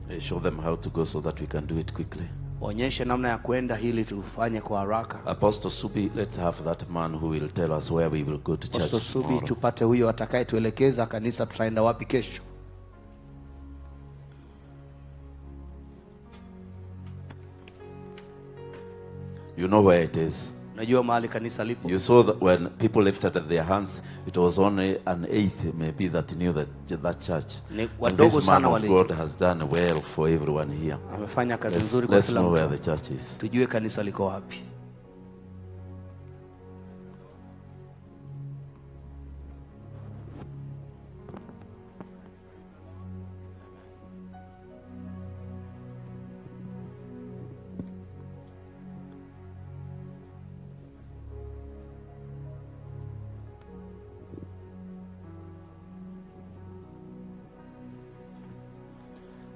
I show them how to go so that we can do it quickly. Onyeshe namna ya kwenda ili tufanye kwa haraka. Apostle Subi, let's have that man who will tell us where we will go to church. Apostle Subi, tupate huyo atakayetuelekeza kanisa tutaenda wapi kesho. You know where it is. Najua mahali kanisa lipo. You saw that when people lifted their hands, it was only an eighth maybe that knew that church. And this man of God has done well for everyone here. Amefanya kazi nzuri kwa kila mtu. Let's know where the church is. Tujue kanisa liko wapi.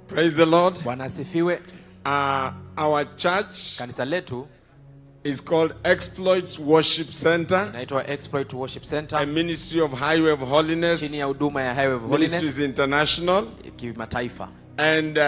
Praise the Lord. Bwana asifiwe. Our church kanisa letu is called Exploits Worship Center. Inaitwa Exploit Worship Center. A ministry of Highway of Holiness. Chini ya huduma ya Highway of Holiness. Ministries International. Kimataifa. And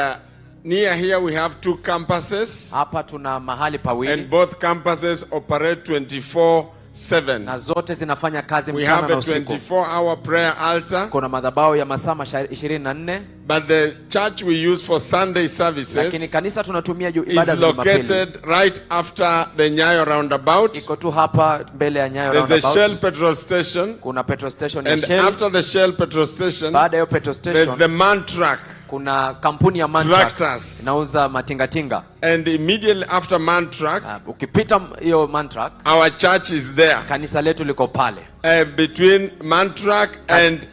near here we have 2 campuses. Hapa tuna mahali pawili. And both campuses operate 24/7. Na zote zinafanya kazi we mchana have na usiku. a 24-hour prayer altar. Kuna madhabahu ya masaa 24. But the church we use for Sunday services lakini kanisa tunatumia ibada is za Jumapili. located right after the Nyayo roundabout. Iko tu hapa mbele ya Nyayo roundabout. roundabout. There's a Shell petrol station. Kuna petrol station ya and Shell. after the Shell petrol station, baada ya petrol station, there's the MAN truck. Kuna kampuni ya MAN truck inauza matingatinga. And immediately after MAN truck, ukipita hiyo MAN truck, our church is there. Kanisa letu liko pale. Between MAN truck and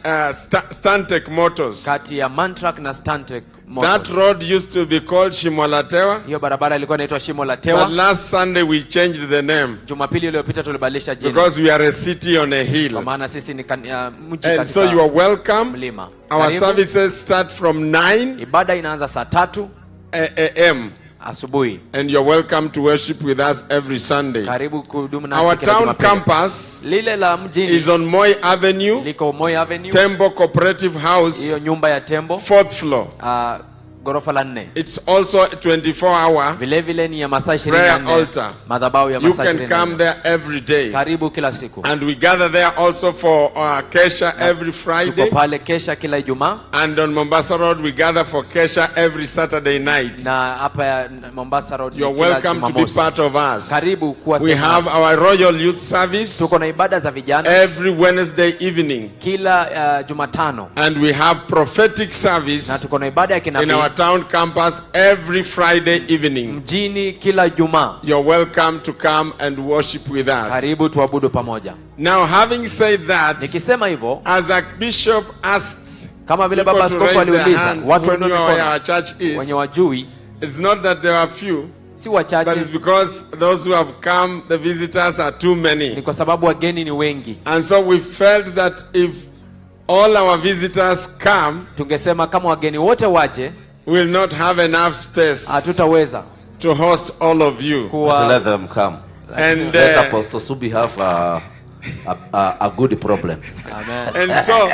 Stantec Motors. Kati ya MAN truck na Stantec Motors. That road used to be called Shimo la Tewa. Hiyo barabara ilikuwa inaitwa Shimo la Tewa. But last Sunday we changed the name. Jumapili iliyopita tulibadilisha jina. Because we are a city on a hill. Kwa maana sisi ni mji katika. And so you are welcome. Mlima. Our services start from 9. Ibada inaanza saa 3 a.m. asubuhi. And you're welcome to worship with us every Sunday. Karibu kuhudumu nasi Our kila town Jumapili. campus lile la mjini is on Moi Avenue. Liko Moi Avenue. Tembo Cooperative House. Hiyo nyumba ya Tembo. 4th floor. Gorofa la 4. It's also a 24-hour vile vile ni ya masaa 24. prayer altar. Madhabahu ya masaa 24. You can come there every day. Karibu kila siku. And we gather there also for Kesha every Friday. Tuko pale Kesha kila Ijumaa. And on Mombasa Road we gather for Kesha every Saturday night. Na hapa ya Mombasa Road you're welcome to be part of us. Karibu kuwa we have our Royal Youth Service. Tuko na ibada za vijana every Wednesday evening. Kila Jumatano. And we have prophetic service. Na tuko na ibada ya kinabii in our town campus every Friday evening. Mjini kila Ijumaa. You're welcome to come and worship with us. Karibu tuabudu pamoja. Now having said that, nikisema hivyo, as a bishop asked, kama vile baba askofu aliuliza watu wenye wenye wajui, it's not that there are few, si wachache, but it's because those who have come, the visitors are too many. Ni kwa sababu wageni ni wengi. And so we felt that if all our visitors come, tungesema kama wageni wote waje, will not have enough space. Hatutaweza to host all of you. To let them come. And let Apostle Subi have a good problem. Amen. And so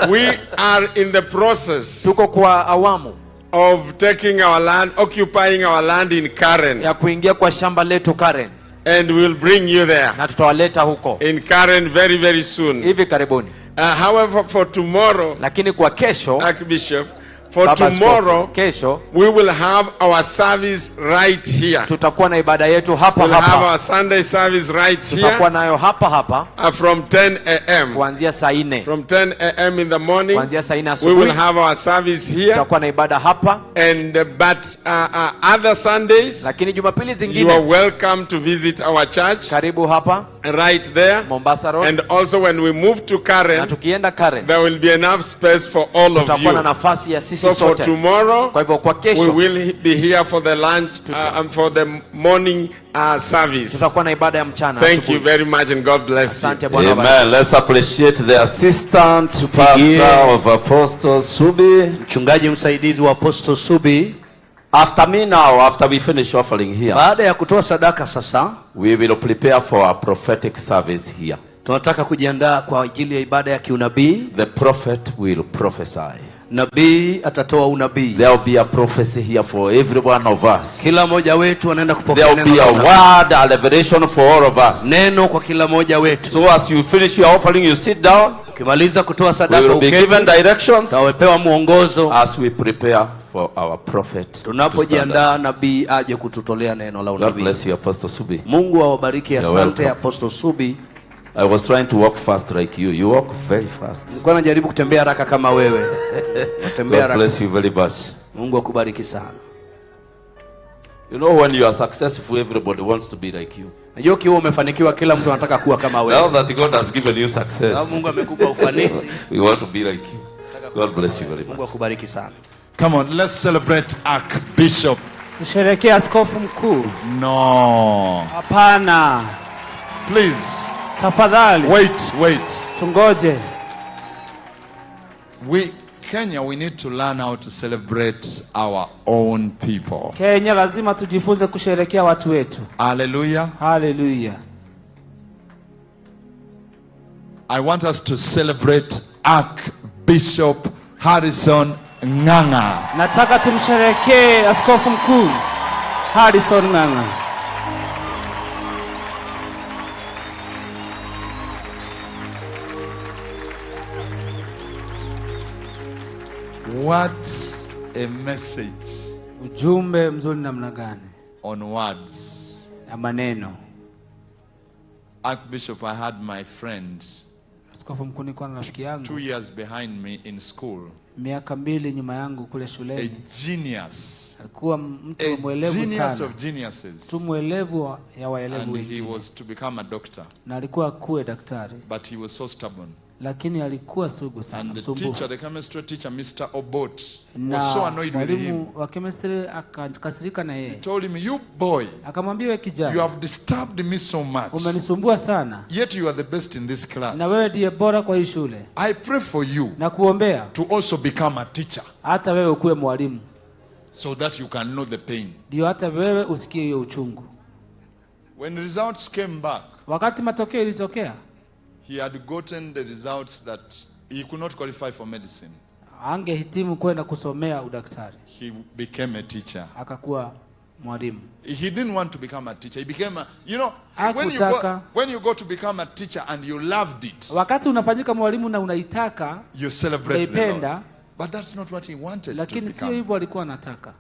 we are in the process tuko kwa awamu of taking our land, occupying our land in Karen. Ya kuingia kwa shamba letu Karen. And we'll bring you there. Na tutawaleta huko. In Karen very, very soon. Hivi karibuni. However, for tomorrow, lakini kwa kesho, Archbishop, for tomorrow, kesho, we will have our service right here. Tutakuwa na ibada yetu hapa we'll hapa. Have our Sunday service right here. Tutakuwa nayo hapa hapa. From 10 a.m. Kuanzia saa 4. From 10 a.m. in the morning. Kuanzia saa 4 asubuhi. We will have our service here. Tutakuwa na ibada hapa. And but other Sundays, lakini Jumapili zingine, you are welcome to visit our church. Karibu hapa. Right there. Mombasa Road. And also when we move to Karen, na tukienda Karen, there will be enough space for all of you. Tutakuwa na nafasi ya sisi sote. So for tomorrow, kwa hivyo kwa kesho, we will be here for the lunch and for the morning service. Tutakuwa na ibada ya mchana. Thank you very much and God bless you. Amen. Let's appreciate the assistant pastor of Apostle Subi. Mchungaji msaidizi wa Apostle Subi. After me now, after we finish offering here, baada ya kutoa sadaka sasa, we will prepare for a prophetic service here. Tunataka kujiandaa kwa ajili ya ibada ya kiunabii. The prophet will prophesy. Nabii atatoa unabii. There will be a prophecy here for every one of us. Kila mmoja wetu anaenda kupokea neno. There will be a word, a revelation for all of us. Neno kwa kila mmoja wetu. So as you finish your offering, you sit down. Ukimaliza kutoa sadaka, we will be given directions. Tawepewa muongozo as we prepare for our prophet. Tunapojiandaa nabii aje kututolea neno la unabii. God bless you, Apostle Subi. Mungu awabariki. Asante Apostle Subi. I was trying to walk fast like you. You walk very fast. Nilikuwa najaribu kutembea haraka kama wewe. God bless you very much. Mungu akubariki sana. You know, when you are successful, everybody wants to be like you. Najua ukiwa umefanikiwa kila mtu anataka kuwa kama wewe. Now that God has given you success, Mungu amekupa ufanisi. We want to be like you. God bless you very much. Mungu akubariki sana. Come on, let's celebrate Archbishop. Tusherehekee askofu mkuu. No. Hapana. Please. Tafadhali. Wait. Tungoje. Kenya, we need to learn how to celebrate our own people. Kenya lazima tujifunze kusherehekea watu wetu. Hallelujah. Hallelujah. I want us to celebrate Archbishop Harrison Ng'ang'a. Nataka tumsherehekee askofu mkuu Harrison Ng'ang'a. What a message. Ujumbe mzuri namna gani? On words. Ya maneno. Archbishop, I had my friend. Askofu mkuu nilikuwa na rafiki yangu. 2 years behind me in school. Miaka 2 nyuma yangu kule shuleni. A genius. Alikuwa mtu mwelevu sana. Genius of geniuses. Tu mwelevu ya waelevu wengi. And he was to become a doctor. Na alikuwa kuwe daktari. But he was so stubborn. Lakini alikuwa sugu sana, msumbufu. The chemistry teacher, Mr. Obot, was so annoyed with him. Mwalimu wa chemistry akakasirika na yeye. He told him, you boy, akamwambia wewe kijana, you have disturbed me so much. Umenisumbua sana. Yet you are the best in this class. Na wewe ndiye bora kwa hii shule. I pray for you. Na kuombea. To also become a teacher. Hata wewe ukuwe mwalimu. So that you can know the pain. Ndio hata wewe usikie hiyo uchungu. When results came back. Wakati matokeo ilitokea. He had gotten the results that he could not qualify for medicine. Angehitimu kwenda kusomea udaktari. He became a teacher. Akakuwa mwalimu. He didn't want to become a teacher. He became a, you know, when you go to become a teacher and you loved it. Wakati unafanyika mwalimu na unaitaka, you celebrate the Lord. But that's not what he wanted. Lakini sio hivyo alikuwa anataka.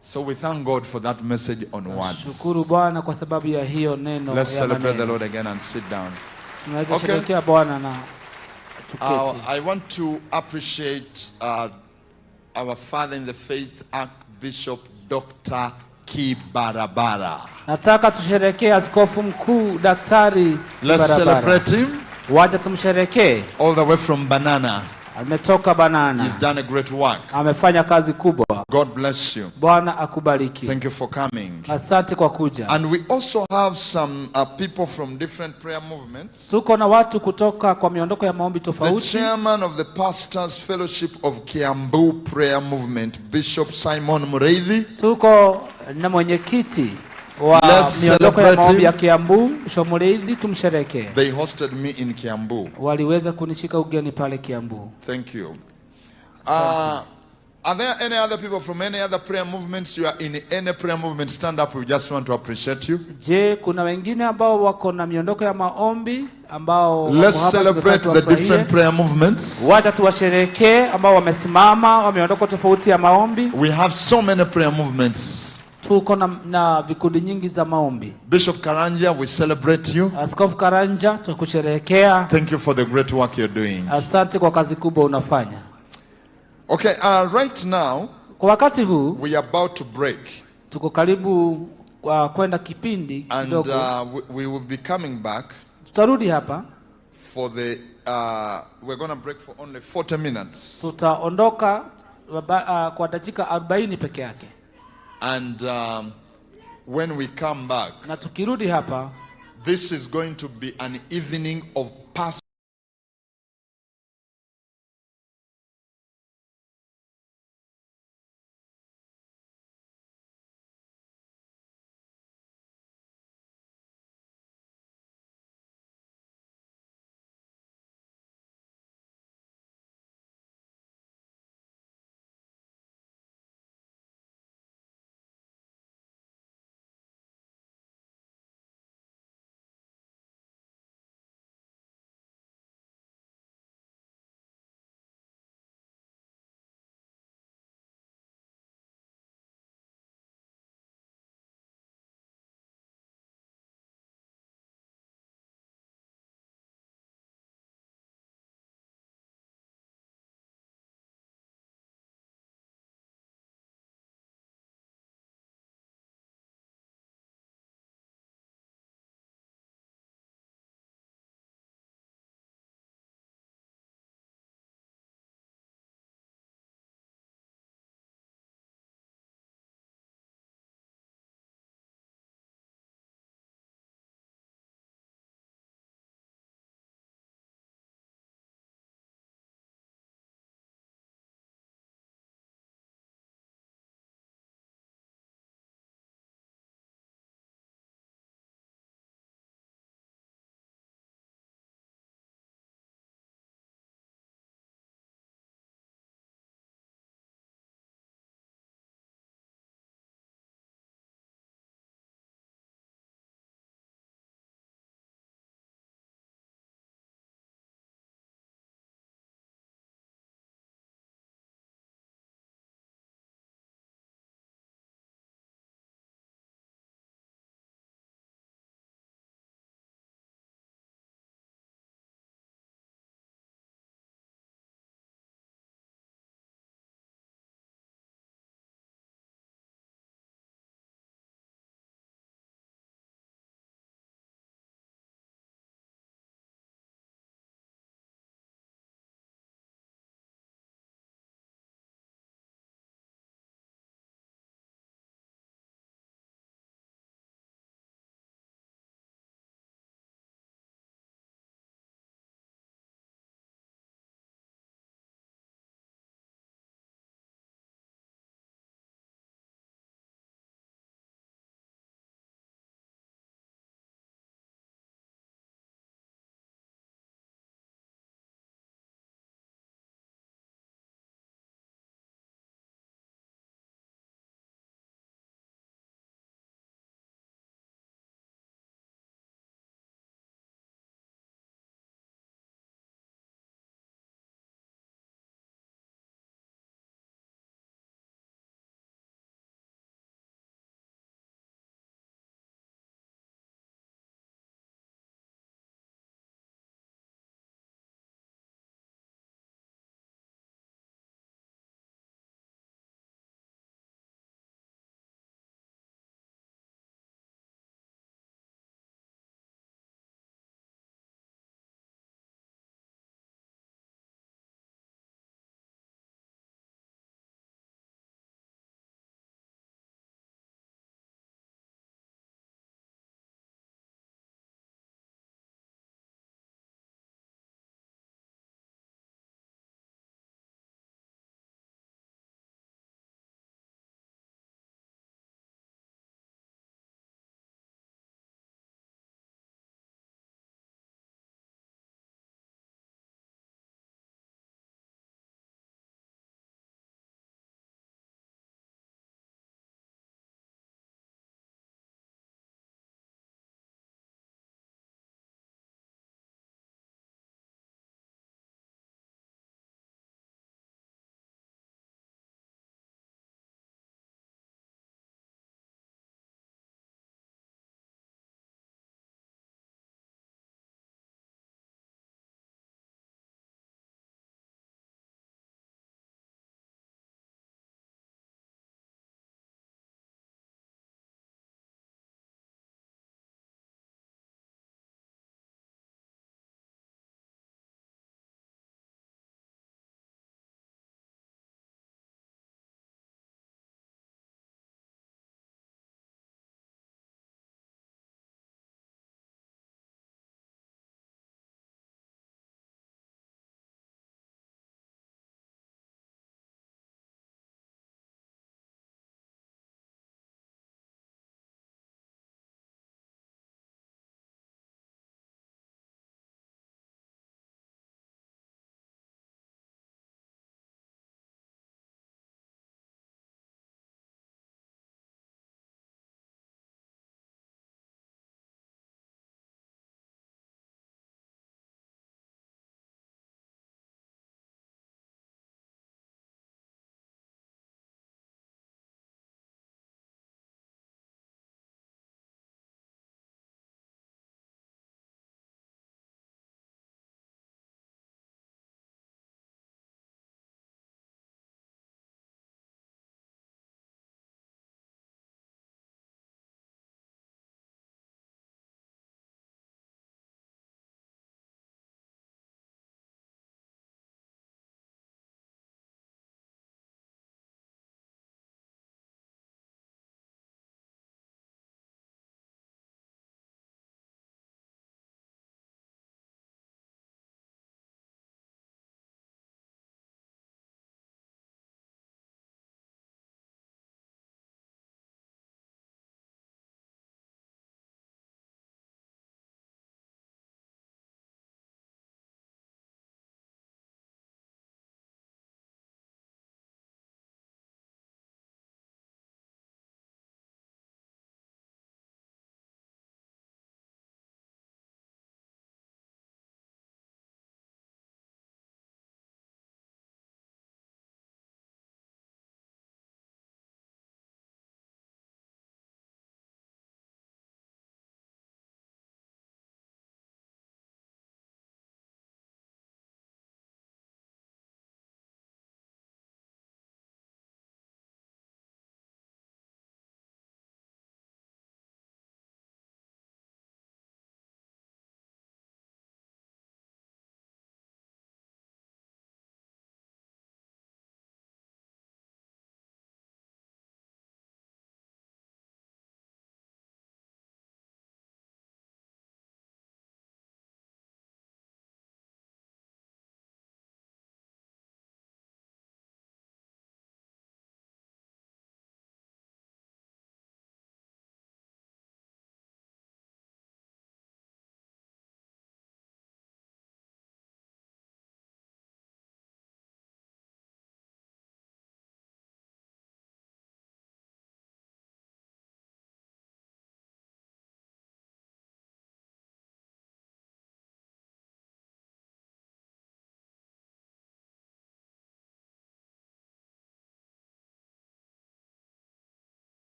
So we thank God for that message on words. Shukuru Bwana kwa sababu ya hiyo neno. Let's celebrate the Lord again and sit down. Okay. I want to appreciate our father in the faith, Archbishop Dr. Kibarabara. Nataka tusherehekee askofu mkuu Daktari Kibarabara. Let's celebrate him. Wacha tumsherehekee. All the way from Banana. Ametoka Banana. He's done a great work. Amefanya kazi kubwa. God bless you. Bwana akubariki. Thank you for coming. Asante kwa kuja. And we also have some people from different prayer movements. Tuko na watu kutoka kwa miondoko ya maombi tofauti. The chairman of the Pastors Fellowship of Kiambu Prayer Movement, Bishop Simon Mureithi. Tuko na mwenyekiti wa miondoko ya maombi ya Kiambu, Shomureithi, tumsherehekee. They hosted me in Kiambu. Waliweza kunishika ugeni pale Kiambu. Thank you. Are there any other people from any other prayer movements? You are in any prayer movement, stand up. We just want to appreciate you. Je, kuna wengine ambao wako na miondoko ya maombi ambao let's celebrate the different prayer movements. Wacha tuwasherehekee ambao wamesimama wa miondoko tofauti ya maombi. We have so many prayer movements. Tuko na vikundi nyingi za maombi. Bishop Karanja, we celebrate you. Askofu Karanja, tunakusherehekea. Thank you for the great work you're doing. Asante kwa kazi kubwa unafanya. Okay, right now, kwa wakati huu, we are about to break. Tuko karibu kwenda kipindi kidogo. And we will be coming back. Tutarudi hapa. For the we're going to break for only 40 minutes. Tutaondoka kwa dakika 40 peke yake. And when we come back, na tukirudi hapa, this is going to be an evening of